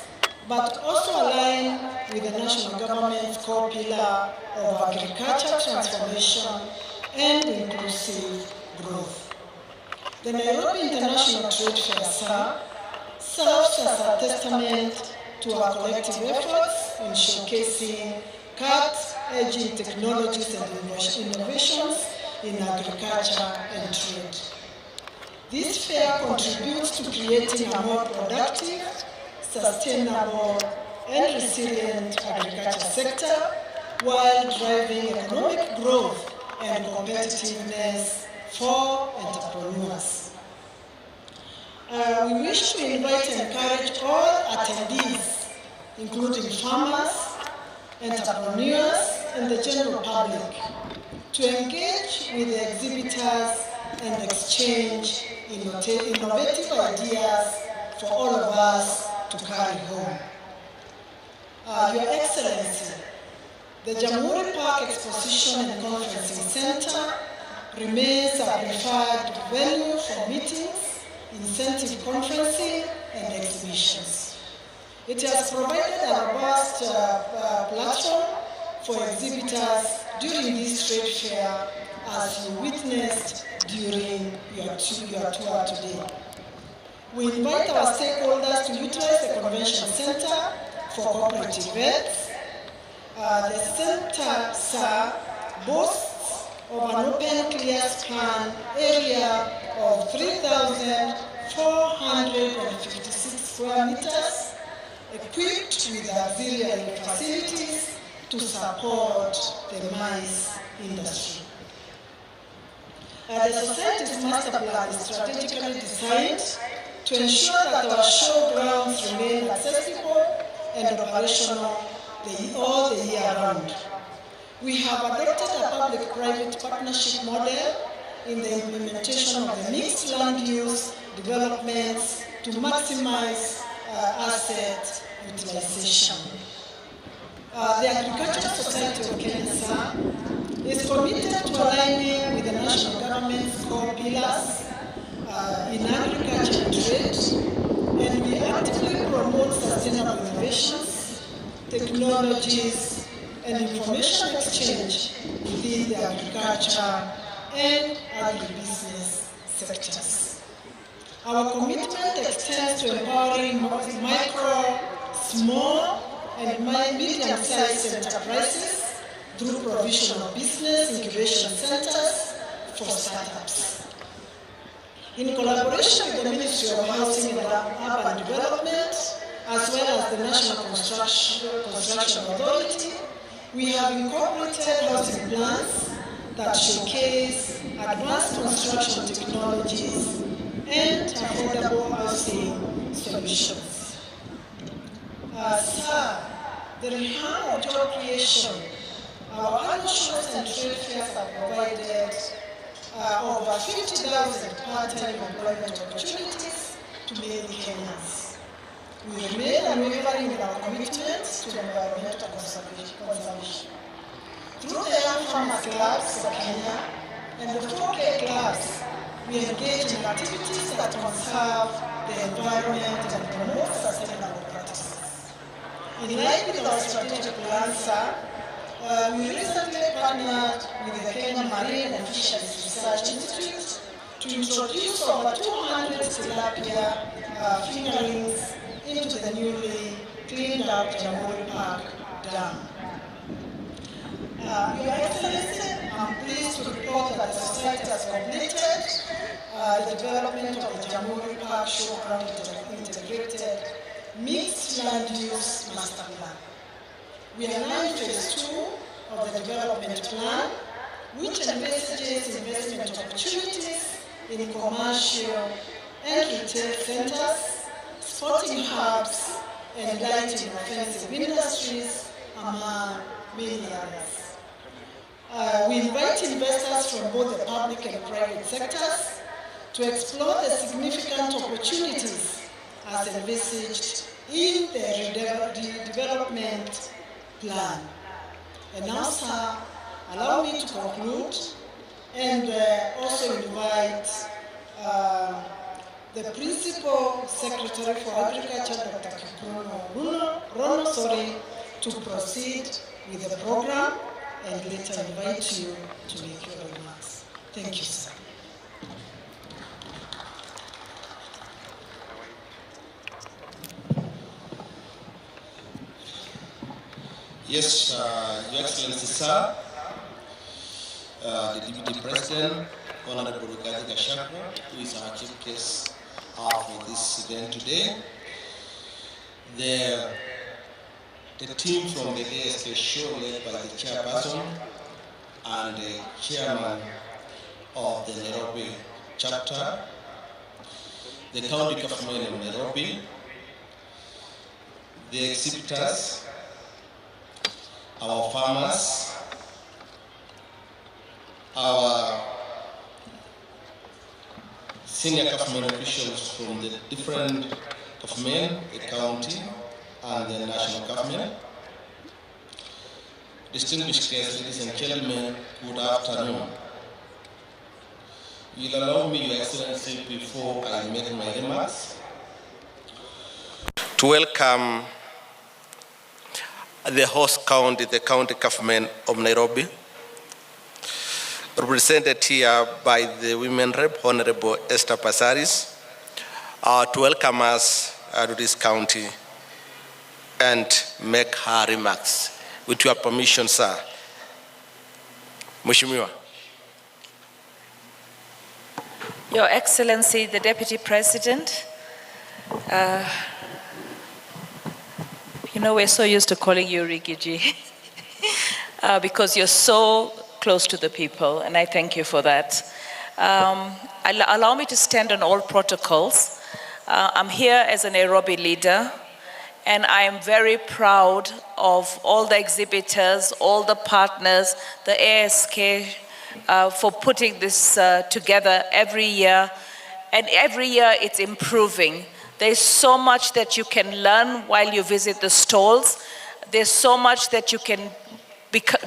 but also align with the national government's core pillar of agriculture transformation and inclusive growth. The Nairobi International Trade Fair, sir, serves as a testament to our collective efforts in showcasing cutting-edge technologies and innovations in agriculture and trade. This fair contributes to creating a more productive, sustainable, and resilient agriculture sector while driving economic growth and competitiveness for entrepreneurs. We wish to invite and encourage all attendees, including farmers, entrepreneurs, and the general public, to engage with the exhibitors and exchange innovative ideas for all of us to carry home. Your Excellency, the Jamhuri Park Exposition and Conferencing Center remains a preferred venue for meetings, incentive conferencing, and exhibitions. It has provided a robust platform for exhibitors during this trade fair, as you witnessed during your tour today. We invite our stakeholders to utilize the convention center for corporate events. The center, sir, boasts of an open clear span area of 3,456 square meters, equipped with auxiliary facilities to support the maize industry. The Society's master plan is strategically designed to ensure that our showgrounds remain accessible and operational all the year round. We have adopted a public-private partnership model in the implementation of the mixed land use developments to maximize asset utilization. The Agricultural Society of Kenya is committed to aligning with the national government's core pillars in agriculture and trade, and we actively promote sustainable innovations, technologies, and information exchange within the agriculture and agribusiness sectors. Our commitment extends to empowering micro, small, and medium-sized enterprises through provision of business incubation centers for startups. In collaboration with the Ministry of Housing and Urban Development, as well as the National Construction Authority, we have incorporated housing plans that showcase advanced construction technologies and affordable housing solutions. Sir, the rehab of job creation, our annual shows and trade fairs have provided over 50,000 part-time employment opportunities to many Kenyans. We remain unwavering in our commitment to environmental conservation. Through the Young Farmers Clubs of Kenya and the 4K Clubs, we engage in activities that conserve the environment and promote sustainable practices. In line with our strategic plan, sir, we recently partnered with the Kenya Marine and Fisheries Research Institute to introduce over 200 tilapia fingerlings into the newly cleaned up Jamhuri Park Dam. Your Excellency, I'm pleased to report that the Society has completed the development of the Jamhuri Park Showground Integrated Mixed Land Use Master Plan. We are now in phase 2 of the development plan, which envisages investment opportunities in commercial and retail centers, sporting hubs, and light and offensive industries, among many others. We invite investors from both the public and private sectors to explore the significant opportunities as envisaged in the development plan. And now, sir, allow me to conclude and also invite the Principal Secretary for Agriculture, Dr. Rono, to proceed with the program and later invite you to make your remarks. Thank you, sir. Yes, Your Excellency, sir, the Deputy President, Honorable Rigathi Gachagua, who is our chief guest for this event today, the team from the ASK show led by the chairperson and the chairman of the Nairobi chapter, the county government of Nairobi, the exhibitors, our farmers, our senior government officials from the different government, the county and the national government. Distinguished guests, ladies and gentlemen, good afternoon. You will allow me, Your Excellency, before I make my remarks, to welcome the host county, the county government of Nairobi, represented here by the Women Rep, Honorable Esther Passaris, to welcome us to this county and make her remarks. With your permission, sir. Mheshimiwa. Your Excellency, the Deputy President, you know, we're so used to calling you Rigiji because you're so close to the people, and I thank you for that. Allow me to stand on all protocols. I'm here as a Nairobi leader, and I am very proud of all the exhibitors, all the partners, the ASK, for putting this together every year. And every year it's improving. There's so much that you can learn while you visit the stalls. There's so much that you can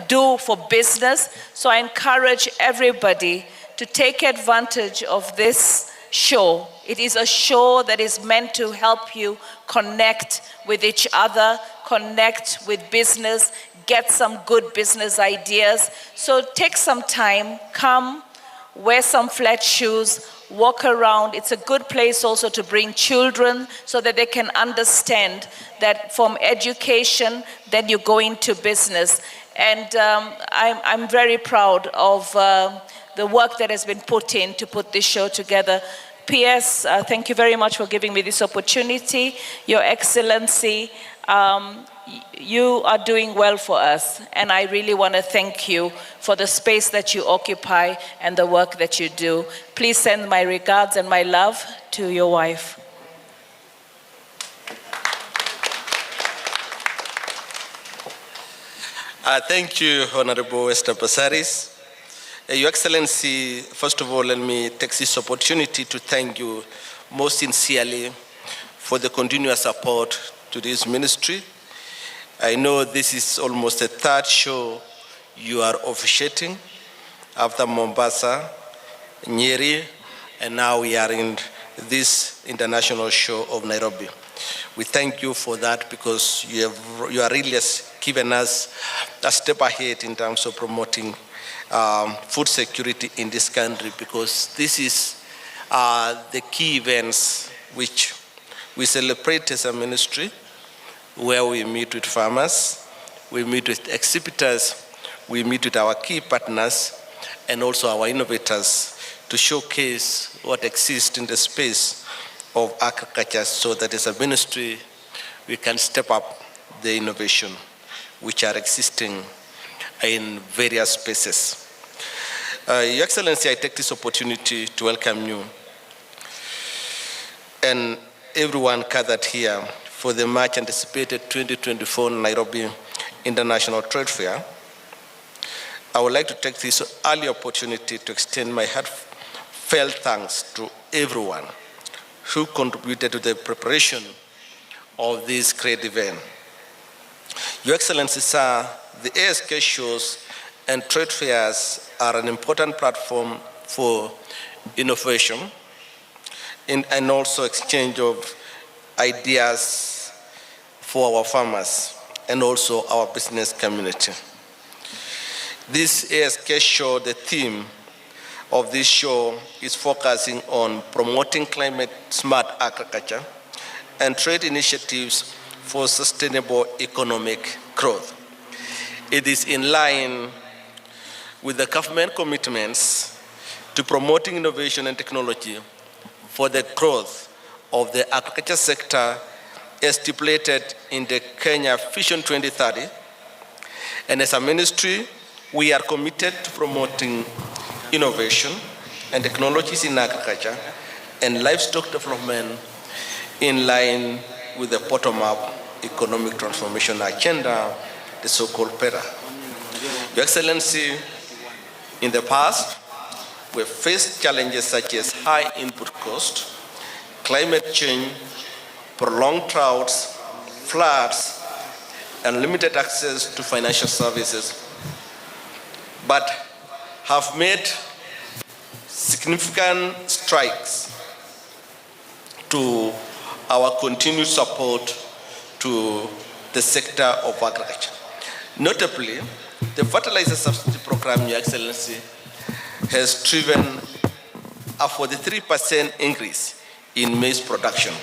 do for business. So I encourage everybody to take advantage of this show. It is a show that is meant to help you connect with each other, connect with business, get some good business ideas. So take some time, come, wear some flat shoes, walk around. It's a good place also to bring children so that they can understand that from education, then you go into business. And I'm very proud of the work that has been put in to put this show together. P.S. Thank you very much for giving me this opportunity. Your Excellency, you are doing well for us, and I really want to thank you for the space that you occupy and the work that you do. Please send my regards and my love to your wife. Thank you, Honorable Esther Passaris. Your Excellency, first of all, let me take this opportunity to thank you most sincerely for the continuous support to this ministry. I know this is almost the third show you are officiating after Mombasa, Nyeri, and now we are in this international show of Nairobi. We thank you for that because you are really given us a step ahead in terms of promoting food security in this country, because this is the key events which we celebrate as a ministry, where we meet with farmers, we meet with exhibitors, we meet with our key partners, and also our innovators to showcase what exists in the space of agriculture, so that as a ministry we can step up the innovation which are existing in various spaces. Your Excellency, I take this opportunity to welcome you and everyone gathered here for the much anticipated 2024 Nairobi International Trade Fair. I would like to take this early opportunity to extend my heartfelt thanks to everyone who contributed to the preparation of this great event. Your Excellency, sir, the ASK shows and trade fairs are an important platform for innovation and also exchange of ideas for our farmers and also our business community. This ASK show, the theme of this show is focusing on promoting climate-smart agriculture and trade initiatives for sustainable economic growth. It is in line with the government commitments to promoting innovation and technology for the growth of the agriculture sector as stipulated in the Kenya Vision 2030. And as a ministry, we are committed to promoting innovation and technologies in agriculture and livestock development in line with the bottom-up economic transformation agenda, the so-called PERA. Your Excellency, in the past, we faced challenges such as high input cost, climate change, prolonged droughts, floods, and limited access to financial services, but have made significant strides to our continued support to the sector of agriculture. Notably, the fertilizer subsidy program, Your Excellency, has driven a 43% increase in maize production,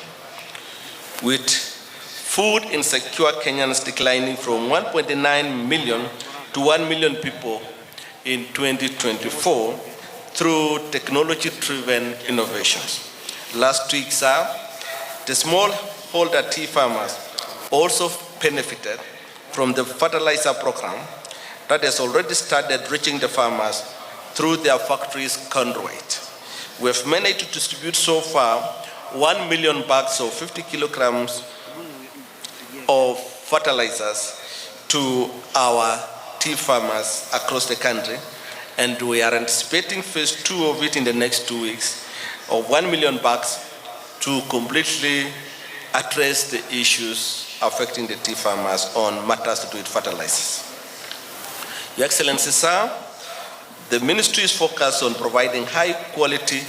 with food insecure Kenyans declining from 1.9 million to 1 million people in 2024 through technology-driven innovations. Last week, sir, the smallholder tea farmers also benefited from the fertilizer program that has already started reaching the farmers through their factories conduit. We have managed to distribute so far 1 million bags of 50 kilograms of fertilizers to our tea farmers across the country, and we are anticipating phase 2 of it in the next 2 weeks of 1 million bags to completely address the issues affecting the tea farmers on matters to do with fertilizers. Your Excellency, sir, the ministry is focused on providing high quality,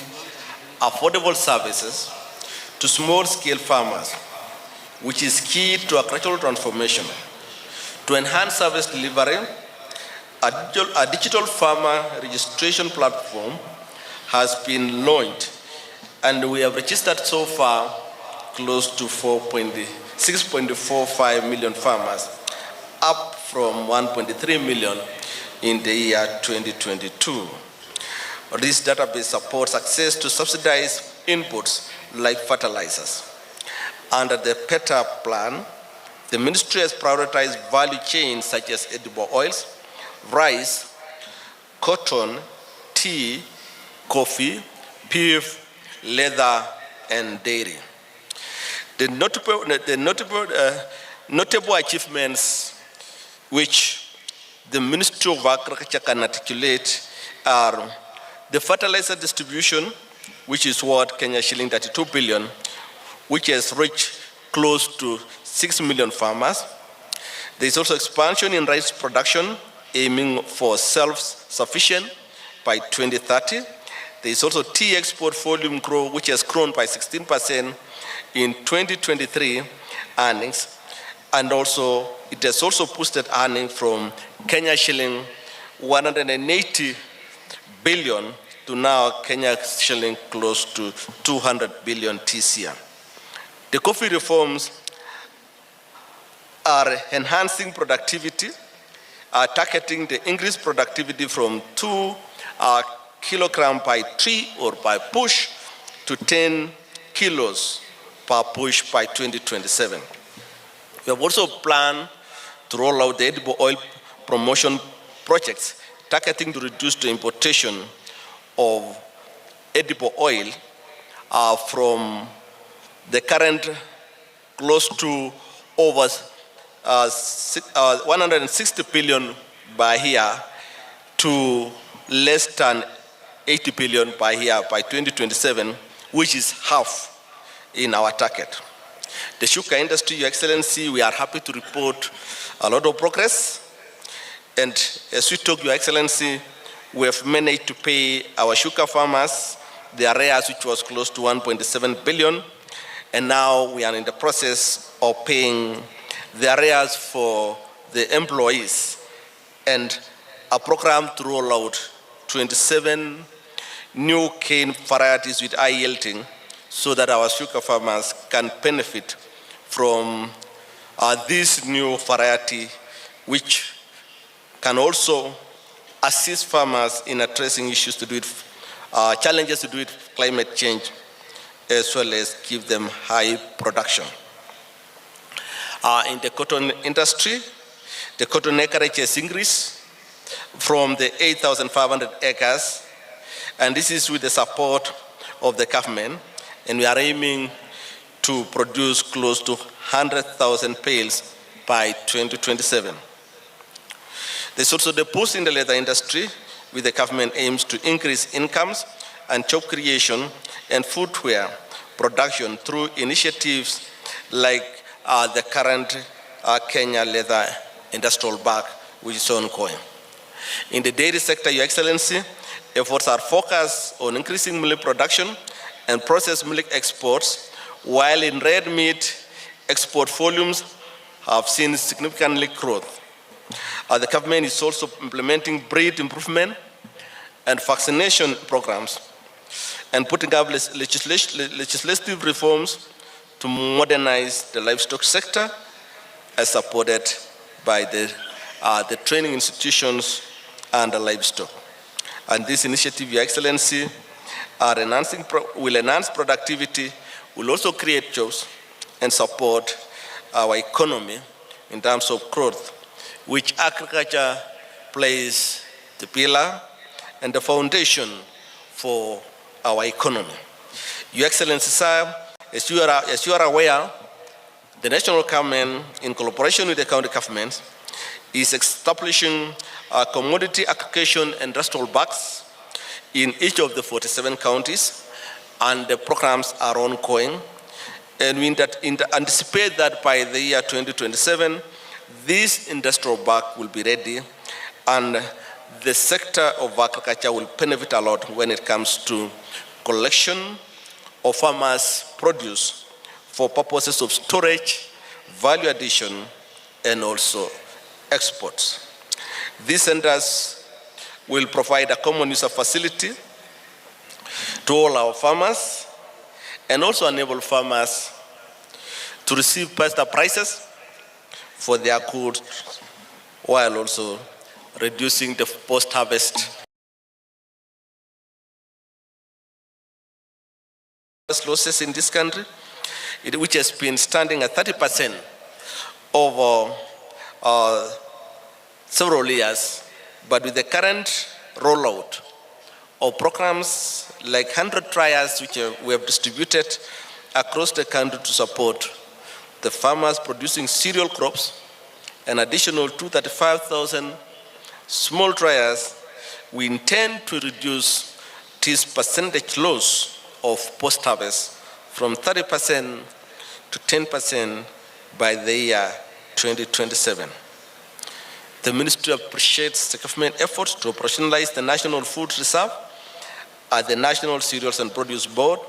affordable services to small-scale farmers, which is key to agricultural transformation. To enhance service delivery, a digital farmer registration platform has been launched, and we have registered so far close to 6.45 million farmers, up from 1.3 million in the year 2022. This database supports access to subsidized inputs like fertilizers. Under the PETA plan, the ministry has prioritized value chains such as edible oils, rice, cotton, tea, coffee, beef, leather, and dairy. The notable achievements which the Ministry of Agriculture can articulate are the fertilizer distribution, which is worth Kenya shilling 32 billion, which has reached close to 6 million farmers. There is also expansion in rice production, aiming for self-sufficient by 2030. There is also tea export volume growth, which has grown by 16% in 2023 earnings, and also it has also boosted earnings from Kenya shilling 180 billion to now Kenya shilling close to 200 billion TCR. The coffee reforms are enhancing productivity, are targeting the increased productivity from 2 kilograms by tree or by bush to 10 kilos per bush by 2027. We have also planned to roll out the edible oil promotion projects targeting to reduce the importation of edible oil from the current close to over 160 billion by year to less than 80 billion by year by 2027, which is half in our target. The sugar industry, Your Excellency, we are happy to report a lot of progress. And as we talk, Your Excellency, we have managed to pay our sugar farmers their arrears, which was close to 1.7 billion. And now we are in the process of paying the arrears for the employees, and a program to roll out 27 new cane varieties with high yielding so that our sugar farmers can benefit from this new variety, which can also assist farmers in addressing issues to do with challenges to do with climate change, as well as give them high production. In the cotton industry, the cotton acreage has increased from the 8,500 acres, and this is with the support of the government. and we are aiming to produce close to 100,000 pails by 2027. There's also the push in the leather industry, with the government aims to increase incomes and job creation and footwear production through initiatives like the current Kenya Leather Industrial Park, which is ongoing. In the dairy sector, Your Excellency, efforts are focused on increasing milk production and processed milk exports, while in red meat, export volumes have seen significant growth. The government is also implementing breed improvement and vaccination programs and putting up legislative reforms to modernize the livestock sector, as supported by the training institutions and the livestock. And this initiative, Your Excellency, will enhance productivity, will also create jobs and support our economy in terms of growth, which agriculture plays the pillar and the foundation for our economy. Your Excellency, sir, as you are aware, the national government, in collaboration with the county governments, is establishing commodity aggregation and industrial parks in each of the 47 counties, and the programs are ongoing. And we anticipate that by the year 2027, this industrial park will be ready, and the sector of agriculture will benefit a lot when it comes to collection of farmers' produce for purposes of storage, value addition, and also exports. These centers will provide a common user facility to all our farmers and also enable farmers to receive better prices for their goods, while also reducing the post-harvest losses in this country, which has been standing at 30% over several years. But with the current rollout of programs like 100 trials, which we have distributed across the country to support the farmers producing cereal crops, an additional 235,000 small trials, we intend to reduce this percentage loss of post-harvest from 30% to 10% by the year 2027. The Ministry appreciates the government efforts to operationalize the National Food Reserve at the National Cereals and Produce Board,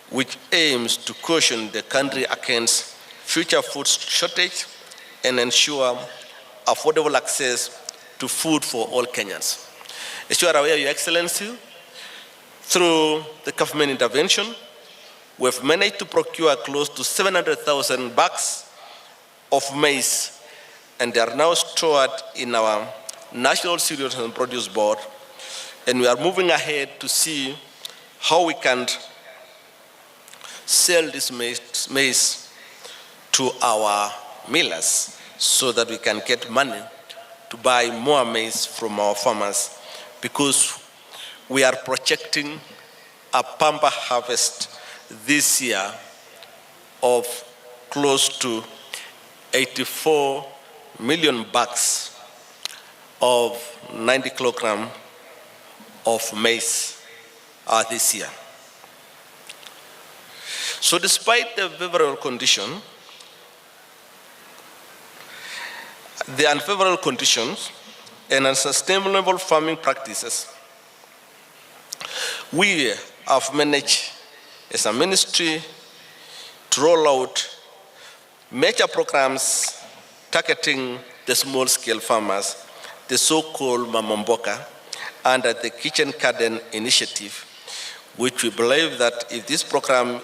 which aims to caution the country against future food shortage and ensure affordable access to food for all Kenyans. As you are aware, Your Excellency, through the government intervention, we have managed to procure close to 700,000 bags of maize, and they are now stored in our National Cereals and Produce Board, and we are moving ahead to see how we can sell this maize to our millers so that we can get money to buy more maize from our farmers, because we are projecting a bumper harvest this year of close to 84 million bags of 90 kilograms of maize this year. So despite the favorable condition, the unfavorable conditions and unsustainable farming practices, we have managed as a ministry to roll out major programs targeting the small-scale farmers, the so-called Mamamboka, under the Kitchen Garden Initiative, which we believe that if this program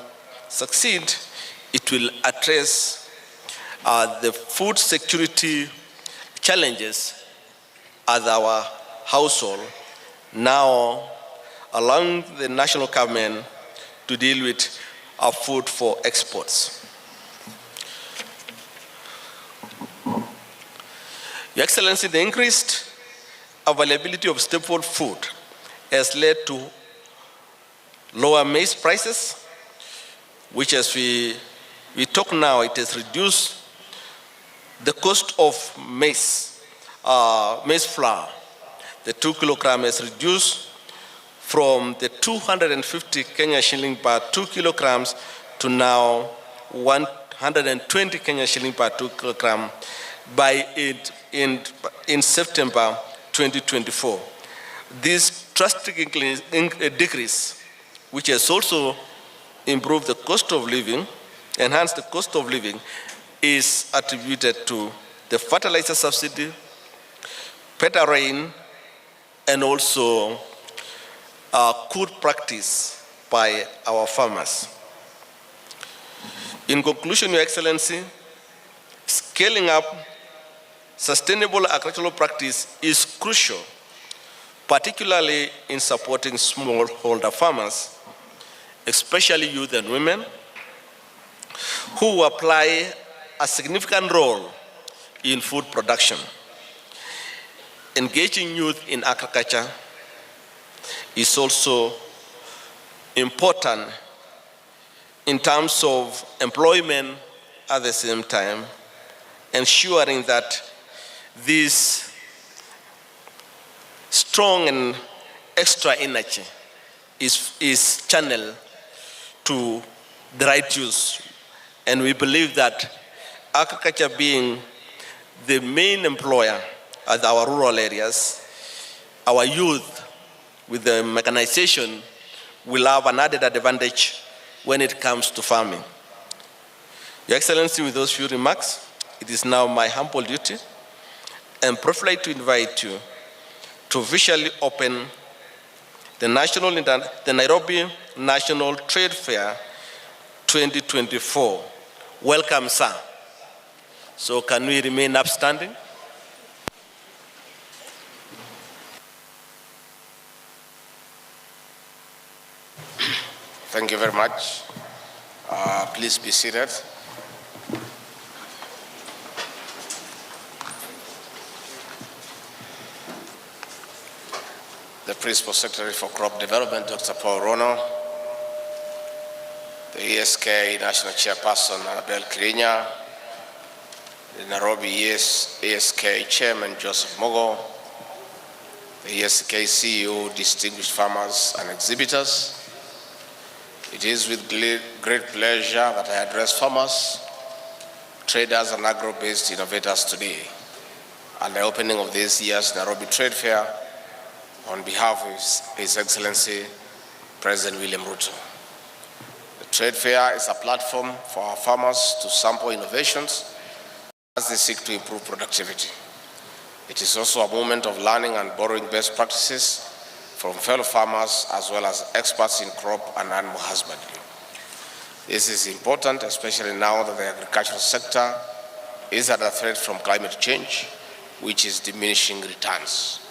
succeeds, it will address the food security challenges at our household, now allowing the national government to deal with our food for exports. Your Excellency, the increased availability of staple food has led to lower maize prices which as we talk now, it has reduced the cost of maize flour. The 2 kilogram has reduced from the 250 Kenya shilling per 2 kilograms to now 120 Kenya shilling per 2 kilogram by in September 2024. This drastic decrease, which has also improved the cost of living, enhanced the cost of living, is attributed to the fertilizer subsidy, better rain, and also good practice by our farmers. In conclusion, Your Excellency, scaling up sustainable agricultural practice is crucial, particularly in supporting smallholder farmers, especially youth and women, who apply a significant role in food production. Engaging youth in agriculture is also important in terms of employment at the same time, ensuring that this strong and extra energy is channeled to the right use. And we believe that agriculture being the main employer at our rural areas, our youth with the mechanization will have an added advantage when it comes to farming. Your Excellency, with those few remarks, it is now my humble duty and privilege to invite you to officially open the Nairobi National Trade Fair 2024. Welcome, sir. So can we remain upstanding? Thank you very much. Please be seated. The Principal Secretary for Crop Development, Dr. Paul Rono, the ESK National Chairperson, Annabel Kirinya, the Nairobi ASK Chairman, Joseph Mogo, the ESK CEO, distinguished farmers and exhibitors. It is with great pleasure that I address farmers, traders, and agro-based innovators today at the opening of this year's Nairobi Trade Fair on behalf of His Excellency, President William Ruto. The Trade Fair is a platform for our farmers to sample innovations as they seek to improve productivity. It is also a moment of learning and borrowing best practices from fellow farmers as well as experts in crop and animal husbandry. This is important, especially now that the agricultural sector is under threat from climate change, which is diminishing returns.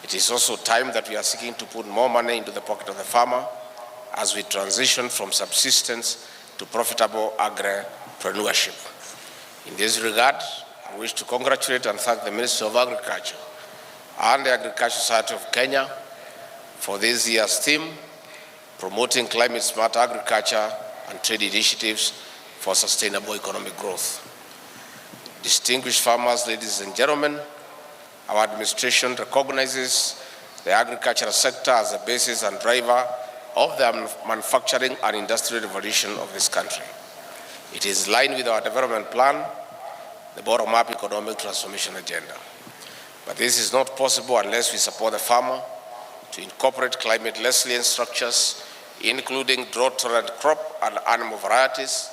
It is also time that we are seeking to put more money into the pocket of the farmer as we transition from subsistence to profitable agripreneurship. In this regard, I wish to congratulate and thank the Ministry of Agriculture and the Agricultural Society of Kenya for this year's theme, promoting climate-smart agriculture and trade initiatives for sustainable economic growth. Distinguished farmers, ladies and gentlemen, our administration recognizes the agricultural sector as the basis and driver of the manufacturing and industrial revolution of this country. It is in line with our development plan, the bottom-up economic transformation agenda. But this is not possible unless we support the farmer to incorporate climate resilient structures, including drought-tolerant crop and animal varieties,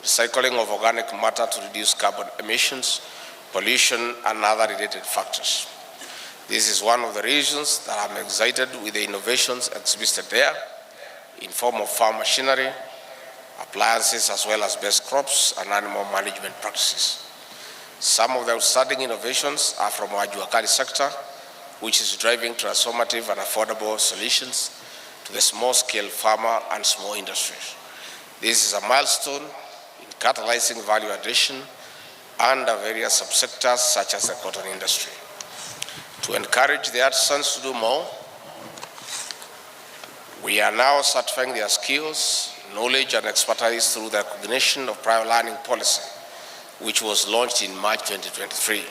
recycling of organic matter to reduce carbon emissions, pollution, and other related factors. This is one of the reasons that I'm excited with the innovations exhibited there in form of farm machinery, appliances, as well as best crops and animal management practices. Some of the outstanding innovations are from our Juakali sector, which is driving transformative and affordable solutions to the small-scale farmer and small industries. This is a milestone in catalyzing value addition under various subsectors such as the cotton industry. To encourage the artisans to do more, we are now certifying their skills knowledge and expertise through the recognition of prior learning policy, which was launched in March 2023.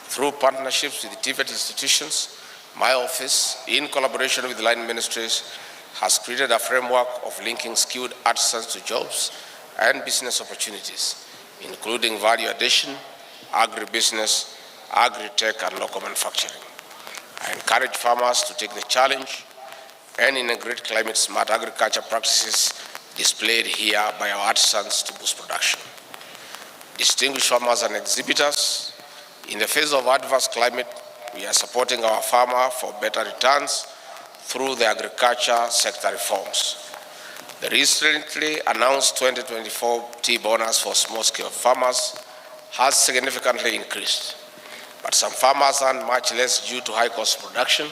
Through partnerships with the TVET institutions, my office, in collaboration with line ministries, has created a framework of linking skilled artisans to jobs and business opportunities, including value addition, agribusiness, agri-tech, and local manufacturing. I encourage farmers to take the challenge and integrate climate-smart agriculture practices displayed here by our artisans to boost production. Distinguished farmers and exhibitors, in the face of adverse climate, we are supporting our farmer for better returns through the agriculture sector reforms. The recently announced 2024 tea bonus for small-scale farmers has significantly increased, but some farmers earn much less due to high-cost production,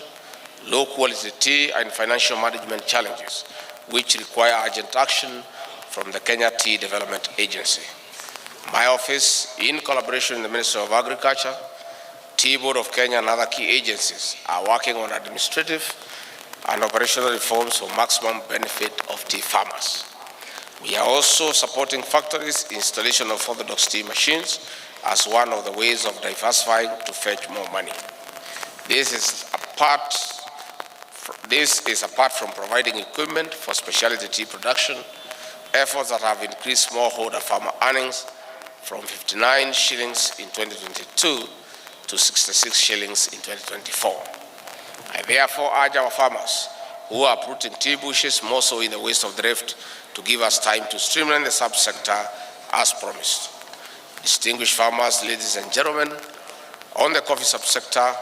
low-quality tea, and financial management challenges, which require urgent action from the Kenya Tea Development Agency. My office, in collaboration with the Ministry of Agriculture, Tea Board of Kenya, and other key agencies, are working on administrative and operational reforms for maximum benefit of tea farmers. We are also supporting factories' installation of orthodox tea machines as one of the ways of diversifying to fetch more money. This is apart from providing equipment for specialty tea production, efforts that have increased smallholder farmer earnings from 59 shillings in 2022 to 66 shillings in 2024. I therefore urge our farmers who are uprooting tea bushes more so in the waste of the rift to give us time to streamline the subsector as promised. Distinguished farmers, ladies and gentlemen, on the coffee subsector,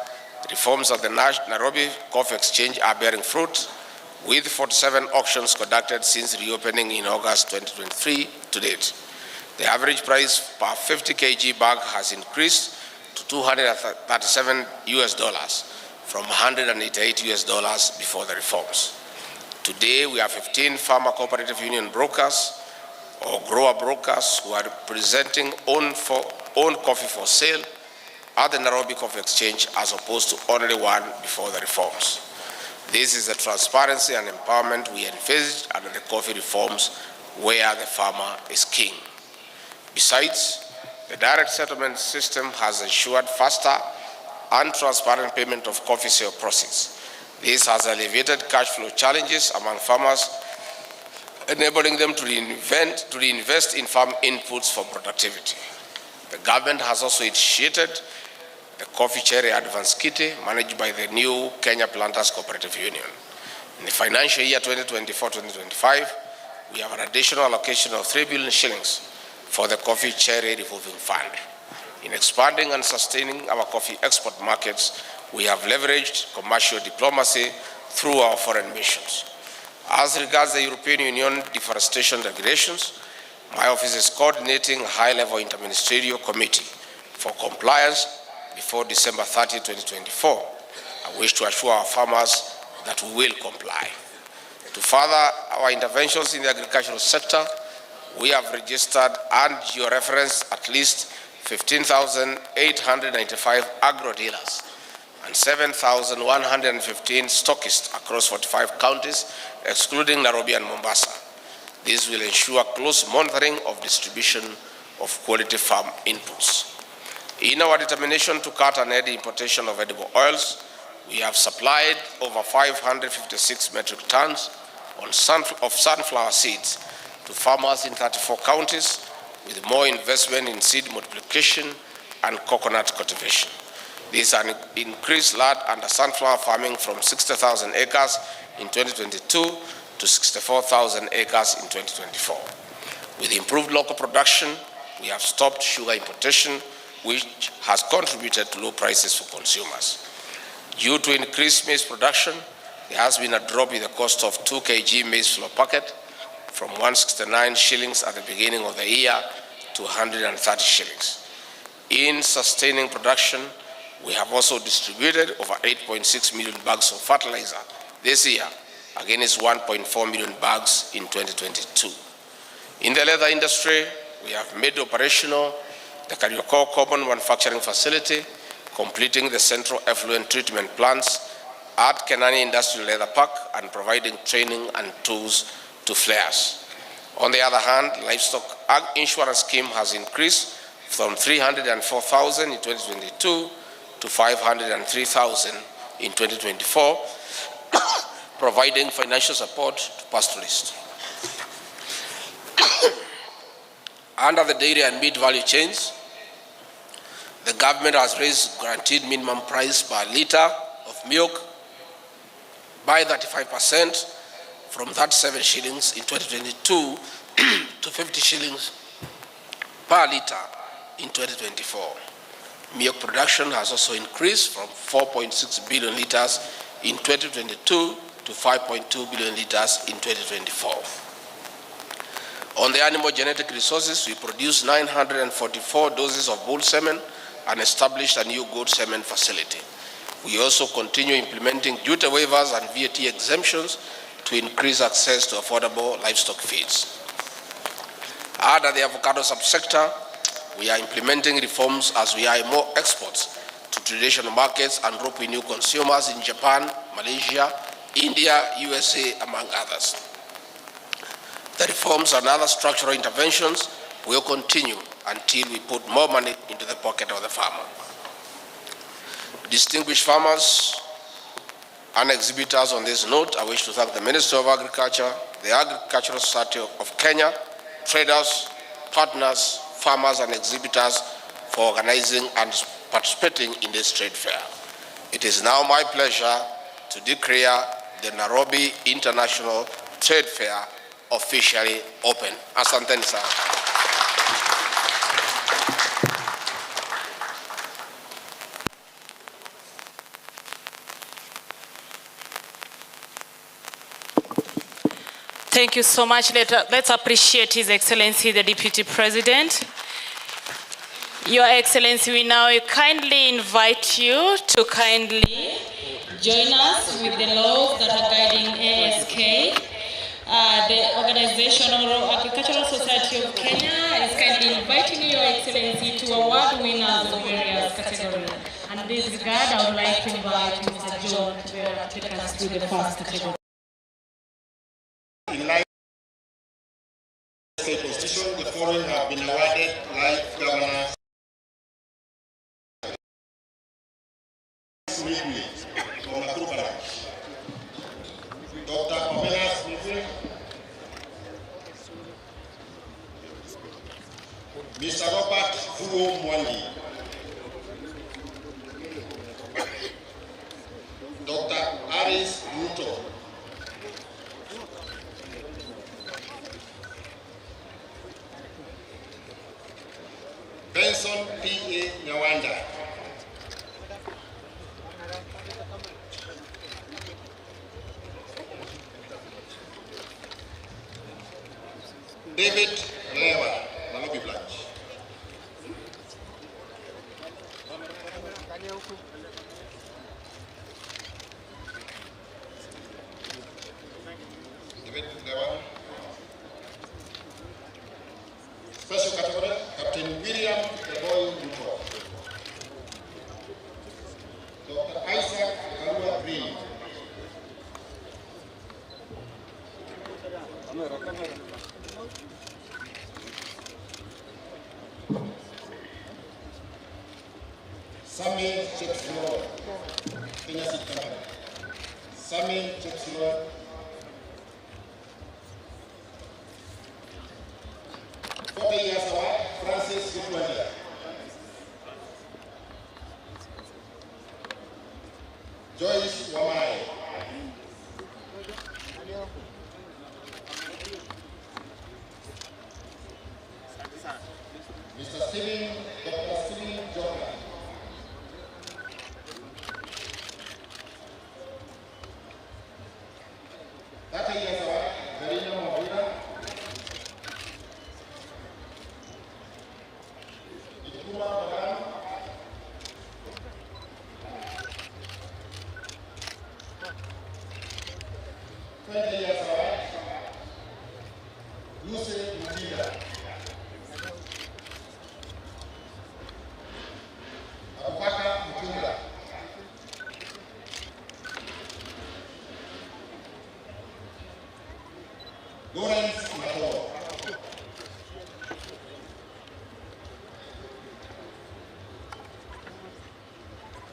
reforms at the Nairobi Coffee Exchange are bearing fruit, with 47 auctions conducted since reopening in August 2023 to date. The average price per 50 kg bag has increased to $237 from $188 before the reforms. Today, we have 15 farmer cooperative union brokers or grower brokers who are presenting own coffee for sale at the Nairobi Coffee Exchange as opposed to only one before the reforms. This is the transparency and empowerment we envisaged under the coffee reforms, where the farmer is king. Besides, the direct settlement system has ensured faster and transparent payment of coffee sale proceeds. This has alleviated cash flow challenges among farmers, enabling them to reinvest in farm inputs for productivity. The government has also initiated the Coffee Cherry Advance Kitty, managed by the new Kenya Planters Cooperative Union. In the financial year 2024-2025, we have an additional allocation of 3 billion shillings for the Coffee Cherry Revolving Fund. In expanding and sustaining our coffee export markets, we have leveraged commercial diplomacy through our foreign missions. As regards the European Union deforestation regulations, my office is coordinating a high-level interministerial committee for compliance before December 30, 2024. I wish to assure our farmers that we will comply. To further our interventions in the agricultural sector, we have registered and georeferenced at least 15,895 agro-dealers and 7,115 stockists across 45 counties, excluding Nairobi and Mombasa. This will ensure close monitoring of distribution of quality farm inputs. In our determination to cut and end importation of edible oils, we have supplied over 556 metric tons of sunflower seeds to farmers in 34 counties, with more investment in seed multiplication and coconut cultivation. This has increased land under sunflower farming from 60,000 acres in 2022 to 64,000 acres in 2024. With improved local production, we have stopped sugar importation, which has contributed to low prices for consumers. Due to increased maize production, there has been a drop in the cost of 2 kg maize flour packet from 169 shillings at the beginning of the year to 130 shillings. In sustaining production, we have also distributed over 8.6 million bags of fertilizer this year, against 1.4 million bags in 2022. In the leather industry, we have made operational the Kariokor Common Manufacturing Facility, completing the central effluent treatment plants at Kenani Industrial Leather Park and providing training and tools to flayers. On the other hand, livestock insurance scheme has increased from 304,000 in 2022 to 503,000 in 2024, providing financial support to pastoralists. Under the dairy and meat value chains, the government has raised guaranteed minimum price per litre of milk by 35% from 37 shillings in 2022 to 50 shillings per litre in 2024. Milk production has also increased from 4.6 billion litres in 2022 to 5.2 billion litres in 2024. On the animal genetic resources, we produced 944 doses of bull semen and established a new goat semen facility. We also continue implementing duty waivers and VAT exemptions to increase access to affordable livestock feeds. Under the avocado subsector, we are implementing reforms as we eye more exports to traditional markets and roping new consumers in Japan, Malaysia, India, USA, among others. The reforms and other structural interventions will continue until we put more money into the pocket of the farmer. Distinguished farmers and exhibitors, on this note, I wish to thank the Minister of Agriculture, the Agricultural Society of Kenya, traders, partners, farmers and exhibitors for organizing and participating in this trade fair. It is now my pleasure to declare the Nairobi International Trade Fair officially open. Asanteni sana. Thank you so much. Let's appreciate His Excellency, the Deputy President. Your Excellency, we now kindly invite you to kindly join us with the laws that are guiding ASK. The Organizational Agricultural Society of Kenya is kindly inviting Your Excellency to award winners of various categories. And in this regard, I would like to invite Mr. John to take us through the first category. In line with the state constitution, the following have been awarded life governors. Smith from Nakuru branch. Dr. Pamela Smith, Mr. Robert Fuo Mwandi, Dr. Aris Ruto, Benson P.A. Nyawanda, David Lewa, Nairobi branch. David Lewa. Special category, Captain William Eboy Ruto. Dr. Isaac Kalua Green. Sami Chepsilo, Kenya Seed Company. Sami Chepsilo. Years award, Francis Gitwanda. Joyce Wamai. Mr. Steven, Dr. Steven Joka. Years award, Verena Mavina.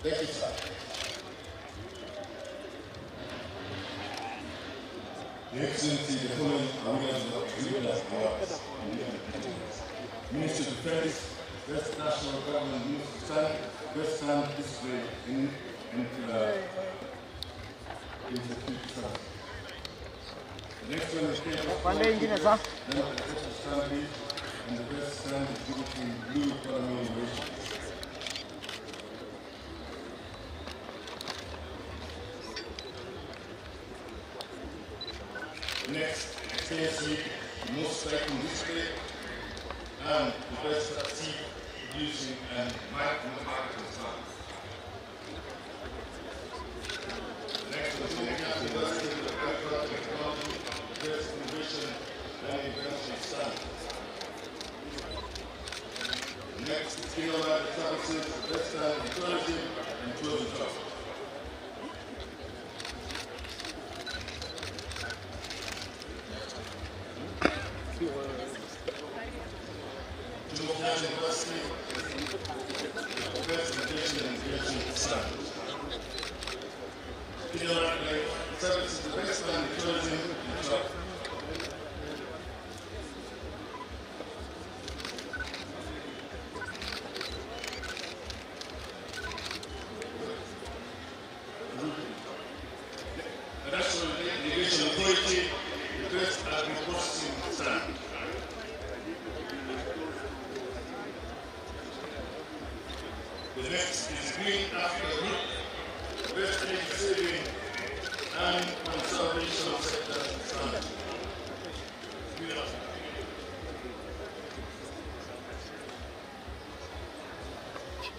Thank you, sir. Your Excellency, the following are winners of Tribunal Awards. Minister of Defense, Best National Government Minister Stand, Best Stand Display in the future service. The next one is then the best stand and the best stand exhibiting blue economy innovation. Next, KSC, most striking display, and the best seed producing and marketing stand. Next, the University of Technology, best innovation and invention stand. Next, Kilowatt Services, best stand in tourism and tourism jobs. University, best education and education stand. Kilowatt Services, the best stand in tourism and jobs. National Irrigation Authority, the best agri-processing stand. The next is Green Africa Group, best energy saving and conservation sector stand.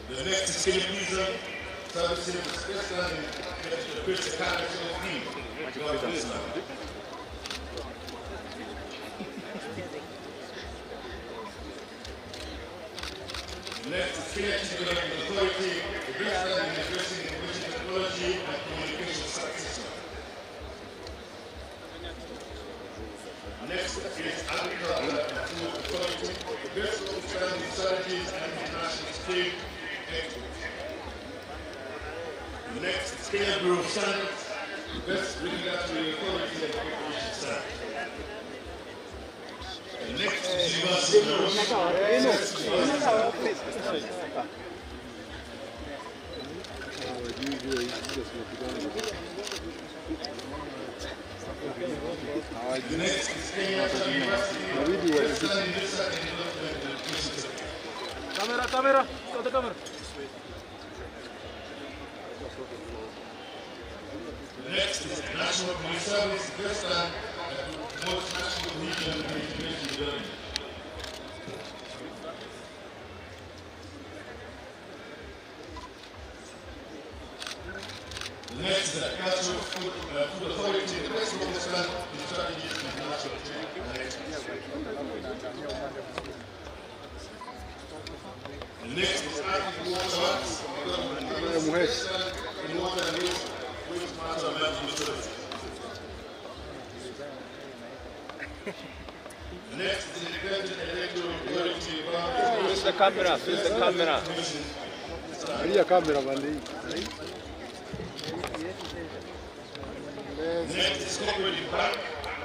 The next is Kenya servicing the best stand in the British Council of Team. Next is Kenya Development Authority, the best stand in addressing information technology and communication system. Next is Agriculture and Food Authority, the best stand in strategies and international trade exports. Next is Kenya Bureau of Standards, the best regulatory authority and preparation stand. The next is University of The next is Kenya University, best stand in research and development and education sector. Camera, stop the camera. Next is National Police Service, best stand that promotes national cohesion and integration development. Next is Agricultural Food Authority, the best local stand in strategies and international trade and exports. Next is Agricultural Works, best stand in water and waste. Next is independent electoral authority. Face the camera, face the camera. Next is Cooperative Bank,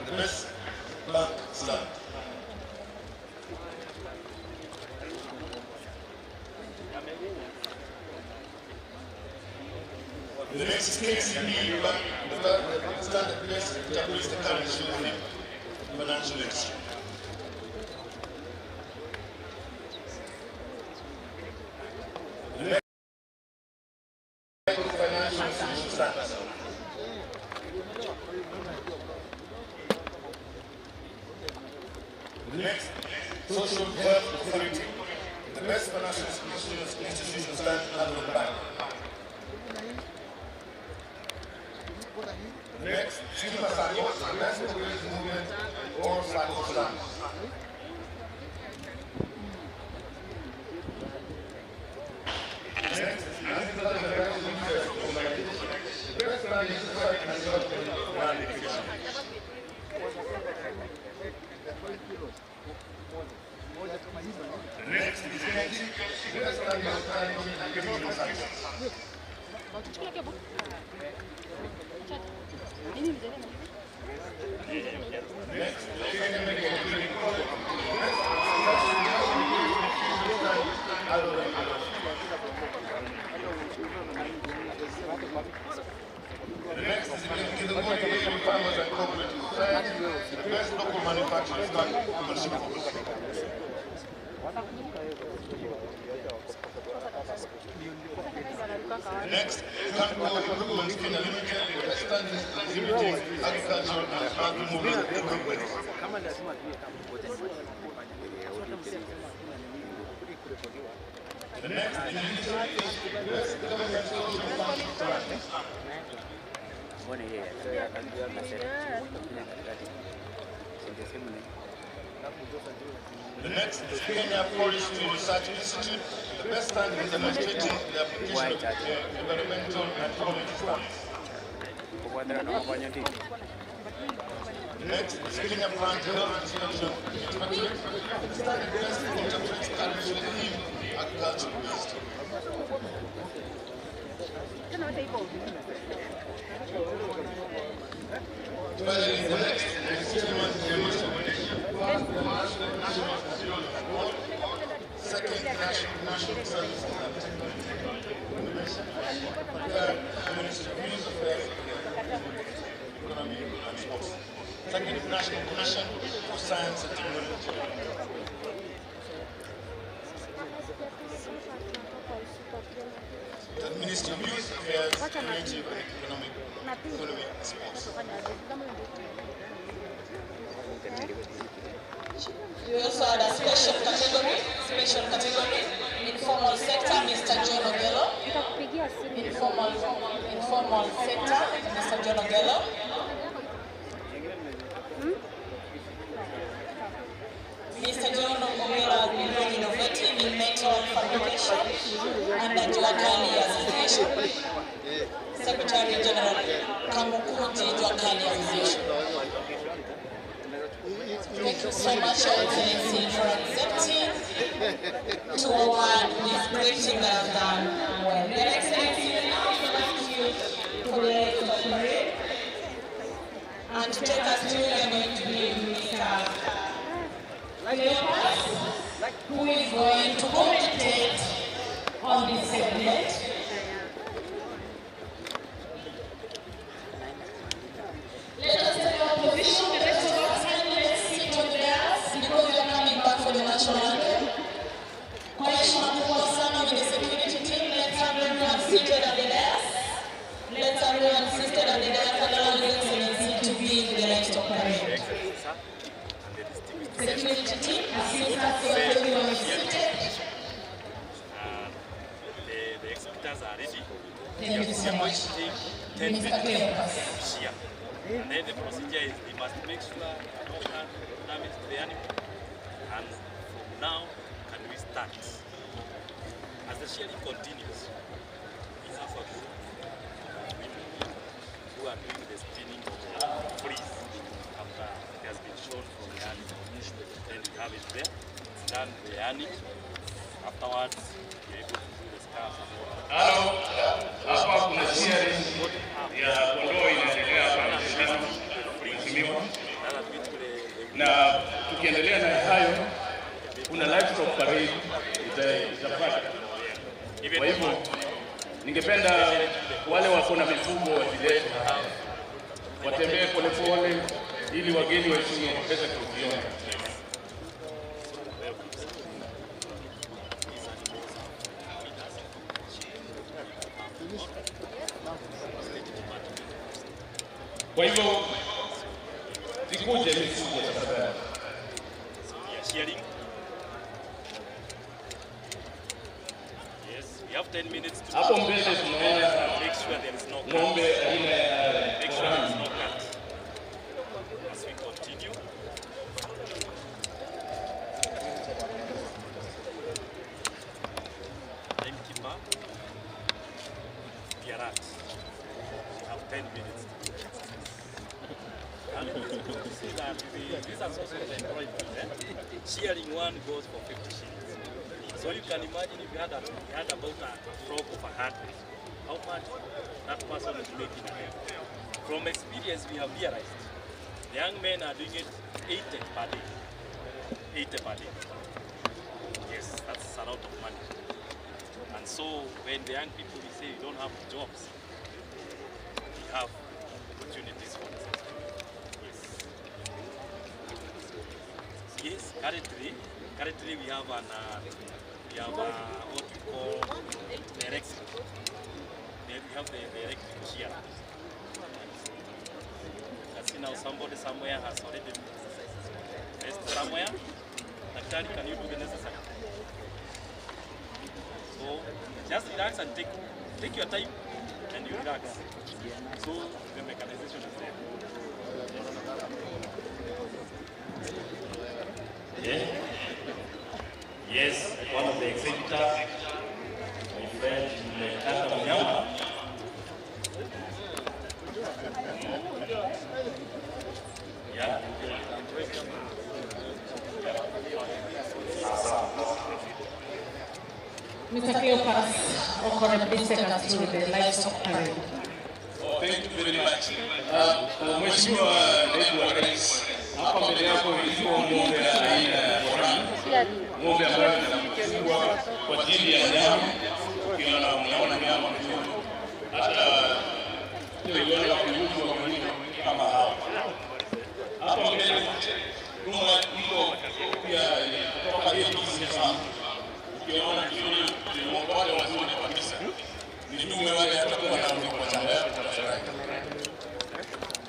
the best bank stand. The next is KCB Bank, the stand that best established the currency of financial exchange. The next is financial institution standards. The next, Social Health Authority, the best financial institution stand under the bank. Next, Shima Sako, the best population movement or Sako stand. Next, Agricultural and Agricultural Research Organization, the best stand in society and development and education. Next is Kenji, the best stand in society and community sciences. The next is the Kilomori Farmers and Cooperative Society, the best local manufacturers and commercial Next, Canco Improvements Kenya Limited, the standing exhibiting agriculture and agri-moving equipment. The next is West Government Social Fund Society. The next is Kenya Forestry Research Institute, the best standing in demonstrating the application of environmental and quality standards. Next is Kenya Plant Health Inspection Inspectorate, the standing best interface artificial in agricultural waste. Finally, the next is Chairman Second National Service and Third, Ministry of Youth Affairs, Economy and Sports. Second, National Commission for Science and Technology. The Ministry of Youth Affairs, Creative and Economy and Sports. We also had a special category, informal sector, Mr. John Ogello. Informal sector, Mr. John Ogello. Mr. John Ogello has been very innovative in metal fabrication under Juakali Association. Secretary General Kamukunji Juakali Association. Thank you so much, Your Excellency, for accepting to award this great thing that I've done. Well, Your Excellency, now we ask you for the rest of the parade. And to take us through, you're going to be Mr. Leopas, who is going to commentate on this segment. Let us take our position, the rest of us, and let's sit on the dais because we are coming back for the national anthem. Kwa heshima kubwa sana with the security team, let's have everyone seated at the dais. Let's have everyone seated at the dais and allow His Excellency to be in the next parade. Security team, assist us so that everyone is seated. The exhibitors are ready. Thank you so much. 10 Mr. minutes here. And then the procedure is they must make sure no damage to the animal. And from now, can we start? As the shearing continues, we have a group who are doing the spinning of the freeze after it has been shown from the animal. Then we have it there, stand the animal. Afterwards, we're able to do the scars. Hapa kuna shearing ya kondoo inaendelea hapa mheshimiwa, na tukiendelea na hayo kuna livestock parade itafuata. Kwa hivyo ningependa wale wako na mifugo wasilete, watembee polepole ili wageni waheshimiwa wapate kuziona. Kwa hivyo zikuje mifugo tafadhali. Yes, we have 10 minutes to hapo mbele tunaona make sure there is no cut. Ng'ombe aina ya Make sure there is no cut. As we continue. Timekeeper, Pierrat. We have 10 minutes. And you see that these are sources of employment. Shearing one goes for 50 shillings. So you can imagine if you had about a flock of 100, how much that person is making. From experience, we have realized the young men are doing it 80 per day. 80 per day. Yes, that's a lot of money. And so when the young people we say we don't have jobs, we have opportunities for this. Yes, currently we have what we call direct. We have the direct chair. See now somebody somewhere has already placed somewhere. Daktari, can you do the necessary? So just relax and take your time and you relax. So the mechanization is there. Yeah. Yes, one of the exhibitors, my friend Kata Mnyama. Yeah. Mr. Cleopas Okore, please take us through the livestock parade. Oh, thank you very much. Mheshimiwa Naibu wa Rais, hapa mbele yako ilikuwa ng'ombe aina ya Boran, ng'ombe ambayo inafugwa kwa ajili ya nyama. Ukiona unaona nyama nzuri, hata ukiona kuuzwa kama hapa. Hapa mbele nyuma iko pia kutoka hiyo sasa. Ukiona vizuri ni wale wazuri kabisa. Ni jumbe wale watakuwa na kwa chama yako tafadhali.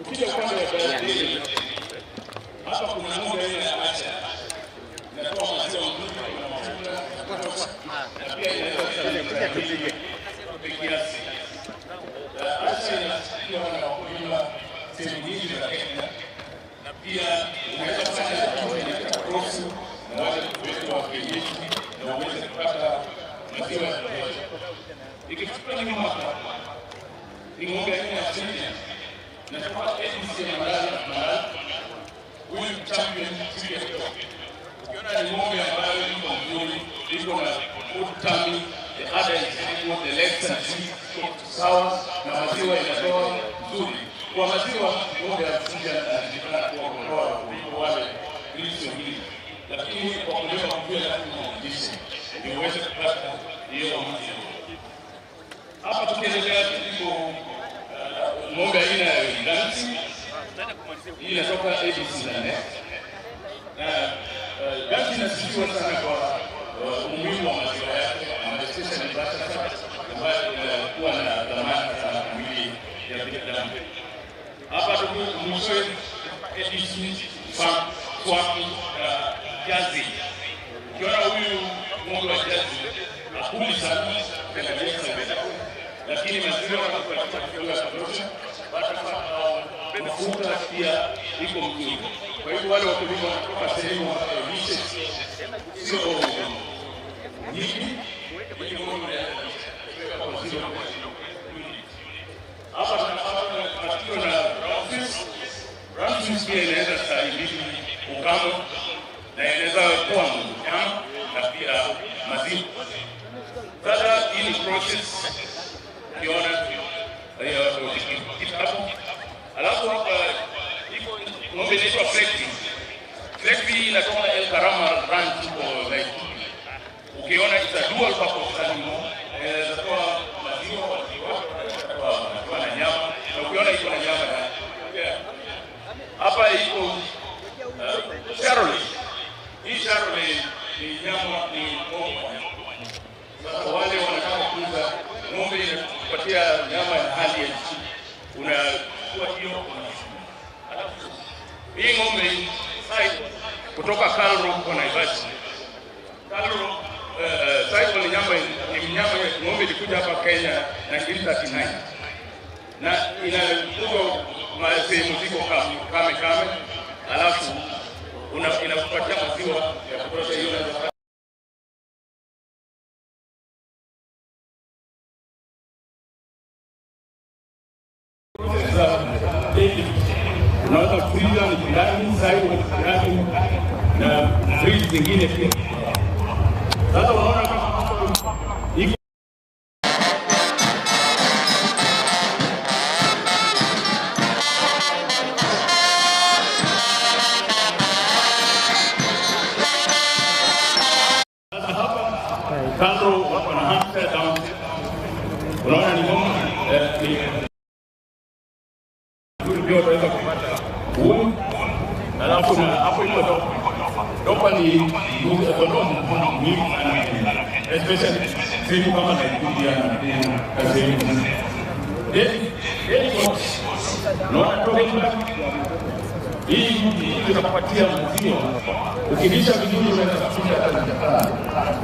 Ukija upande wa baadhi hapa kuna ng'ombe ile ya acha. Inatoa maziwa mzuri na mafuta na pia inaweza kupige kiasi. Acha inasikia na wakulima sehemu nyingi za Kenya. Na pia unaweza kufanya kitu cross na wale wetu wa kienyeji na uweze kupata maziwa ya kutosha. Ikichukua nyuma hapa ni ng'ombe aina ya Kenya na tupata ADC ya Malala. Huyu champion serious dog. Ukiona ni ng'ombe ambayo iko mzuri, iko na good tummy, the other is good, the legs and feet sawa na maziwa inatoa nzuri. Kwa maziwa ng'ombe anafunja anajulikana kwa kutoa kuliko wale hizo hili. Lakini kwa kulima mvua lazima uanzishe ndio uweze kupata hiyo maziwa. Hapa tukiendelea tuko ng'ombe aina ya Dansi. Hii inatoka ADC na Dansi inasifiwa sana kwa umuhimu wa maziwa yake, especially butter ambayo inakuwa na dhamana sana kwa mwili ya binadamu. Hapa tuko mwisho ADC farm Jazi. Ukiona huyu ng'ombe wa Jazi hakuli sana lakini maziwa kwa kiwango cha kutosha, mafuta pia iko mzuri. Kwa hivyo wale wakulima wanatoka sehemu lishe sio nyingi, hapa tunapata na Ramses pia inaweza kusaidia ukame na inaweza kuwa nyama na pia maziwa. Sasa hii process kiona hiyo hapo. Alafu hapa iko ng'ombe inaitwa Flexi. Flexi inatoka El Karama Ranch kwa Laikipia. Ukiona it's a dual purpose animal. Inatoa maziwa kwa na nyama. Na ukiona iko na nyama hapa iko Charolais. Hii Charolais ni nyama ni ng'ombe. Sasa wale wanataka kuuza ng'ombe inakupatia nyama ya hali ya chini. Unachukua hiyo alafu hii ng'ombe kutoka Kalro kwa Naivasha. Kalro cycle ni nyama ya ng'ombe ilikuja hapa Kenya 1939. Na inakuwa sehemu ziko kame alafu inakupatia maziwa ya kutosha hiyo na unaweza kuuliza ni ndani side ndani na fridge zingine pia. Sasa unaona kando wako na Hampshire Downs. Unaona ni ngoma ndio unaweza kupata huo. Alafu na hapo iko dopa ni kondomu ni especially sisi kama Nigeria na Tanzania. Naona toka hii tunapatia maziwa. Ukilisha vizuri unaweza kufikia hata Japan.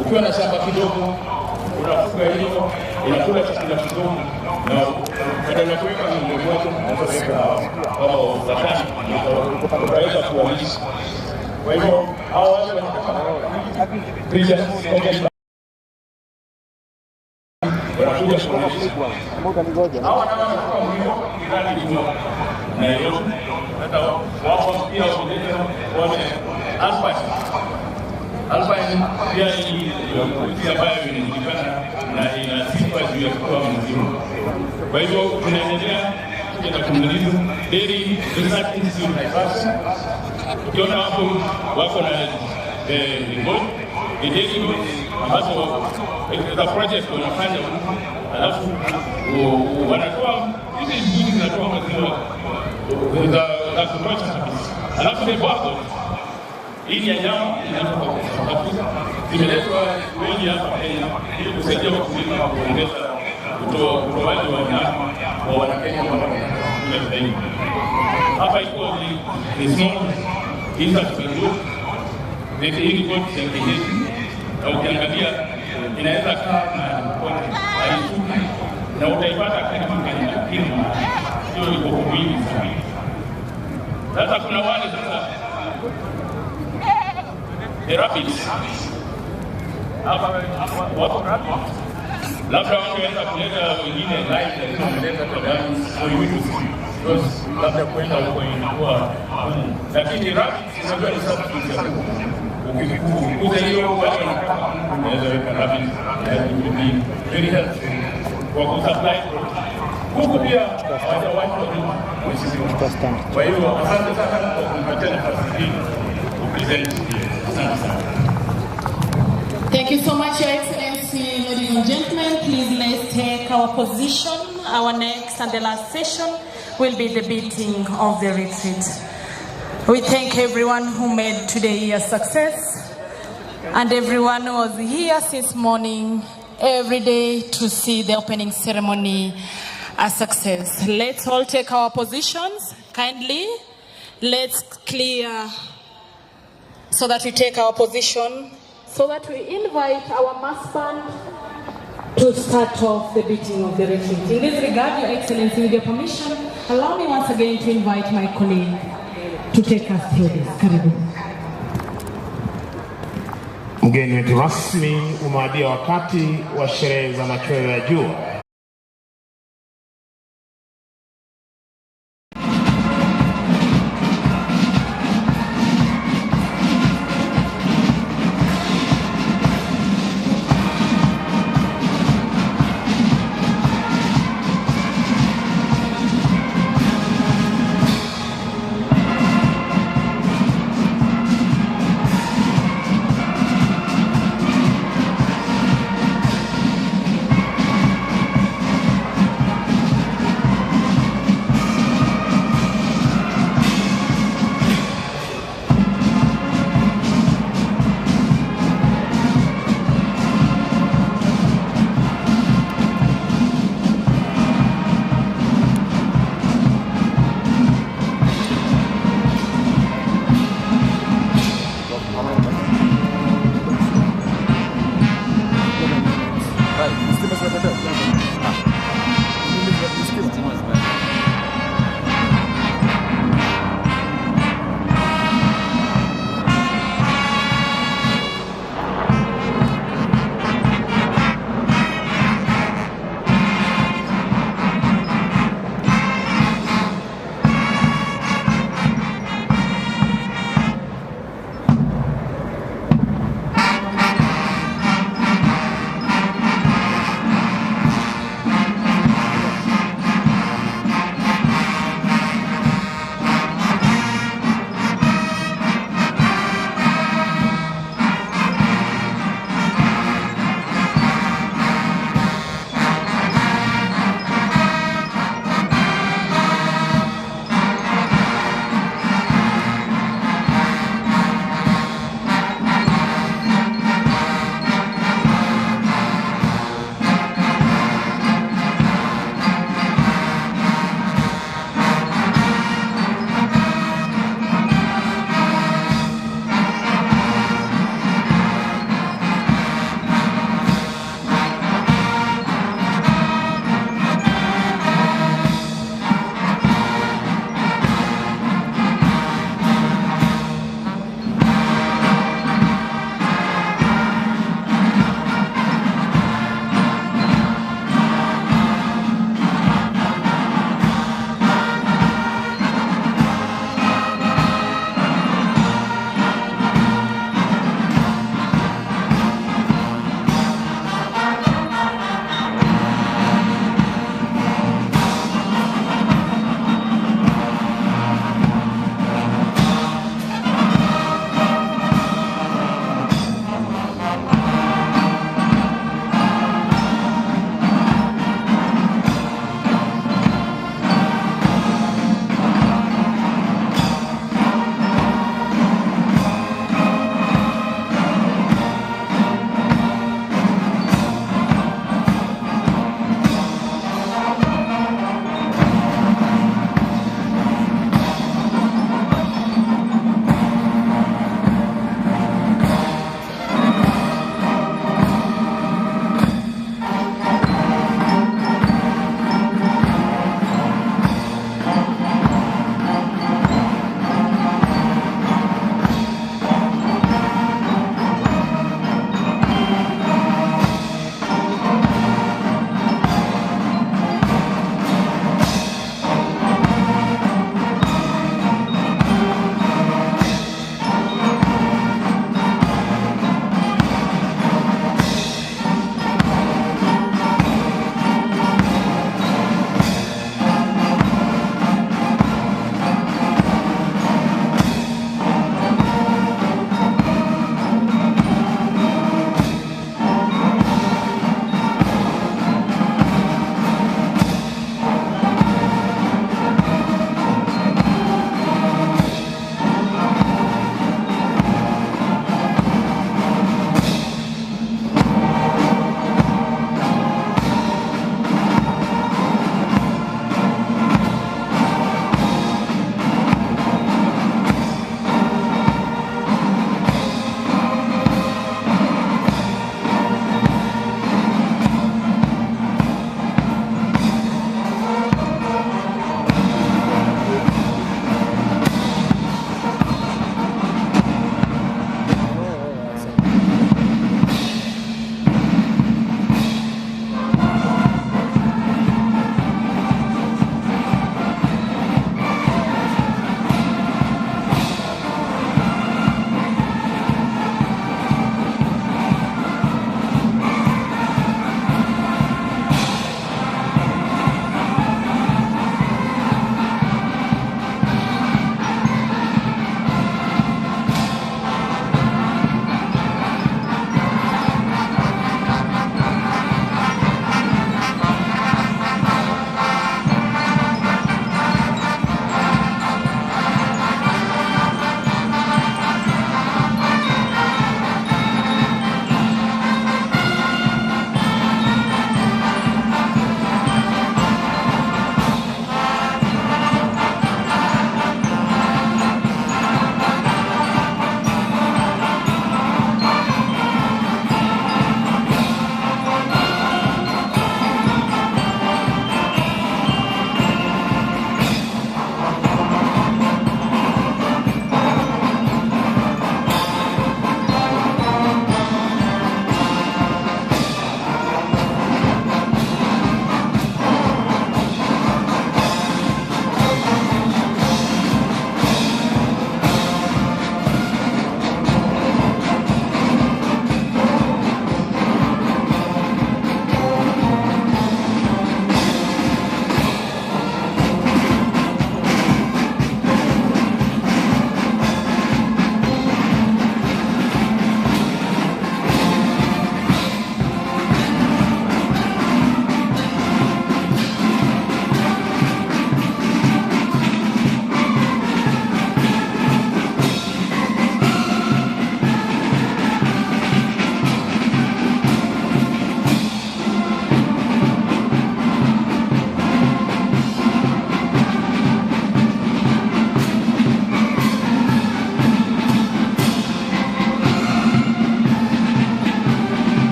Ukiwa na shamba kidogo unafuga hiyo inakula chakula kidogo na badala ya kuweka ng'ombe wako unaweka au zakani unaweza kuwalisha. Kwa hivyo hao watu wanataka pia wanakuja kwa mboga migoja. Hao wanataka kwa mlimo ndani kwa na hiyo hata wao pia wale Alpine pia ni kutia ambayo inajulikana na ina sifa juu ya kutoa maziwa. Kwa hivyo tunaendelea kwenda kumaliza Dairy Research Institute Naivasha. Ukiona hapo wako na remote dairy ambazo za project wanafanya, alafu wanatoa hizi mbuzi zinatoa maziwa za kutosha kabisa. Alafu ni bado hii ya nyama inatoka Afrika zimeletwa wengi hapa Kenya ili kusaidia wakulima kuongeza utoaji wa nyama wa Wanakenya kule zaidi. Hapa iko ni small insect group hii kwa tengenezi na ukiangalia inaweza kaa na haisuki na utaipata karibu kwenye kima hiyo iko kumingi sana. Sasa kuna wale sasa the rabbits hapa wako rabbits labda wangeweza kuleta wengine live na kuleta tadani au YouTube because labda kwenda huko inakuwa lakini rabbits inaweza ni substitute ya ukikuza hiyo wale wanataka unaweza weka rabbits ni very helpful kwa kusupply huko pia hawajawahi kwa hiyo asante sana kwa kumpatia nafasi hii kupresent. Thank you so much, Your Excellency, ladies and gentlemen. Please let's take our position. Our next and the last session will be the beating of the retreat. We thank everyone who made today a success and everyone who was here since morning, every day to see the opening ceremony a success. Let's all take our positions kindly. Let's clear so that we take our position, so that we invite our mass band to start off the beating of the retreat. In this regard, Your Excellency, with your permission, allow me once again to invite my colleague to take us through this. Karibu. Mgeni wetu rasmi, umewadia wakati wa sherehe za machweo ya jua.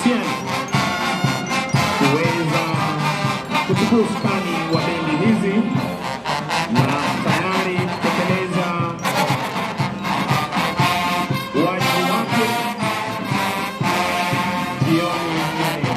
Atieno kuweza kuchukua usukani wa bendi hizi na tayari kutekeleza wajibu wake jioni ya leo.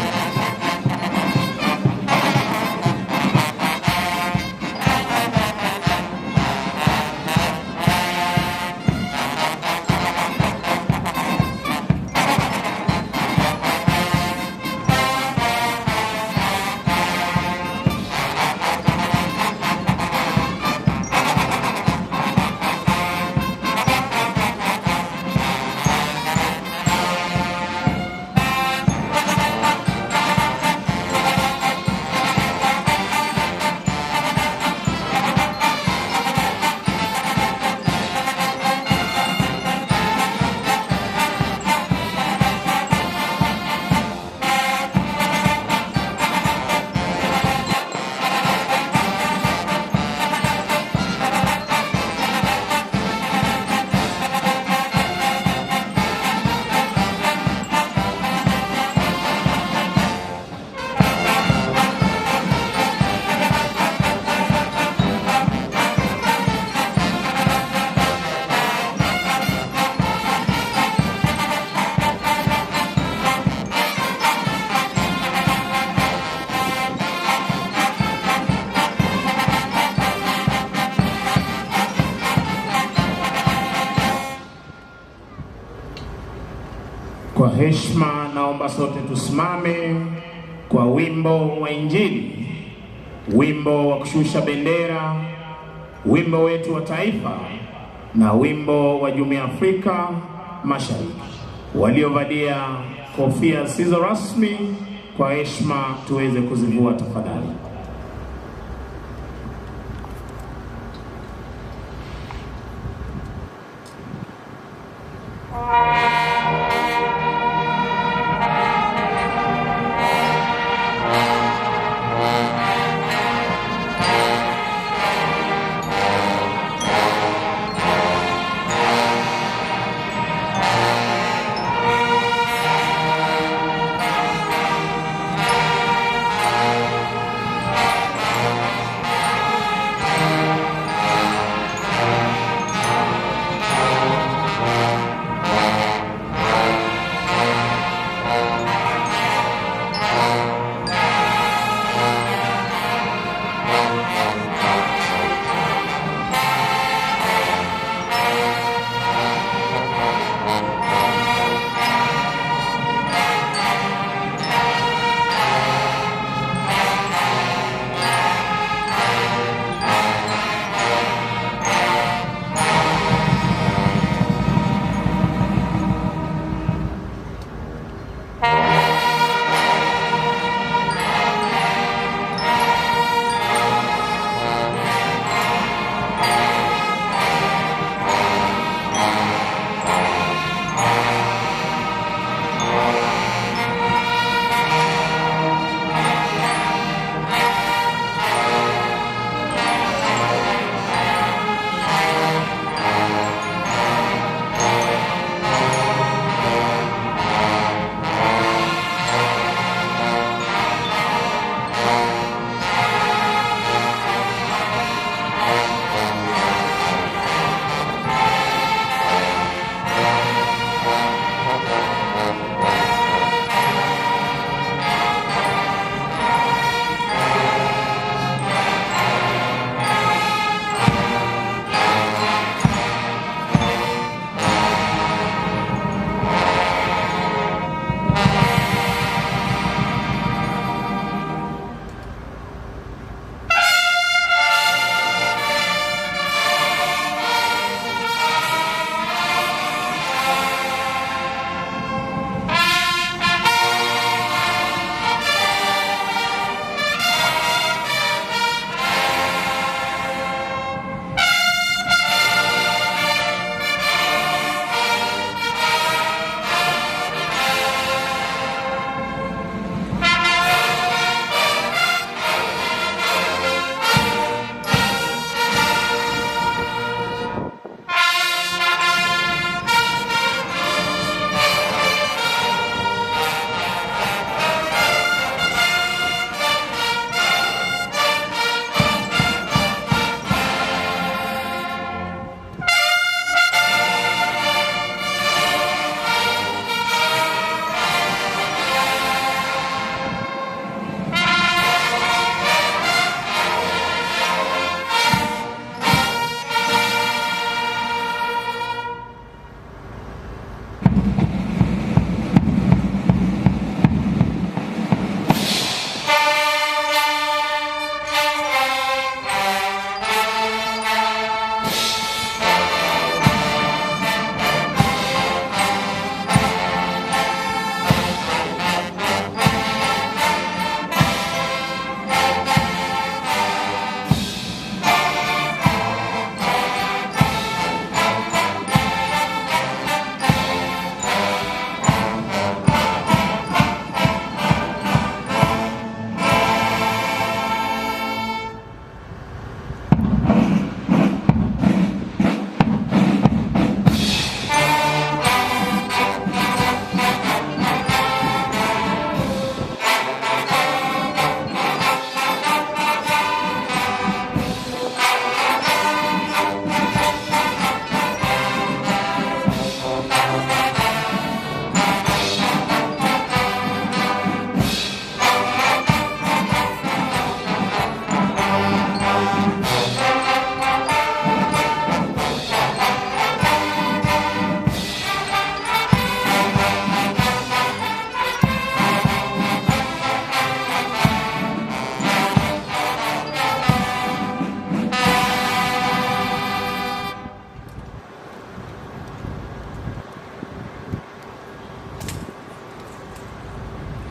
Kwa heshima naomba sote tusimame kwa wimbo wa Injili, wimbo wa kushusha bendera, wimbo wetu wa taifa na wimbo wa Jumuiya ya Afrika Mashariki. Waliovalia kofia zisizo rasmi, kwa heshima tuweze kuzivua tafadhali.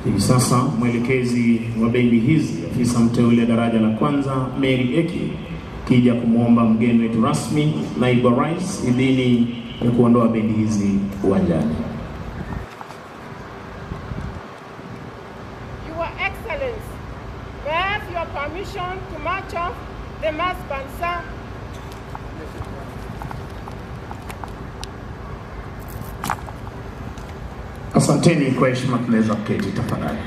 Hivi sasa mwelekezi wa bendi hizi, afisa mteule daraja la kwanza Mary Eki, kija kumwomba mgeni wetu rasmi naibu rais idhini ya kuondoa bendi hizi uwanjani. Your Excellency, may I have your permission to march off the mass band, sir? Asanteni kwa heshima, tunaweza kuketi tafadhali.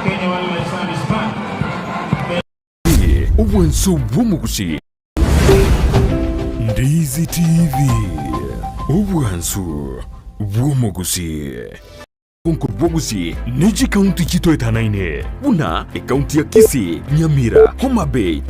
Kenya Wildlife Service Park. Obwansu bw'omugusi. Ndizi TV. Obwansu bw'omugusi. Konko bwogusi neji kaunti chito etanaine. Una e kaunti ya Kisii, Nyamira, Homa Bay.